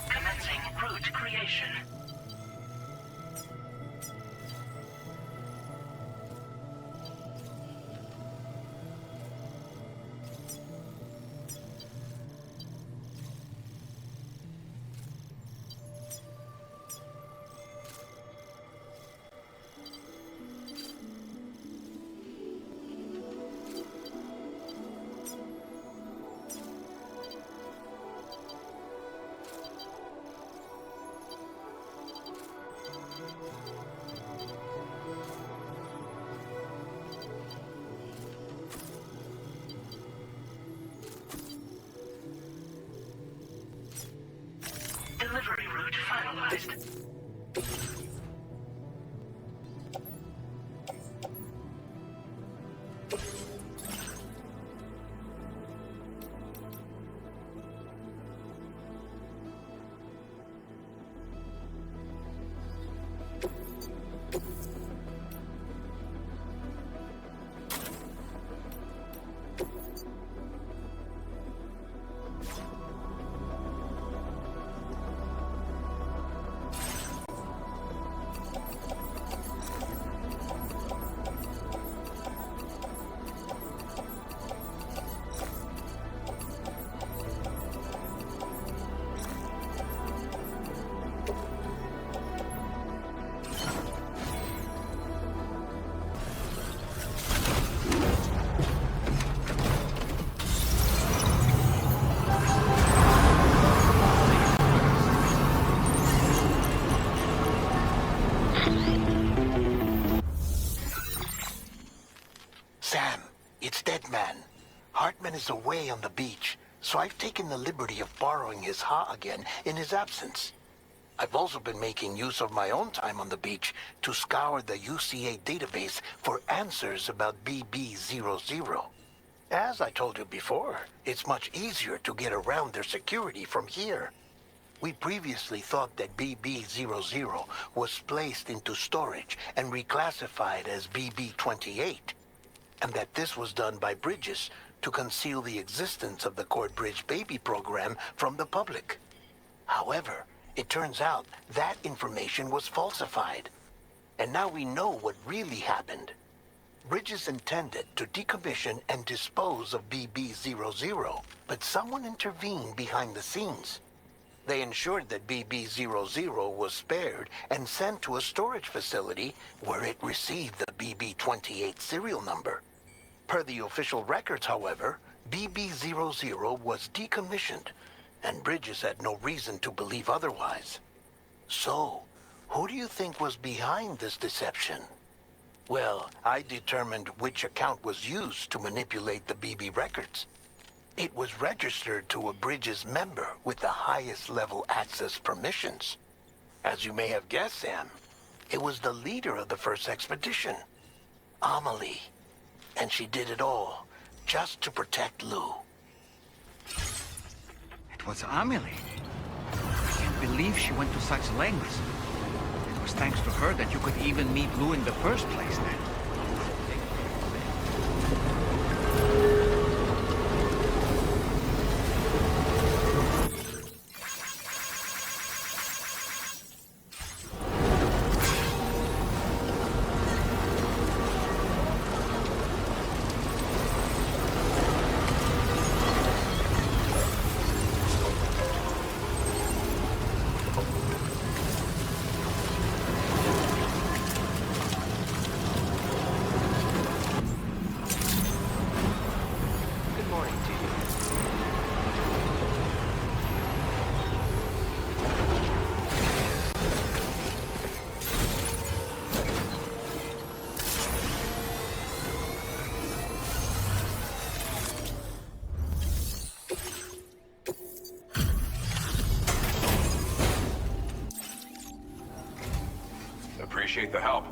Commencing route creation. Delivery route finalized. Sam, it's Deadman. Hartman is away on the beach, so I've taken the liberty of borrowing his Ha again in his absence. I've also been making use of my own time on the beach to scour the UCA database for answers about BB-00. As I told you before, it's much easier to get around their security from here. We previously thought that BB-00 was placed into storage and reclassified as BB-28, and that this was done by Bridges to conceal the existence of the Cord Bridge baby program from the public. However, it turns out that information was falsified. And now we know what really happened. Bridges intended to decommission and dispose of BB-00, but someone intervened behind the scenes. They ensured that BB-00 was spared and sent to a storage facility where it received the BB-28 serial number. Per the official records, however, BB-00 was decommissioned, and Bridges had no reason to believe otherwise. So, who do you think was behind this deception? Well, I determined which account was used to manipulate the BB records. It was registered to a Bridges member with the highest level access permissions. As you may have guessed, Sam, it was the leader of the first expedition, Amelie. And she did it all just to protect Lou. It was Amelie. I can't believe she went to such lengths. It was thanks to her that you could even meet Lou in the first place then. Appreciate the help.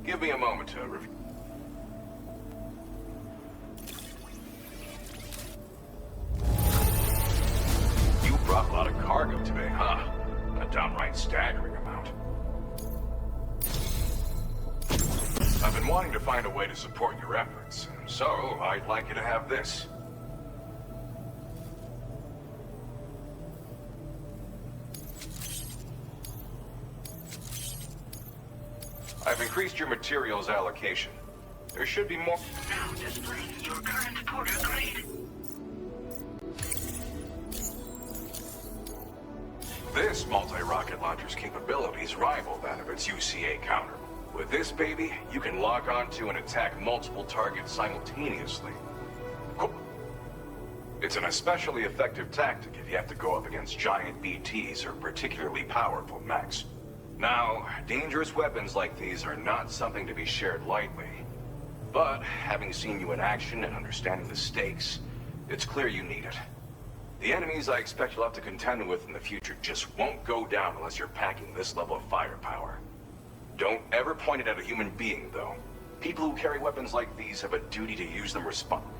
Give me a moment to review. You brought a lot of cargo today, huh? A downright staggering amount. I've been wanting to find a way to support your efforts, so I'd like you to have this. I've increased your materials allocation. There should be more. Now displaying your current porter grade. This multi-rocket launcher's capabilities rival that of its UCA counter. With this baby, you can log on to and attack multiple targets simultaneously. It's an especially effective tactic if you have to go up against giant BTs or particularly powerful mechs. Now, dangerous weapons like these are not something to be shared lightly. But, having seen you in action and understanding the stakes, it's clear you need it. The enemies I expect you'll have to contend with in the future just won't go down unless you're packing this level of firepower. Don't ever point it at a human being, though. People who carry weapons like these have a duty to use them responsibly.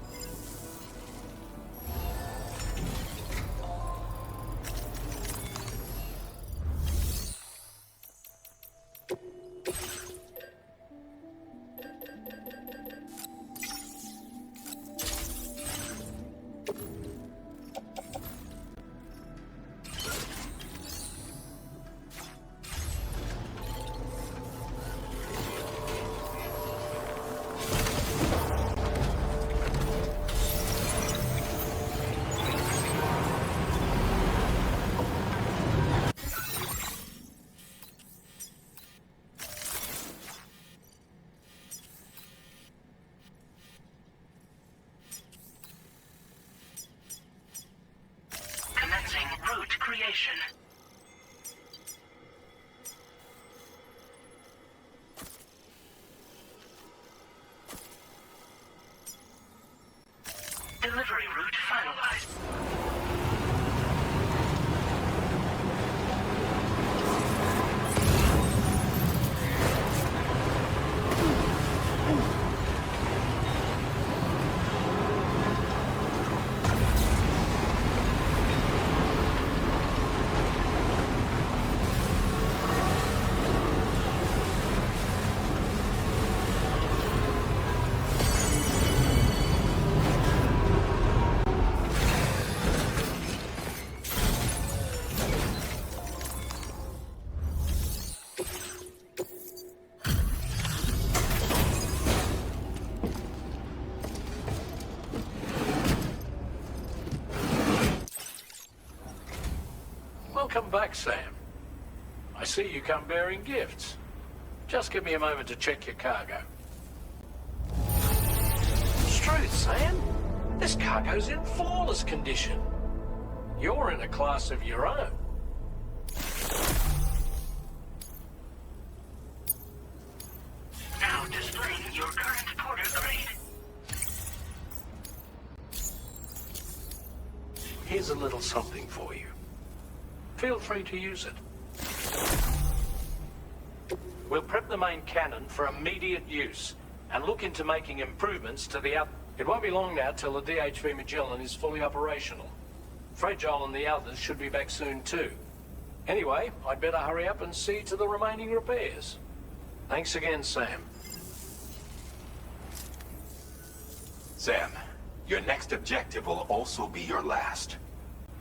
Creation. Delivery route finalized. Welcome back, Sam. I see you come bearing gifts. Just give me a moment to check your cargo. It's truth, Sam. This cargo's in flawless condition. You're in a class of your own. Now displaying your current porter grade. Here's a little something for you. Feel free to use it. We'll prep the main cannon for immediate use and look into making improvements to the It won't be long now till the DHV Magellan is fully operational. Fragile and the others should be back soon too. Anyway, I'd better hurry up and see to the remaining repairs. Thanks again, Sam. Sam, your next objective will also be your last.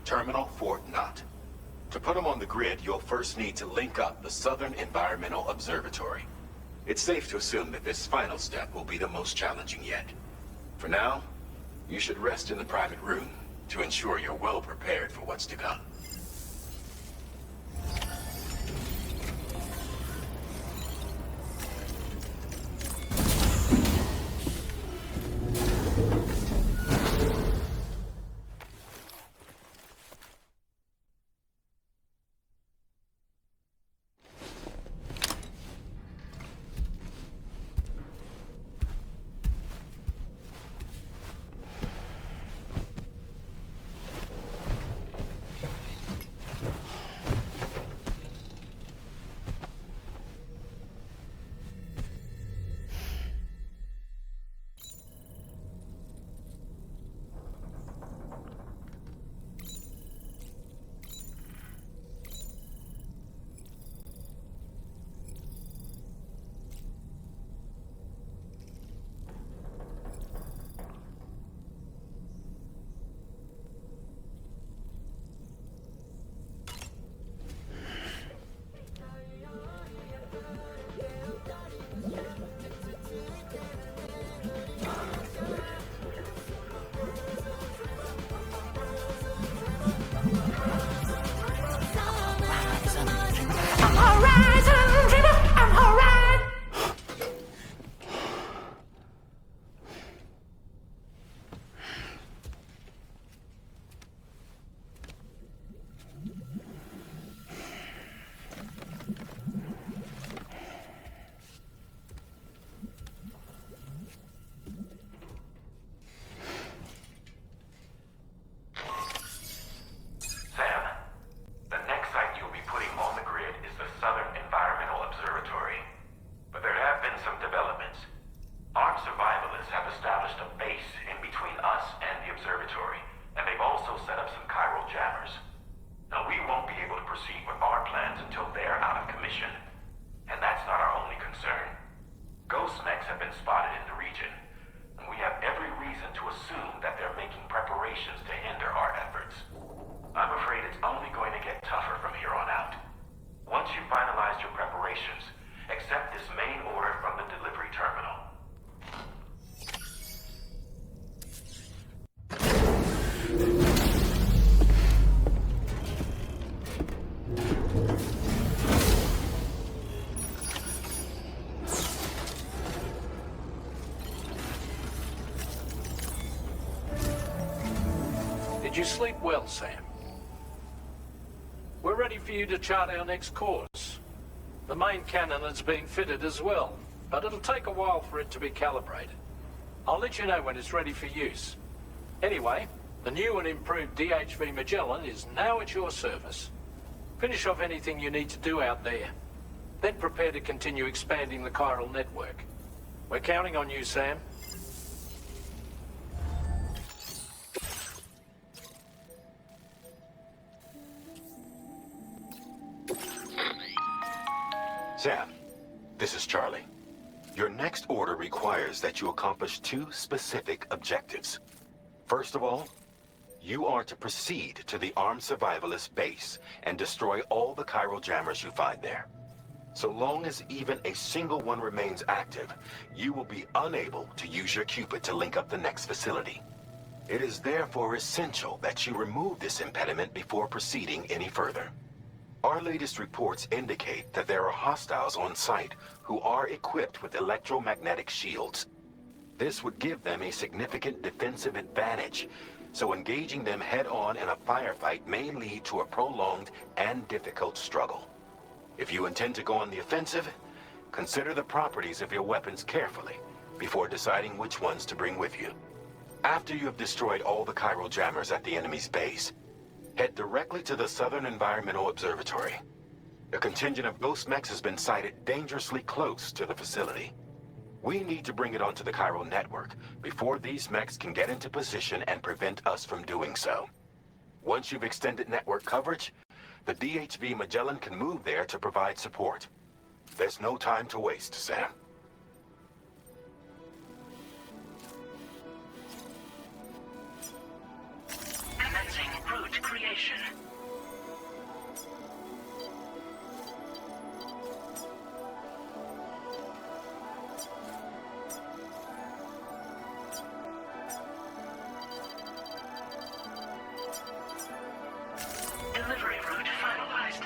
Terminal Fort Knott. To put them on the grid, you'll first need to link up the Southern Environmental Observatory. It's safe to assume that this final step will be the most challenging yet. For now, you should rest in the private room to ensure you're well prepared for what's to come. Did you sleep well, Sam? We're ready for you to chart our next course. The main cannon is being fitted as well, but it'll take a while for it to be calibrated. I'll let you know when it's ready for use. Anyway, the new and improved DHV Magellan is now at your service. Finish off anything you need to do out there. Then prepare to continue expanding the Chiral Network. We're counting on you, Sam. Sam, this is Charlie. Your next order requires that you accomplish two specific objectives. First of all, you are to proceed to the armed survivalist base and destroy all the chiral jammers you find there. So long as even a single one remains active, you will be unable to use your Cupid to link up the next facility. It is therefore essential that you remove this impediment before proceeding any further. Our latest reports indicate that there are hostiles on site who are equipped with electromagnetic shields. This would give them a significant defensive advantage, so engaging them head-on in a firefight may lead to a prolonged and difficult struggle. If you intend to go on the offensive, consider the properties of your weapons carefully before deciding which ones to bring with you. After you have destroyed all the chiral jammers at the enemy's base, head directly to the Southern Environmental Observatory. A contingent of ghost mechs has been sighted dangerously close to the facility. We need to bring it onto the Chiral Network before these mechs can get into position and prevent us from doing so. Once you've extended network coverage, the DHV Magellan can move there to provide support. There's no time to waste, Sam. Commencing route creation. Delivery route finalized.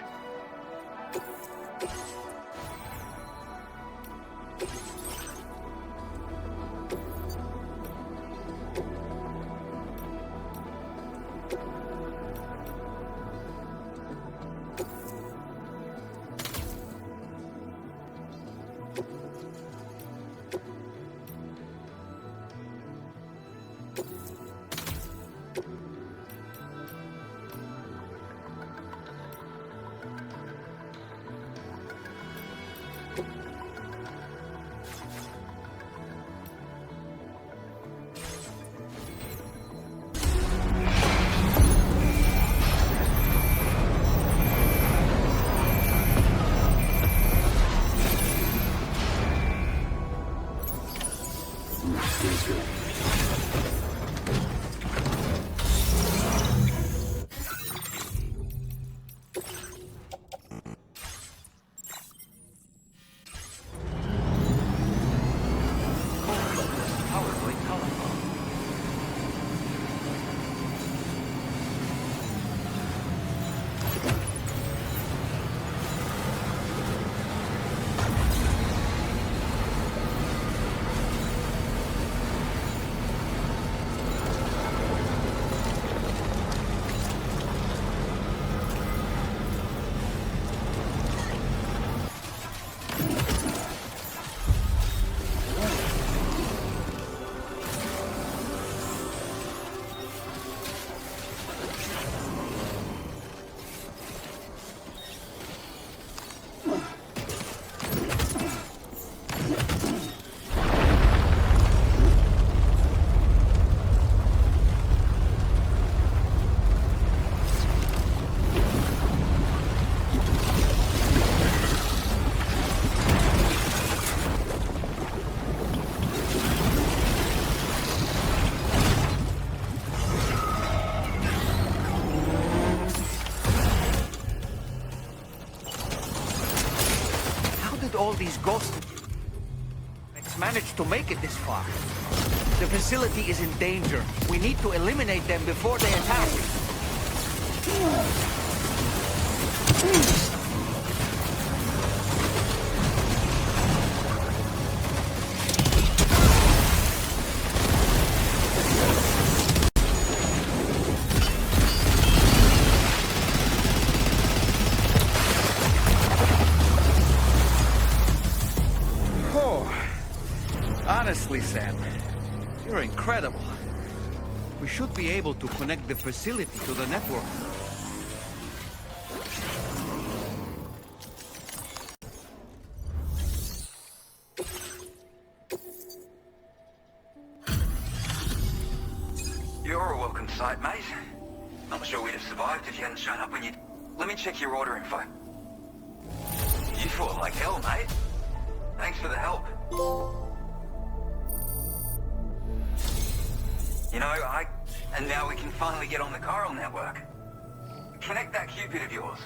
All these ghosts managed to make it this far. The facility is in danger. We need to eliminate them before they attack. Honestly, Sam, you're incredible. We should be able to connect the facility to the network. You're a welcome sight, mate. Not sure we'd have survived if you hadn't shown up when you... Let me check your order info. You fought like hell, mate. Thanks for the help. You know, and now we can finally get on the Chiral Network. Connect that Cupid of yours.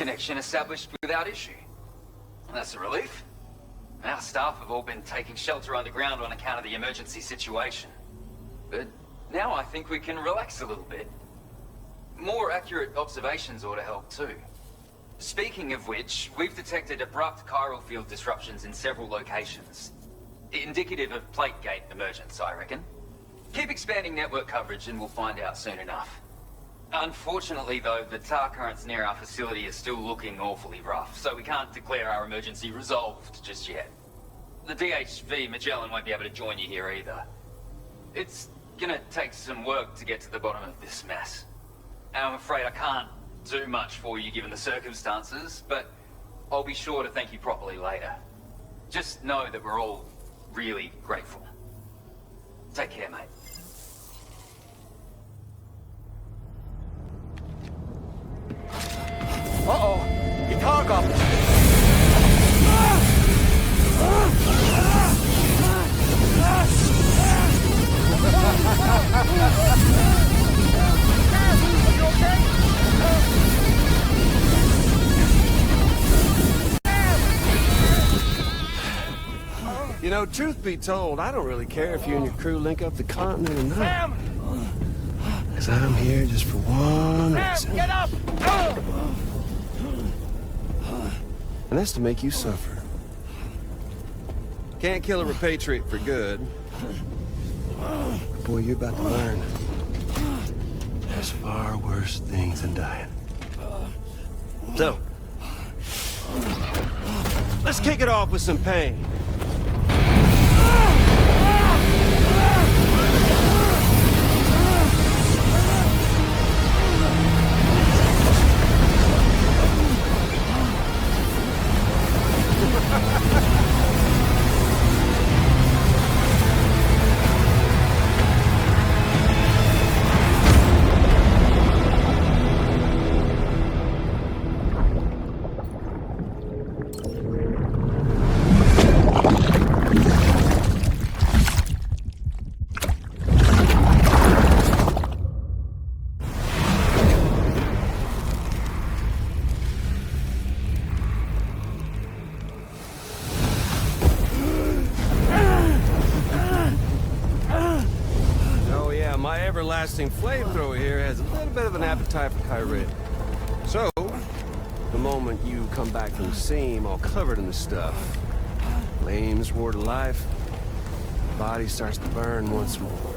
Connection established without issue. That's a relief. Our staff have all been taking shelter underground on account of the emergency situation. But now I think we can relax a little bit. More accurate observations ought to help too. Speaking of which, we've detected abrupt chiral field disruptions in several locations. Indicative of plate gate emergence, I reckon. Keep expanding network coverage and we'll find out soon enough. Unfortunately though, the tar currents near our facility are still looking awfully rough, so we can't declare our emergency resolved just yet. The DHV Magellan won't be able to join you here either. It's gonna take some work to get to the bottom of this mess. I'm afraid I can't do much for you given the circumstances, but I'll be sure to thank you properly later. Just know that we're all really grateful. Take care, mate. Uh-oh! Your cargo! You know, truth be told, I don't really care if you and your crew link up the continent or not. Because I'm here just for one reason. Get up! And that's to make you suffer. Can't kill a repatriate for good. But boy, you're about to learn. There's far worse things than dying. So, let's kick it off with some pain. Everlasting flamethrower here has a little bit of an appetite for Chiral. So, the moment you come back from the seam all covered in the stuff, flames roar to life, the body starts to burn once more.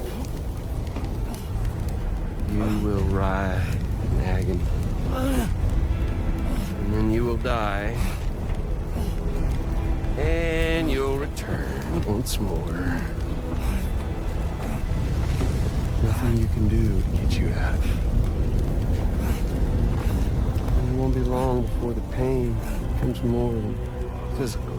You will writhe in agony. And then you will die. And you'll return once more. Nothing you can do to get you out. And it won't be long before the pain becomes more than physical.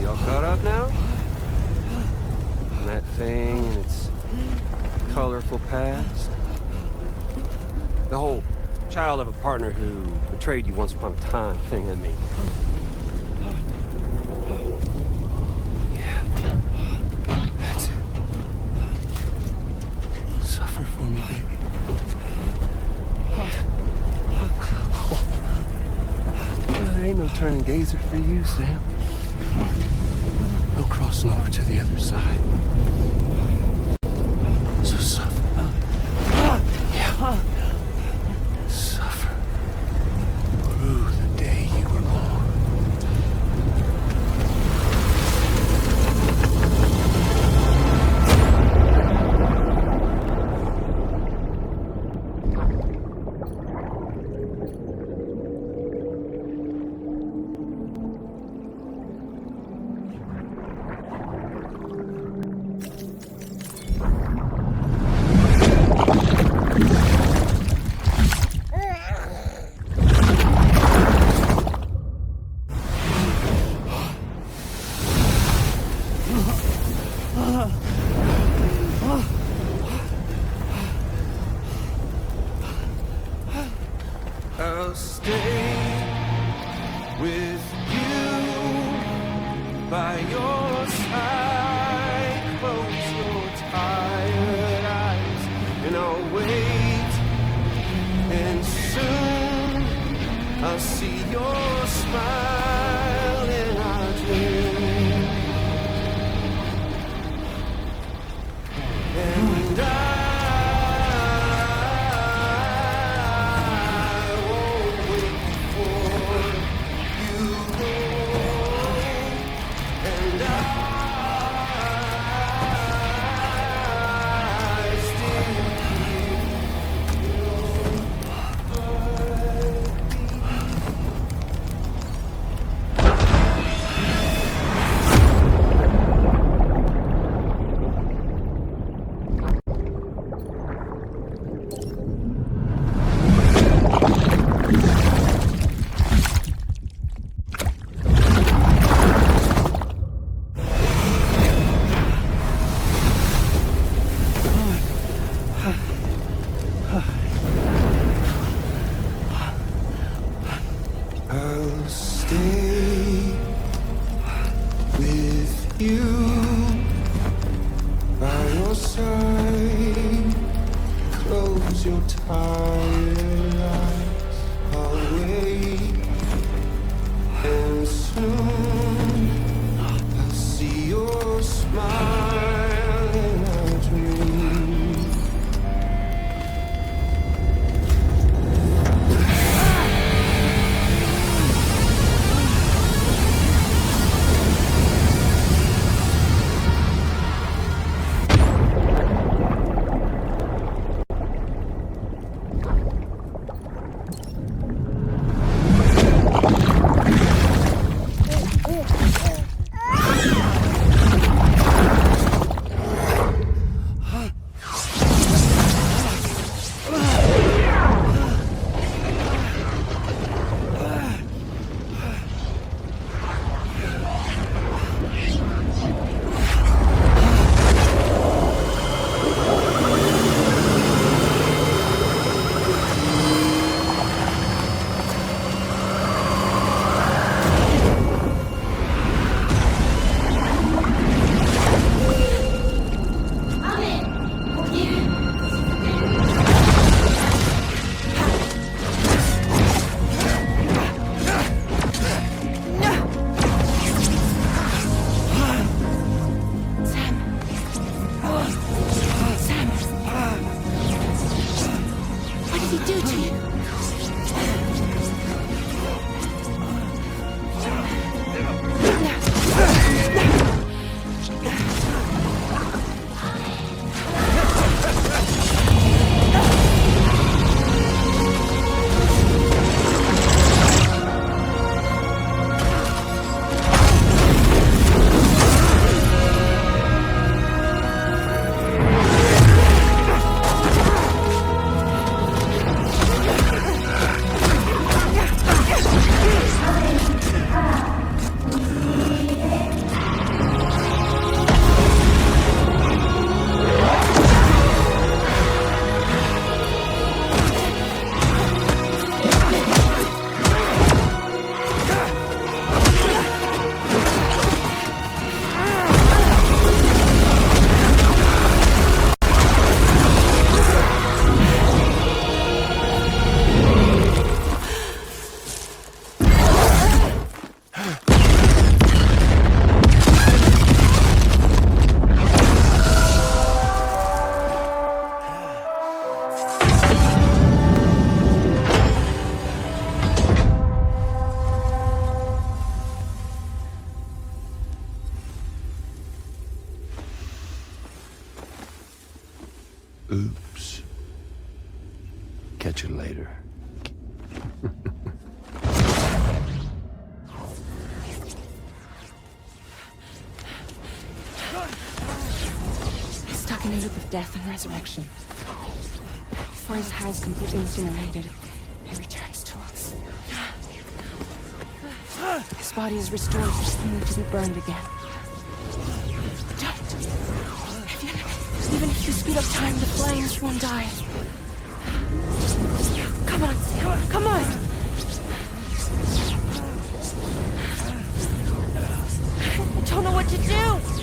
Y'all caught up now? And that thing and its colorful past? The whole child of a partner who betrayed you once upon a time thing, I mean. Yeah. That's it. Suffer for me, baby. There ain't no turning gazer for you, Sam. No crossing over to the other side. So suffer. Yeah. Suffer. Through the day you were born. stay with you by your side. Close your tired eyes and I'll wait, and soon I'll see your smile in our dream. And I won't wait for you, and I still I'll stay with you by your side. Close your tired eyes. I'll wait, and soon I'll see your smile in our dream. Oops. Catch you later. Stuck in a loop of death and resurrection. Before his hair is completely incinerated, he returns to us. His body is restored only to be burned again. Don't! Even if you speed up time, the flames won't die. Come on, Sam, come on! don't know what to do!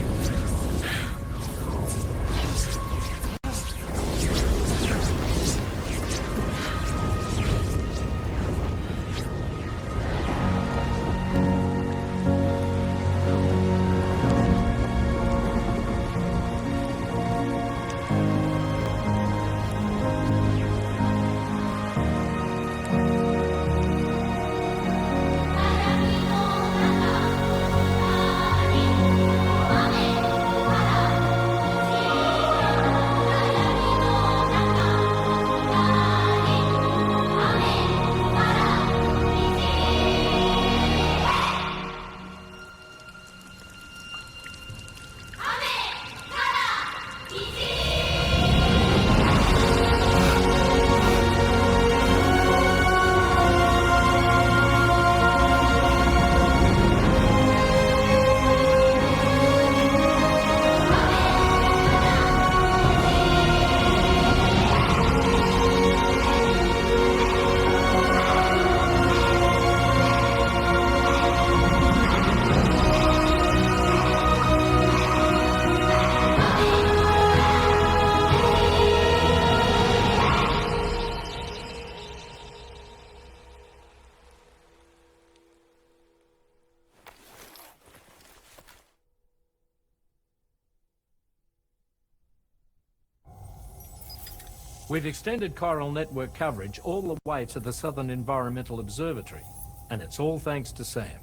We've extended Chiral Network coverage all the way to the Southern Environmental Observatory, and it's all thanks to Sam.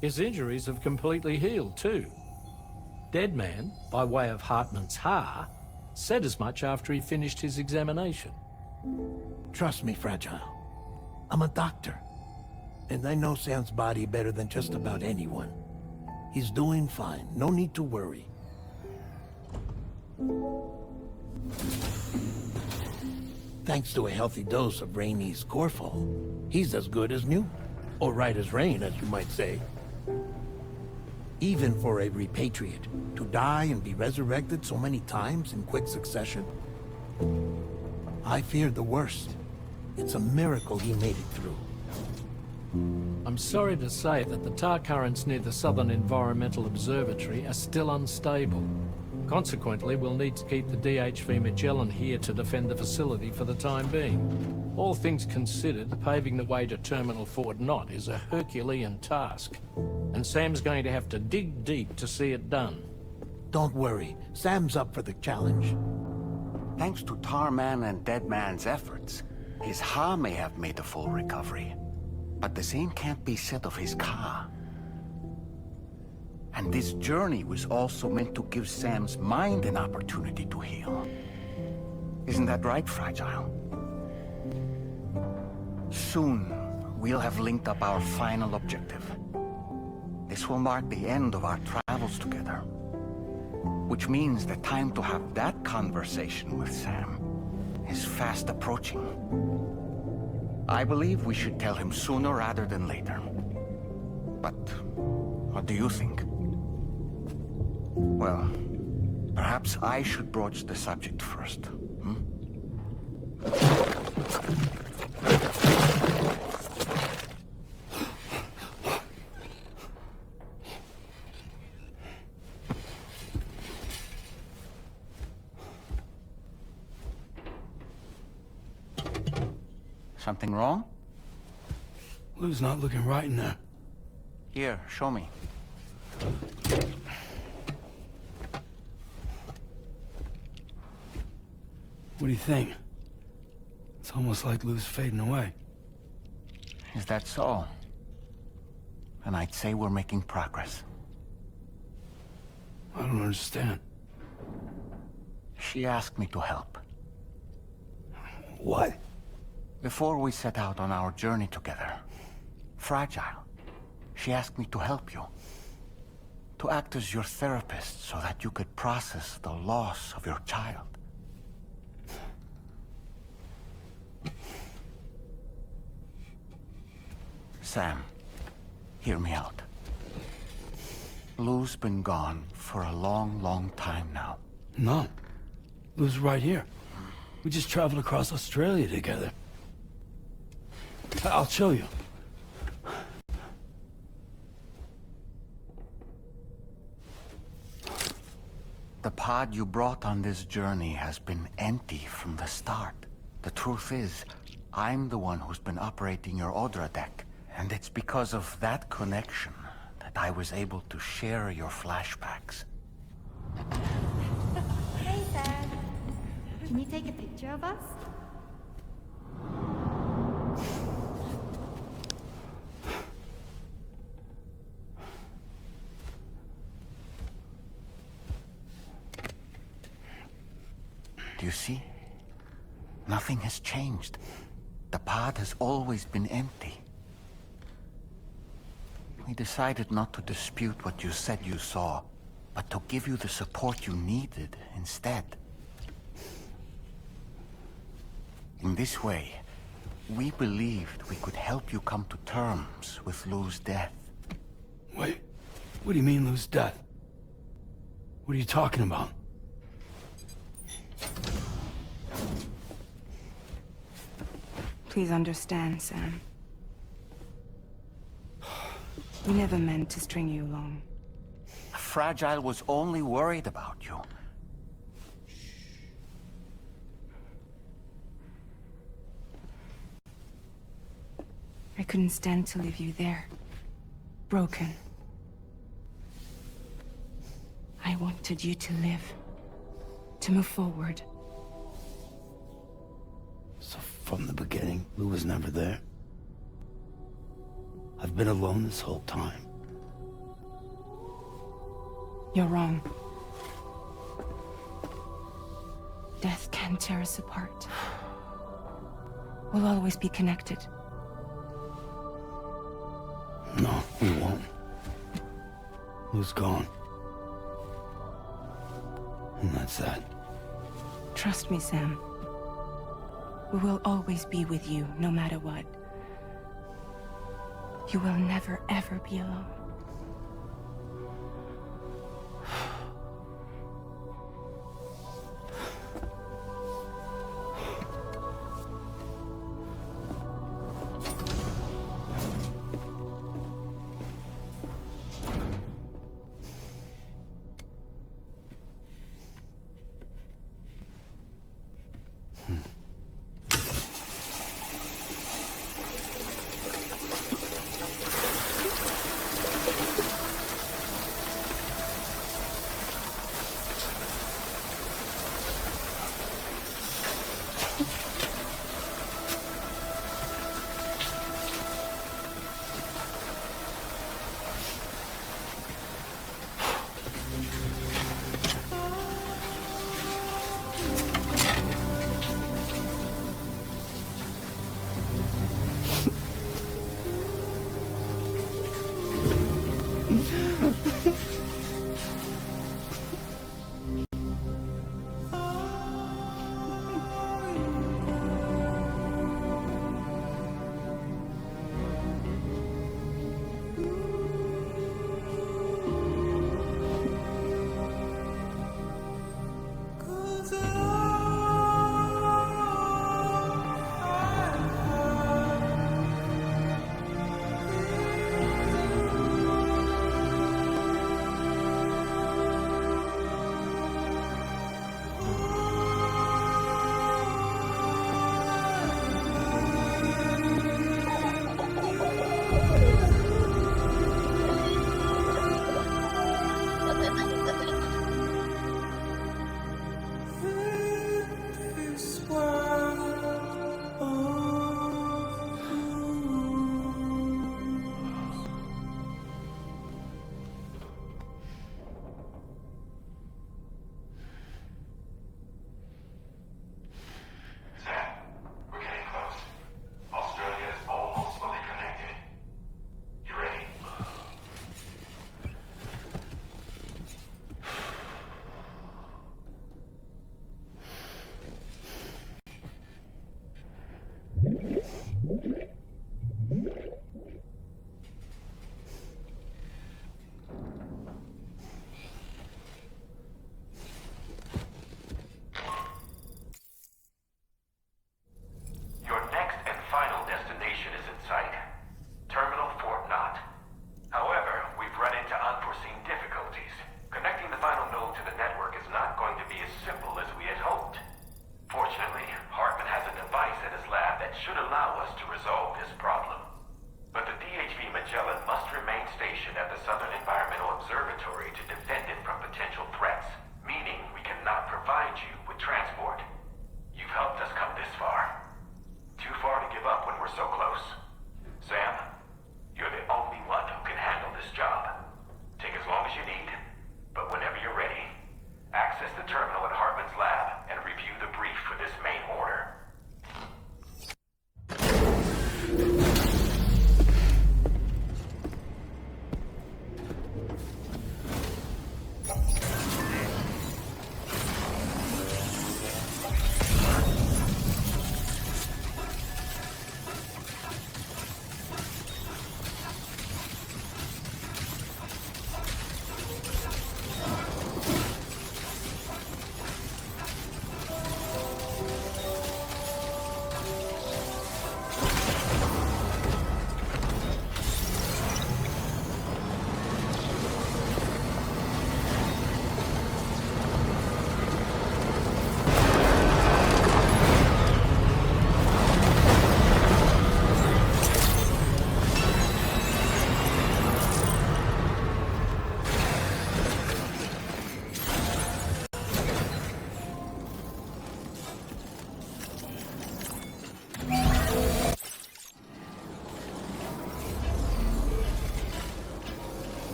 His injuries have completely healed too. Deadman, by way of Hartman's Ha, said as much after he finished his examination. Trust me, Fragile. I'm a doctor, and I know Sam's body better than just about anyone. He's doing fine. No need to worry. Thanks to a healthy dose of Rainey's Corfol, he's as good as new. Or right as rain, as you might say. Even for a repatriate, to die and be resurrected so many times in quick succession, I feared the worst. It's a miracle he made it through. I'm sorry to say that the tar currents near the Southern Environmental Observatory are still unstable. Consequently, we'll need to keep the DHV Magellan here to defend the facility for the time being. All things considered, paving the way to Terminal Fort Knott is a Herculean task, and Sam's going to have to dig deep to see it done. Don't worry, Sam's up for the challenge. Thanks to Tarman and Deadman's efforts, his Ha may have made a full recovery. But the same can't be said of his Ka. And this journey was also meant to give Sam's mind an opportunity to heal. Isn't that right, Fragile? Soon, we'll have linked up our final objective. This will mark the end of our travels together. Which means the time to have that conversation with Sam is fast approaching. I believe we should tell him sooner rather than later. But what do you think? Well, perhaps I should broach the subject first, hmm? Something wrong? Lou's not looking right in there. Here, show me. What do you think? It's almost like Lou's fading away. Is that so? And I'd say we're making progress. I don't understand. She asked me to help. What? Before we set out on our journey together, Fragile, she asked me to help you. To act as your therapist so that you could process the loss of your child. Sam, hear me out. Lou's been gone for a long, long time now. No. Lou's right here. We just traveled across Australia together. I'll show you. The pod you brought on this journey has been empty from the start. The truth is, I'm the one who's been operating your Odra deck, and it's because of that connection that I was able to share your flashbacks. Hey, Sam. Can you take a picture of us? Do you see? Nothing has changed. The pod has always been empty. We decided not to dispute what you said you saw, but to give you the support you needed instead. In this way, we believed we could help you come to terms with Lou's death. Wait, what do you mean Lou's death? What are you talking about? Please understand, Sam. We never meant to string you along. Fragile was only worried about you. I couldn't stand to leave you there, broken. I wanted you to live, to move forward. So from the beginning, Lou was never there? I've been alone this whole time. You're wrong. Death can tear us apart. We'll always be connected. No, we won't. Lou's gone. And that's that. Trust me, Sam. We will always be with you, no matter what. You will never, ever be alone.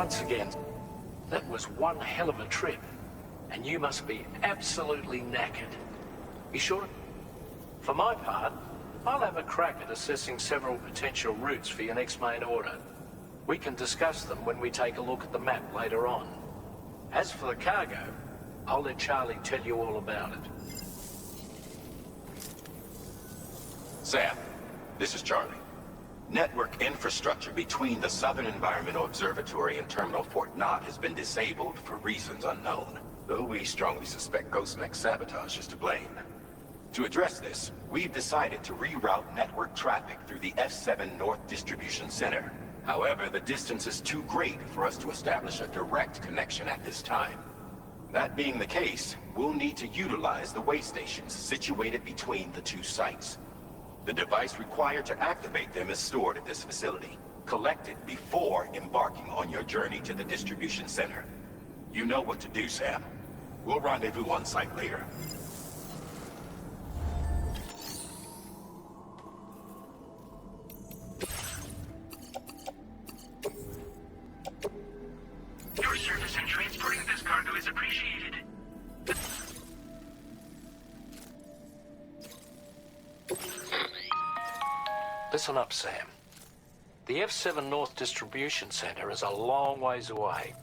once again, that was one hell of a trip. And you must be absolutely knackered. You sure? For my part, I'll have a crack at assessing several potential routes for your next main order. We can discuss them when we take a look at the map later on. As for the cargo, I'll let Charlie tell you all about it. Sam, this is Charlie. Network infrastructure between the Southern Environmental Observatory and Terminal Fort Knott has been disabled for reasons unknown, though we strongly suspect Ghostmech's sabotage is to blame. To address this, we've decided to reroute network traffic through the F7 North Distribution Center. However, the distance is too great for us to establish a direct connection at this time. That being the case, we'll need to utilize the way stations situated between the two sites. The device required to activate them is stored at this facility, collected before embarking on your journey to the distribution center. You know what to do, Sam. We'll rendezvous on site later. Your service in transporting this cargo is appreciated. Listen up, Sam. The F7 North Distribution Center is a long ways away.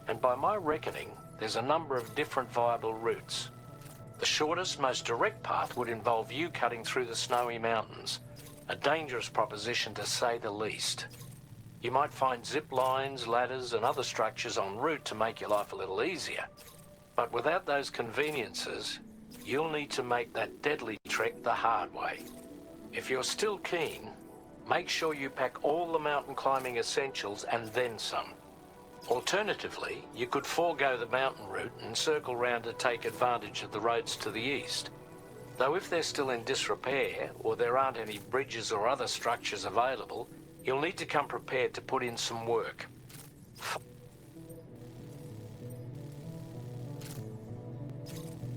And by my reckoning, there's a number of different viable routes. The shortest, most direct path would involve you cutting through the snowy mountains. A dangerous proposition to say the least. You might find zip lines, ladders, and other structures en route to make your life a little easier. But without those conveniences, you'll need to make that deadly trek the hard way. If you're still keen, make sure you pack all the mountain climbing essentials and then some. Alternatively, you could forego the mountain route and circle round to take advantage of the roads to the east. Though if they're still in disrepair, or there aren't any bridges or other structures available, you'll need to come prepared to put in some work.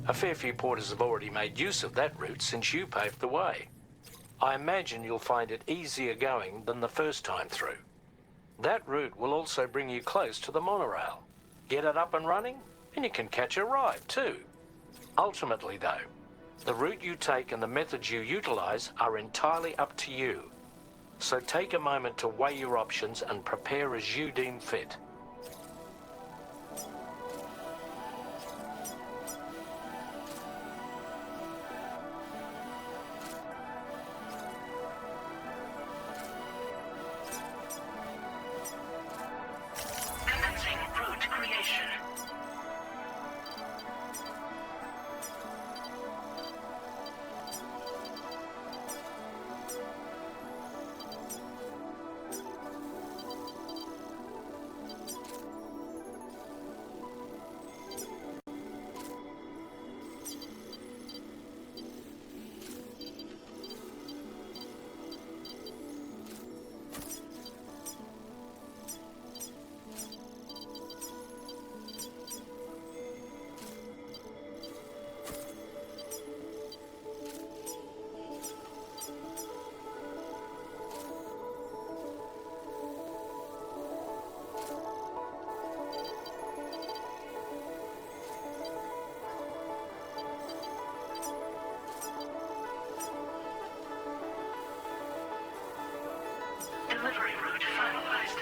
A fair few porters have already made use of that route since you paved the way. I imagine you'll find it easier going than the first time through. That route will also bring you close to the monorail. Get it up and running, and you can catch a ride too. Ultimately though, the route you take and the methods you utilize are entirely up to you. So take a moment to weigh your options and prepare as you deem fit. Commencing route creation. Delivery route finalized.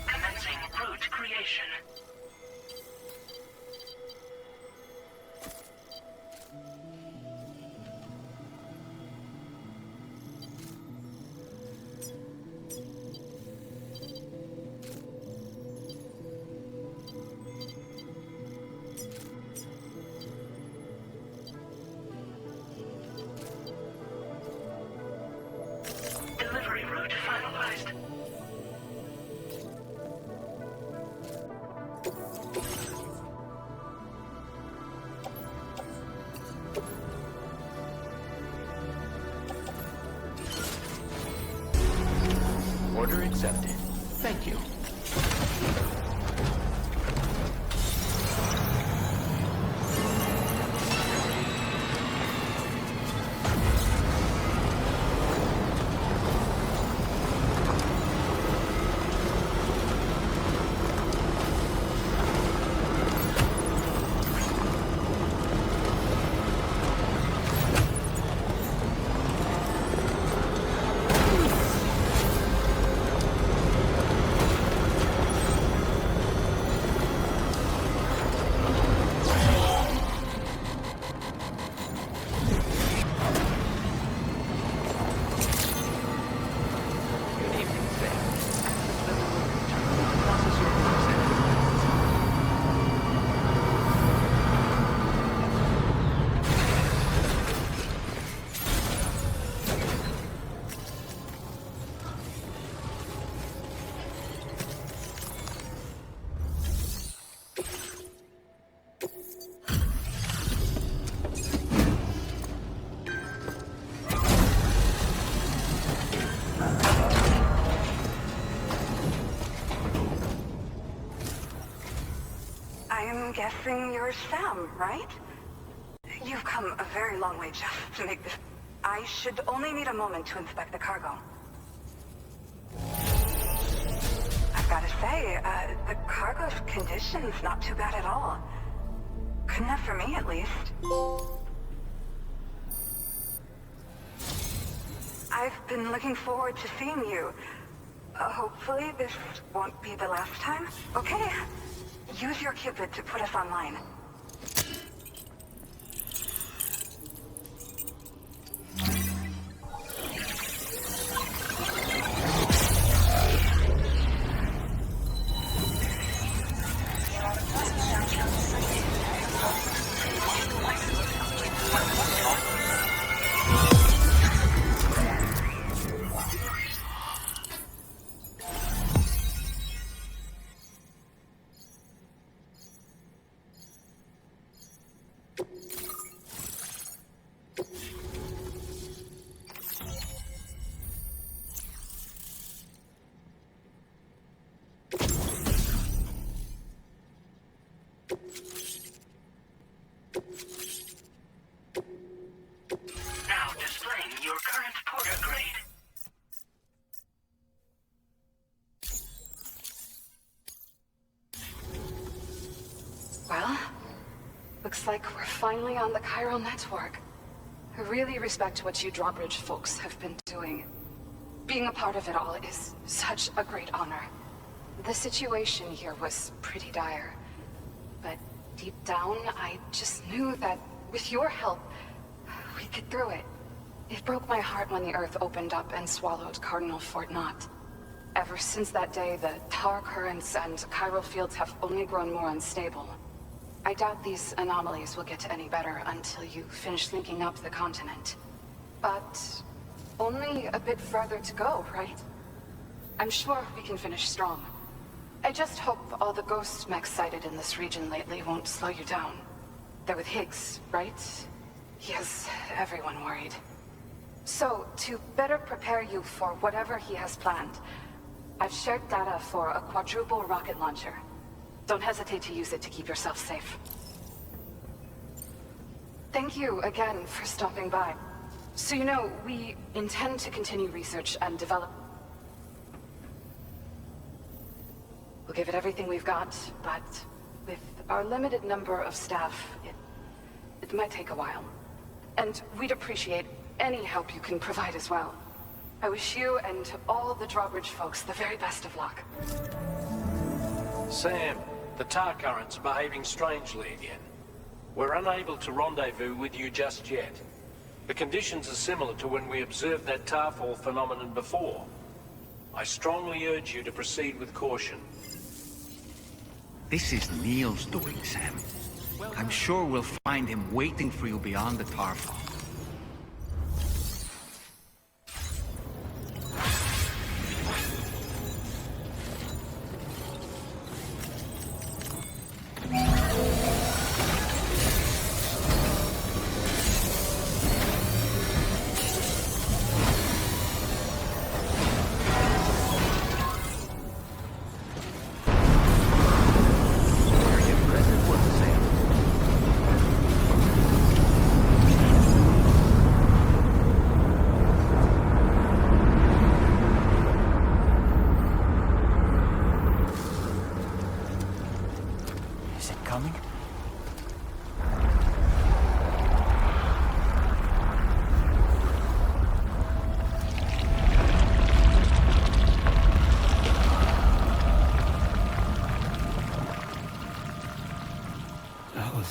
Commencing route creation. Delivery route finalized. Order accepted. Thank you. I'm guessing you're Sam, right? You've come a very long way just to make this. I should only need a moment to inspect the cargo. I've got to say, the cargo's condition's not too bad at all. Good enough for me, at least. I've been looking forward to seeing you. Hopefully this won't be the last time. Okay. Use your Cupid to put us online. Now displaying your current porter grade. Well, looks like we're finally on the Chiral Network. I really respect what you drawbridge folks have been doing. Being a part of it all is such a great honor. The situation here was pretty dire, but deep down, I just knew that with your help, we'd get through it. It broke my heart when the Earth opened up and swallowed Cardinal Fort Knott. Ever since that day, the tar currents and chiral fields have only grown more unstable. I doubt these anomalies will get any better until you finish linking up the continent. But only a bit further to go, right? I'm sure we can finish strong. I just hope all the ghost mechs sighted in this region lately won't slow you down. They're with Higgs, right? He has everyone worried. So, to better prepare you for whatever he has planned, I've shared data for a quadruple rocket launcher. Don't hesitate to use it to keep yourself safe. Thank you again for stopping by. So you know, we intend to continue research and develop. We'll give it everything we've got, but with our limited number of staff, it might take a while. And we'd appreciate any help you can provide as well. I wish you and all the drawbridge folks the very best of luck. Sam, the tar currents are behaving strangely again. We're unable to rendezvous with you just yet. The conditions are similar to when we observed that tarfall phenomenon before. I strongly urge you to proceed with caution. This is Neil's doing, Sam. I'm sure we'll find him waiting for you beyond the tarfall.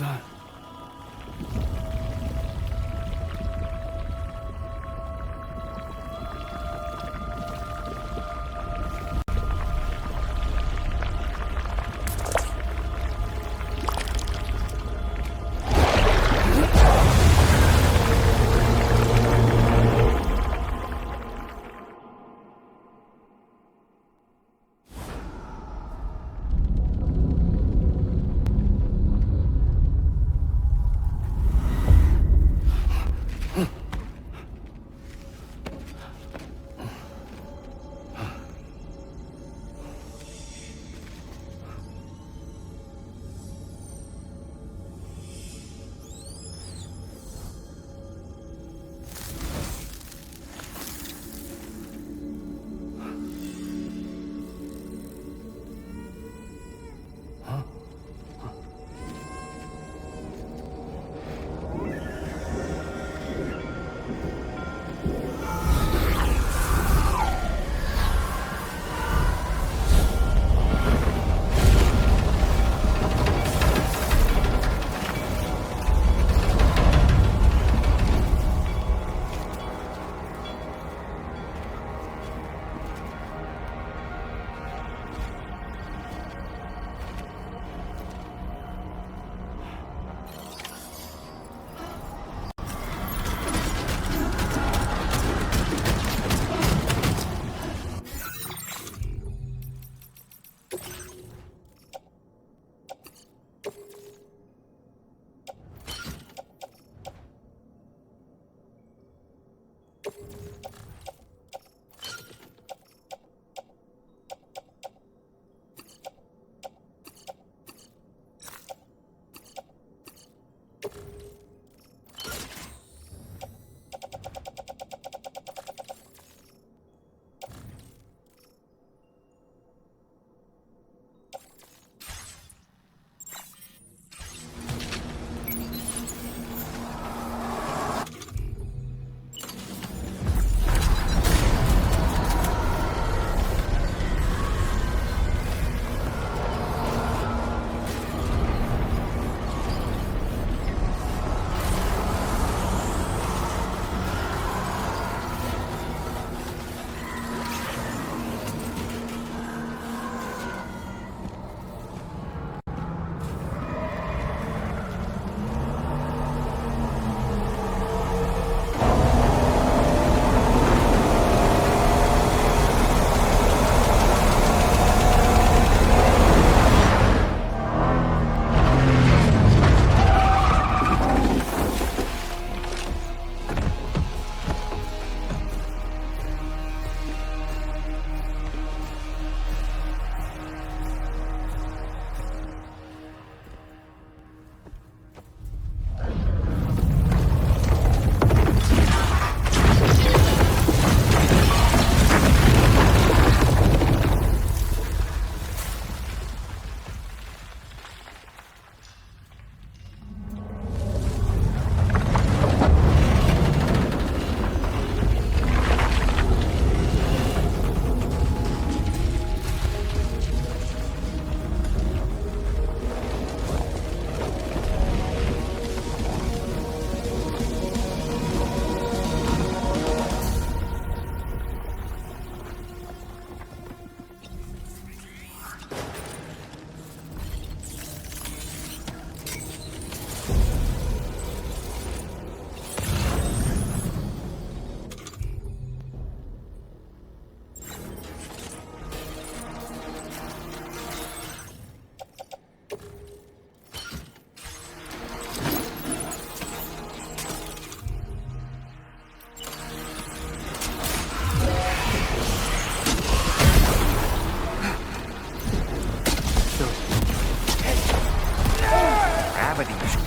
that?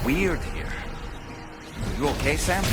weird here. You okay, Sam?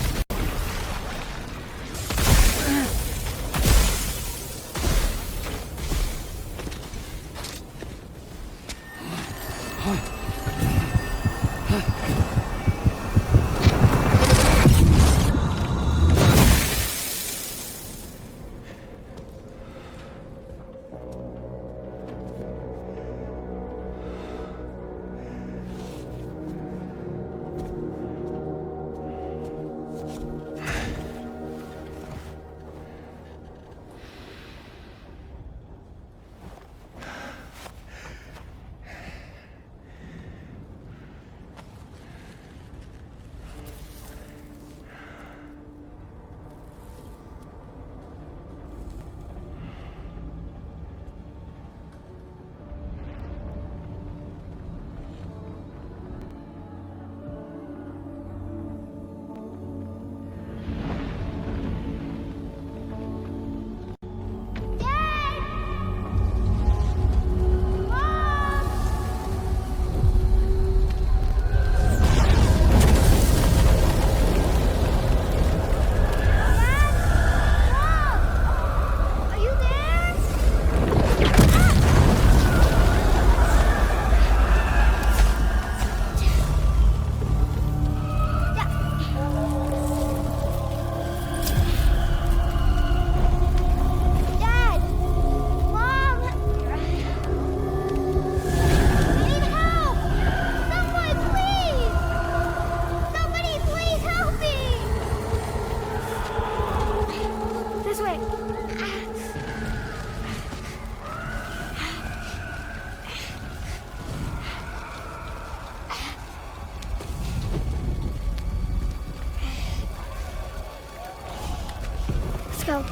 so.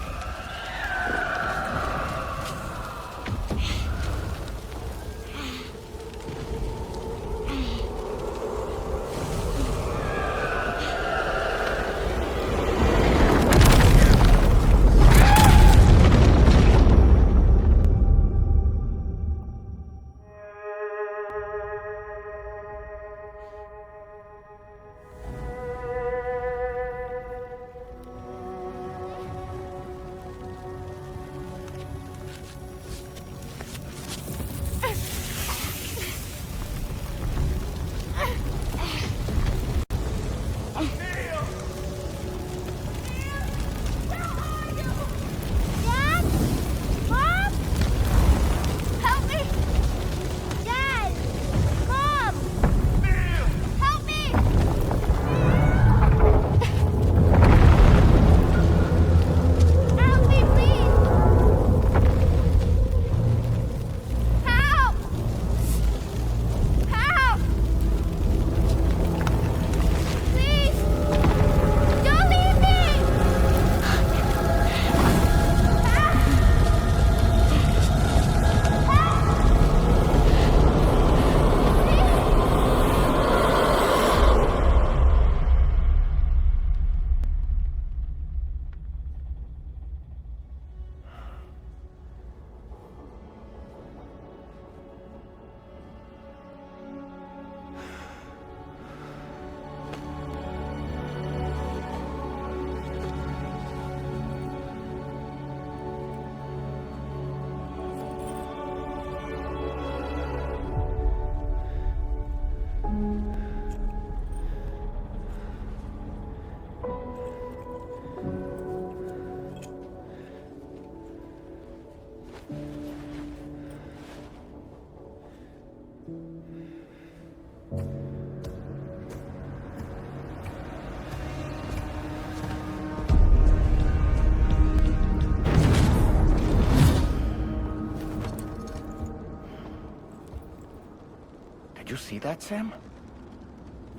Did you see that, Sam?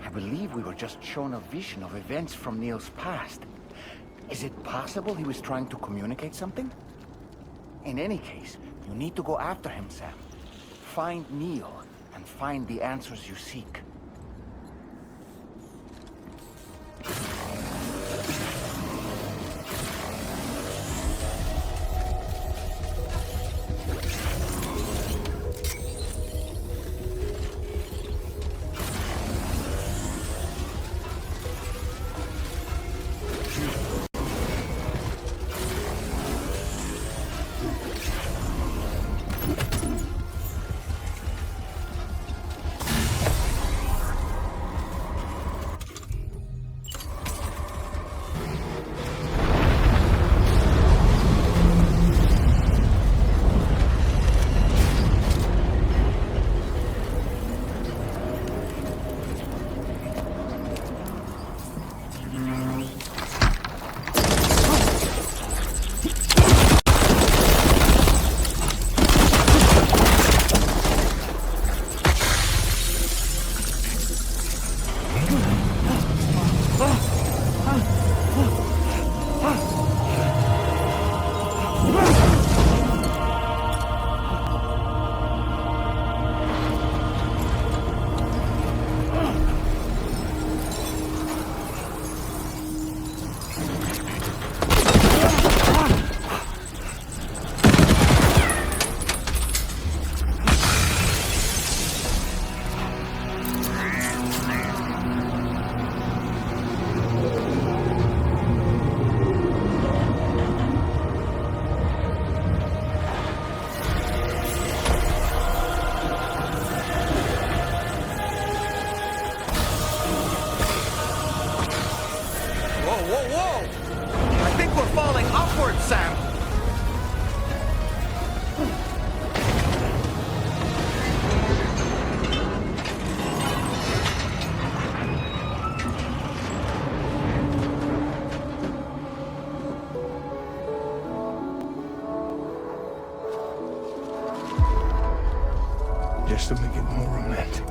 I believe we were just shown a vision of events from Neil's past. Is it possible he was trying to communicate something? In any case, you need to go after him, Sam. Find Neil, and find the answers you seek. Just to make it more romantic.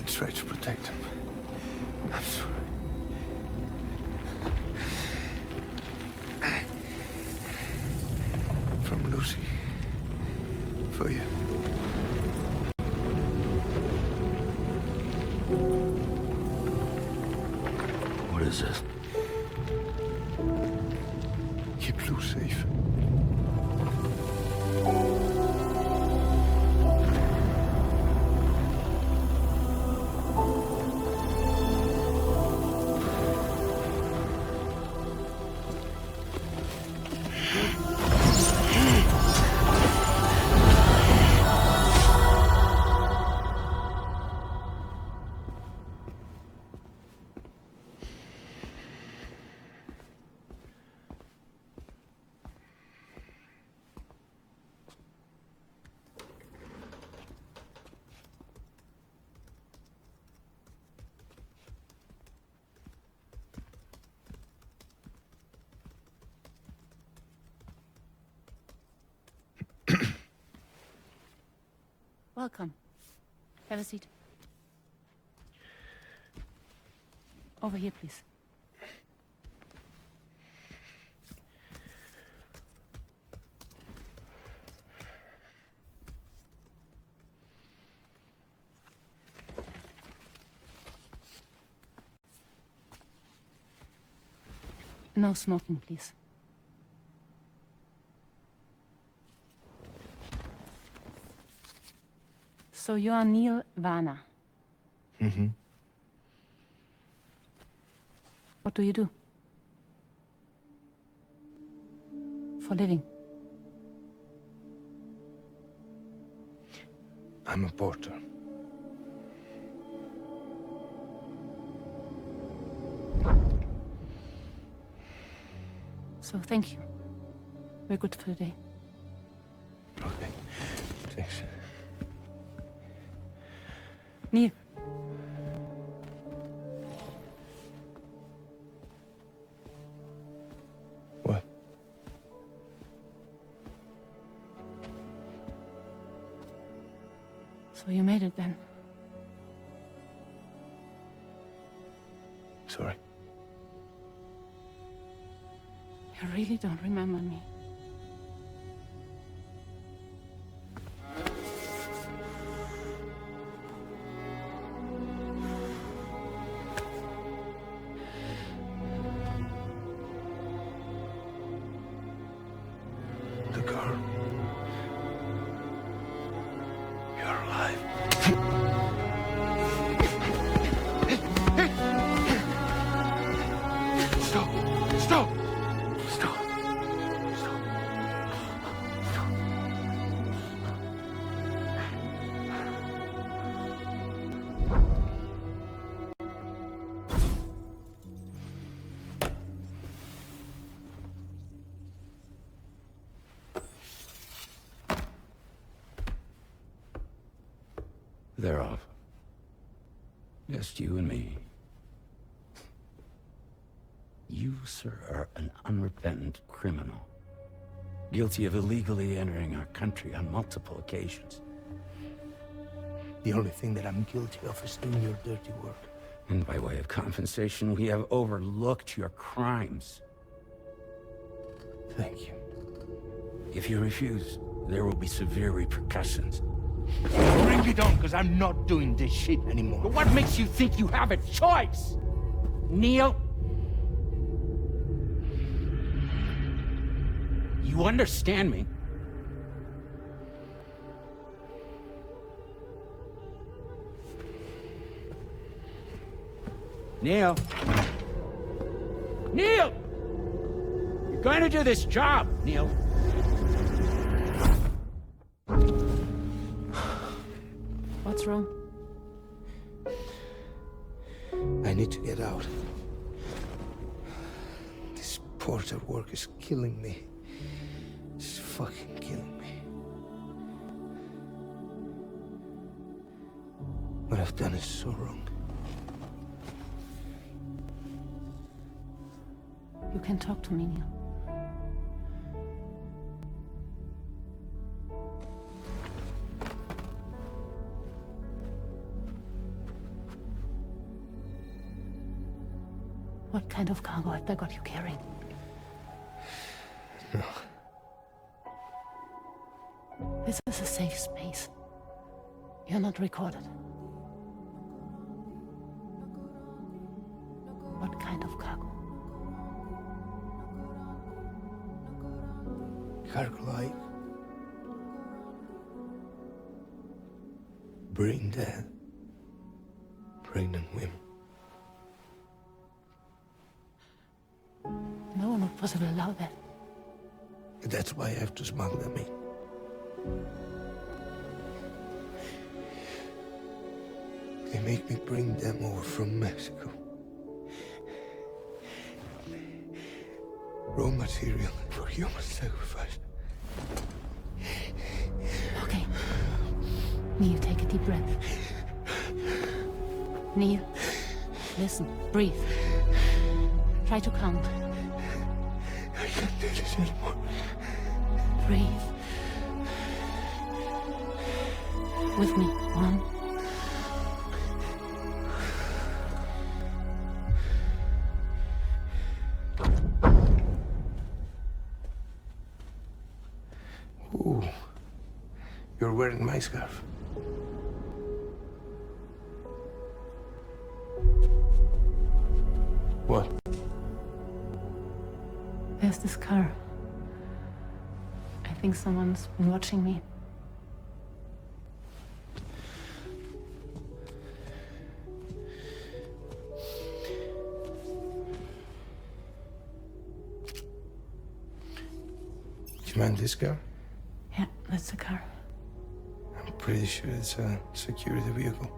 can't try to protect him. I'm sorry. From Lucy. For you. What is this? Keep Lou safe. Welcome. Have a seat. Over here, please. No smoking, please. So you are Neil Varner. Mm-hmm. What do you do? For a living? I'm a porter. So thank you. We're good for the day. Okay. Thanks. Neil. What? So you made it then? Sorry. You really don't remember me. The girl. You're alive. Stop! Stop! Stop! They're off. Just you and me. You, sir, are an unrepentant criminal. Guilty of illegally entering our country on multiple occasions. The only thing that I'm guilty of is doing your dirty work. And by way of compensation, we have overlooked your crimes. Thank you. If you refuse, there will be severe repercussions. Bring it on, because I'm not doing this shit anymore. But what makes you think you have a choice? Neil? You understand me? Neil? Neil! You're going to do this job, Neil. What's wrong? I need to get out. This porter work is killing me. It's fucking killing me. What I've done is so wrong. You can talk to me, Neil. kind of cargo have they got you carrying? No. This is a safe space. You're not recorded. What kind of cargo? Cargo like brain dead, pregnant women. No one would possibly allow that. That's why I have to smuggle them in. They make me bring them over from Mexico. Raw material for human sacrifice. Okay. Neil, take a deep breath. Neil, listen, breathe. Try to count. I can't do this anymore. Breathe. With me. 1. Ooh, you're wearing my scarf. What? There's this car. I think someone's been watching me. Do you mind this car? Yeah, that's the car. I'm pretty sure it's a security vehicle.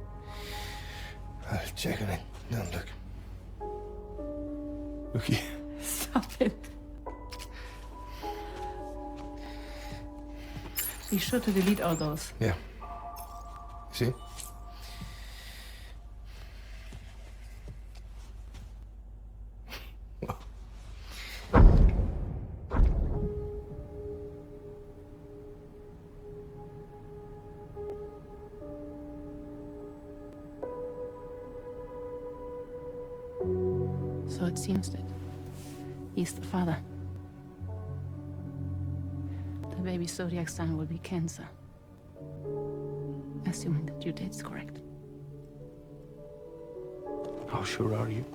I'll check on it. Don't look. Look here. Stop it. Be sure to delete all those. Yeah. See? So it seems that he's the father. The baby zodiac sign will be Cancer. Assuming the due date is correct. How sure are you?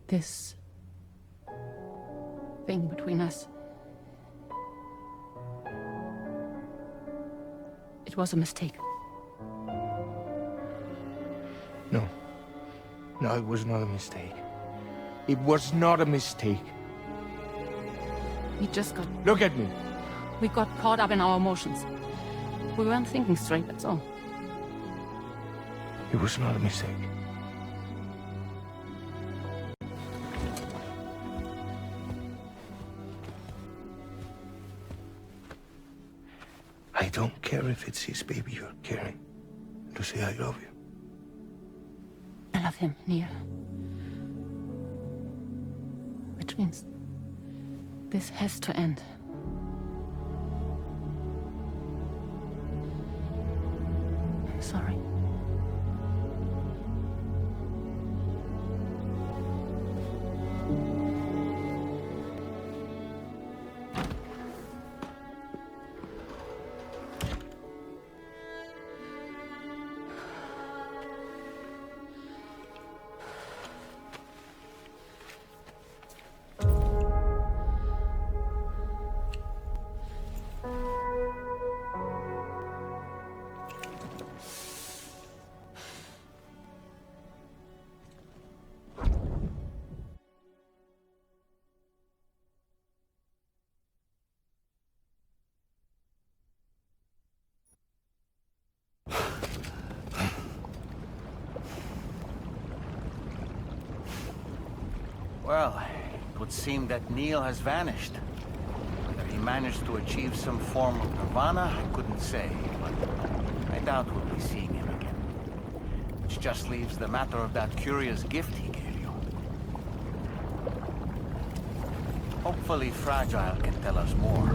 This thing between us. It was a mistake. No. No, it was not a mistake. It was not a mistake. We just got... Look at me. We got caught up in our emotions. We weren't thinking straight, that's all. It was not a mistake. I don't care if it's his baby you're carrying. To say I love you. I love him, Neil. Which means this has to end. I'm sorry. Well, it would seem that Neil has vanished. Whether he managed to achieve some form of nirvana, I couldn't say, but I doubt we'll be seeing him again. Which just leaves the matter of that curious gift he gave you. Hopefully Fragile can tell us more.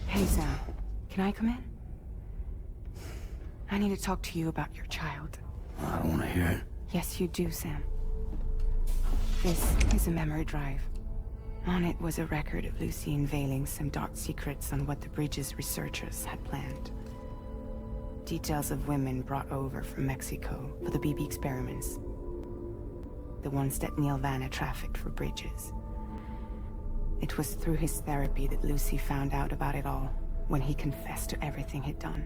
Hey, Sam. Can I come in? I need to talk to you about your child. I don't want to hear it. Yes, you do, Sam. This is a memory drive. On it was a record of Lucy unveiling some dark secrets on what the Bridges researchers had planned. Details of women brought over from Mexico for the BB experiments. The ones that Neil Vanna trafficked for Bridges. It was through his therapy that Lucy found out about it all, when he confessed to everything he'd done.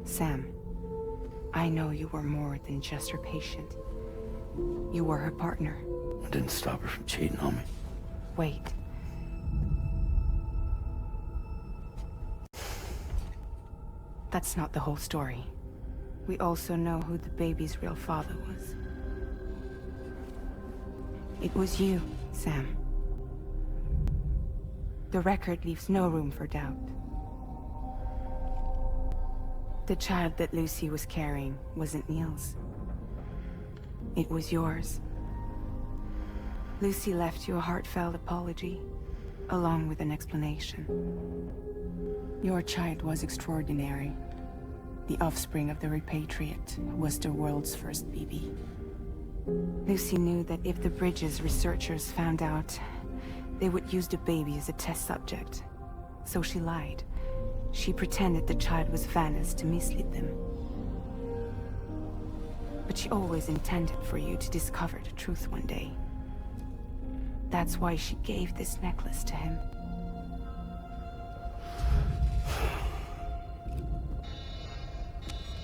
Sam, I know you were more than just her patient. You were her partner. I didn't stop her from cheating on me. Wait. That's not the whole story. We also know who the baby's real father was. It was you, Sam. The record leaves no room for doubt. The child that Lucy was carrying wasn't Neil's. It was yours. Lucy left you a heartfelt apology, along with an explanation. Your child was extraordinary. The offspring of the repatriate, who was the world's first BB. Lucy knew that if the Bridges researchers found out, they would use the baby as a test subject. So she lied. She pretended the child was Vanna's to mislead them. But she always intended for you to discover the truth one day. That's why she gave this necklace to him.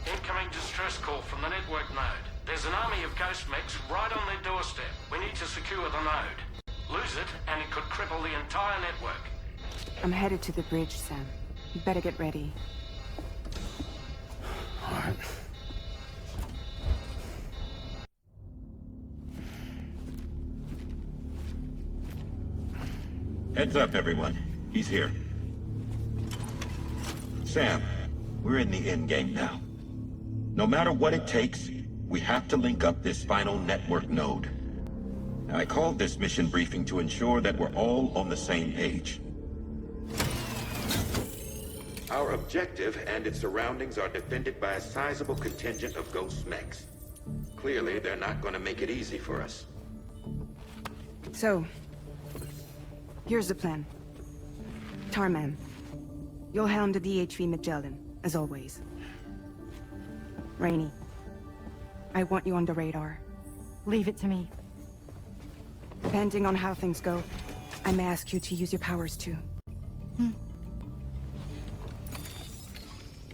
Incoming distress call from the network node. There's an army of ghost mechs right on their doorstep. We need to secure the node. Lose it, and it could cripple the entire network. I'm headed to the bridge, Sam. You better get ready. All right. Heads up, everyone. He's here. Sam, we're in the endgame now. No matter what it takes, we have to link up this final network node. I called this mission briefing to ensure that we're all on the same page. Our objective and its surroundings are defended by a sizable contingent of ghost mechs. Clearly, they're not going to make it easy for us. So, here's the plan. Tarman, you'll helm the DHV Magellan, as always. Rainey, I want you on the radar. Leave it to me. Depending on how things go, I may ask you to use your powers too.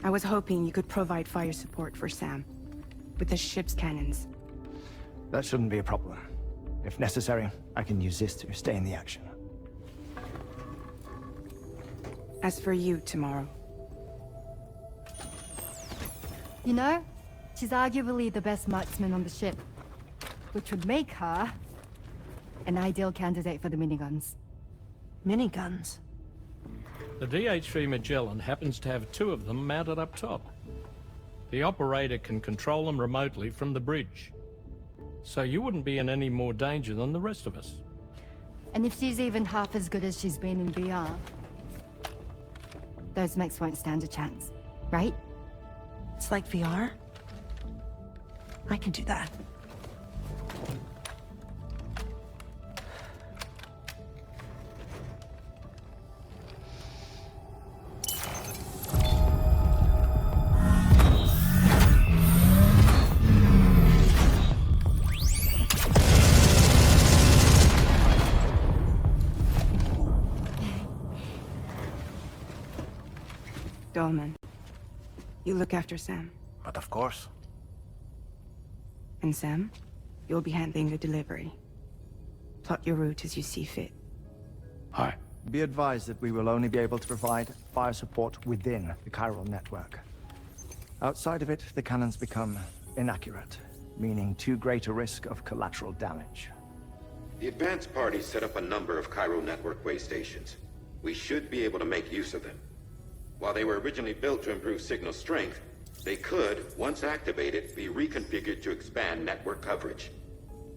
I was hoping you could provide fire support for Sam, with the ship's cannons. That shouldn't be a problem. If necessary, I can use this to stay in the action. As for you, tomorrow. You know, she's arguably the best marksman on the ship, which would make her an ideal candidate for the miniguns. Miniguns? The DHV Magellan happens to have 2 of them mounted up top. The operator can control them remotely from the bridge. So you wouldn't be in any more danger than the rest of us. And if she's even half as good as she's been in VR, those mechs won't stand a chance, right? It's like VR? I can do that. Dolman, you look after Sam. But of course. And Sam, you'll be handling the delivery. Plot your route as you see fit. All right. Be advised that we will only be able to provide fire support within the Chiral Network. Outside of it, the cannons become inaccurate, meaning too great a risk of collateral damage. The advanced party set up a number of Chiral Network way stations. We should be able to make use of them. While they were originally built to improve signal strength, they could, once activated, be reconfigured to expand network coverage.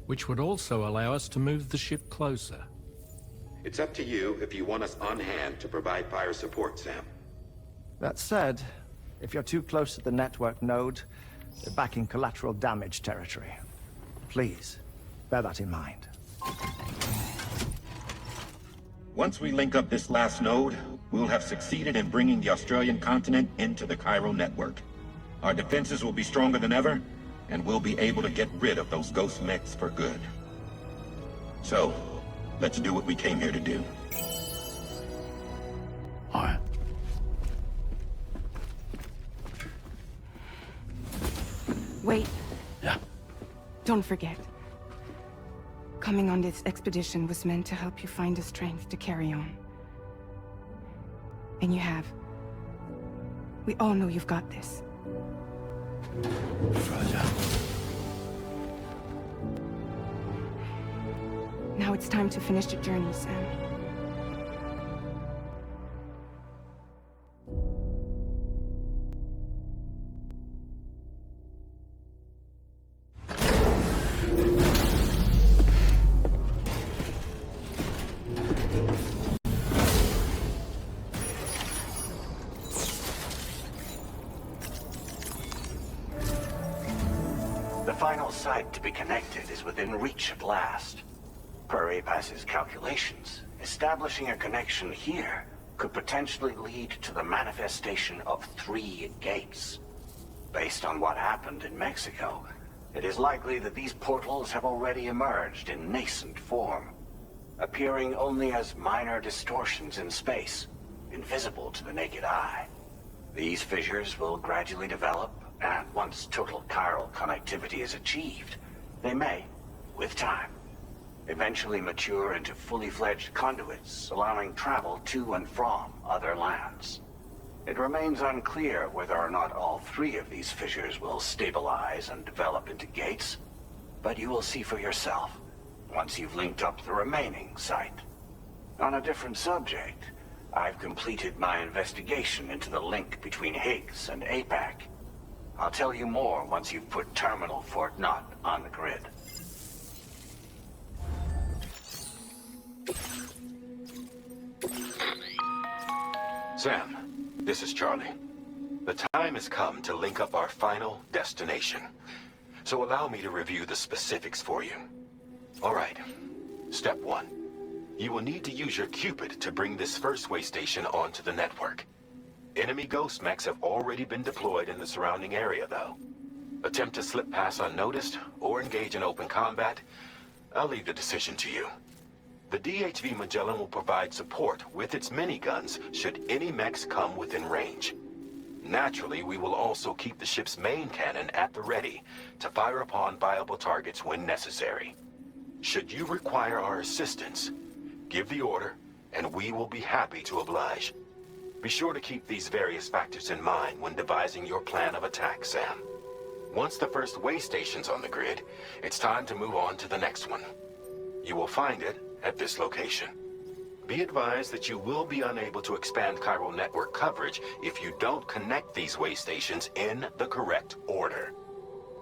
Which would also allow us to move the ship closer. It's up to you if you want us on hand to provide fire support, Sam. That said, if you're too close to the network node, you're back in collateral damage territory. Please, bear that in mind. Once we link up this last node, we'll have succeeded in bringing the Australian continent into the Chiral Network. Our defenses will be stronger than ever, and we'll be able to get rid of those ghost mechs for good. So, let's do what we came here to do. All right. Wait. Yeah. Don't forget. Coming on this expedition was meant to help you find the strength to carry on. And you have. We all know you've got this. Fragile. Now it's time to finish the journey, Sam. The final site to be connected is within reach at last. Per APAS's calculations, establishing a connection here could potentially lead to the manifestation of 3 gates. Based on what happened in Mexico, it is likely that these portals have already emerged in nascent form, appearing only as minor distortions in space, invisible to the naked eye. These fissures will gradually develop, and once total chiral connectivity is achieved, they may, with time, eventually mature into fully fledged conduits, allowing travel to and from other lands. It remains unclear whether or not all 3 of these fissures will stabilize and develop into gates, but you will see for yourself once you've linked up the remaining site. On a different subject, I've completed my investigation into the link between Higgs and APAC. I'll tell you more once you've put Terminal Fort Knott on the grid. Sam, this is Charlie. The time has come to link up our final destination. So allow me to review the specifics for you. All right. Step 1. You will need to use your Cupid to bring this first way station onto the network. Enemy ghost mechs have already been deployed in the surrounding area, though. Attempt to slip past unnoticed or engage in open combat, I'll leave the decision to you. The DHV Magellan will provide support with its miniguns should any mechs come within range. Naturally, we will also keep the ship's main cannon at the ready to fire upon viable targets when necessary. Should you require our assistance, give the order, and we will be happy to oblige. Be sure to keep these various factors in mind when devising your plan of attack, Sam. Once the first way station's on the grid, it's time to move on to the next one. You will find it at this location. Be advised that you will be unable to expand Chiral Network coverage if you don't connect these way stations in the correct order.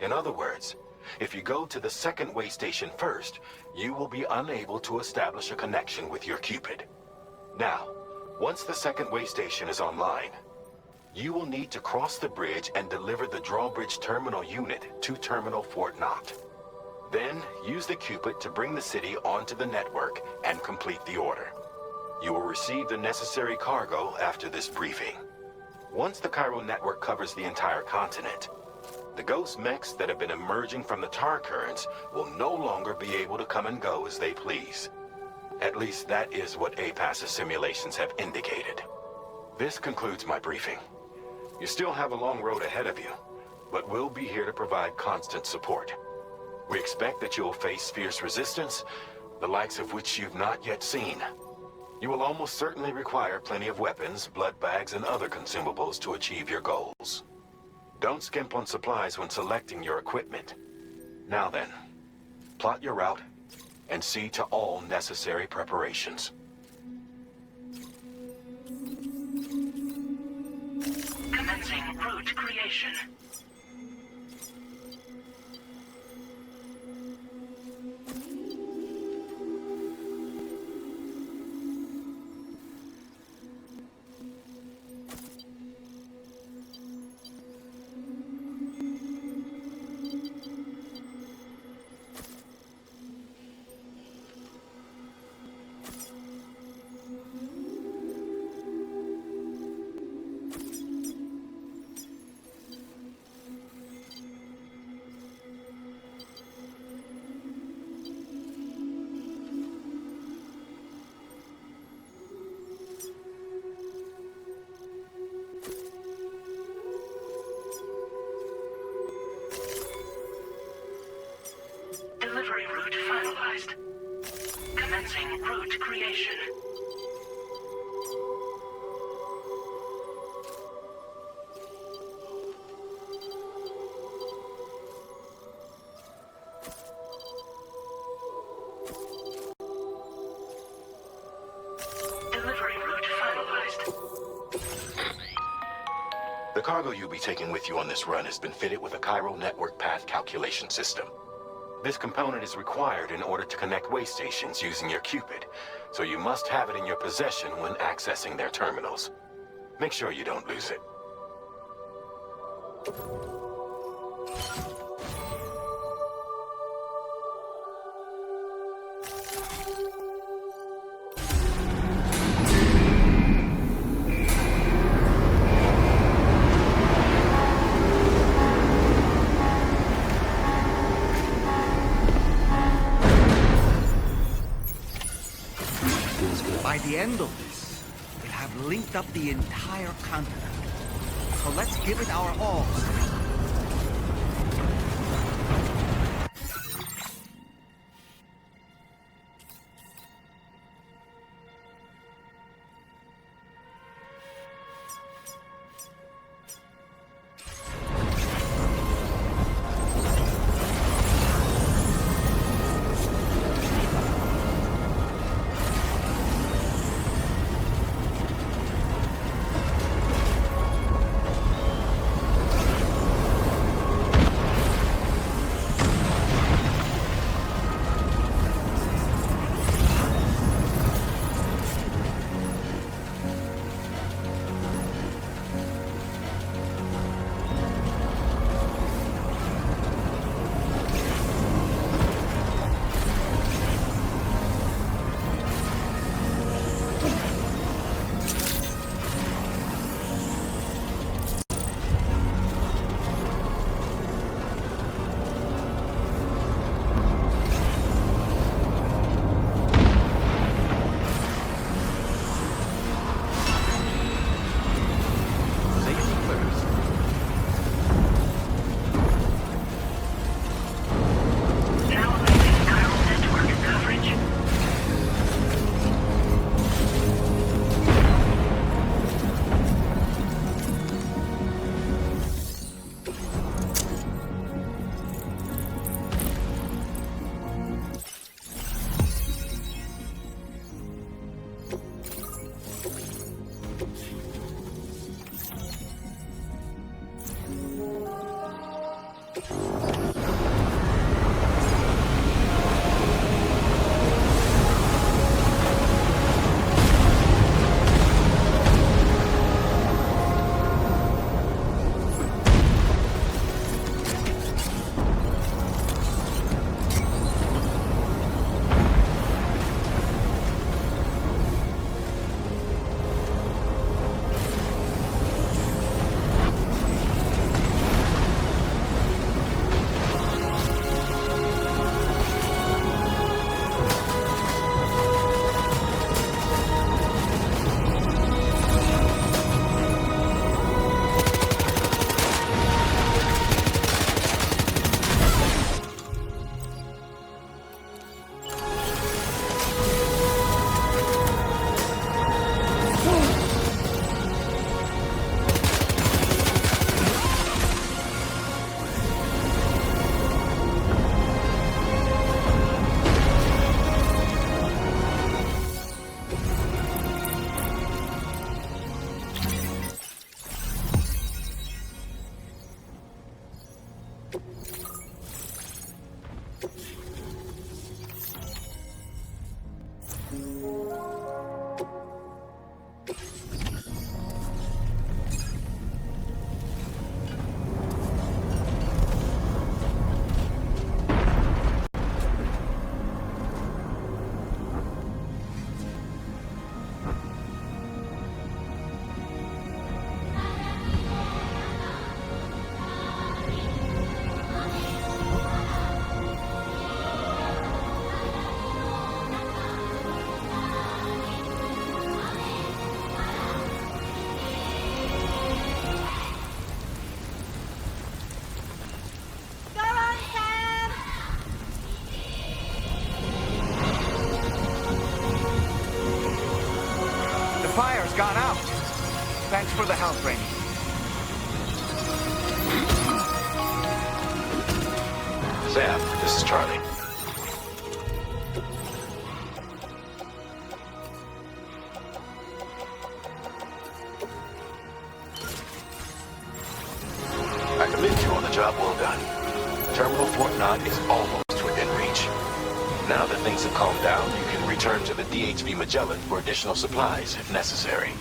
In other words, if you go to the second way station first, you will be unable to establish a connection with your Cupid. Now, once the second way station is online, you will need to cross the bridge and deliver the drawbridge terminal unit to Terminal Fort Knott. Then, use the Cupid to bring the city onto the network and complete the order. You will receive the necessary cargo after this briefing. Once the Chiral Network covers the entire continent, the ghost mechs that have been emerging from the tar currents will no longer be able to come and go as they please. At least that is what APAS's simulations have indicated. This concludes my briefing. You still have a long road ahead of you, but we'll be here to provide constant support. We expect that you'll face fierce resistance, the likes of which you've not yet seen. You will almost certainly require plenty of weapons, blood bags, and other consumables to achieve your goals. Don't skimp on supplies when selecting your equipment. Now then, plot your route and see to all necessary preparations. Commencing route creation. Delivery route finalized. Commencing route creation. Delivery route finalized. The cargo you'll be taking with you on this run has been fitted with a Chiral Network path calculation system. This component is required in order to connect way stations using your Cupid, so you must have it in your possession when accessing their terminals. Make sure you don't lose it. By the end of this, we'll have linked up the entire continent. So let's give it our all. Fire's gone out. Thanks for the help, Rainey. Sam, this is Charlie. I commend you on the job well done. Terminal Fort Knott is almost within reach. Now that things have calmed down, you can return to the DHV Magellan for additional supplies if necessary.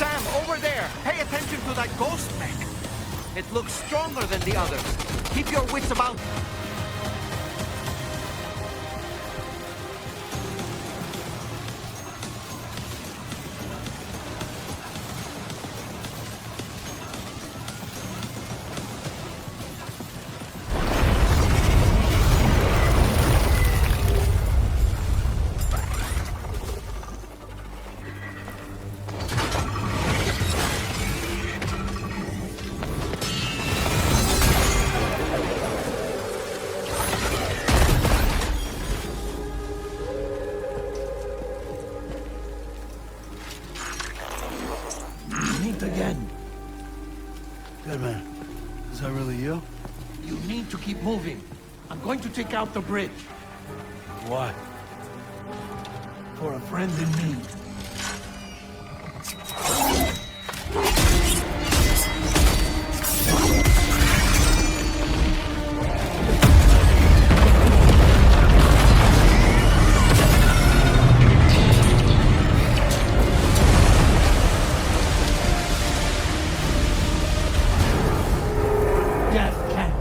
Sam, over there! Pay attention to that ghost mech! It looks stronger than the others. Keep your wits about you. Again. Good man. Is that really you? You need to keep moving. I'm going to take out the bridge. Why? For a friend in need.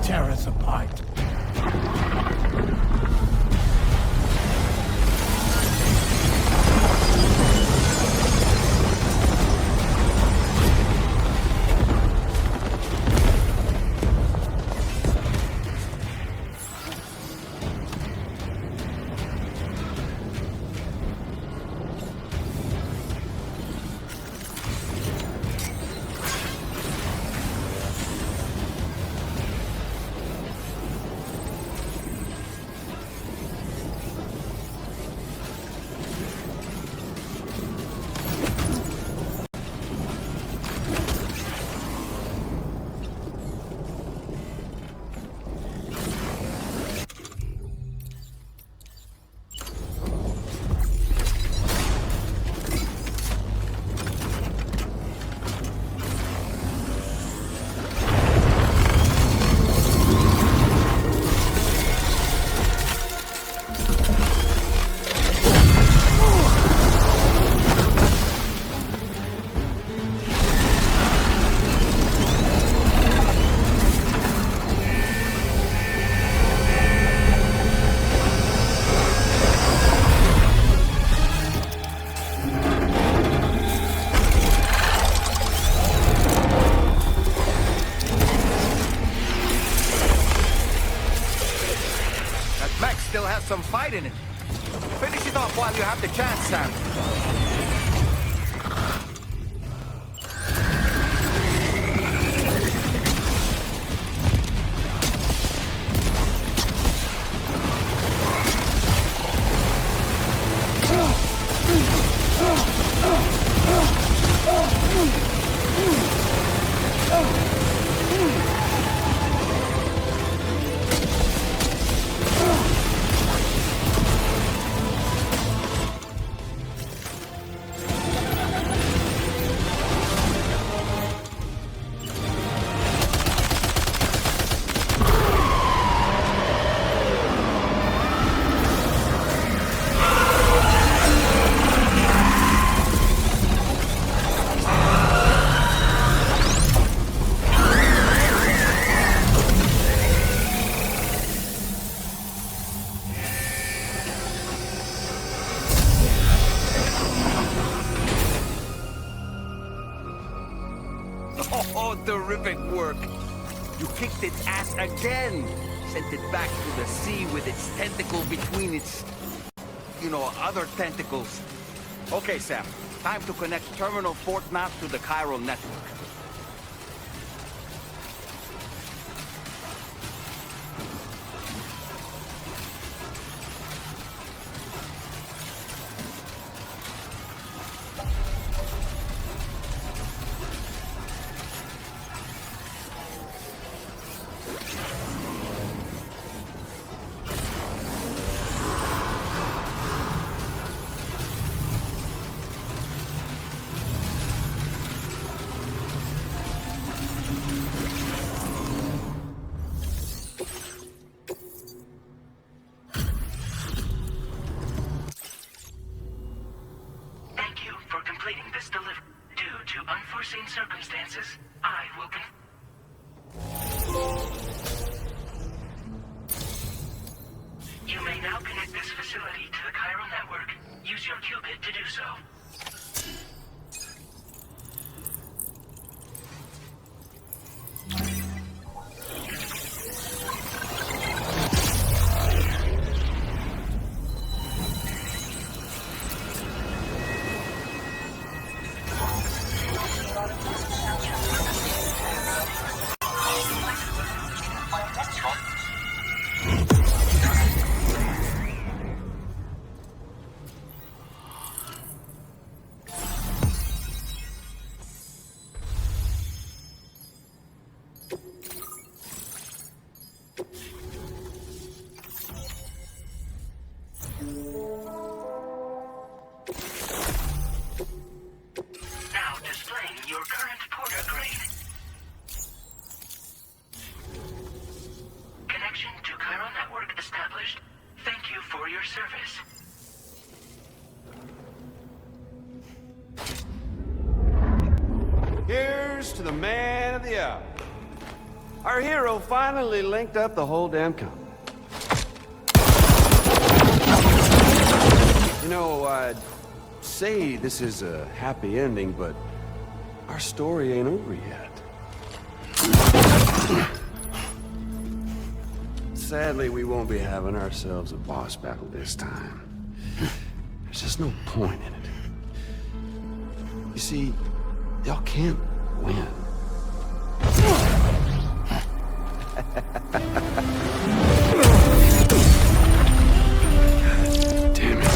Tear us apart. some fight in it. Finish it off while you have the chance, Sam. Oh, terrific work. You kicked its ass again. Sent it back to the sea with its tentacle between its, other tentacles. Okay, Sam. Time to connect Terminal Fort Map to the Chiral Network. Unforeseen circumstances, I will You may now connect this facility to the Chiral Network. Use your qubit to do so. Here's to the man of the hour. Our hero finally linked up the whole damn company. I'd say this is a happy ending, but our story ain't over yet. Sadly, we won't be having ourselves a boss battle this time. There's just no point in it. You see, y'all can't win. Damn it.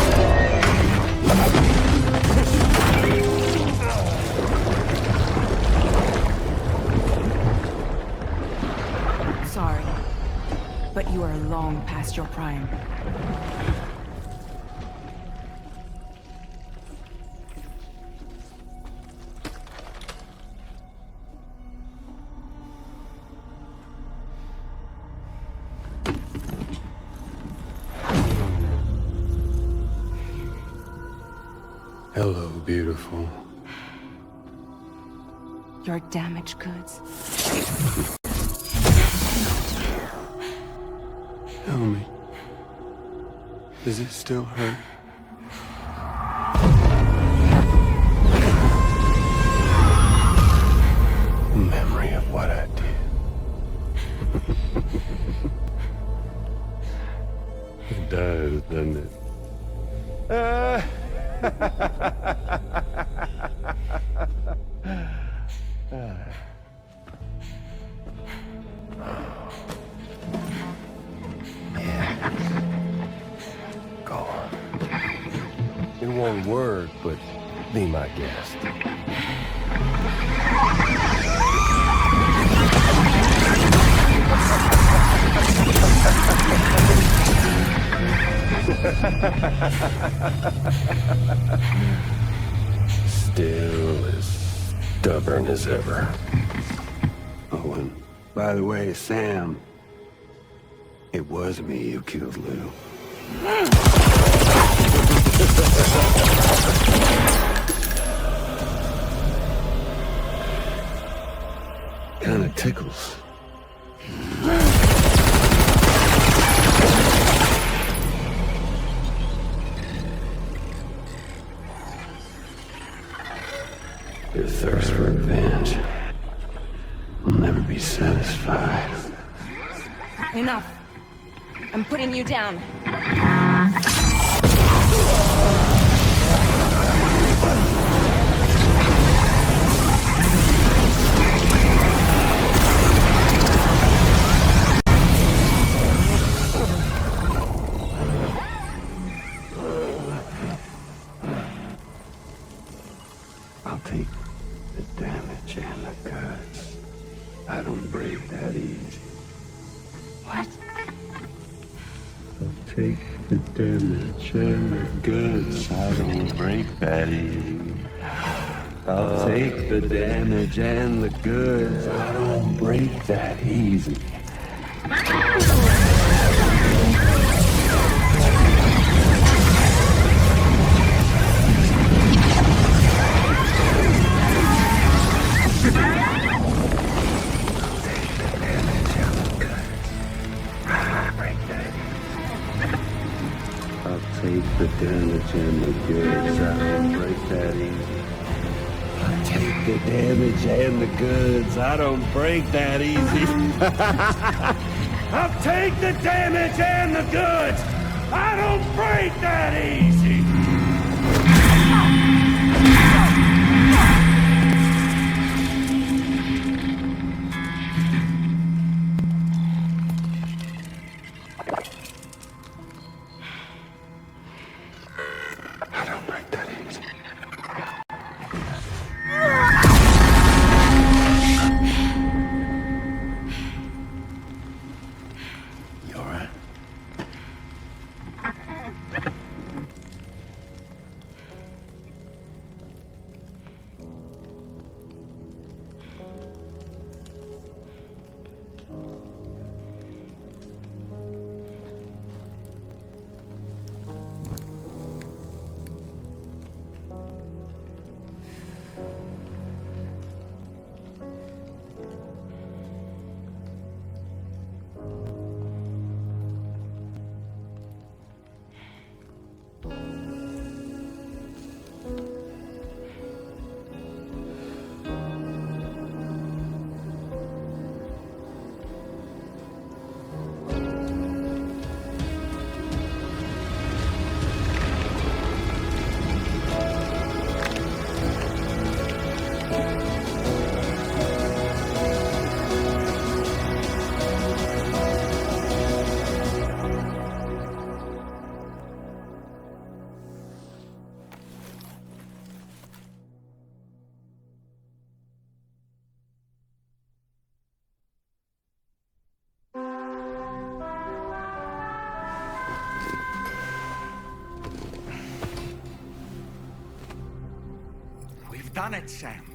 Sorry, but you are long past your prime. Hello, beautiful. Your damaged goods. Tell me, does it still hurt? Memory of what I did. It does. doesn't it? Yeah. Go on. In one word, but be my guest. Still as stubborn as ever. Oh, and by the way, Sam, it was me who killed Lou. Kinda tickles. Your thirst for revenge will never be satisfied. Enough. I'm putting you down. I'll take the damage and the cuts. I don't break that easy. What? I'll take the damage and the goods. I don't break that easy. I'll take the damage and the goods. I don't break that easy. Take the damage and the goods. I don't break that easy. I take the damage and the goods. I don't break that easy. I'll take the damage and the goods. I don't break that easy. Done it, Sam.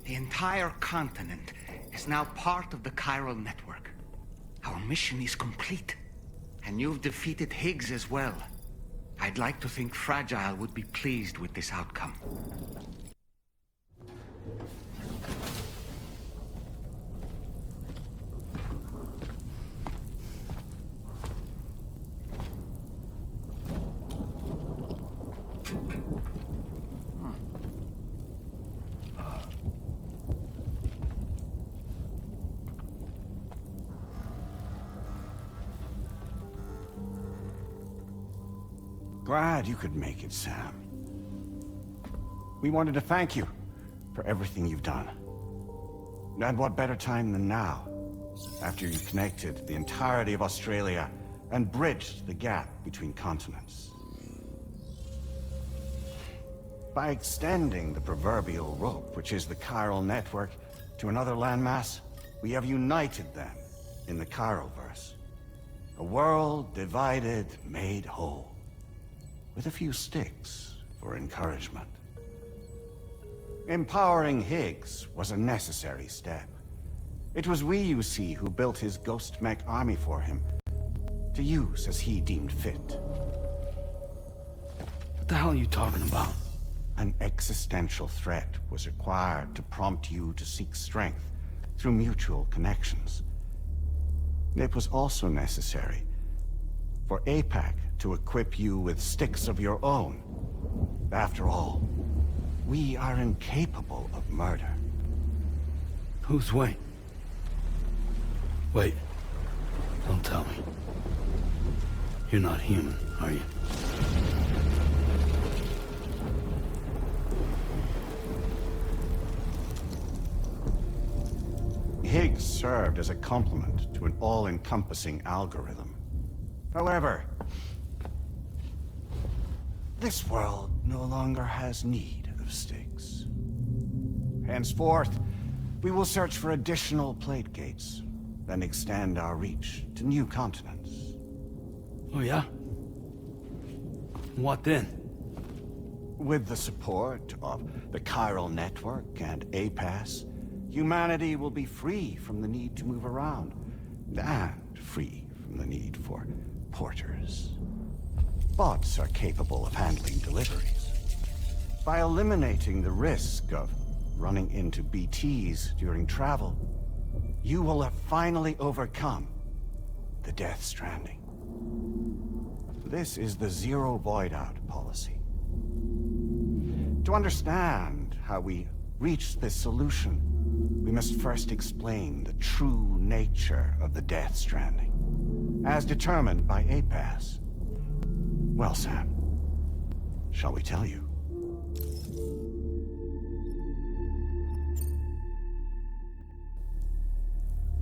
The entire continent is now part of the Chiral Network. Our mission is complete. And you've defeated Higgs as well. I'd like to think Fragile would be pleased with this outcome. Glad you could make it, Sam. We wanted to thank you for everything you've done. And what better time than now, after you connected the entirety of Australia and bridged the gap between continents. By extending the proverbial rope, which is the Chiral Network, to another landmass, we have united them in the Chiralverse. A world divided, made whole, with a few sticks for encouragement. Empowering Higgs was a necessary step. It was we, you see, who built his ghost mech army for him, to use as he deemed fit. What the hell are you talking about? An existential threat was required to prompt you to seek strength through mutual connections. It was also necessary for APAC to equip you with sticks of your own. After all, we are incapable of murder. Who's Wayne? Wait. Don't tell me. You're not human, are you? Higgs served as a complement to an all-encompassing algorithm. However, this world no longer has need of sticks. Henceforth, we will search for additional plate gates, then extend our reach to new continents. Oh yeah? What then? With the support of the Chiral Network and APAS, humanity will be free from the need to move around, and free from the need for porters. Bots are capable of handling deliveries. By eliminating the risk of running into BTs during travel, you will have finally overcome the Death Stranding. This is the Zero Void-Out policy. To understand how we reached this solution, we must first explain the true nature of the Death Stranding, as determined by APAS. Well, Sam, shall we tell you?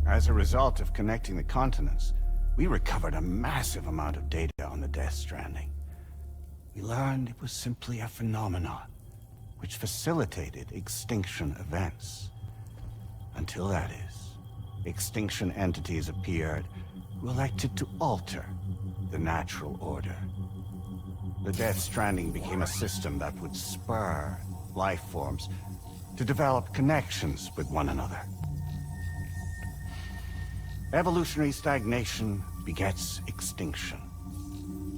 As a result of connecting the continents, we recovered a massive amount of data on the Death Stranding. We learned it was simply a phenomenon which facilitated extinction events. Until that is, extinction entities appeared who elected to alter the natural order. The Death Stranding became a system that would spur life forms to develop connections with one another. Evolutionary stagnation begets extinction.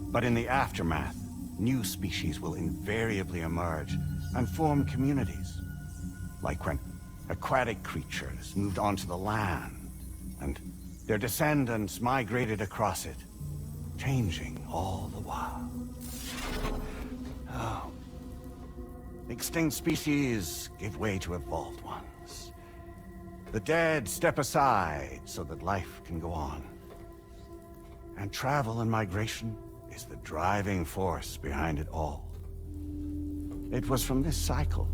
But in the aftermath, new species will invariably emerge and form communities. Like when aquatic creatures moved onto the land, and their descendants migrated across it, changing all the while. Oh. Extinct species give way to evolved ones. The dead step aside so that life can go on. And travel and migration is the driving force behind it all. It was from this cycle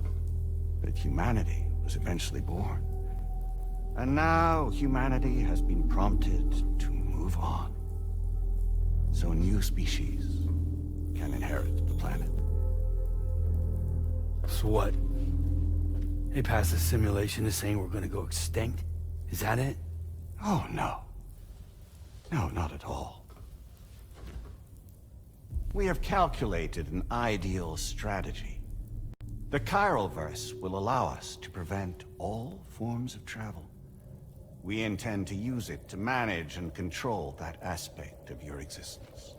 that humanity was eventually born. And now humanity has been prompted to move on, so new species can inherit the planet. So what? APAS' simulation is saying we're gonna go extinct? Is that it? Oh, no. No, not at all. We have calculated an ideal strategy. The Chiralverse will allow us to prevent all forms of travel. We intend to use it to manage and control that aspect of your existence.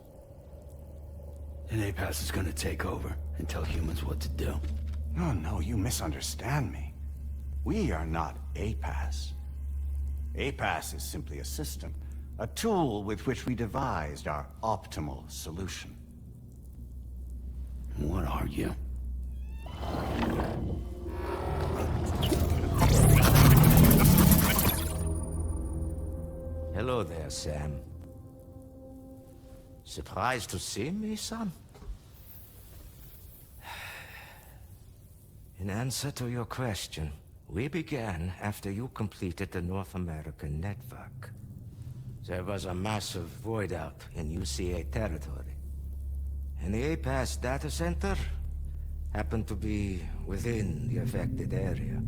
And APAS is gonna take over and tell humans what to do? No, no, you misunderstand me. We are not APAS. APAS is simply a system, a tool with which we devised our optimal solution. What are you? Hello there, Sam. Surprised to see me, son? In answer to your question, we began after you completed the North American network. There was a massive void out in UCA territory. And the APAS data center happened to be within the affected area.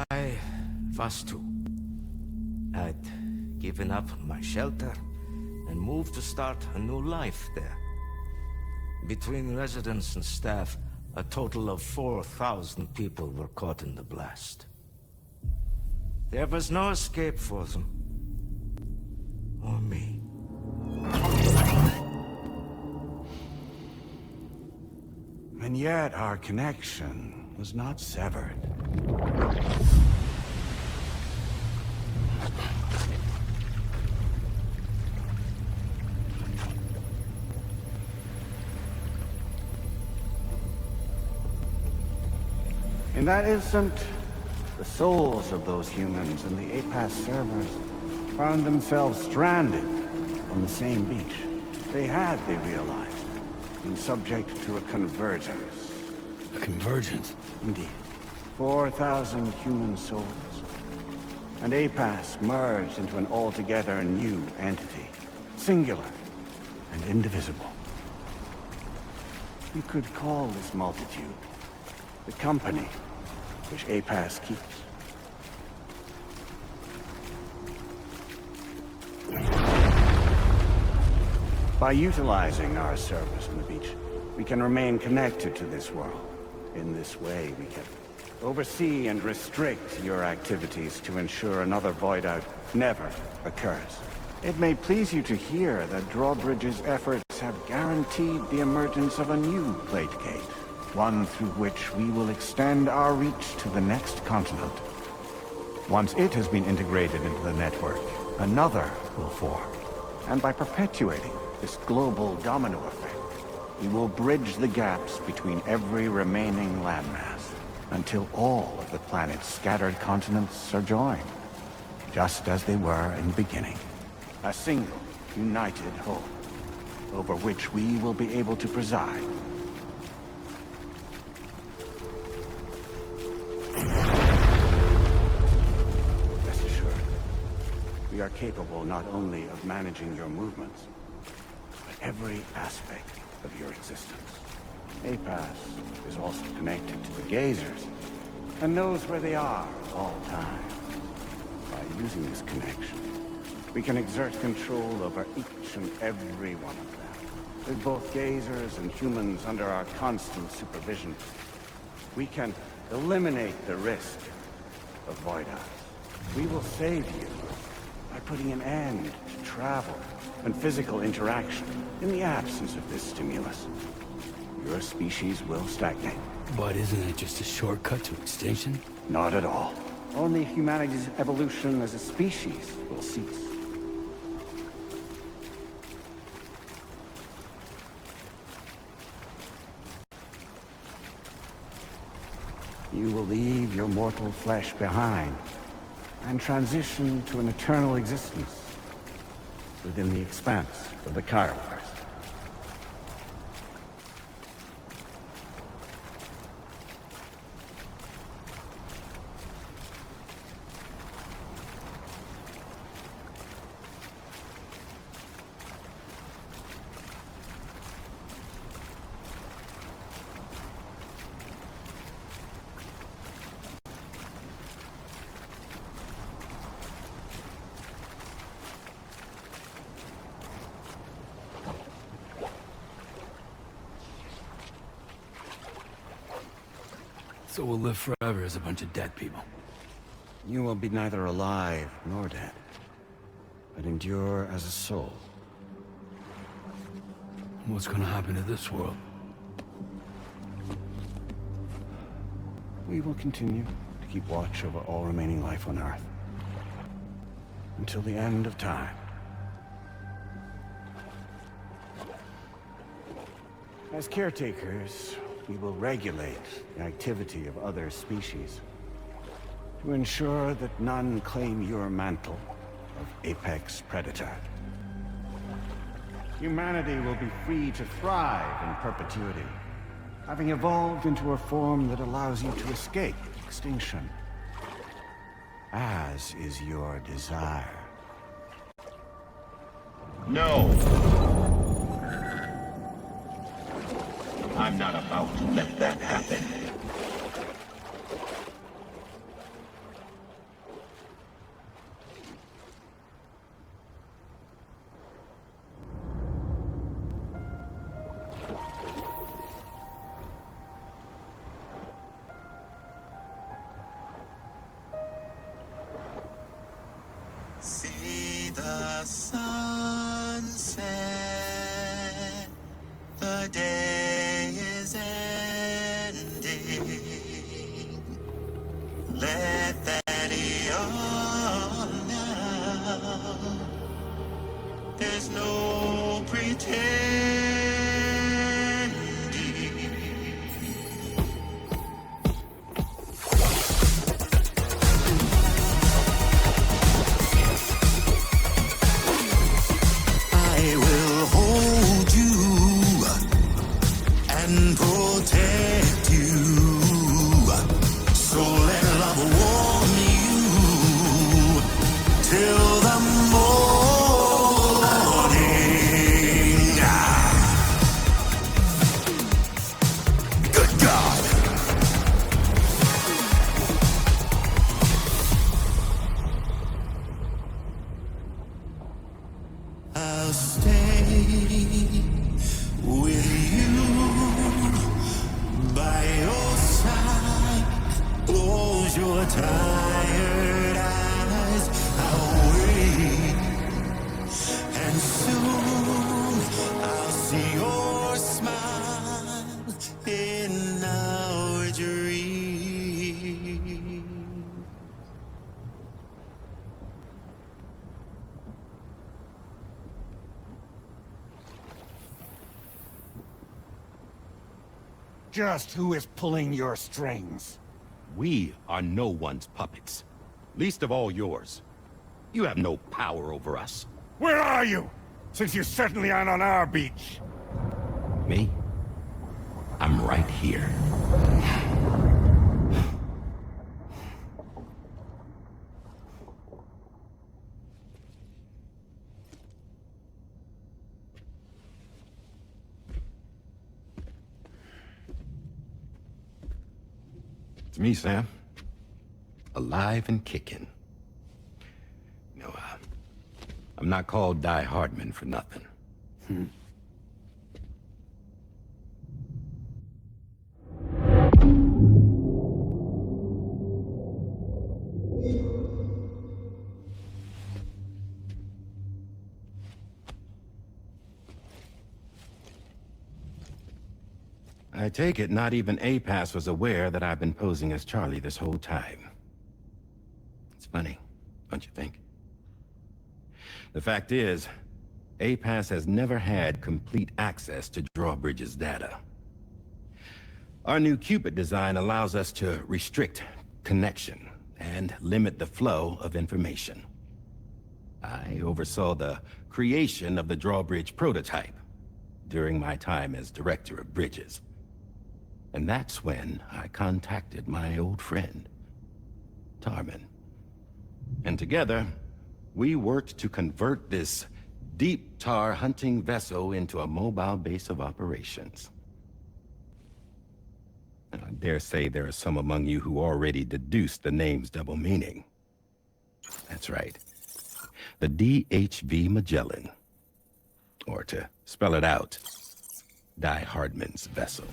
I was too. I'd given up my shelter and moved to start a new life there. Between residents and staff, a total of 4,000 people were caught in the blast. There was no escape for them. Or me. And yet our connection was not severed. In that instant, the souls of those humans in the APAS servers found themselves stranded on the same beach. They realized, been subject to a convergence. A convergence? Indeed. 4,000 human souls. And APAS merged into an altogether new entity. Singular and indivisible. You could call this multitude the company which APAS keeps. By utilizing our service on the beach, we can remain connected to this world. In this way, we can oversee and restrict your activities to ensure another void out never occurs. It may please you to hear that Drawbridge's efforts have guaranteed the emergence of a new plate gate, one through which we will extend our reach to the next continent. Once it has been integrated into the network, another will form. And by perpetuating this global domino effect, we will bridge the gaps between every remaining landmass until all of the planet's scattered continents are joined, just as they were in the beginning. A single, united whole, over which we will be able to preside. Rest assured, we are capable not only of managing your movements, but every aspect of your existence. APAS is also connected to the gazers, and knows where they are at all times. By using this connection, we can exert control over each and every one of them. With both gazers and humans under our constant supervision, we can eliminate the risk of void outs. We will save you by putting an end to travel and physical interaction in the absence of this stimulus. Your species will stagnate. But isn't it just a shortcut to extinction? Not at all. Only humanity's evolution as a species will cease. You will leave your mortal flesh behind and transition to an eternal existence within the expanse of the Chiralverse. So we'll live forever as a bunch of dead people. You will be neither alive nor dead, but endure as a soul. What's gonna happen to this world? We will continue to keep watch over all remaining life on Earth. Until the end of time. As caretakers, we will regulate the activity of other species to ensure that none claim your mantle of apex predator. Humanity will be free to thrive in perpetuity, having evolved into a form that allows you to escape extinction. As is your desire. No! I'm not about to let that happen. See the sunset, the day is ending. Let that yawn now. There's no pretending. I will hold you and protect you. So let love warm you till the morning. Good God. I'll stay with you by your side. Close your tired eyes. I'll wait, and soon I'll see your smile in our dream. Just who is pulling your strings? We are no one's puppets. Least of all yours. You have no power over us. Where are you? Since you certainly aren't on our beach. Me? I'm right here. It's me, Sam. Alive and kicking. No, I'm not called Die Hardman for nothing. I take it not even APAS was aware that I've been posing as Charlie this whole time. It's funny, don't you think? The fact is, APAS has never had complete access to Drawbridge's data. Our new Cupid design allows us to restrict connection and limit the flow of information. I oversaw the creation of the Drawbridge prototype during my time as Director of Bridges. And that's when I contacted my old friend, Tarman. And together, we worked to convert this deep tar hunting vessel into a mobile base of operations. I dare say there are some among you who already deduced the name's double meaning. That's right. The DHV Magellan. Or to spell it out, Die Hardman's vessel.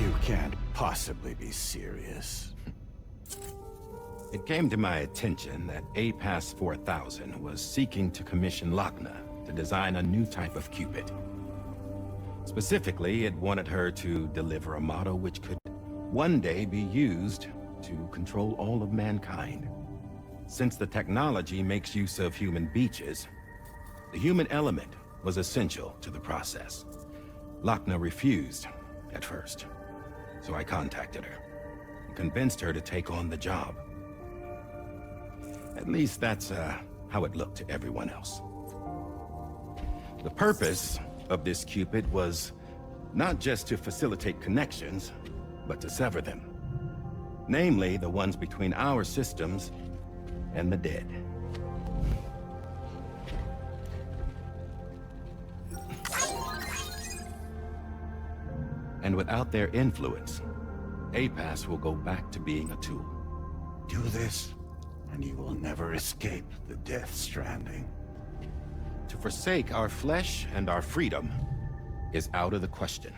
You can't possibly be serious. It came to my attention that APAS 4000 was seeking to commission Lochna to design a new type of Cupid. Specifically, it wanted her to deliver a model which could one day be used to control all of mankind. Since the technology makes use of human beaches, the human element was essential to the process. Lochna refused at first, so I contacted her and convinced her to take on the job. At least that's how it looked to everyone else. The purpose of this Cupid was Not just to facilitate connections, but to sever them. Namely, the ones between our systems and the dead. And without their influence, APAS will go back to being a tool. Do this, and you will never escape the Death Stranding. To forsake our flesh and our freedom is out of the question.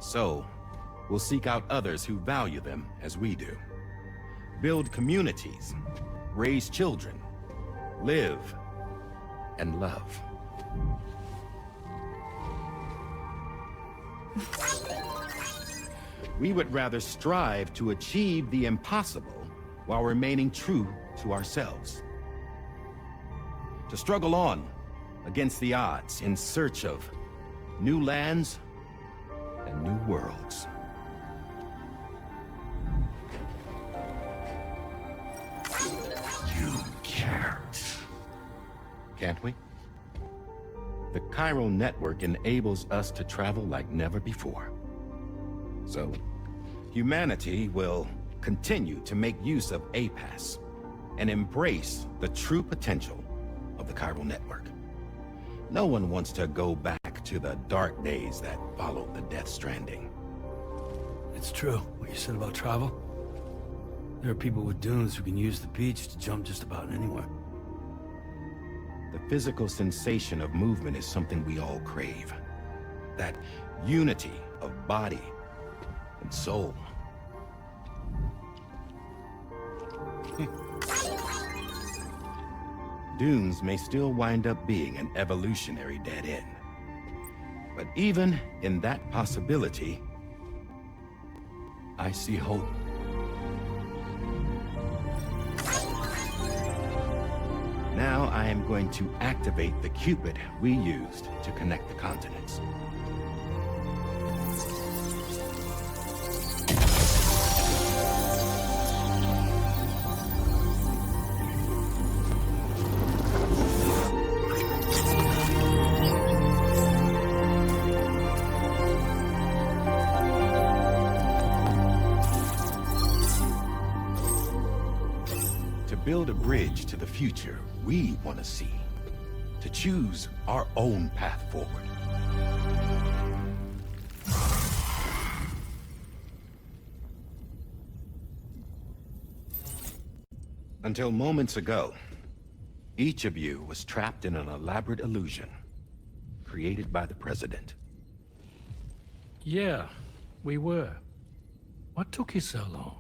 So, we'll seek out others who value them as we do. Build communities, raise children, live, and love. We would rather strive to achieve the impossible while remaining true to ourselves. To struggle on against the odds in search of new lands and new worlds. You can't. Can't we? The Chiral Network enables us to travel like never before. So, humanity will continue to make use of APAS and embrace the true potential of the Chiral Network. No one wants to go back to the dark days that followed the Death Stranding. It's true, what you said about travel. There are people with dunes who can use the beach to jump just about anywhere. The physical sensation of movement is something we all crave. That unity of body and soul. Dunes may still wind up being an evolutionary dead end. But even in that possibility, I see hope. Now I am going to activate the Cupid we used to connect the continents. Build a bridge to the future we want to see, to choose our own path forward. Until moments ago, each of you was trapped in an elaborate illusion created by the President. Yeah, we were. What took you so long?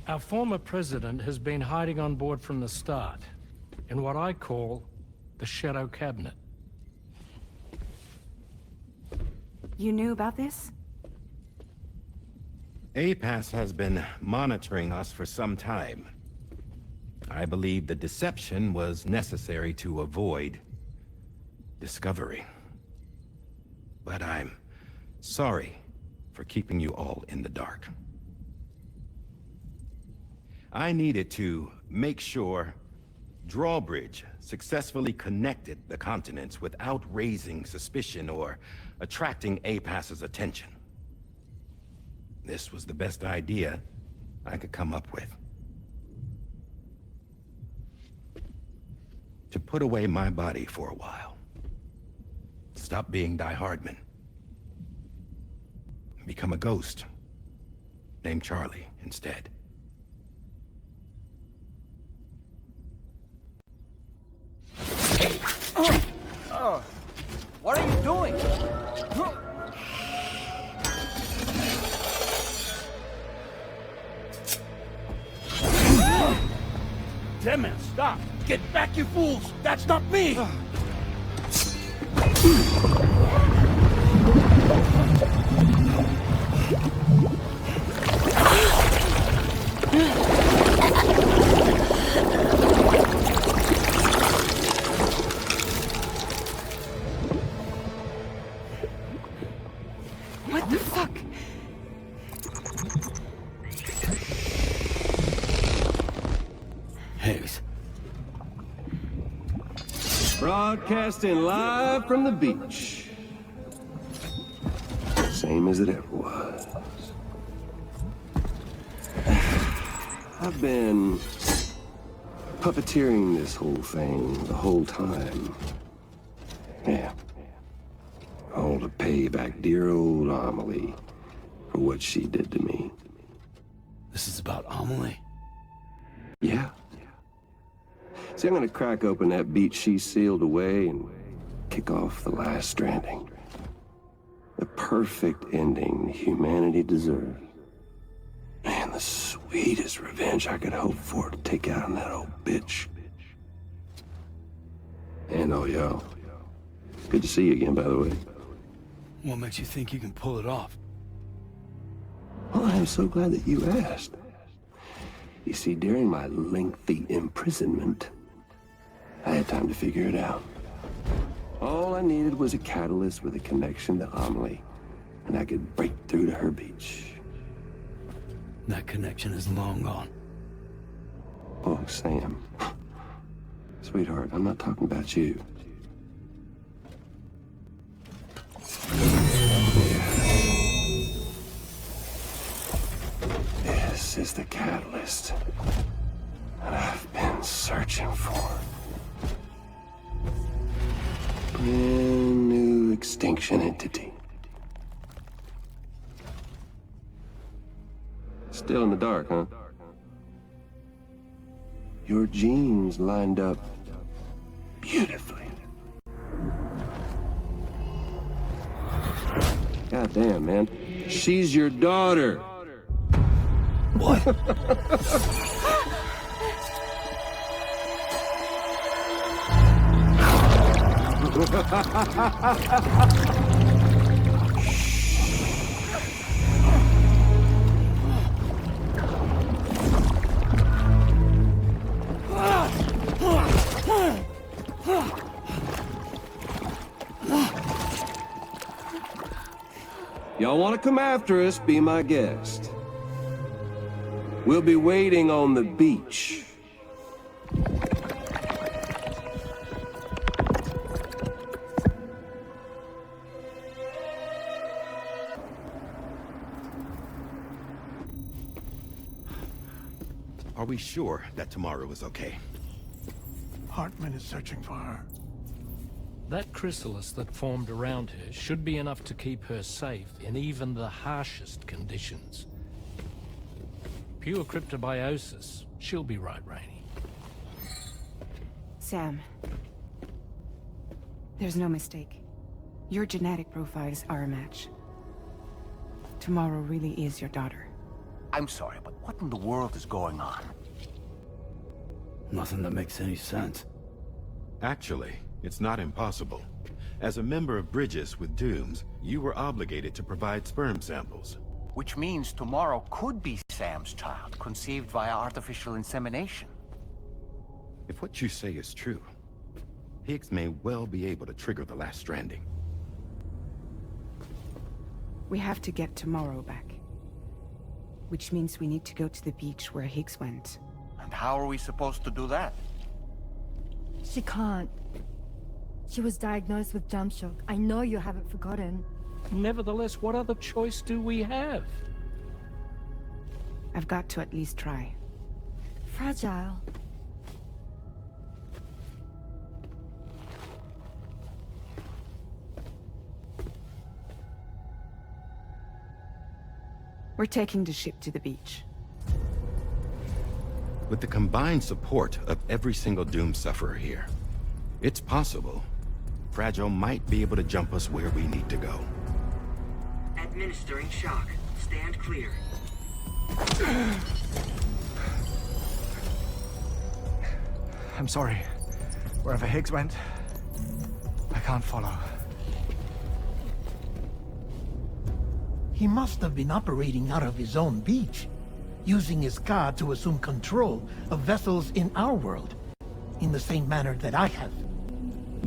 Our former president has been hiding on board from the start, in what I call the Shadow Cabinet. You knew about this? APAS has been monitoring us for some time. I believe the deception was necessary to avoid discovery. But I'm sorry for keeping you all in the dark. I needed to make sure Drawbridge successfully connected the continents without raising suspicion or attracting APAS's attention. This was the best idea I could come up with. To put away my body for a while. Stop being Die Hardman. Become a ghost. Named Charlie instead. What are you doing? Damn it, stop! Get back, you fools! That's not me! What the fuck? Higgs. Broadcasting live from the beach. Same as it ever was. I've been puppeteering this whole thing the whole time. Yeah. All to pay back dear old Amelie for what she did to me. This is about Amelie? Yeah. See, I'm gonna crack open that beach she sealed away and kick off the last stranding. The perfect ending humanity deserves. Man, the sweetest revenge I could hope for to take out on that old bitch. And oh, yo. Good to see you again, by the way. What makes you think you can pull it off? Well, I'm so glad that you asked. You see, during my lengthy imprisonment, I had time to figure it out. All I needed was a catalyst with a connection to Amelie, and I could break through to her beach. That connection is long gone. Oh, Sam. Sweetheart, I'm not talking about you. This is the catalyst that I've been searching for. Brand new extinction entity. Still in the dark, huh? Your genes lined up beautifully. God damn, man. She's your daughter. What? Y'all want to come after us, be my guest. We'll be waiting on the beach. Are we sure that tomorrow is okay? Hartman is searching for her. That chrysalis that formed around her should be enough to keep her safe in even the harshest conditions. Pure cryptobiosis. She'll be right, Rainey. Sam. There's no mistake. Your genetic profiles are a match. Tomorrow really is your daughter. I'm sorry, but what in the world is going on? Nothing that makes any sense. Actually, it's not impossible. As a member of Bridges with Dooms, you were obligated to provide sperm samples. Which means tomorrow could be Sam's child, conceived via artificial insemination. If what you say is true, Higgs may well be able to trigger the last stranding. We have to get tomorrow back. Which means we need to go to the beach where Higgs went. And how are we supposed to do that? She can't. She was diagnosed with jump shock. I know you haven't forgotten. Nevertheless, what other choice do we have? I've got to at least try. Fragile. We're taking the ship to the beach. With the combined support of every single Doom sufferer here, it's possible Fragile might be able to jump us where we need to go. Administering shock. Stand clear. I'm sorry. Wherever Higgs went, I can't follow. He must have been operating out of his own beach, using his car to assume control of vessels in our world, in the same manner that I have.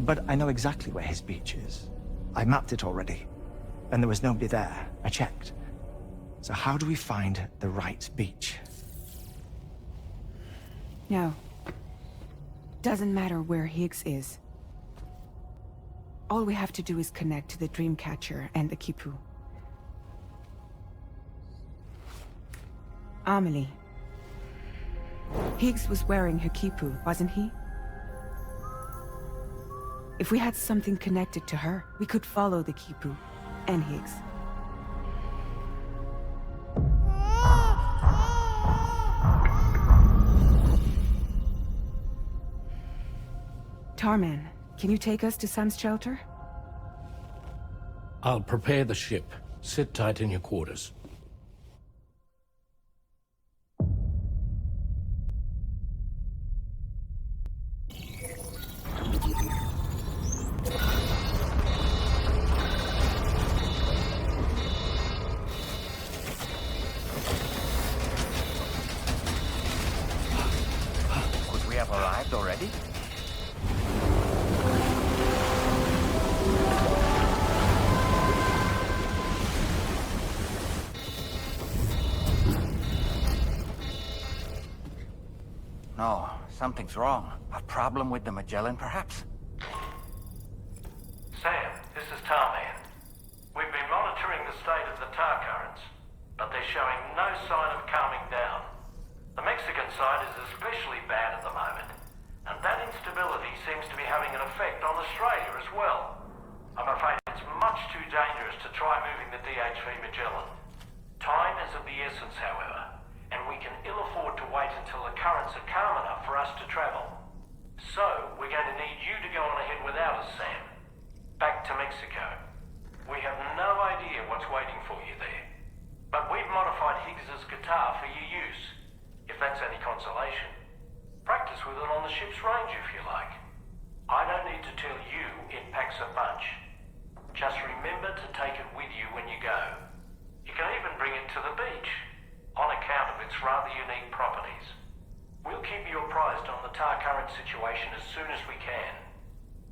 But I know exactly where his beach is. I mapped it already, and there was nobody there. I checked. So how do we find the right beach? No. Doesn't matter where Higgs is. All we have to do is connect to the Dreamcatcher and the Kipu. Amelie. Higgs was wearing her Kipu, wasn't he? If we had something connected to her, we could follow the Kipu and Higgs. Tarman, can you take us to Sam's shelter? I'll prepare the ship. Sit tight in your quarters. Could we have arrived already? No, something's wrong. A problem with the Magellan, perhaps? Sam, this is Tarman. We've been monitoring the state of the tar currents, but they're showing no sign of calming down. The Mexican side is especially bad at the moment, and that instability seems to be having an effect on Australia as well. I'm afraid it's much too dangerous to try moving the DHV Magellan. Time is of the essence, however, and we can ill afford to wait until the currents are calm enough for us to travel. So, we're going to need you to go on ahead without us, Sam. Back to Mexico. We have no idea what's waiting for you there. But we've modified Higgs's guitar for your use, if that's any consolation. Practice with it on the ship's range if you like. I don't need to tell you it packs a punch. Just remember to take it with you when you go. You can even bring it to the beach, on account of its rather unique properties. We'll keep you apprised on the tar current situation as soon as we can.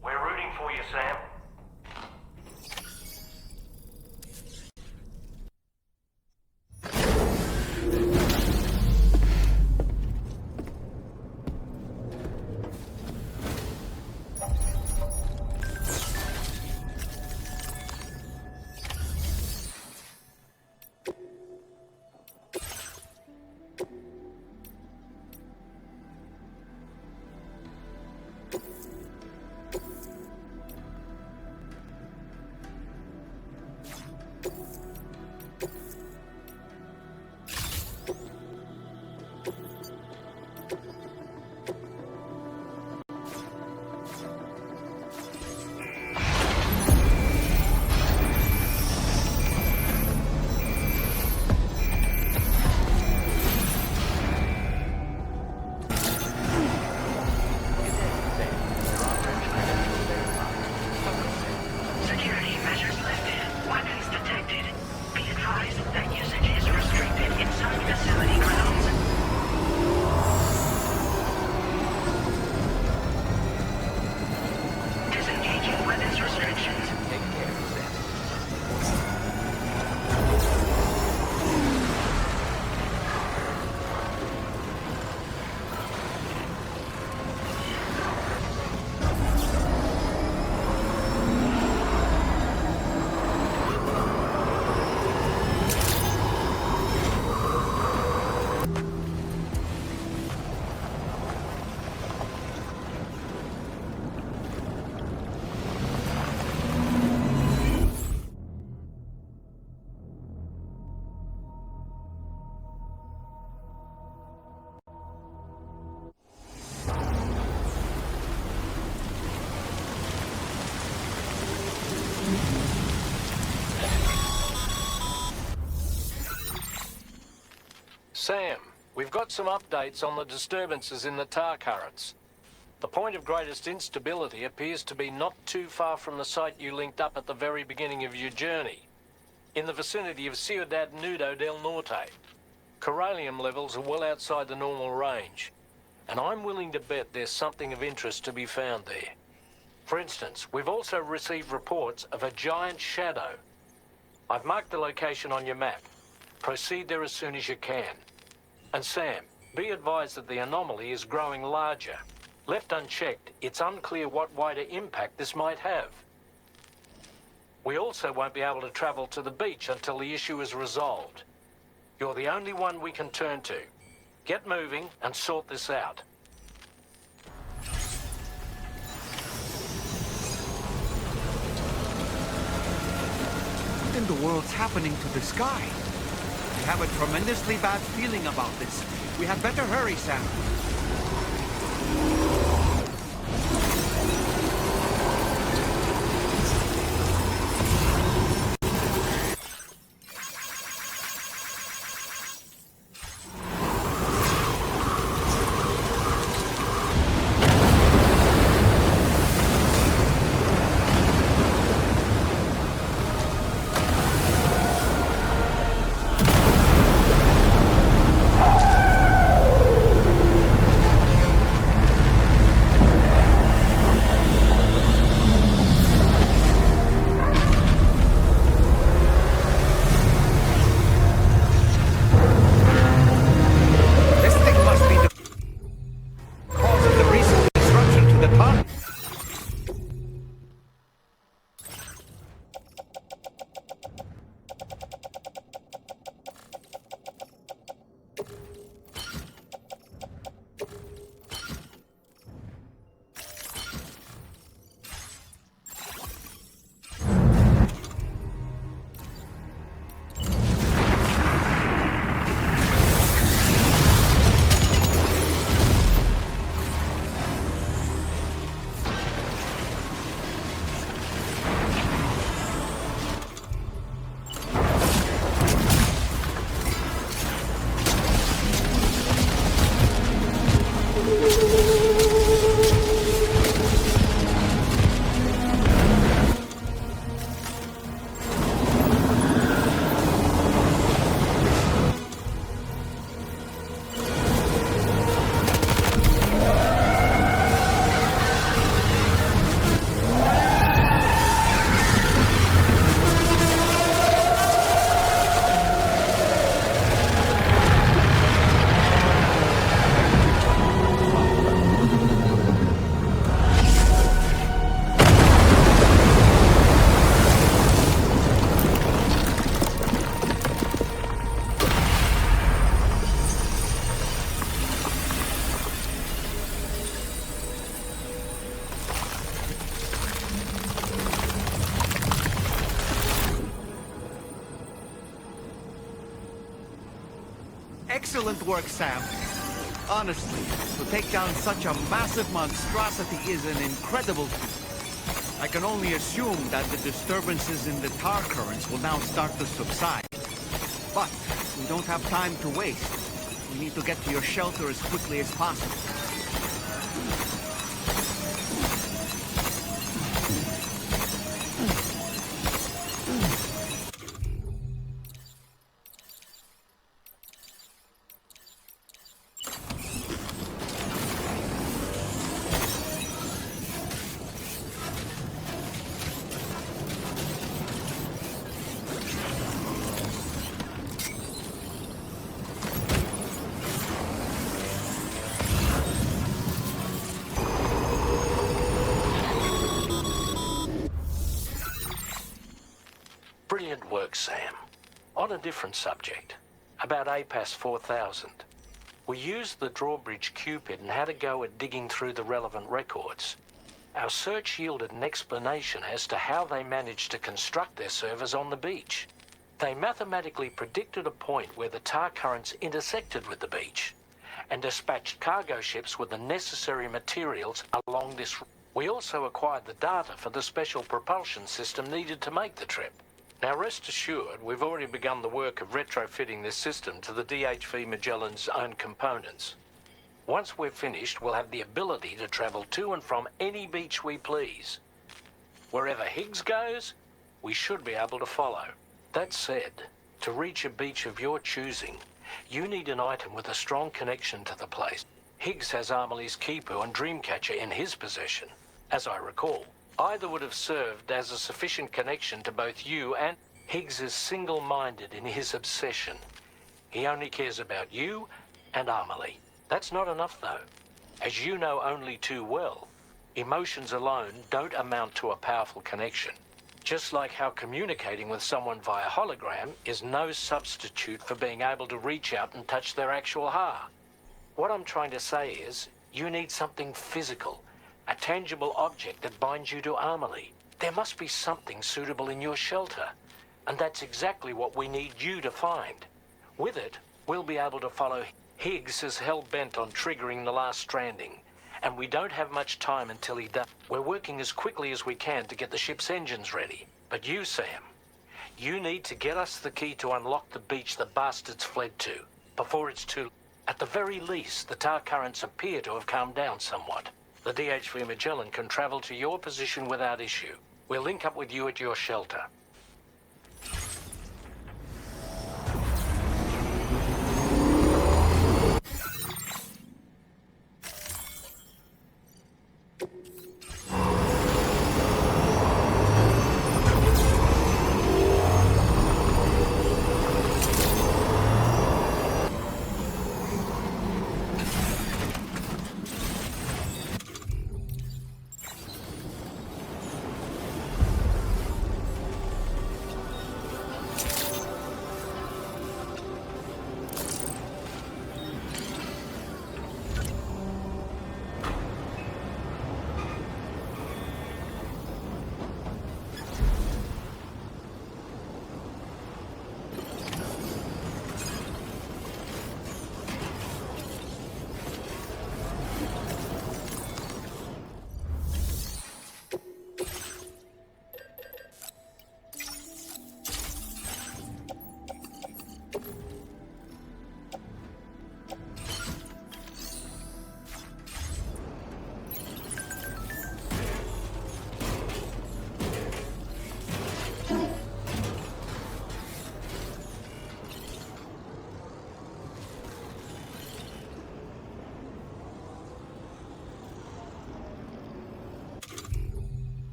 We're rooting for you, Sam. Sam, we've got some updates on the disturbances in the tar currents. The point of greatest instability appears to be not too far from the site you linked up at the very beginning of your journey, in the vicinity of Ciudad Nudo del Norte. Corallium levels are well outside the normal range, and I'm willing to bet there's something of interest to be found there. For instance, we've also received reports of a giant shadow. I've marked the location on your map. Proceed there as soon as you can. And Sam, be advised that the anomaly is growing larger. Left unchecked, it's unclear what wider impact this might have. We also won't be able to travel to the beach until the issue is resolved. You're the only one we can turn to. Get moving and sort this out. What in the world's happening to the sky? I have a tremendously bad feeling about this. We had better hurry, Sam. Excellent work, Sam. Honestly, to take down such a massive monstrosity is an incredible feat. I can only assume that the disturbances in the tar currents will now start to subside. But we don't have time to waste. We need to get to your shelter as quickly as possible. Brilliant work, Sam. On a different subject, about APAS 4000. We used the drawbridge Cupid and had a go at digging through the relevant records. Our search yielded an explanation as to how they managed to construct their servers on the beach. They mathematically predicted a point where the tar currents intersected with the beach and dispatched cargo ships with the necessary materials along this. We also acquired the data for the special propulsion system needed to make the trip. Now rest assured, we've already begun the work of retrofitting this system to the DHV Magellan's own components. Once we're finished, we'll have the ability to travel to and from any beach we please. Wherever Higgs goes, we should be able to follow. That said, to reach a beach of your choosing, you need an item with a strong connection to the place. Higgs has Amelie's Kipu and Dreamcatcher in his possession, as I recall. Either would have served as a sufficient connection to both you and... Higgs is single-minded in his obsession. He only cares about you and Amelie. That's not enough, though. As you know only too well, emotions alone don't amount to a powerful connection. Just like how communicating with someone via hologram is no substitute for being able to reach out and touch their actual heart. What I'm trying to say is, you need something physical, a tangible object that binds you to Amelie. There must be something suitable in your shelter, and that's exactly what we need you to find. With it, we'll be able to follow. Higgs is hell-bent on triggering the last stranding, and we don't have much time until he does. We're working as quickly as we can to get the ship's engines ready. But you, Sam, you need to get us the key to unlock the beach the bastards fled to, before it's too... At the very least, the tar currents appear to have calmed down somewhat. The DHV Magellan can travel to your position without issue. We'll link up with you at your shelter.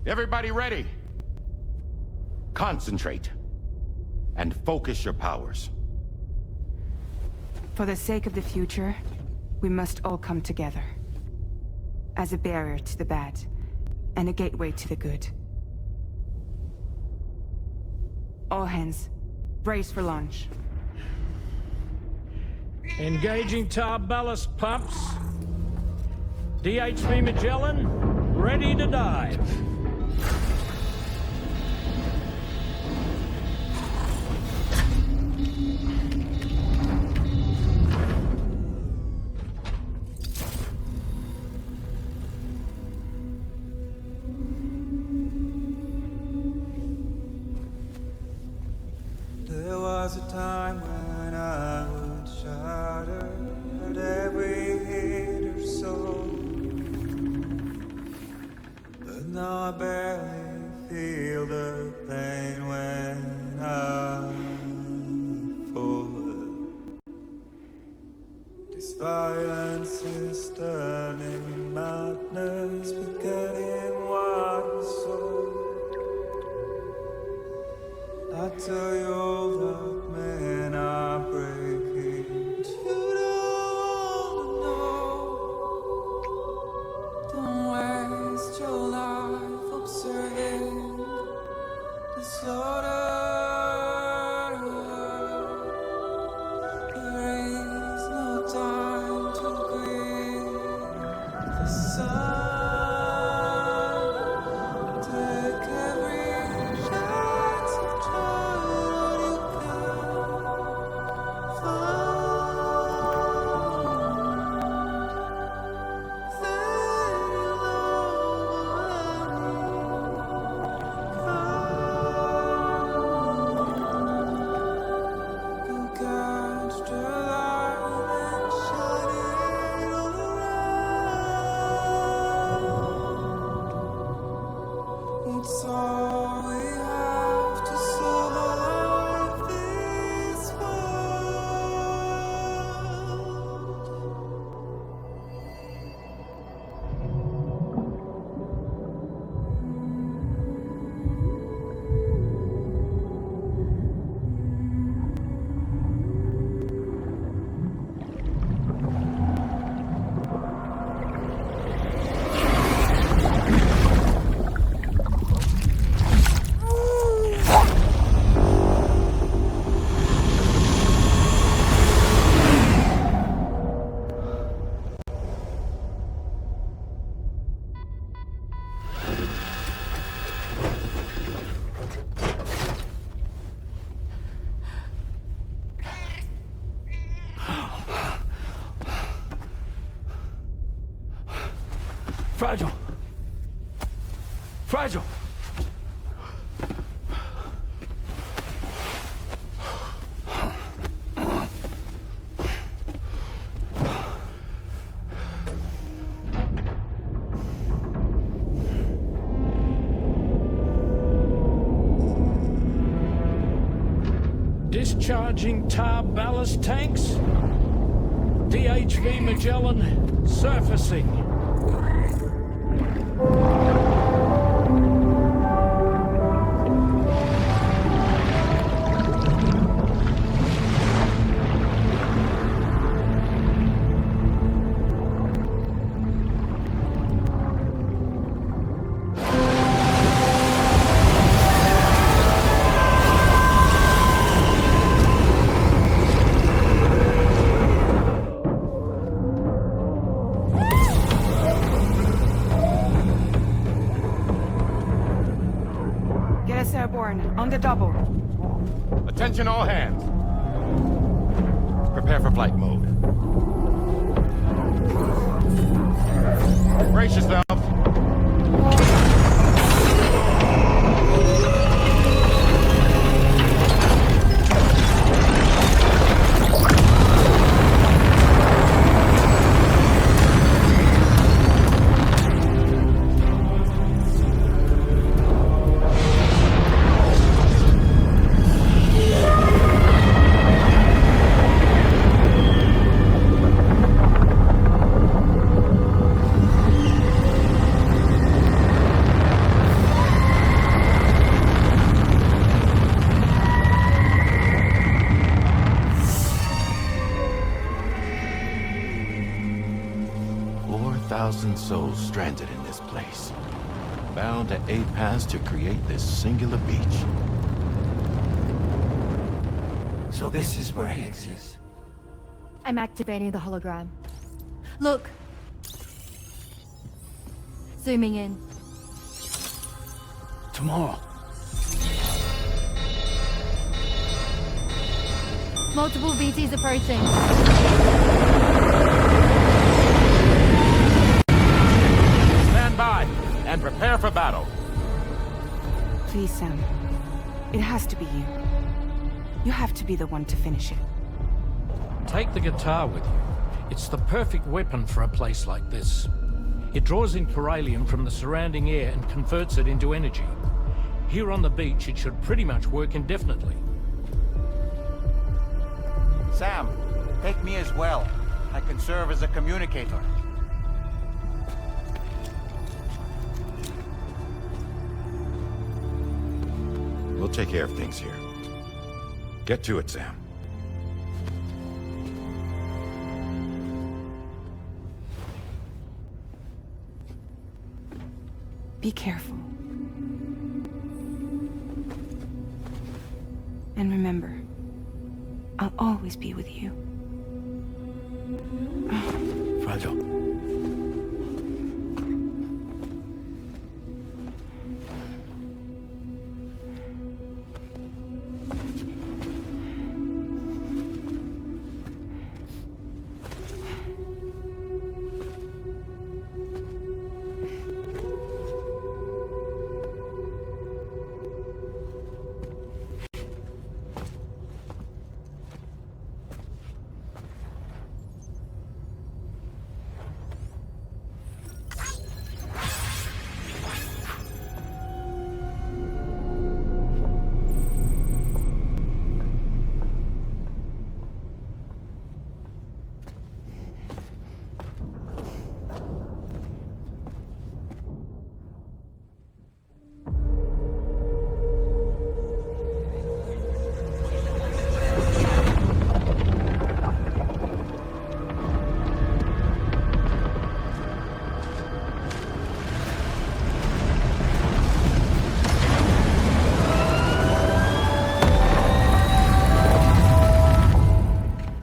Everybody ready? Concentrate. And focus your powers. For the sake of the future, we must all come together. As a barrier to the bad, and a gateway to the good. All hands, brace for launch. Engaging tar ballast pumps. DHV Magellan, ready to dive. There was a time when I would shatter at every hater's soul, but now I barely feel the pain when I fall. This violence is turning madness, forgetting what was sold. I tell you all that men are breaking. You don't know. Don't waste your life observing the slaughter. There is no time to grieve the sun. Take every chance of joy you can It's all we have to survive this Fragile. Fragile. Discharging tar ballast tanks. DHV Magellan surfacing. Get us airborne, on the double. Attention all hands. Prepare for flight mode. Brace yourself. 4,000 souls stranded in this place, bound to a pass to create this singular beach. So this is where Higgs is. I'm activating the hologram. Look! Zooming in. Tomorrow. Multiple BTs approaching. Stand by and prepare for battle. Please, Sam. It has to be you. You have to be the one to finish it. Take the guitar with you. It's the perfect weapon for a place like this. It draws in chiralium from the surrounding air and converts it into energy. Here on the beach, it should pretty much work indefinitely. Sam, take me as well. I can serve as a communicator. We'll take care of things here. Get to it, Sam. Be careful. And remember, I'll always be with you. Fragile.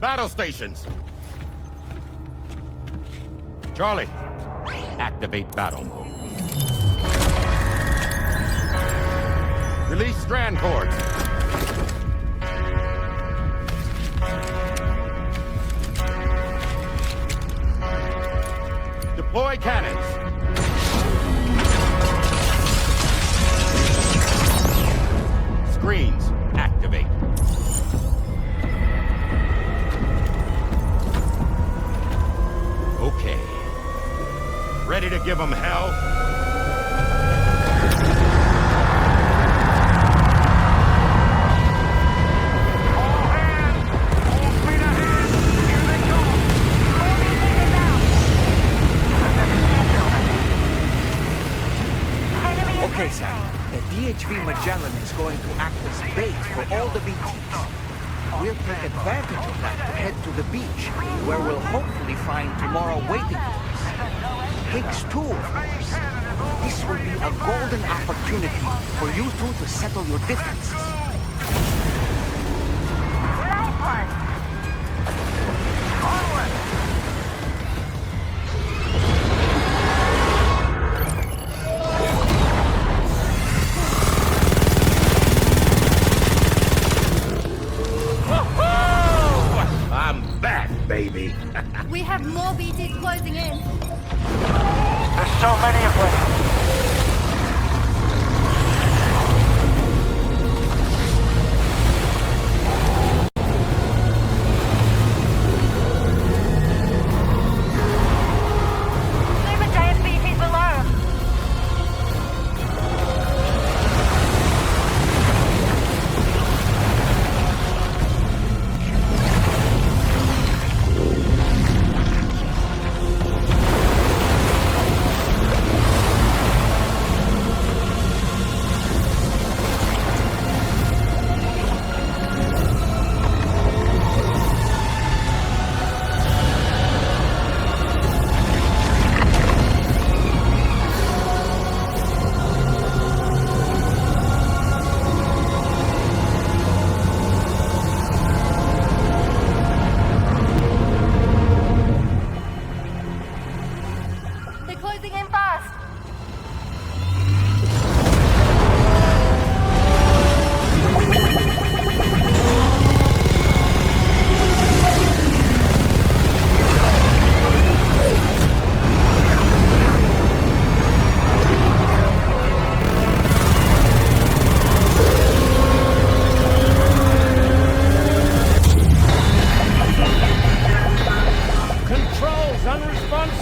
Battle stations! Charlie, activate battle mode. Release strand cords. Deploy cannons. Screens, activate. Okay. Ready to give them hell? Okay, Sam. The DHV Magellan is going to act as bait for all the BTs. We'll take advantage of that to head to the beach, where we'll hopefully find tomorrow waiting for us. Higgs too, of course. This will be a golden opportunity for you two to settle your differences. Baby. We have more BTs closing in. There's so many of them.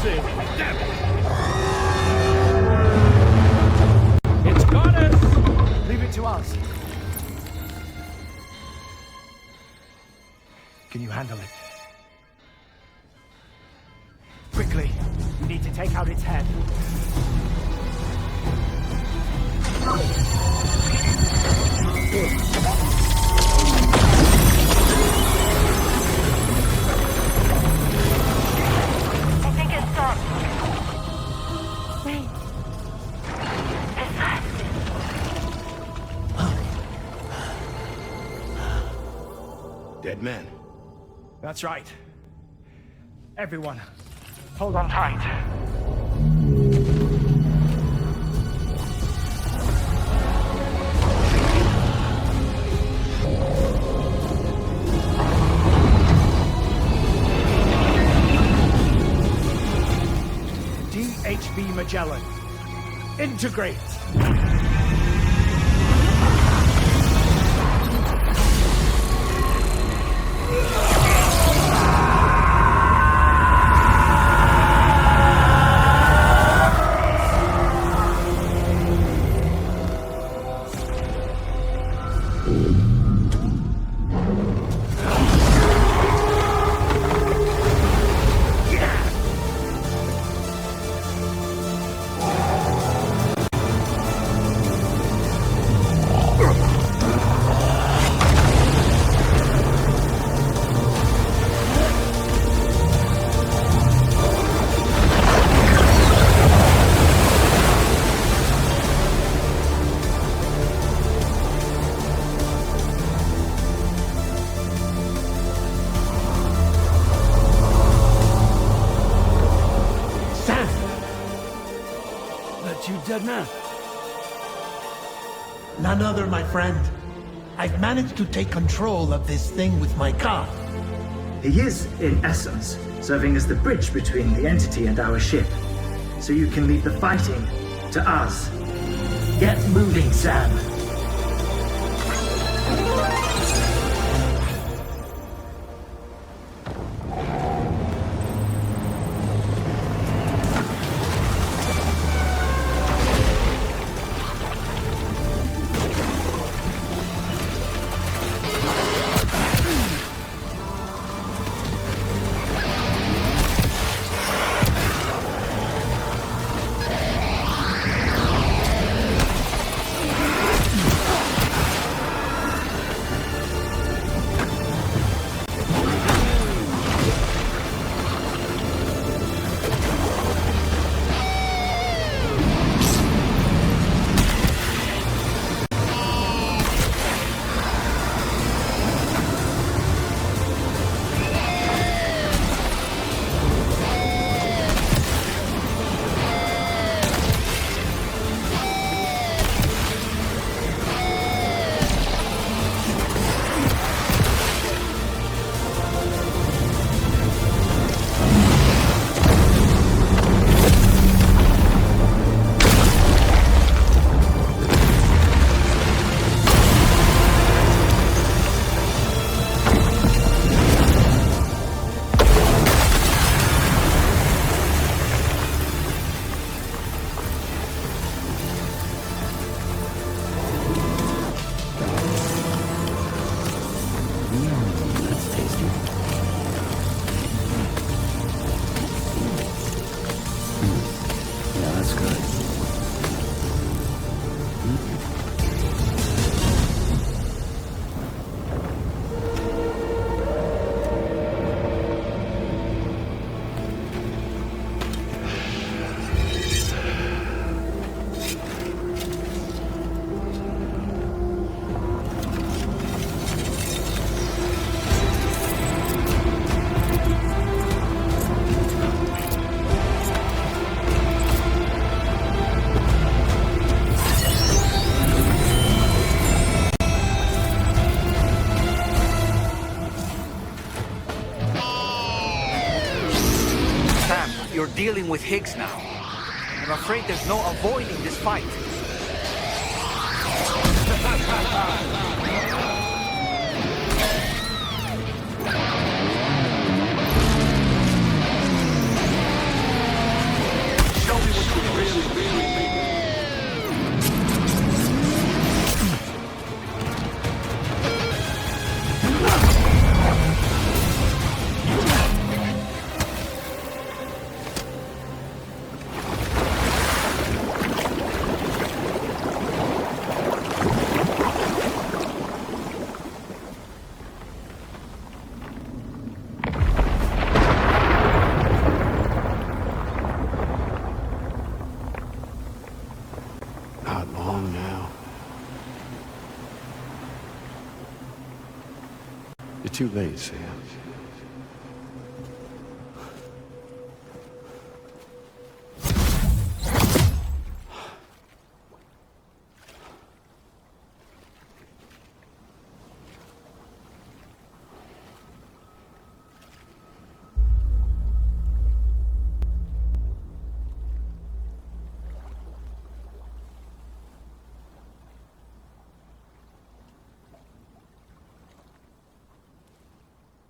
massive! Damn it! It's got us! Leave it to us. Can you handle it? Quickly, we need to take out its head. I think it stopped. Wait. Dead man. That's right. Everyone, hold on tight. DHB Magellan. Integrate. Dead man. None other, my friend. I've managed to take control of this thing with my car. He is, in essence, serving as the bridge between the entity and our ship. So you can leave the fighting to us. Get moving, Sam. You're dealing with Higgs now. I'm afraid there's no avoiding this fight. too late, Sam.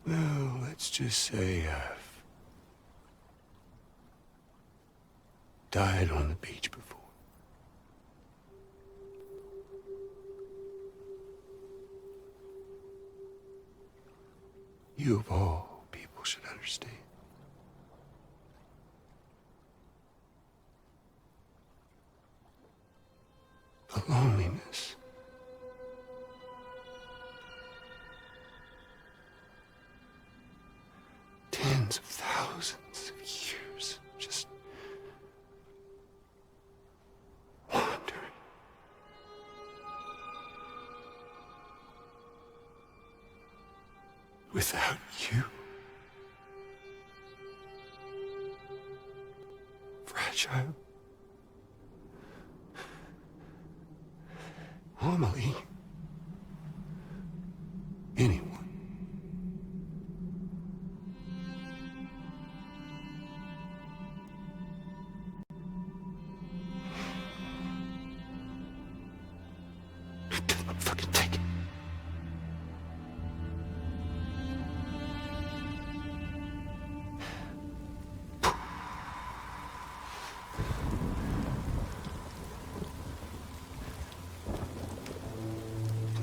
Well, let's just say I've died on the beach before. You of all people should understand. The loneliness. Tens of thousands of years just wandering. Without you. Fragile. Amelie. Anyone. Fucking take it.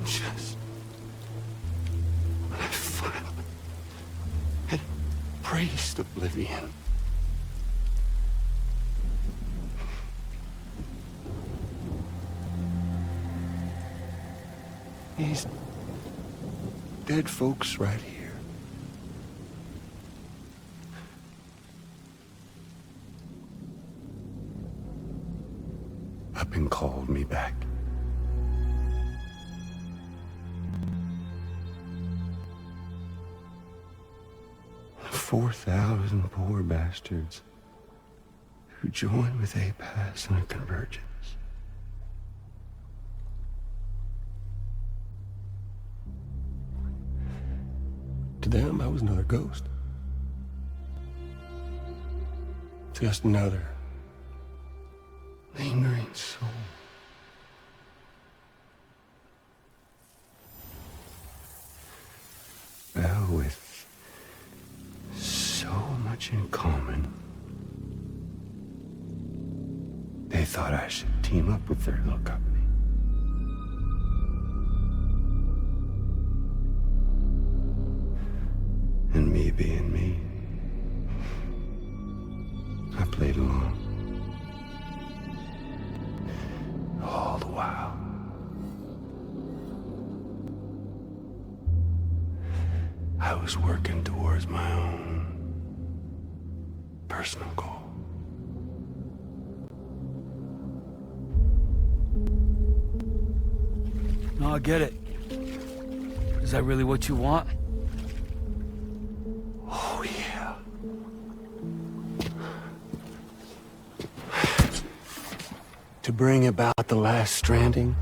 Just when I finally had embraced oblivion. These dead folks right here. Up and called me back. The 4,000 poor bastards who joined with APAS in a convergence. To them, I was another ghost. Just another lingering soul. Well, with so much in common, they thought I should team up with their little company. And me being me, I played along. All the while. I was working towards my own personal goal. No, I get it. Is that really what you want? Oh, yeah. To bring about the last stranding?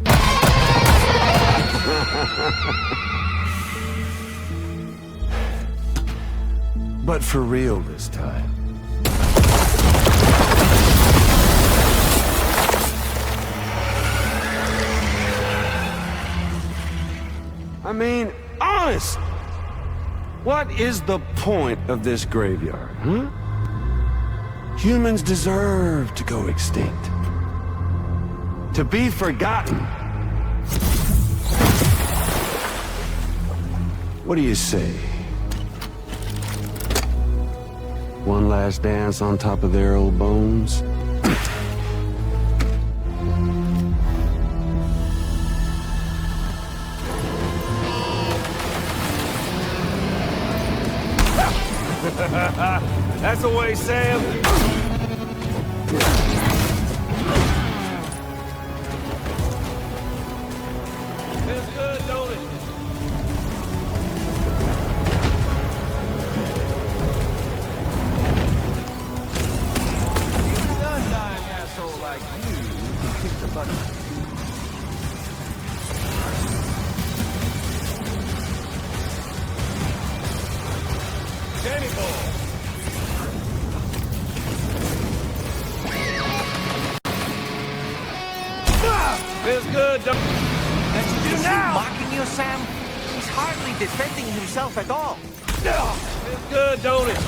But for real this time. I mean, honest! What is the point of this graveyard, huh? Humans deserve to go extinct. To be forgotten. What do you say? One last dance on top of their old bones? That's the way, Sam. Feels good, don't it? Feels good, don't Is he now? mocking you, Sam? He's hardly defending himself at all. Feels good, don't it?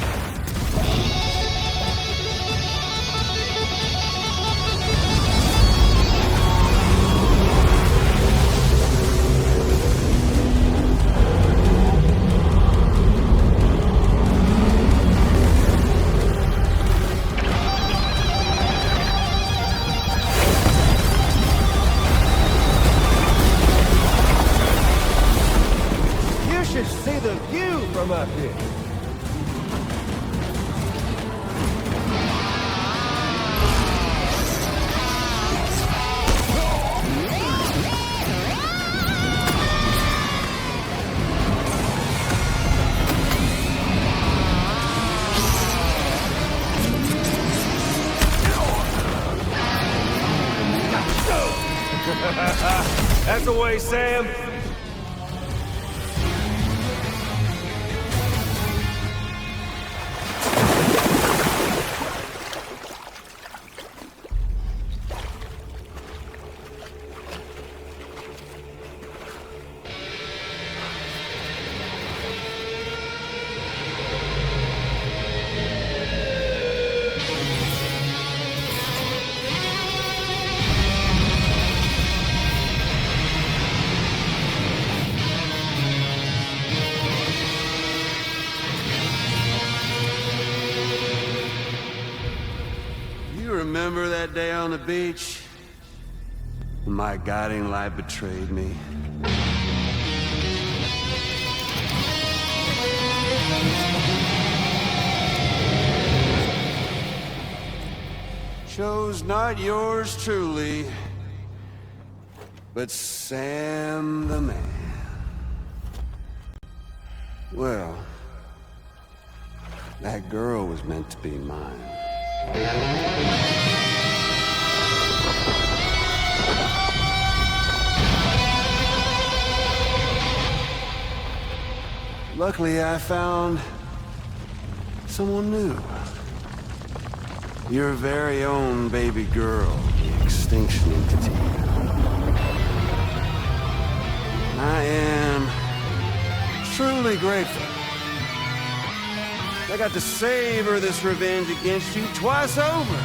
You should see the view from up here. That's the way, Sam. Remember that day on the beach? When my guiding light betrayed me? Chose not yours truly, but Sam the man. Well, that girl was meant to be mine. Luckily, I found someone new. Your very own baby girl, the Extinction Entity. I am truly grateful. I got to savor this revenge against you twice over.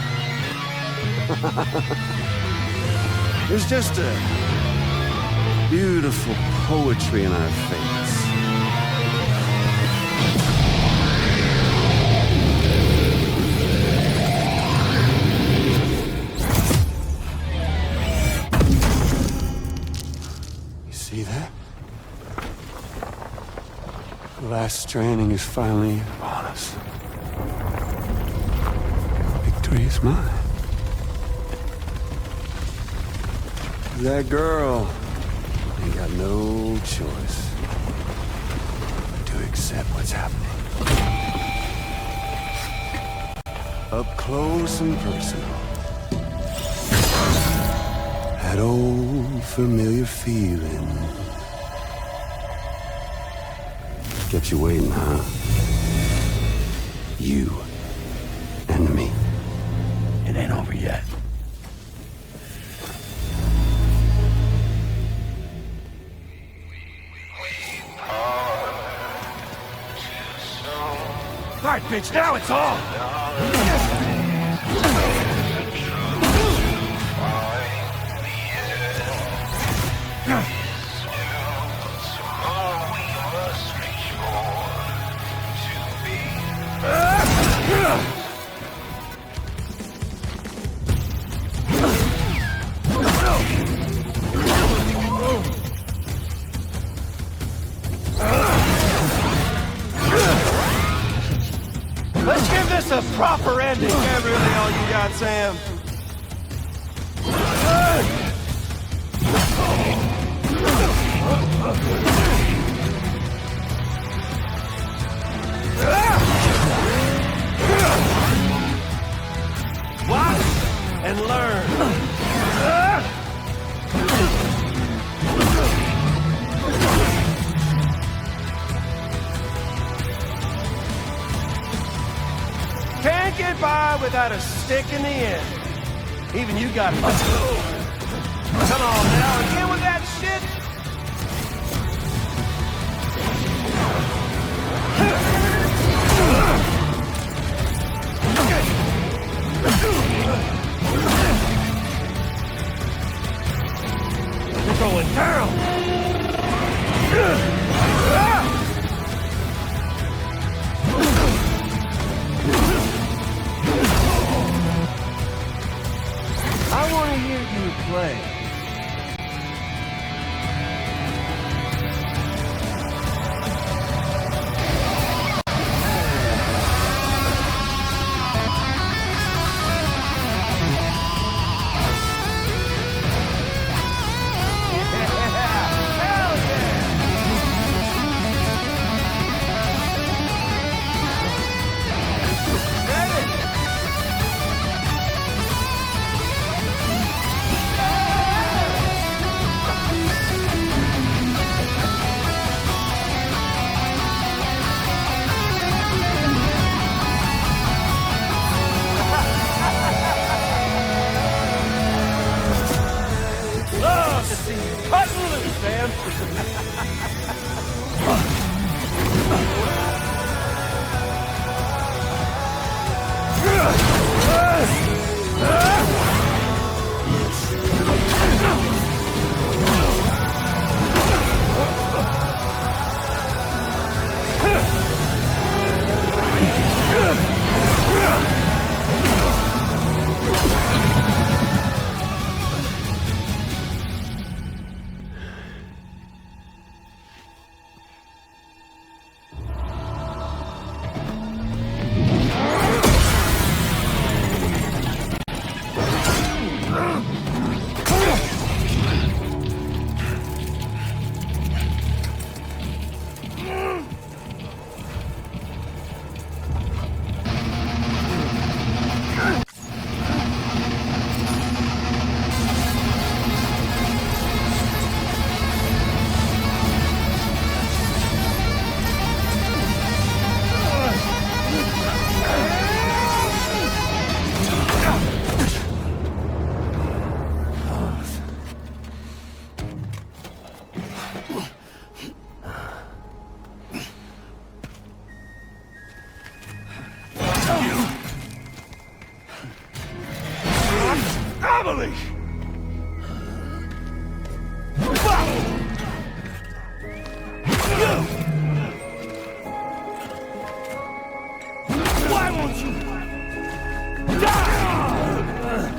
There's just a beautiful poetry in our fates. You see that? The last stranding is finally upon us. Victory is mine. That girl ain't got no choice but to accept what's happening. Up close and personal. That old familiar feeling. Kept you waiting, huh? You and me. It ain't over yet. All right, bitch, now it's on! Let's give this a proper ending. Is that really all you got, Sam? Watch and learn. Can't get by without a stick in the end. Even you got it. Come on now, again with that shit? We're going down! I want to hear you play. Love to see you cut loose, Sam! Why won't you die?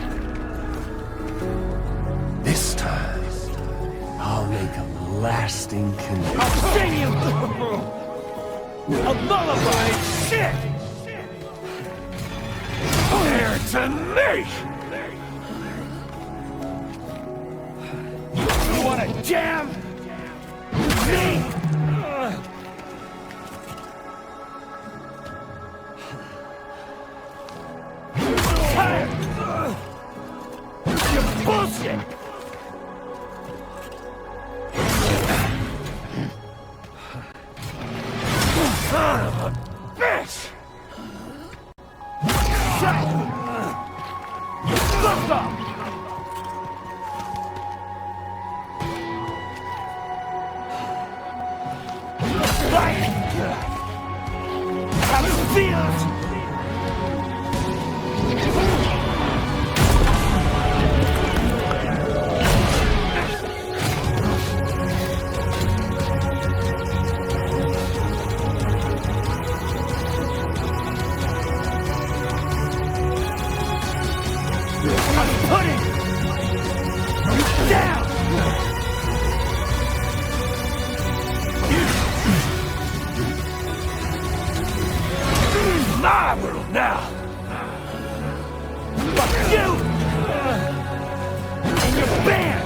This time, I'll make a lasting connection. I'll sing you a lullaby, shit! There to me! You wanna jam? Me? You bullshit! Son of a bitch! Shut Look up! Right! How it feels! I'm putting you down! My world now! Fuck you! And your band!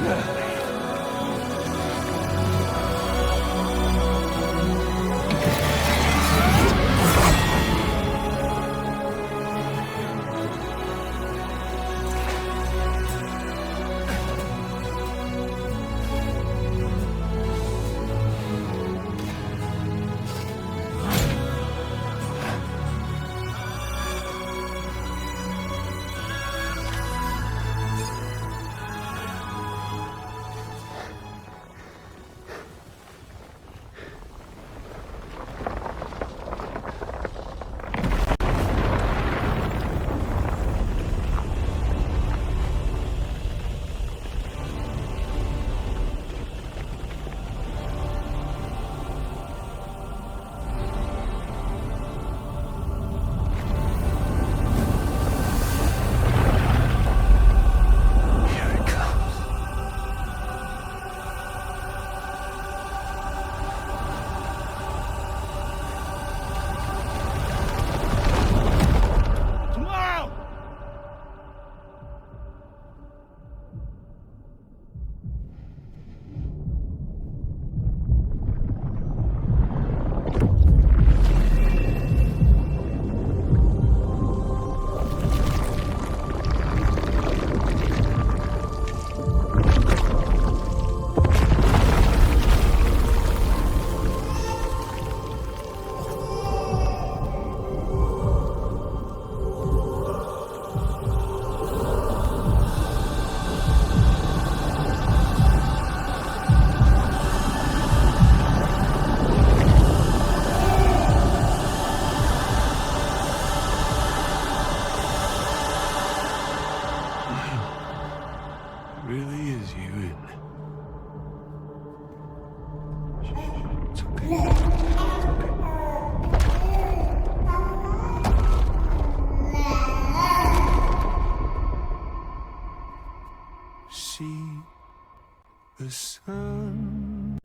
the sunset.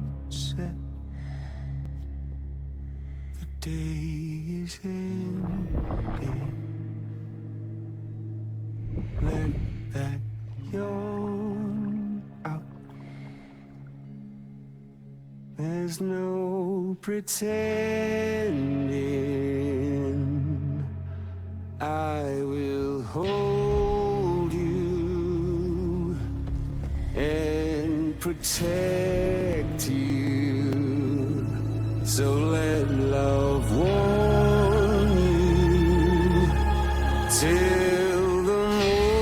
The day is ending. Let that yawn out. There's no pretending. I will hold you and protect you. So let love warm you till the morning.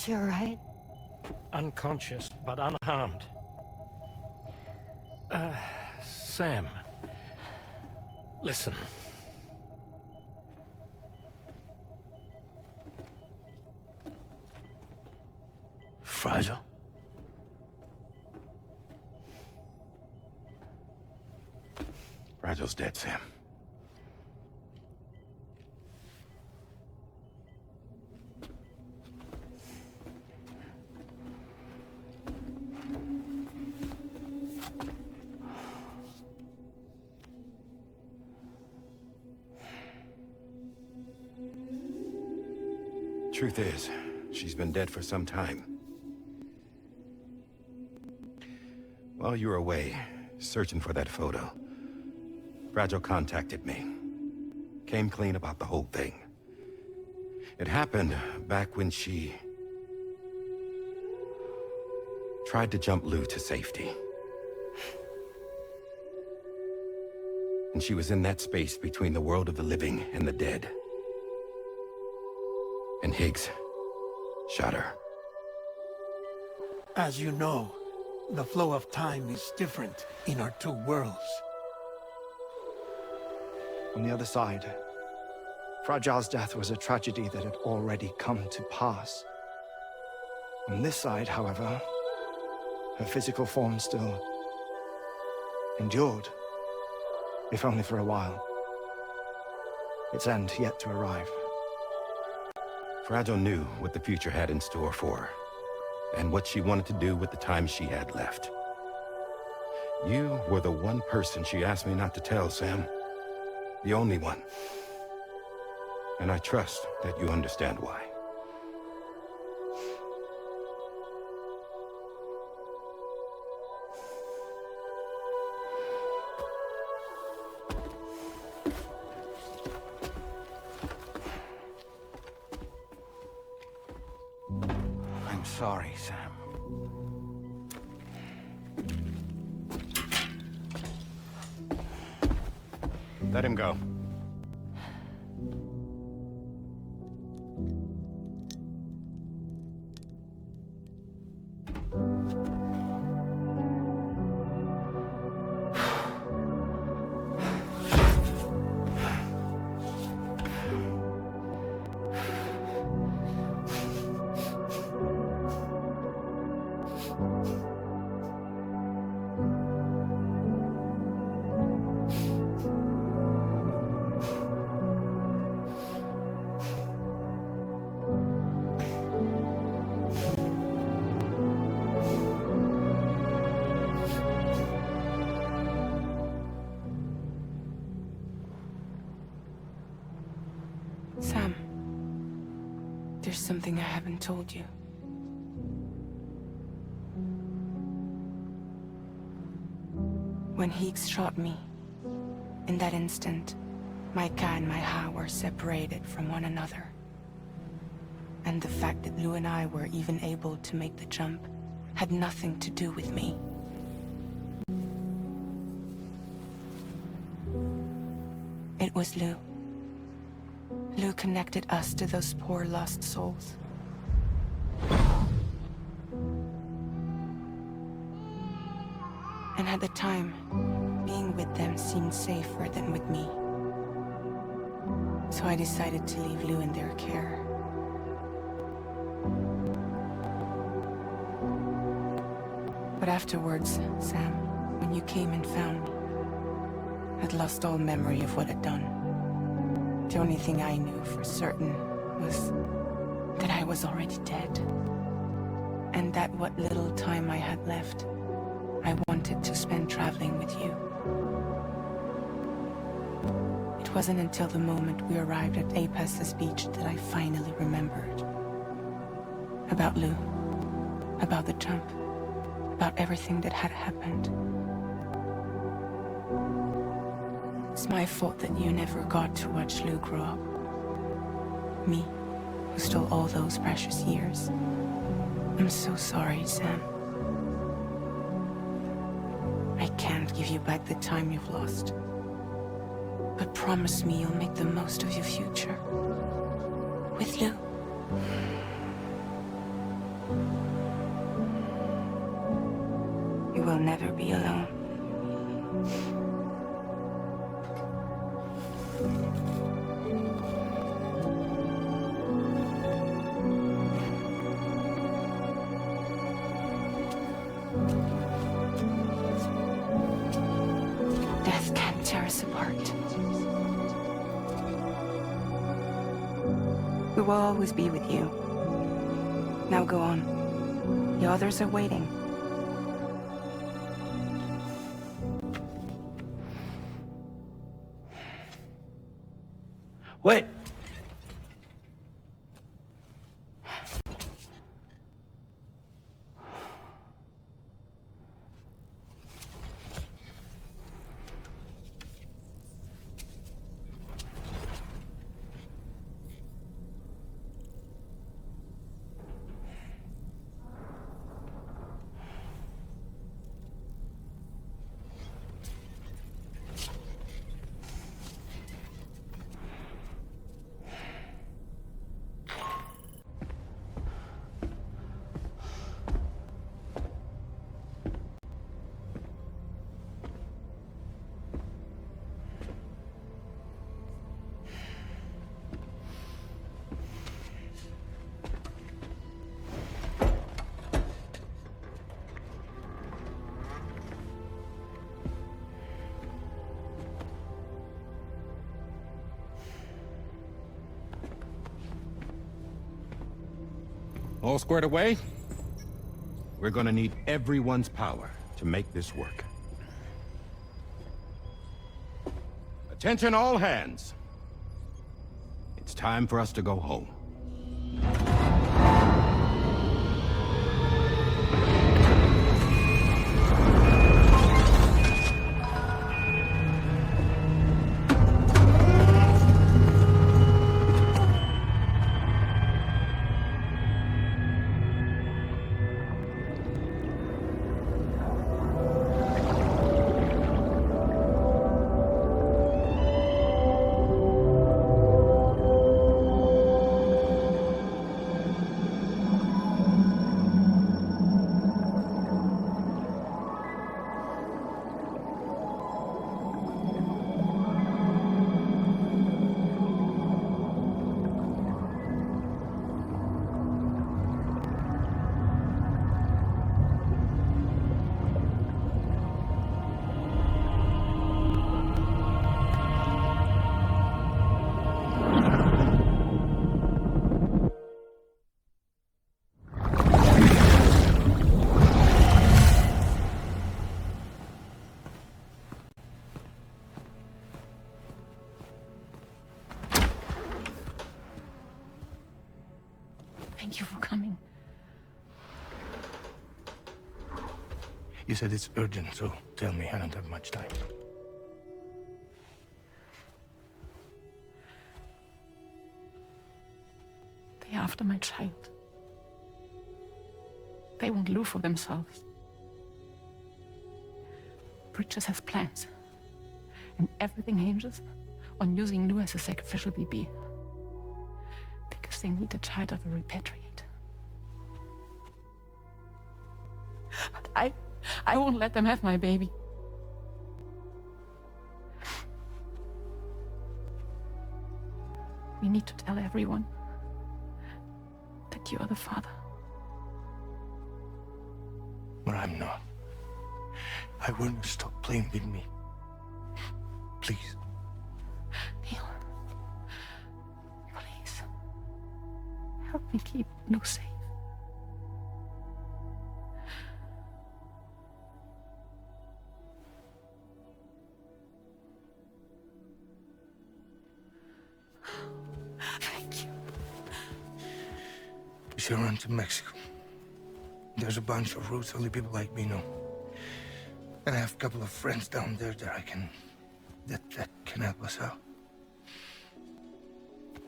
she alright? Unconscious, but unharmed. Sam. Listen. Fragile? Fragile's dead, Sam. Truth is, she's been dead for some time. While you were away, searching for that photo, Fragile contacted me. Came clean about the whole thing. It happened back when she tried to jump Lou to safety. And she was in that space between the world of the living and the dead. And Higgs shot her. As you know, the flow of time is different in our two worlds. On the other side, Fragile's death was a tragedy that had already come to pass. On this side, however, her physical form still endured, if only for a while. Its end yet to arrive. Fragile knew what the future had in store for her, and what she wanted to do with the time she had left. You were the one person she asked me not to tell, Sam. The only one. And I trust that you understand why. I'm sorry, Sam. Let him go. Sam, there's something I haven't told you. When Higgs shot me, in that instant, my Ka and my Ha were separated from one another. And the fact that Lou and I were even able to make the jump had nothing to do with me. It was Lou. Lou connected us to those poor lost souls. And at the time, being with them seemed safer than with me. So I decided to leave Lou in their care. But afterwards, Sam, when you came and found me, I'd lost all memory of what I'd done. The only thing I knew for certain was that I was already dead. And that what little time I had left, I wanted to spend traveling with you. It wasn't until the moment we arrived at Apas's beach that I finally remembered. About Lou, about the jump, about everything that had happened. It's my fault that you never got to watch Lou grow up. Me, who stole all those precious years. I'm so sorry, Sam. I can't give you back the time you've lost. But promise me you'll make the most of your future. With Lou. You will never be alone. Death can't tear us apart. We will always be with you. Now go on. The others are waiting. Wait! All squared away? We're gonna need everyone's power to make this work. Attention all hands. It's time for us to go home. Thank you for coming. You said it's urgent, so tell me, I don't have much time. They're after my child. They won't live for themselves. Bridges has plans. And everything hinges on using Lou as a sacrificial BB. Because they need a child of a repatriate. But I won't let them have my baby. We need to tell everyone that you are the father. But I'm not. I want you to stop playing with me. Please. Neil. Please. Help me keep Lou safe. Thank you. We should run to Mexico. There's a bunch of routes only people like me know. And I have a couple of friends down there that that can help us out.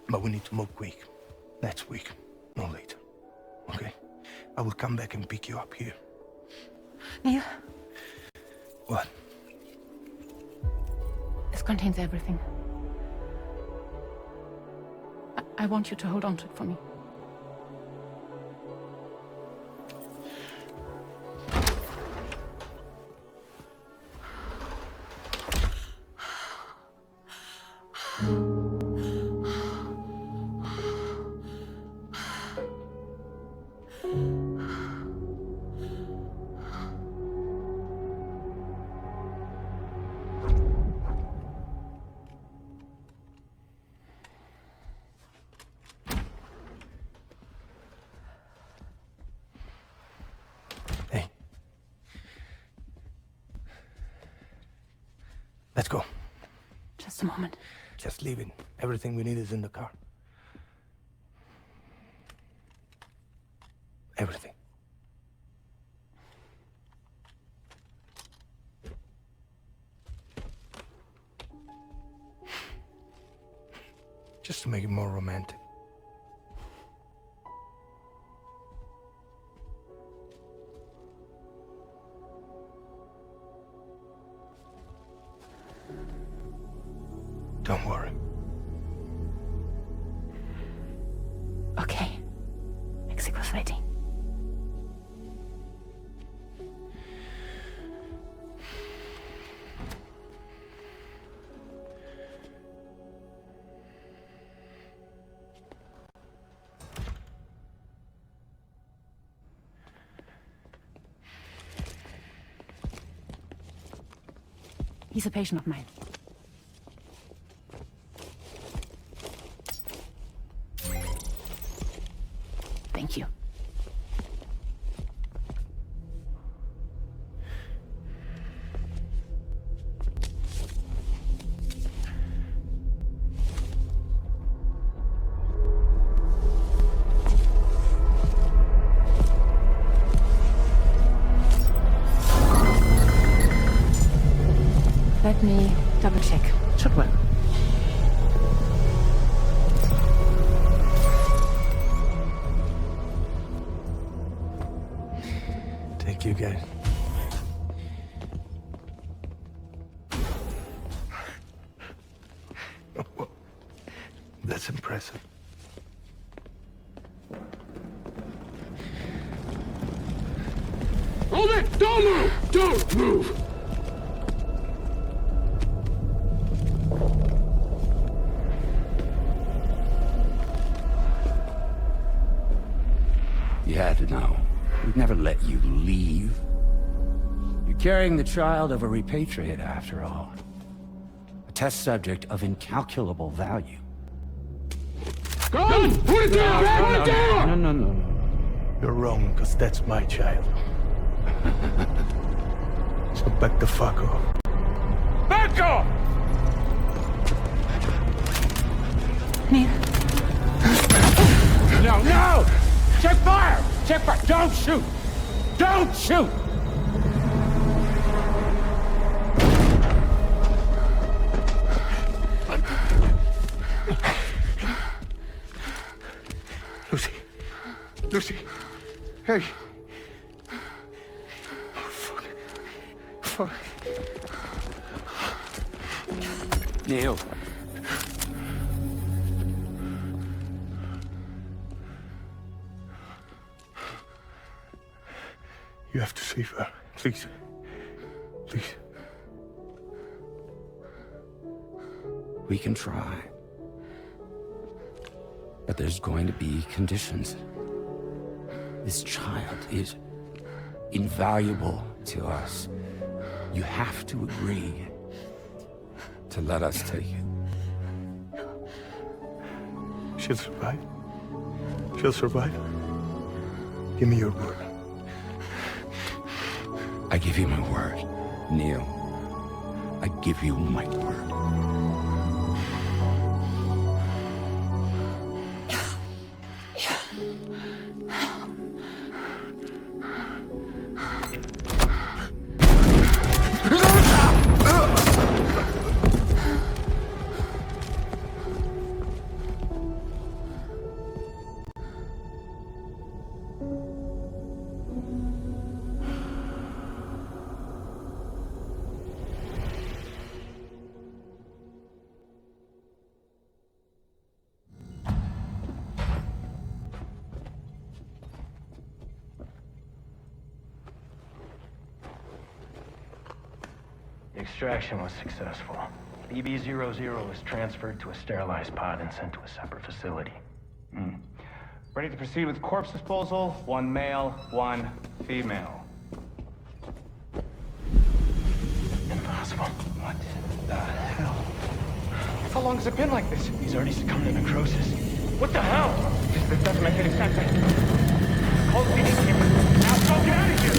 But we need to move quick. Next week, no later. Okay? I will come back and pick you up here. Neil. What? This contains everything. I want you to hold on to it for me. Let's go. Just a moment. Just leave it. Everything we need is in the car. Everything. Just to make it more romantic. Don't worry. Okay. Mexico's ready. He's a patient of mine. Thank you. Let me double check. Check when? Thank you, guys. That's impressive. Hold it! Don't move! Don't move! You had to know. We'd never let you leave. You're carrying the child of a repatriate, after all. A test subject of incalculable value. Gun! Put it down! Put it down! No. You're wrong, because that's my child. So back the fuck off. Back off! Neil. No! Check fire! Check fire! Don't shoot! Don't shoot! Lucy. Hey. Oh, fuck. Neil. You have to save her. Please. Please. We can try. But there's going to be conditions. This child is invaluable to us. You have to agree to let us take it. She'll survive. She'll survive. Give me your word. I give you my word, Neil. I give you my word. The extraction was successful. BB-00 was transferred to a sterilized pod and sent to a separate facility. Ready to proceed with corpse disposal. 1 male, 1 female. Impossible. What the hell? How long has it been like this? He's already succumbed to necrosis. What the hell? This doesn't make any sense. Call the PD team. Now go get out of here!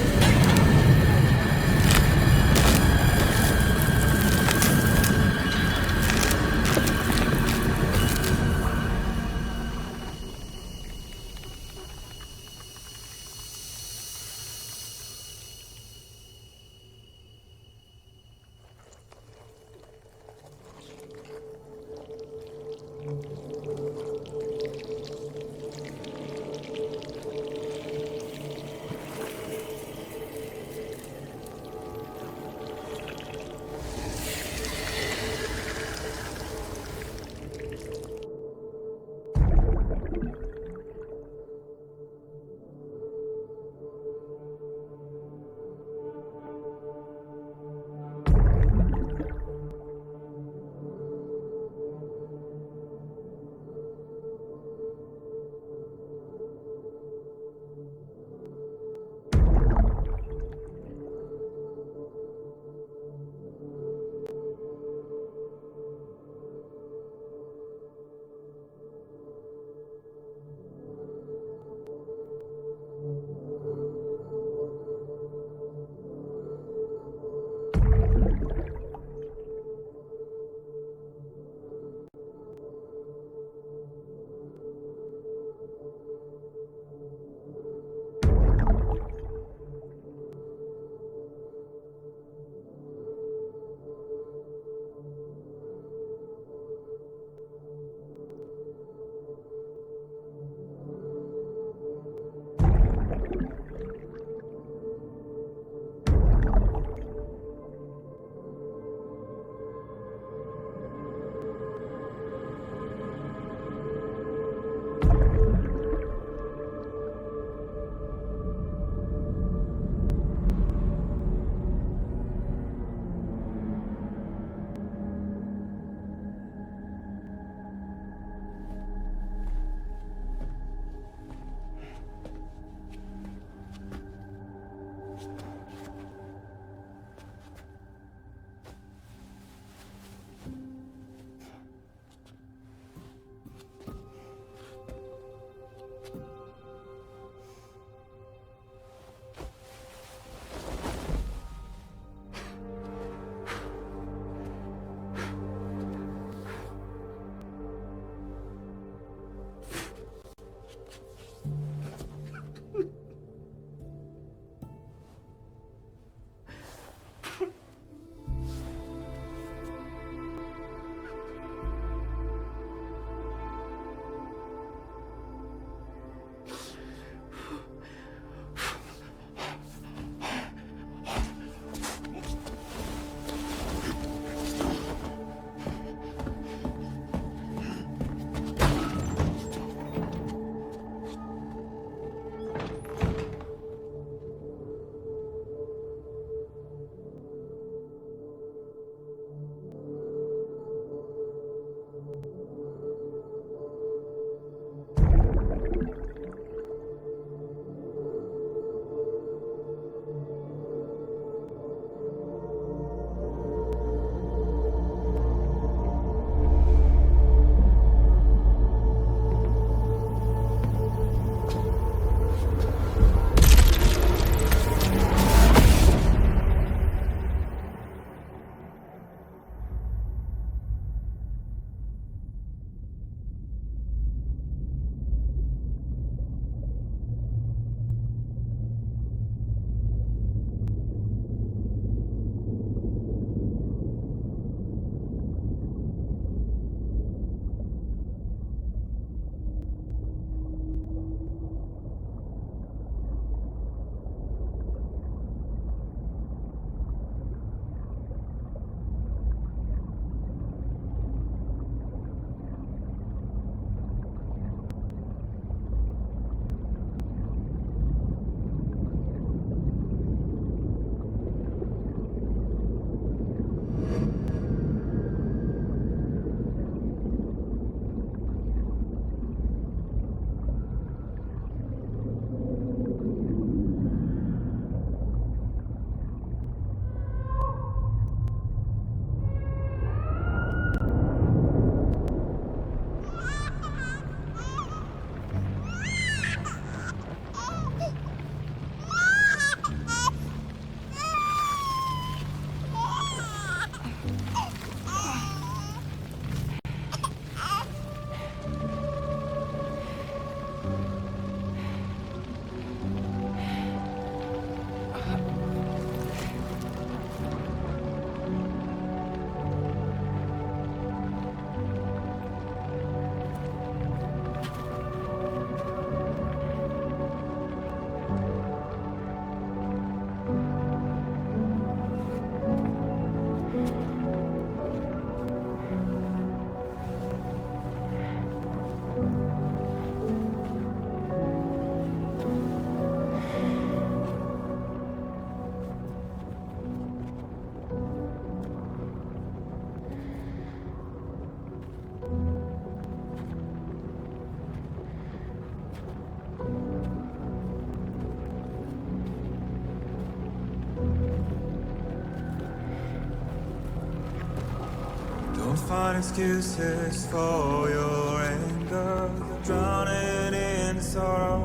find excuses for your anger. You're drowning in sorrow.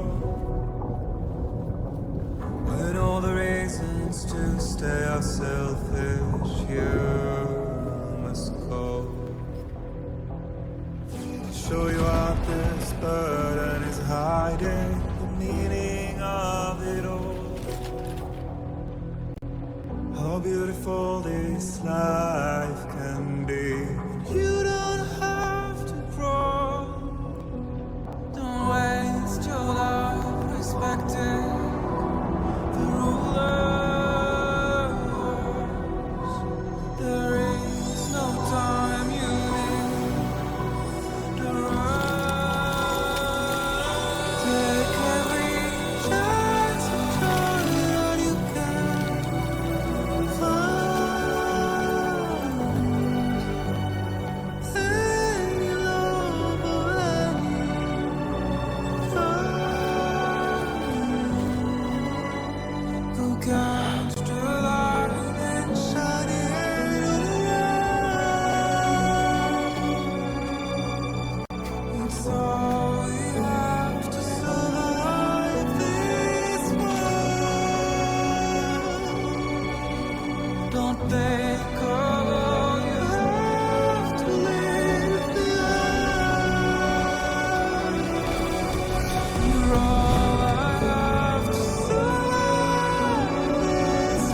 When all the reasons to stay are selfish, you must go. Show you out this burden is hiding the meaning of it all. How beautiful this life can be. You don't have to grow. Don't waste your life respecting the rulers. There is no time you need to run. Take every chance and try what you can find. Any love or any find. Go catch the light and shine it around. It's all we have to survive this world. Don't think of all you have to leave behind. You're all I have to survive this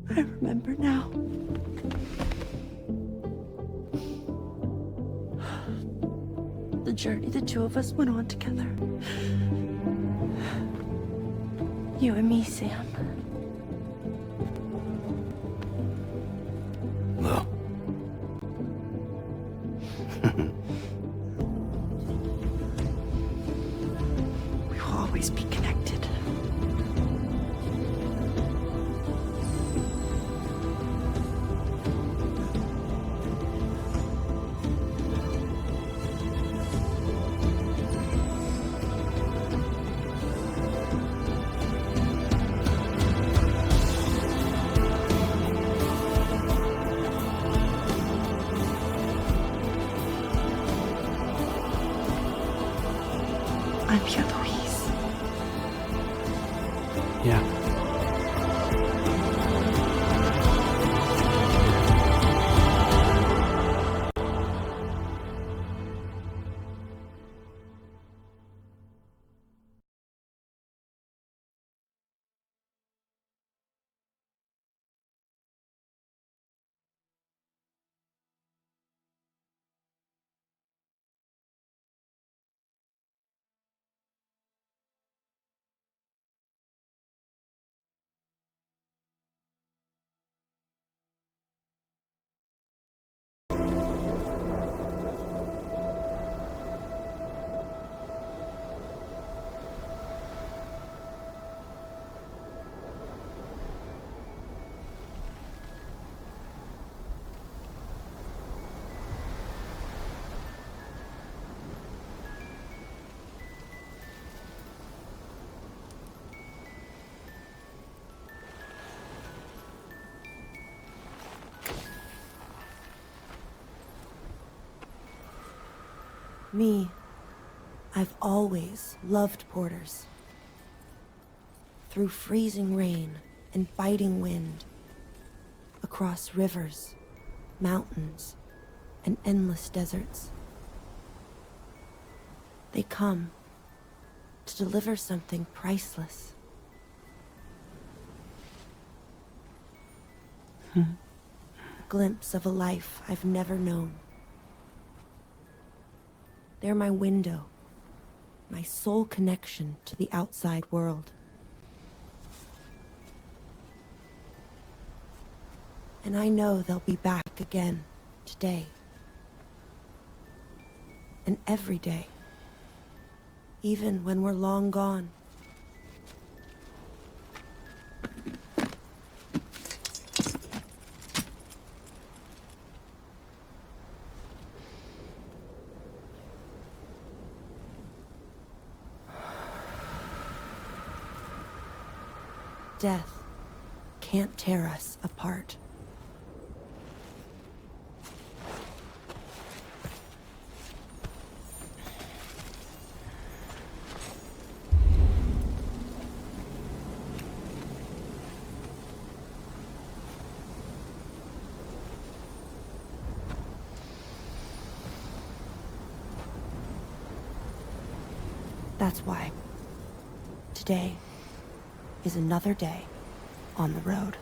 I remember now. The journey the two of us went on together. You and me, Sam. Well. We will always be connected. I'm here, Louise. Yeah. Me, I've always loved porters. Through freezing rain and biting wind, across rivers, mountains, and endless deserts. They come to deliver something priceless. A glimpse of a life I've never known. They're my window, my sole connection to the outside world. And I know they'll be back again today. And every day. Even when we're long gone. Death can't tear us apart. That's why today is another day on the road.